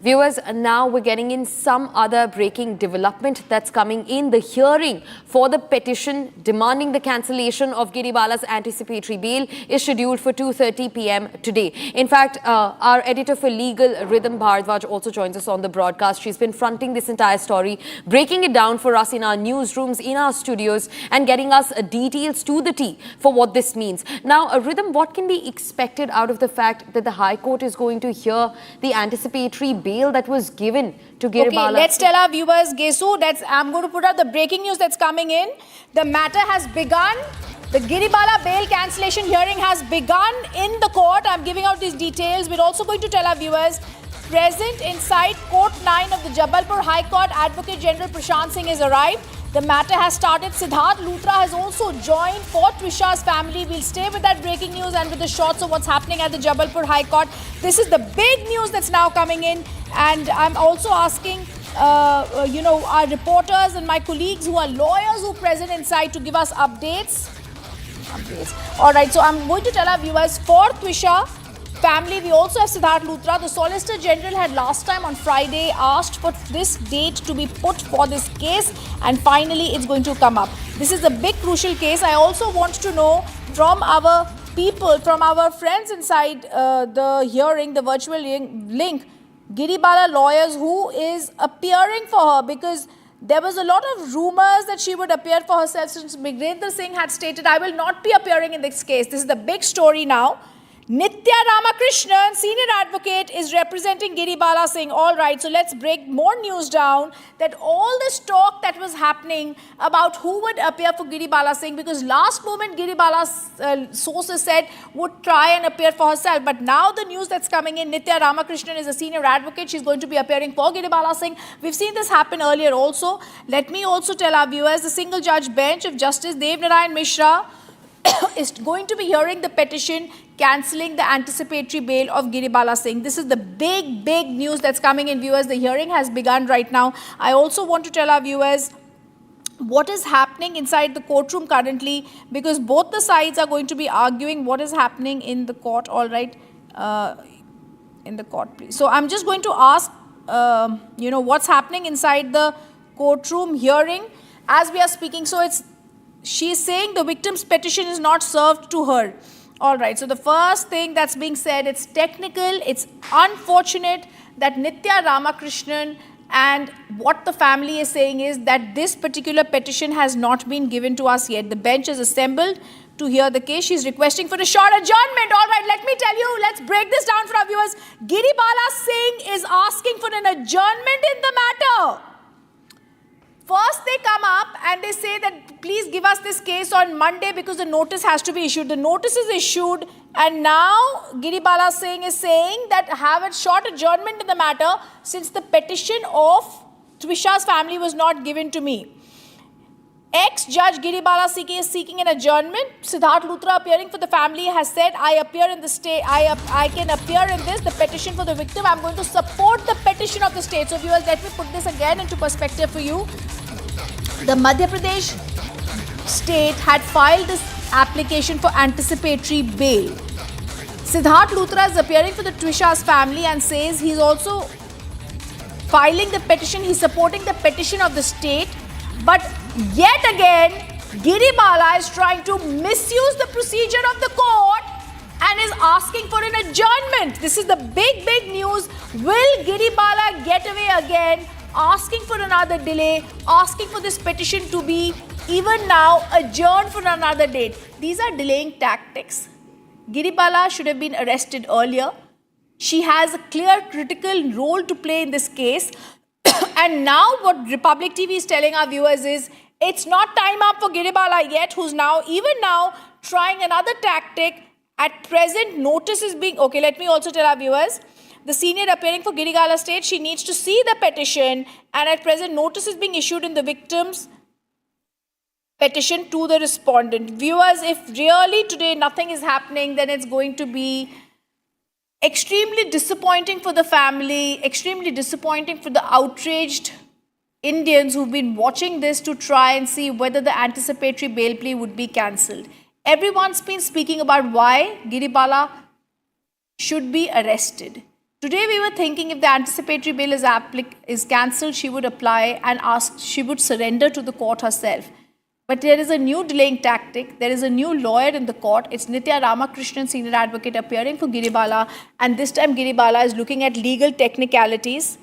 Viewers, now we're getting in some other breaking development that's coming in. The hearing for the petition demanding the cancellation of Giribala's anticipatory bail is scheduled for 2:30 p.m. today. In fact, our editor for legal, Rhythm Bhardwaj, also joins us on the broadcast. She's been fronting this entire story, breaking it down for us in our newsrooms, in our studios, and getting us details to the T for what this means. Now, Rhythm, what can be expected out of the fact that the High Court is going to hear the anticipatory bail that was given to Giribala? Okay, let's tell our viewers, Gesu, I'm going to put out the breaking news that's coming in. The matter has begun. The Giribala bail cancellation hearing has begun in the court. I'm giving out these details. We're also going to tell our viewers, present inside Court 9 of the Jabalpur High Court, Advocate General Prashant Singh has arrived. The matter has started. Siddharth Litre has also joined for Twisha's family. We'll stay with that breaking news and with the shots of what's happening at the Jabalpur High Court. This is the big news that's now coming in. And I'm also asking, our reporters and my colleagues who are lawyers who are present inside to give us updates. All right, so I'm going to tell our viewers, for Twisha family, we also have Siddharth Litre. The Solicitor General had last time on Friday asked for this date to be put for this case, and finally it's going to come up. This is a big crucial case. I also want to know from our people, from our friends inside the hearing, the virtual link, Giribala lawyers, who is appearing for her, because there was a lot of rumors that she would appear for herself since Mighendra Singh had stated, I will not be appearing in this case. This is the big story now. Nitya Ramakrishnan, senior advocate, is representing Giribala Singh. All right, so let's break more news down, that all this talk that was happening about who would appear for Giribala Singh, because last moment Giribala's sources said would try and appear for herself. But now the news that's coming in, Nitya Ramakrishnan is a senior advocate. She's going to be appearing for Giribala Singh. We've seen this happen earlier also. Let me also tell our viewers, the single judge bench of Justice Dev Narayan Mishra is going to be hearing the petition cancelling the anticipatory bail of Giribala Singh. This is the big news that's coming in, viewers. The hearing has begun right now. I also want to tell our viewers what is happening inside the courtroom currently, because both the sides are going to be arguing what is happening in the court. All right, in the court, please. So I'm just going to ask, what's happening inside the courtroom hearing as we are speaking. So she's saying the victim's petition is not served to her. All right, so the first thing that's being said, it's technical, it's unfortunate that Nitya Ramakrishnan, and what the family is saying is that this particular petition has not been given to us yet. The bench is assembled to hear the case. She's requesting for a short adjournment. All right, let me tell you, let's break this down for our viewers. Giribala Singh is asking for an adjournment in the matter. First, they come up and they say that please give us this case on Monday because the notice has to be issued. The notice is issued, and now Giribala Singh is saying that have a short adjournment in the matter since the petition of Twisha's family was not given to me. Ex-judge Giribala is seeking an adjournment. Siddharth Luthra, appearing for the family, has said, I can appear in this, the petition for the victim. I'm going to support the petition of the state. So viewers, let me put this again into perspective for you. The Madhya Pradesh state had filed this application for anticipatory bail. Siddharth Luthra is appearing for the Twisha's family and says he's also filing the petition. He's supporting the petition of the state. But yet again, Giribala is trying to misuse the procedure of the court and is asking for an adjournment. This is the big news. Will Giribala get away again, asking for another delay, asking for this petition to be even now adjourned for another date? These are delaying tactics. Giribala should have been arrested earlier. She has a clear critical role to play in this case. And now what Republic TV is telling our viewers is, it's not time up for Giribala yet, who's now, even now, trying another tactic. At present, notice is being... Okay, let me also tell our viewers, the senior appearing for Giribala state, she needs to see the petition, and at present, notice is being issued in the victim's petition to the respondent. Viewers, if really today nothing is happening, then it's going to be extremely disappointing for the family, extremely disappointing for the outraged Indians who've been watching this to try and see whether the anticipatory bail plea would be cancelled. Everyone's been speaking about why Giribala should be arrested. Today we were thinking if the anticipatory bail is cancelled, she would apply and she would surrender to the court herself. But there is a new delaying tactic. There is a new lawyer in the court. It's Nitya Ramakrishnan, senior advocate, appearing for Giribala. And this time Giribala is looking at legal technicalities.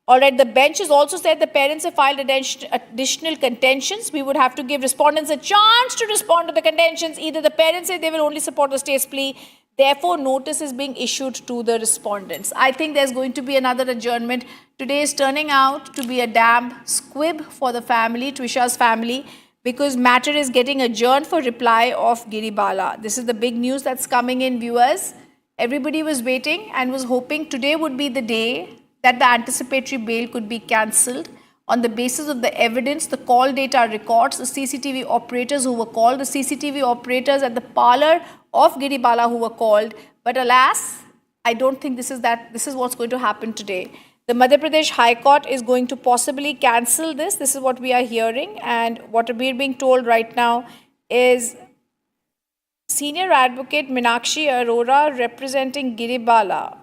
All right, the bench has also said the parents have filed additional contentions. We would have to give respondents a chance to respond to the contentions. Either the parents say they will only support the state's plea. Therefore, notice is being issued to the respondents. I think there's going to be another adjournment. Today is turning out to be a damn squib for the family, Twisha's family, because matter is getting adjourned for reply of Giribala. This is the big news that's coming in, viewers. Everybody was waiting and was hoping today would be the day that the anticipatory bail could be cancelled on the basis of the evidence, the call data records, the CCTV operators who were called, the CCTV operators at the parlour of Giribala who were called. But alas, I don't think this is what's going to happen today. The Madhya Pradesh High Court is going to possibly cancel this. This is what we are hearing, and what we're being told right now is Senior Advocate Meenakshi Arora representing Giribala.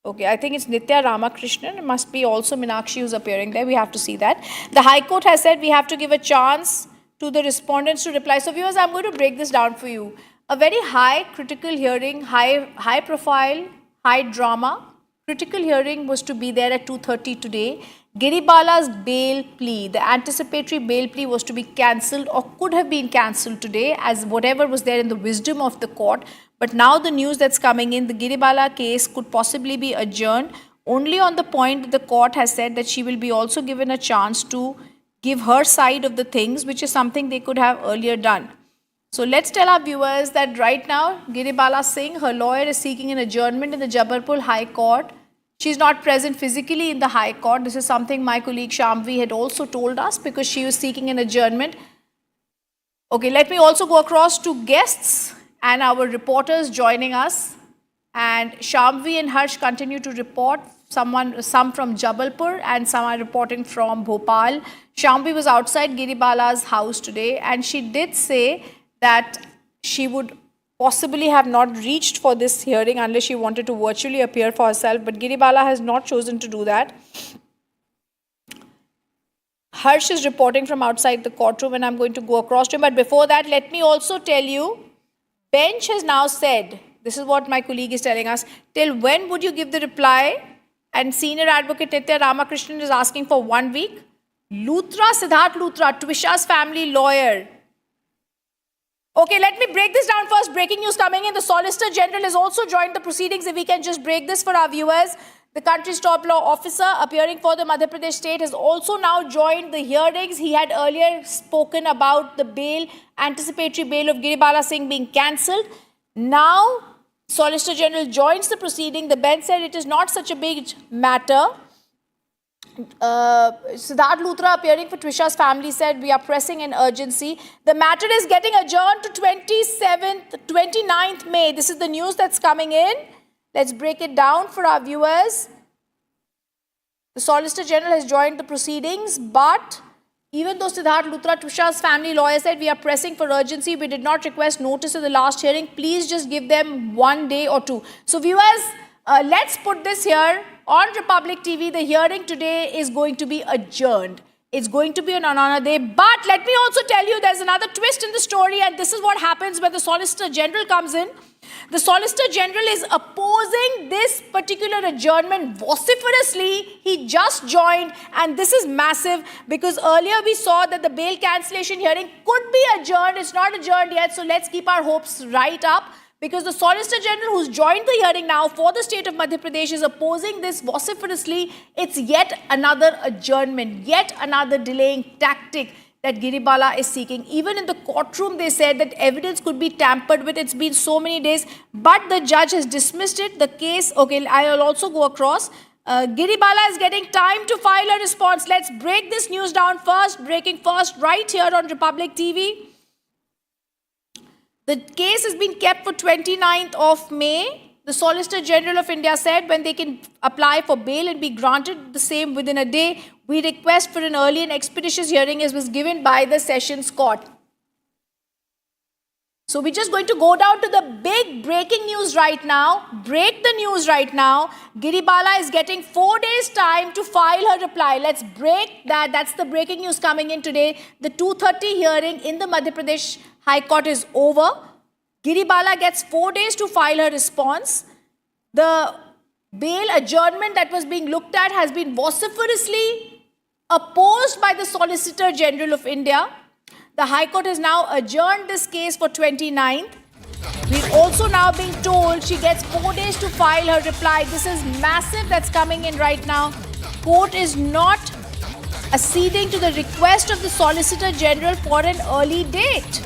Okay, I think it's Nitya Ramakrishnan. It must be also Meenakshi who's appearing there. We have to see that. The High Court has said we have to give a chance to the respondents to reply. So viewers, I'm going to break this down for you. A very high critical hearing, high profile, high drama. Critical hearing was to be there at 2:30 today. Giribala's bail plea, the anticipatory bail plea, was to be cancelled or could have been cancelled today as whatever was there in the wisdom of the court. But now the news that's coming in, the Giribala case could possibly be adjourned only on the point that the court has said that she will be also given a chance to give her side of the things, which is something they could have earlier done. So let's tell our viewers that right now, Giribala Singh, her lawyer, is seeking an adjournment in the Jabalpur High Court. She's not present physically in the High Court. This is something my colleague Shamvi had also told us because she was seeking an adjournment. Okay, let me also go across to guests and our reporters joining us. And Shamvi and Harsh continue to report, some from Jabalpur and some are reporting from Bhopal. Shamvi was outside Giribala's house today and she did say that she would possibly have not reached for this hearing unless she wanted to virtually appear for herself, but Giribala has not chosen to do that. Harsh is reporting from outside the courtroom and I'm going to go across to him. But before that, let me also tell you, bench has now said, this is what my colleague is telling us, till when would you give the reply? And Senior Advocate Nitya Ramakrishnan is asking for 1 week. Luthra, Siddharth Luthra, Twisha's family lawyer. Okay, let me break this down first. Breaking news coming in. The Solicitor General has also joined the proceedings. If we can just break this for our viewers. The country's top law officer appearing for the Madhya Pradesh state has also now joined the hearings. He had earlier spoken about the bail, anticipatory bail of Giribala Singh being cancelled. Now, Solicitor General joins the proceeding. The bench said it is not such a big matter. Siddharth Luthra, appearing for Twisha's family, said, we are pressing an urgency. The matter is getting adjourned to 29th May. This is the news that's coming in. Let's break it down for our viewers. The Solicitor General has joined the proceedings, but even though Siddharth Luthra, Twisha's family lawyer, said, we are pressing for urgency, we did not request notice in the last hearing. Please just give them 1 day or 2. So viewers, let's put this here. On Republic TV, the hearing today is going to be adjourned. It's going to be on another day. But let me also tell you, there's another twist in the story, and this is what happens when the Solicitor General comes in. The Solicitor General is opposing this particular adjournment vociferously. He just joined, and this is massive because earlier we saw that the bail cancellation hearing could be adjourned. It's not adjourned yet, so let's keep our hopes right up. Because the Solicitor General who's joined the hearing now for the state of Madhya Pradesh is opposing this vociferously. It's yet another adjournment, yet another delaying tactic that Giribala is seeking. Even in the courtroom, they said that evidence could be tampered with. It's been so many days, but the judge has dismissed it. The case, okay, I'll also go across. Giribala is getting time to file a response. Let's break this news down first, breaking first right here on Republic TV. The case has been kept for 29th of May. The Solicitor General of India said when they can apply for bail and be granted the same within a day, we request for an early and expeditious hearing as was given by the Sessions Court. So we're just going to go down to the big breaking news right now. Break the news right now. Giribala is getting 4 days time to file her reply. Let's break that. That's the breaking news coming in today. The 2:30 hearing in the Madhya Pradesh High Court is over. Giribala gets 4 days to file her response. The bail adjournment that was being looked at has been vociferously opposed by the Solicitor General of India. The High Court has now adjourned this case for 29th. We're also now being told she gets 4 days to file her reply. This is massive that's coming in right now. Court is not acceding to the request of the Solicitor General for an early date.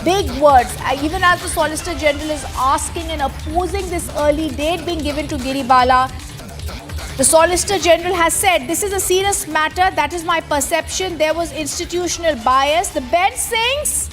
Big words. Even as the Solicitor General is asking and opposing this early date being given to Giribala, the Solicitor General has said, this is a serious matter. That is my perception. There was institutional bias. The bench says,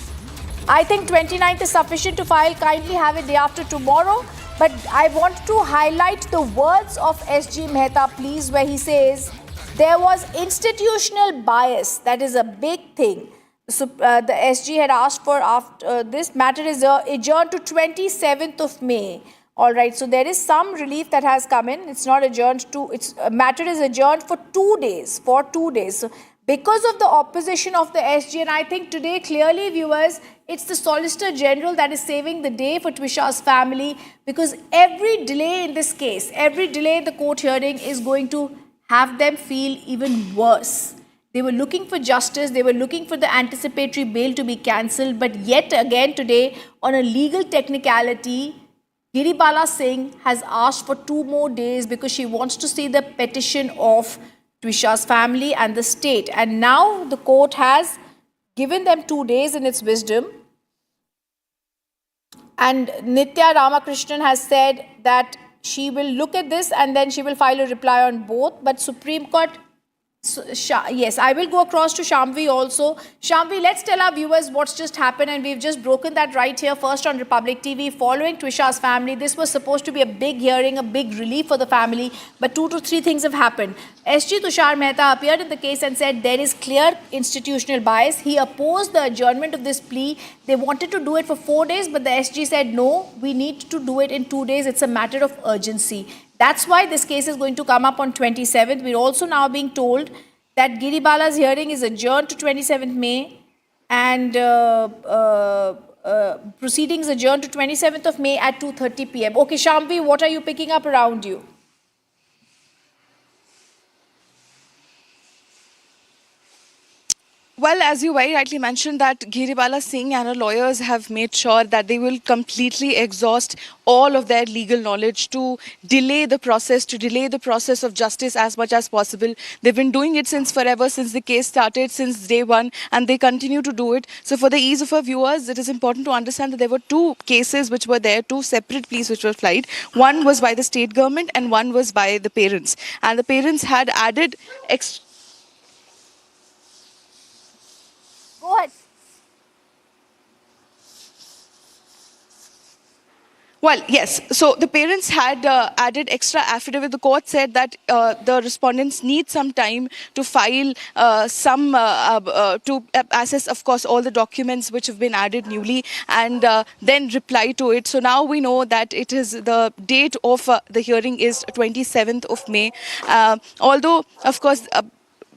I think 29th is sufficient to file. Kindly have it day after tomorrow. But I want to highlight the words of S.G. Mehta, please, where he says, there was institutional bias. That is a big thing. So, the SG had asked for after this matter is adjourned to 27th of May. All right, so there is some relief that has come in. It's not adjourned to, matter is adjourned for 2 days, So because of the opposition of the SG, and I think today clearly, viewers, it's the Solicitor General that is saving the day for Twisha's family, because every delay in this case, every delay in the court hearing is going to have them feel even worse. They were looking for justice. They were looking for the anticipatory bail to be cancelled. But yet again today, on a legal technicality, Giribala Singh has asked for 2 more days because she wants to see the petition of Twisha's family and the state. And now the court has given them 2 days in its wisdom. And Nitya Ramakrishnan has said that she will look at this and then she will file a reply on both. But Supreme Court... yes, I will go across to Shamvi also. Shamvi, let's tell our viewers what's just happened, and we've just broken that right here first on Republic TV. Following Twisha's family, this was supposed to be a big hearing, a big relief for the family, but 2 to 3 things have happened. SG Tushar Mehta appeared in the case and said there is clear institutional bias. He opposed the adjournment of this plea. They wanted to do it for 4 days, but the SG said no, we need to do it in 2 days. It's a matter of urgency. That's why this case is going to come up on 27th. We're also now being told that Giribala's hearing is adjourned to 27th May and proceedings adjourned to 27th of May at 2:30 p.m. Okay, Shamvi, what are you picking up around you? Well, as you very rightly mentioned, that Giribala Singh and her lawyers have made sure that they will completely exhaust all of their legal knowledge to delay the process of justice as much as possible. They've been doing it since forever, since the case started, since day one, and they continue to do it. So for the ease of our viewers, it is important to understand that there were two cases which were there, two separate pleas which were filed. One was by the state government and one was by the parents. And the parents had added Go ahead. Well, yes. So the parents had added extra affidavit. The court said that the respondents need some time to file to assess, of course, all the documents which have been added newly and then reply to it. So now we know that it is the date of the hearing is 27th of May. Although, of course,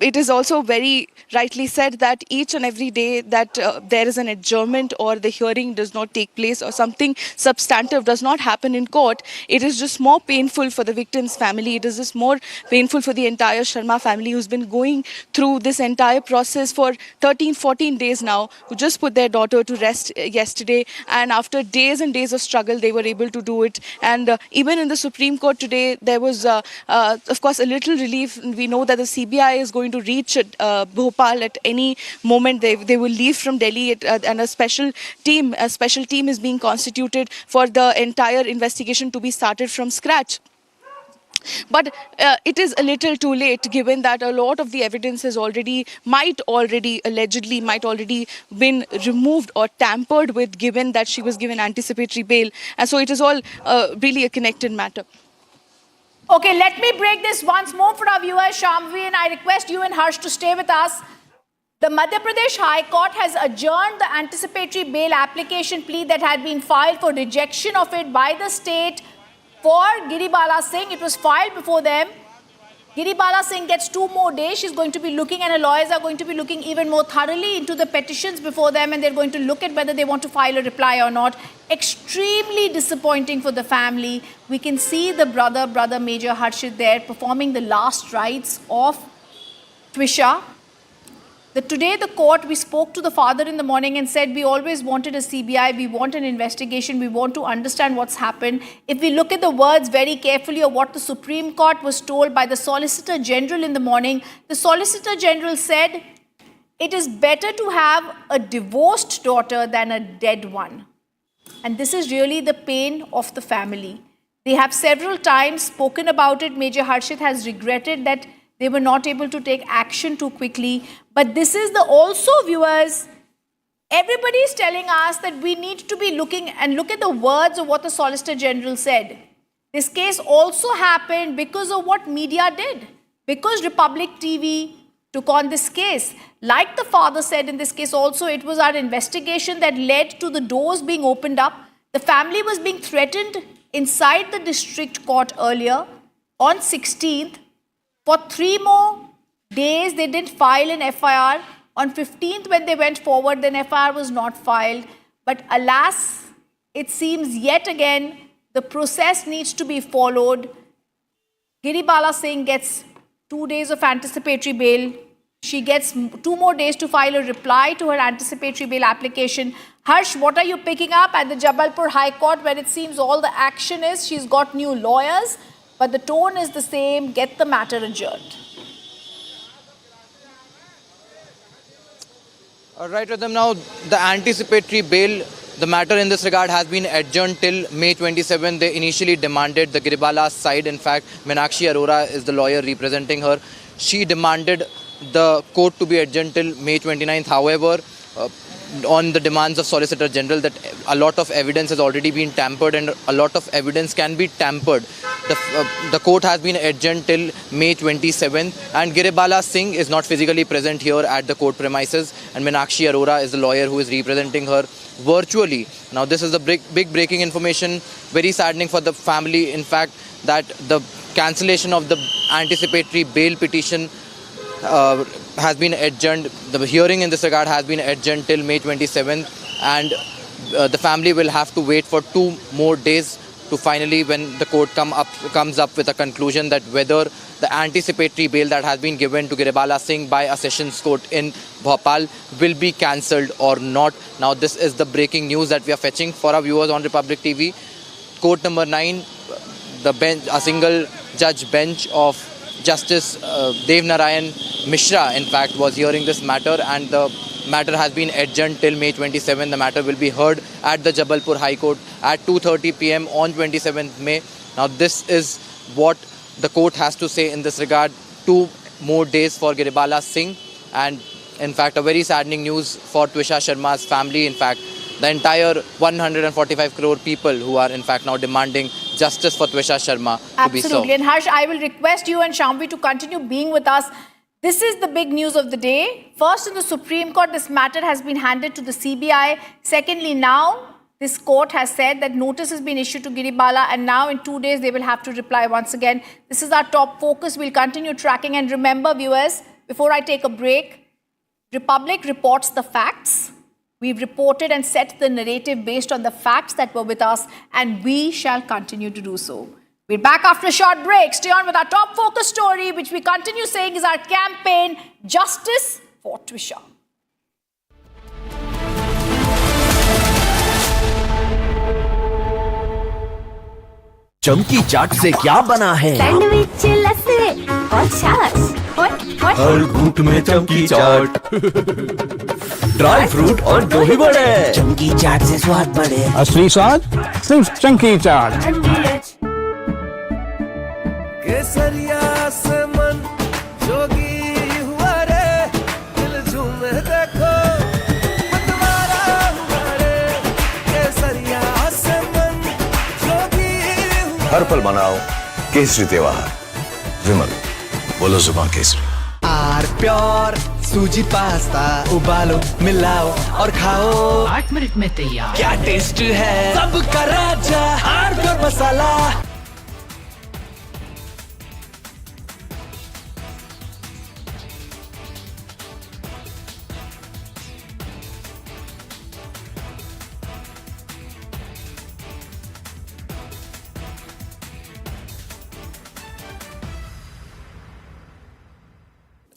it is also very rightly said that each and every day that there is an adjournment or the hearing does not take place or something substantive does not happen in court, it is just more painful for the victim's family. It is just more painful for the entire Sharma family who's been going through this entire process for 13-14 days now, who just put their daughter to rest yesterday, and after days and days of struggle they were able to do it. And even in the Supreme Court today there was of course a little relief. We know that the CBI is going to reach Bhopal at any moment. They will leave from Delhi and a special team is being constituted for the entire investigation to be started from scratch. But it is a little too late, given that a lot of the evidence has already been removed or tampered with, given that she was given anticipatory bail. And so it is all really a connected matter. Okay, let me break this once more for our viewers. Shambhavi, and I request you and Harsh to stay with us. The Madhya Pradesh High Court has adjourned the anticipatory bail application plea that had been filed for rejection of it by the state for Giribala Singh. It was filed before them. Giribala Singh gets 2 more days. She's going to be looking, and her lawyers are going to be looking even more thoroughly into the petitions before them, and they're going to look at whether they want to file a reply or not. Extremely disappointing for the family. We can see the brother Major Harshit there performing the last rites of Twisha. Today the court, we spoke to the father in the morning and said we always wanted a CBI, we want an investigation, we want to understand what's happened. If we look at the words very carefully of what the Supreme Court was told by the Solicitor General in the morning, the Solicitor General said it is better to have a divorced daughter than a dead one. And this is really the pain of the family. They have several times spoken about it. Major Harshit has regretted that they were not able to take action too quickly. But this is also, viewers, everybody is telling us that we need to be looking and look at the words of what the Solicitor General said. This case also happened because of what media did. Because Republic TV took on this case. Like the father said in this case also, it was our investigation that led to the doors being opened up. The family was being threatened inside the district court earlier on 16th. For 3 more days, they didn't file an FIR. On 15th, when they went forward, then FIR was not filed. But alas, it seems yet again, the process needs to be followed. Giribala Singh gets 2 days of anticipatory bail. She gets 2 more days to file a reply to her anticipatory bail application. Harsh, what are you picking up at the Jabalpur High Court, where it seems all the action is she's got new lawyers, but the tone is the same, get the matter adjourned? Right, Rhythm. Now, the anticipatory bail, the matter in this regard has been adjourned till May 27. They initially demanded, the Giribala side, in fact, Meenakshi Arora is the lawyer representing her. She demanded the court to be adjourned till May 29th. However, on the demands of Solicitor General, that a lot of evidence has already been tampered and a lot of evidence can be tampered. The court has been adjourned till May 27th, and Giribala Singh is not physically present here at the court premises, and Meenakshi Arora is the lawyer who is representing her virtually. Now, this is the big breaking information, very saddening for the family, in fact, that the cancellation of the anticipatory bail petition has been adjourned. The hearing in this regard has been adjourned till May 27th, and the family will have to wait for 2 more days to finally, when the court comes up with a conclusion that whether the anticipatory bail that has been given to Giribala Singh by a sessions court in Bhopal will be cancelled or not. Now, this is the breaking news that we are fetching for our viewers on Republic TV. Court number 9, the bench, a single judge bench of Justice Dev Narayan Mishra, in fact, was hearing this matter, and the matter has been adjourned till May 27. The matter will be heard at the Jabalpur High Court at 2:30 p.m. on 27th May. Now, this is what the court has to say in this regard. 2 more days for Giribala Singh, and in fact, a very saddening news for Twisha Sharma's family. In fact, the entire 145 crore people who are in fact now demanding justice for Twisha Sharma to be served. Absolutely. And Harsh, I will request you and Shambhavi to continue being with us. This is the big news of the day. First, in the Supreme Court, this matter has been handed to the CBI. Secondly, now this court has said that notice has been issued to Giribala, and now in 2 days they will have to reply once again. This is our top focus. We'll continue tracking. And remember, viewers, before I take a break, Republic reports the facts. We've reported and set the narrative based on the facts that were with us, and we shall continue to do so. We're back after a short break. Stay on with our top focus story, which we continue saying is our campaign, Justice for Twisha. चमकी चाट से क्या बना है? Sandwich, लस्सी और छाछ। हर घूंट में चमकी चाट, ड्राई फ्रूट और दही बड़े। चमकी चाट से स्वाद बढ़े। असली स्वाद सिर्फ चमकी चाट। केसरिया से मन जोगी हुआ रे, दिल झूमे देखो मतवारा हुआ रे। केसरिया से मन जोगी हुआ। हर पल मनाओ केसरी त्योहार। विमल, बोलो जुबान केसरी। आर प्योर सूजी पास्ता उबालो, मिलाओ और खाओ। 8 मिनट में तैयार। क्या टेस्ट है सबका राजा, R pure masala.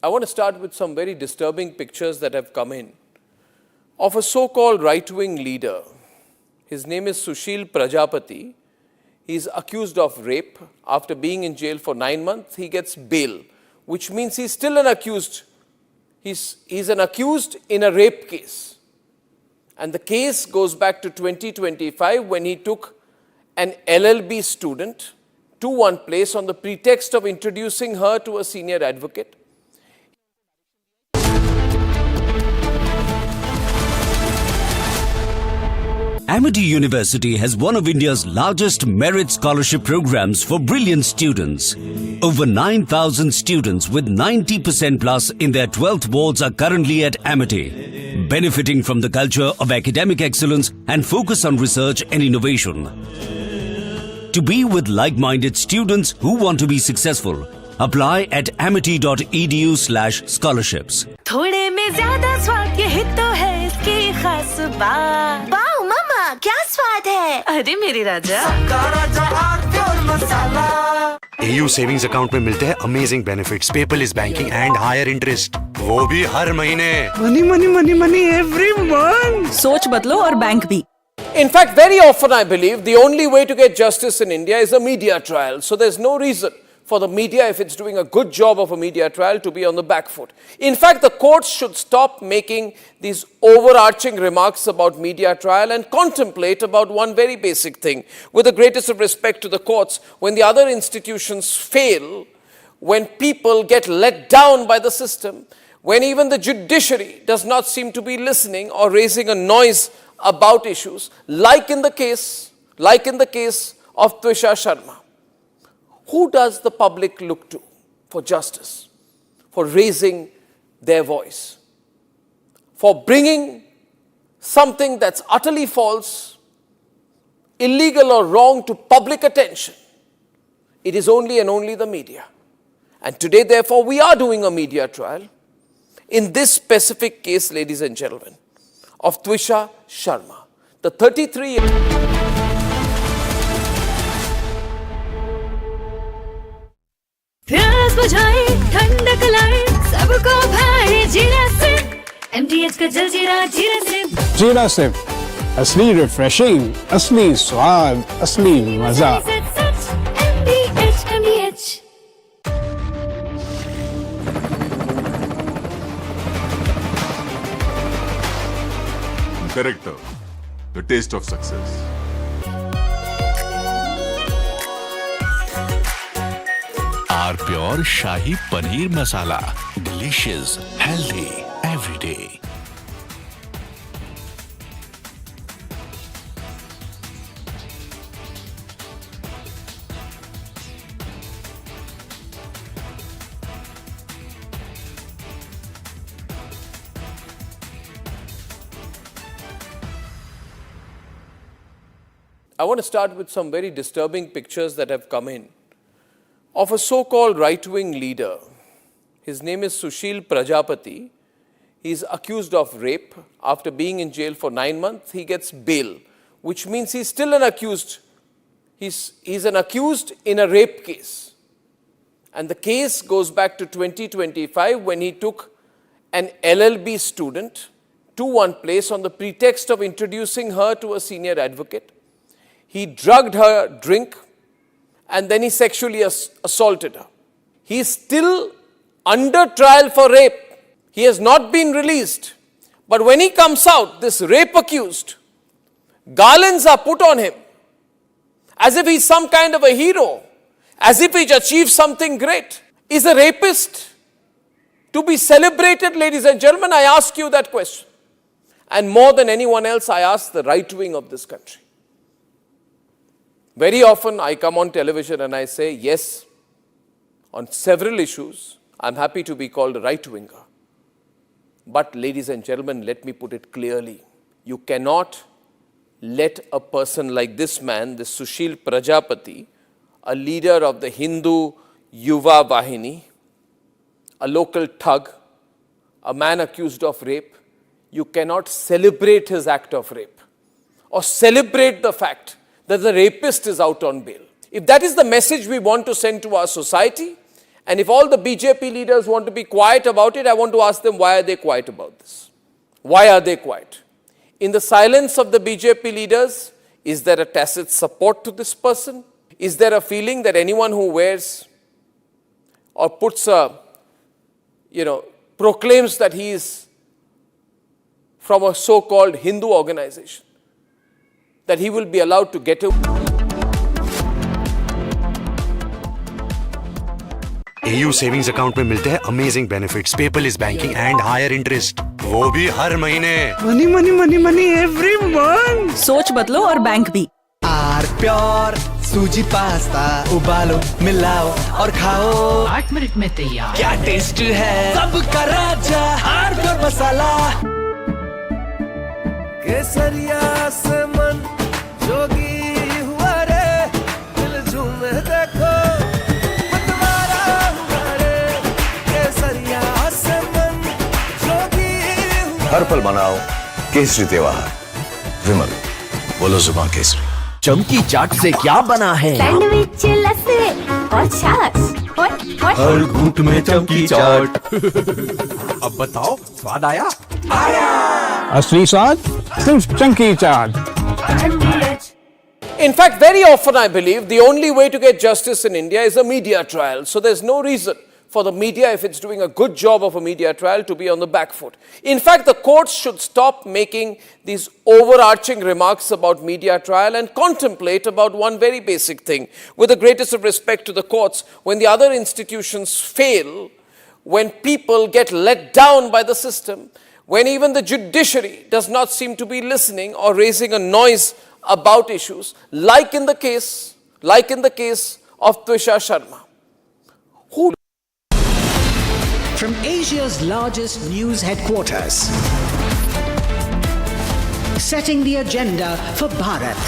I want to start with some very disturbing pictures that have come in of a so-called right-wing leader. His name is Sushil Prajapati. He's accused of rape. After being in jail for 9 months, he gets bail, which means he's still an accused. He's an accused in a rape case. And the case goes back to 2025 when he took an LLB student to one place on the pretext of introducing her to a senior advocate. Amity University has one of India's largest merit scholarship programs for brilliant students. Over 9,000 students with 90% plus in their 12th boards are currently at Amity, benefiting from the culture of academic excellence and focus on research and innovation. To be with like-minded students who want to be successful, apply at amity.edu/scholarships. थोड़े में ज्यादा स्वाद, यही तो है इसकी खास बात। वाओ मामा, क्या स्वाद है? अरे मेरे राजा, AU सेविंग्स अकाउंट में मिलते हैं amazing benefits, paperless banking and higher interest, वो भी हर महीने। Money money money money every month. सोच बदलो और बैंक भी। In fact, very often I believe the only way to get justice in India is a media trial. So there's no reason for the media, if it's doing a good job of a media trial, to be on the back foot. In fact, the courts should stop making these overarching remarks about media trial and contemplate about one very basic thing. With the greatest of respect to the courts, when the other institutions fail, when people get let down by the system, when even the judiciary does not seem to be listening or raising a noise about issues, like in the case of Twisha Sharma, who does the public look to for justice, for raising their voice, for bringing something that's utterly false, illegal or wrong to public attention? It is only and only the media. And today, therefore, we are doing a media trial in this specific case, ladies and gentlemen, of Twisha Sharma, the 33-year-old. बुझाए ठंडक लाए सबको भाए जीरा से MTH का जलजीरा जीरा से जीरा से असली रिफ्रेशिंग, असली स्वाद, असली मजा। MTH Character, the taste of success. R pure shahi paneer masala, delicious, healthy every day. I want to start with some very disturbing pictures that have come in of a so-called right-wing leader. His name is Sushil Prajapati. He's accused of rape. After being in jail for 9 months, he gets bail, which means he's still an accused. He's an accused in a rape case. And the case goes back to 2025 when he took an LLB student to one place on the pretext of introducing her to a senior advocate. He drugged her drink and then he sexually assaulted her. He is still under trial for rape. He has not been released. But when he comes out, this rape accused, garlands are put on him as if he's some kind of a hero, as if he's achieved something great. Is a rapist to be celebrated, ladies and gentlemen? I ask you that question. And more than anyone else, I ask the right wing of this country. Very often I come on television and I say, yes, on several issues, I'm happy to be called a right-winger. But ladies and gentlemen, let me put it clearly. You cannot let a person like this man, this Sushil Prajapati, a leader of the Hindu Yuva Vahini, a local thug, a man accused of rape, you cannot celebrate his act of rape or celebrate the fact that the rapist is out on bail. If that is the message we want to send to our society, and if all the BJP leaders want to be quiet about it, I want to ask them, why are they quiet about this? Why are they quiet? In the silence of the BJP leaders, is there a tacit support to this person? Is there a feeling that anyone who wears or puts a, proclaims that he is from a so-called Hindu organization, that he will be allowed to get away? AU savings account में मिलते हैं amazing benefits, paperless banking and higher interest, वो भी हर महीने। Money money money money every month. सोच बदलो और बैंक भी। आर प्योर सूजी पास्ता उबालो मिलाओ और खाओ 8 मिनट में तैयार। क्या टेस्ट है सबका राजा आर प्योर मसाला। केसरिया से मन जोगी हुआ रे, दिल झूमे देखो मतवारा हुआ रे। केसरिया से मन जोगी हुआ। हर पल मनाओ केसरी त्योहार, विमल बोलो जुबान केसरी। चमकी चाट से क्या बना है? सैंडविच लस्सी और छाछ और हर घूंट में चमकी चाट। अब बताओ स्वाद आया? असली स्वाद सिर्फ चंकी चाट। In fact, very often I believe the only way to get justice in India is a media trial. So there's no reason for the media, if it's doing a good job of a media trial, to be on the back foot. In fact, the courts should stop making these overarching remarks about media trial and contemplate about one very basic thing. With the greatest of respect to the courts, when the other institutions fail, when people get let down by the system, when even the judiciary does not seem to be listening or raising a noise about issues, like in the case of Twisha Sharma. From Asia's largest news headquarters, setting the agenda for Bharat.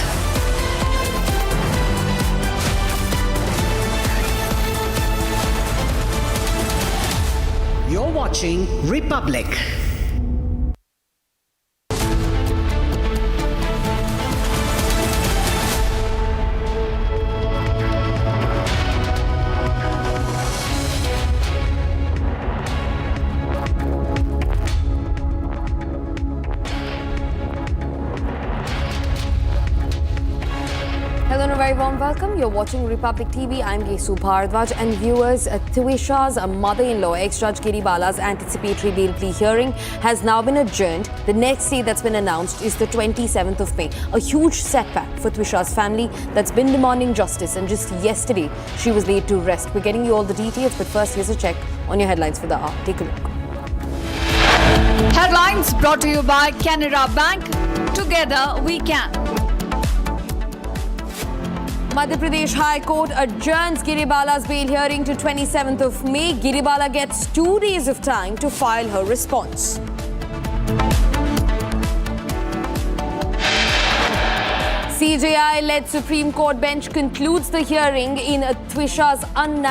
You're watching Republic. You're watching Republic TV. I'm Gesu Bhardwaj. And viewers, Twisha's mother-in-law, ex-Judge Giribala's anticipatory bail plea hearing has now been adjourned. The next date that's been announced is the 27th of May. A huge setback for Twisha's family that's been demanding justice. And just yesterday, she was laid to rest. We're getting you all the details, but first, here's a check on your headlines for the hour. Take a look. Headlines brought to you by Canara Bank. Together we can. Madhya Pradesh High Court adjourns Giribala's bail hearing to 27th of May. Giribala gets 2 days of time to file her response. CJI-led Supreme Court bench concludes the hearing in Twisha's unnatural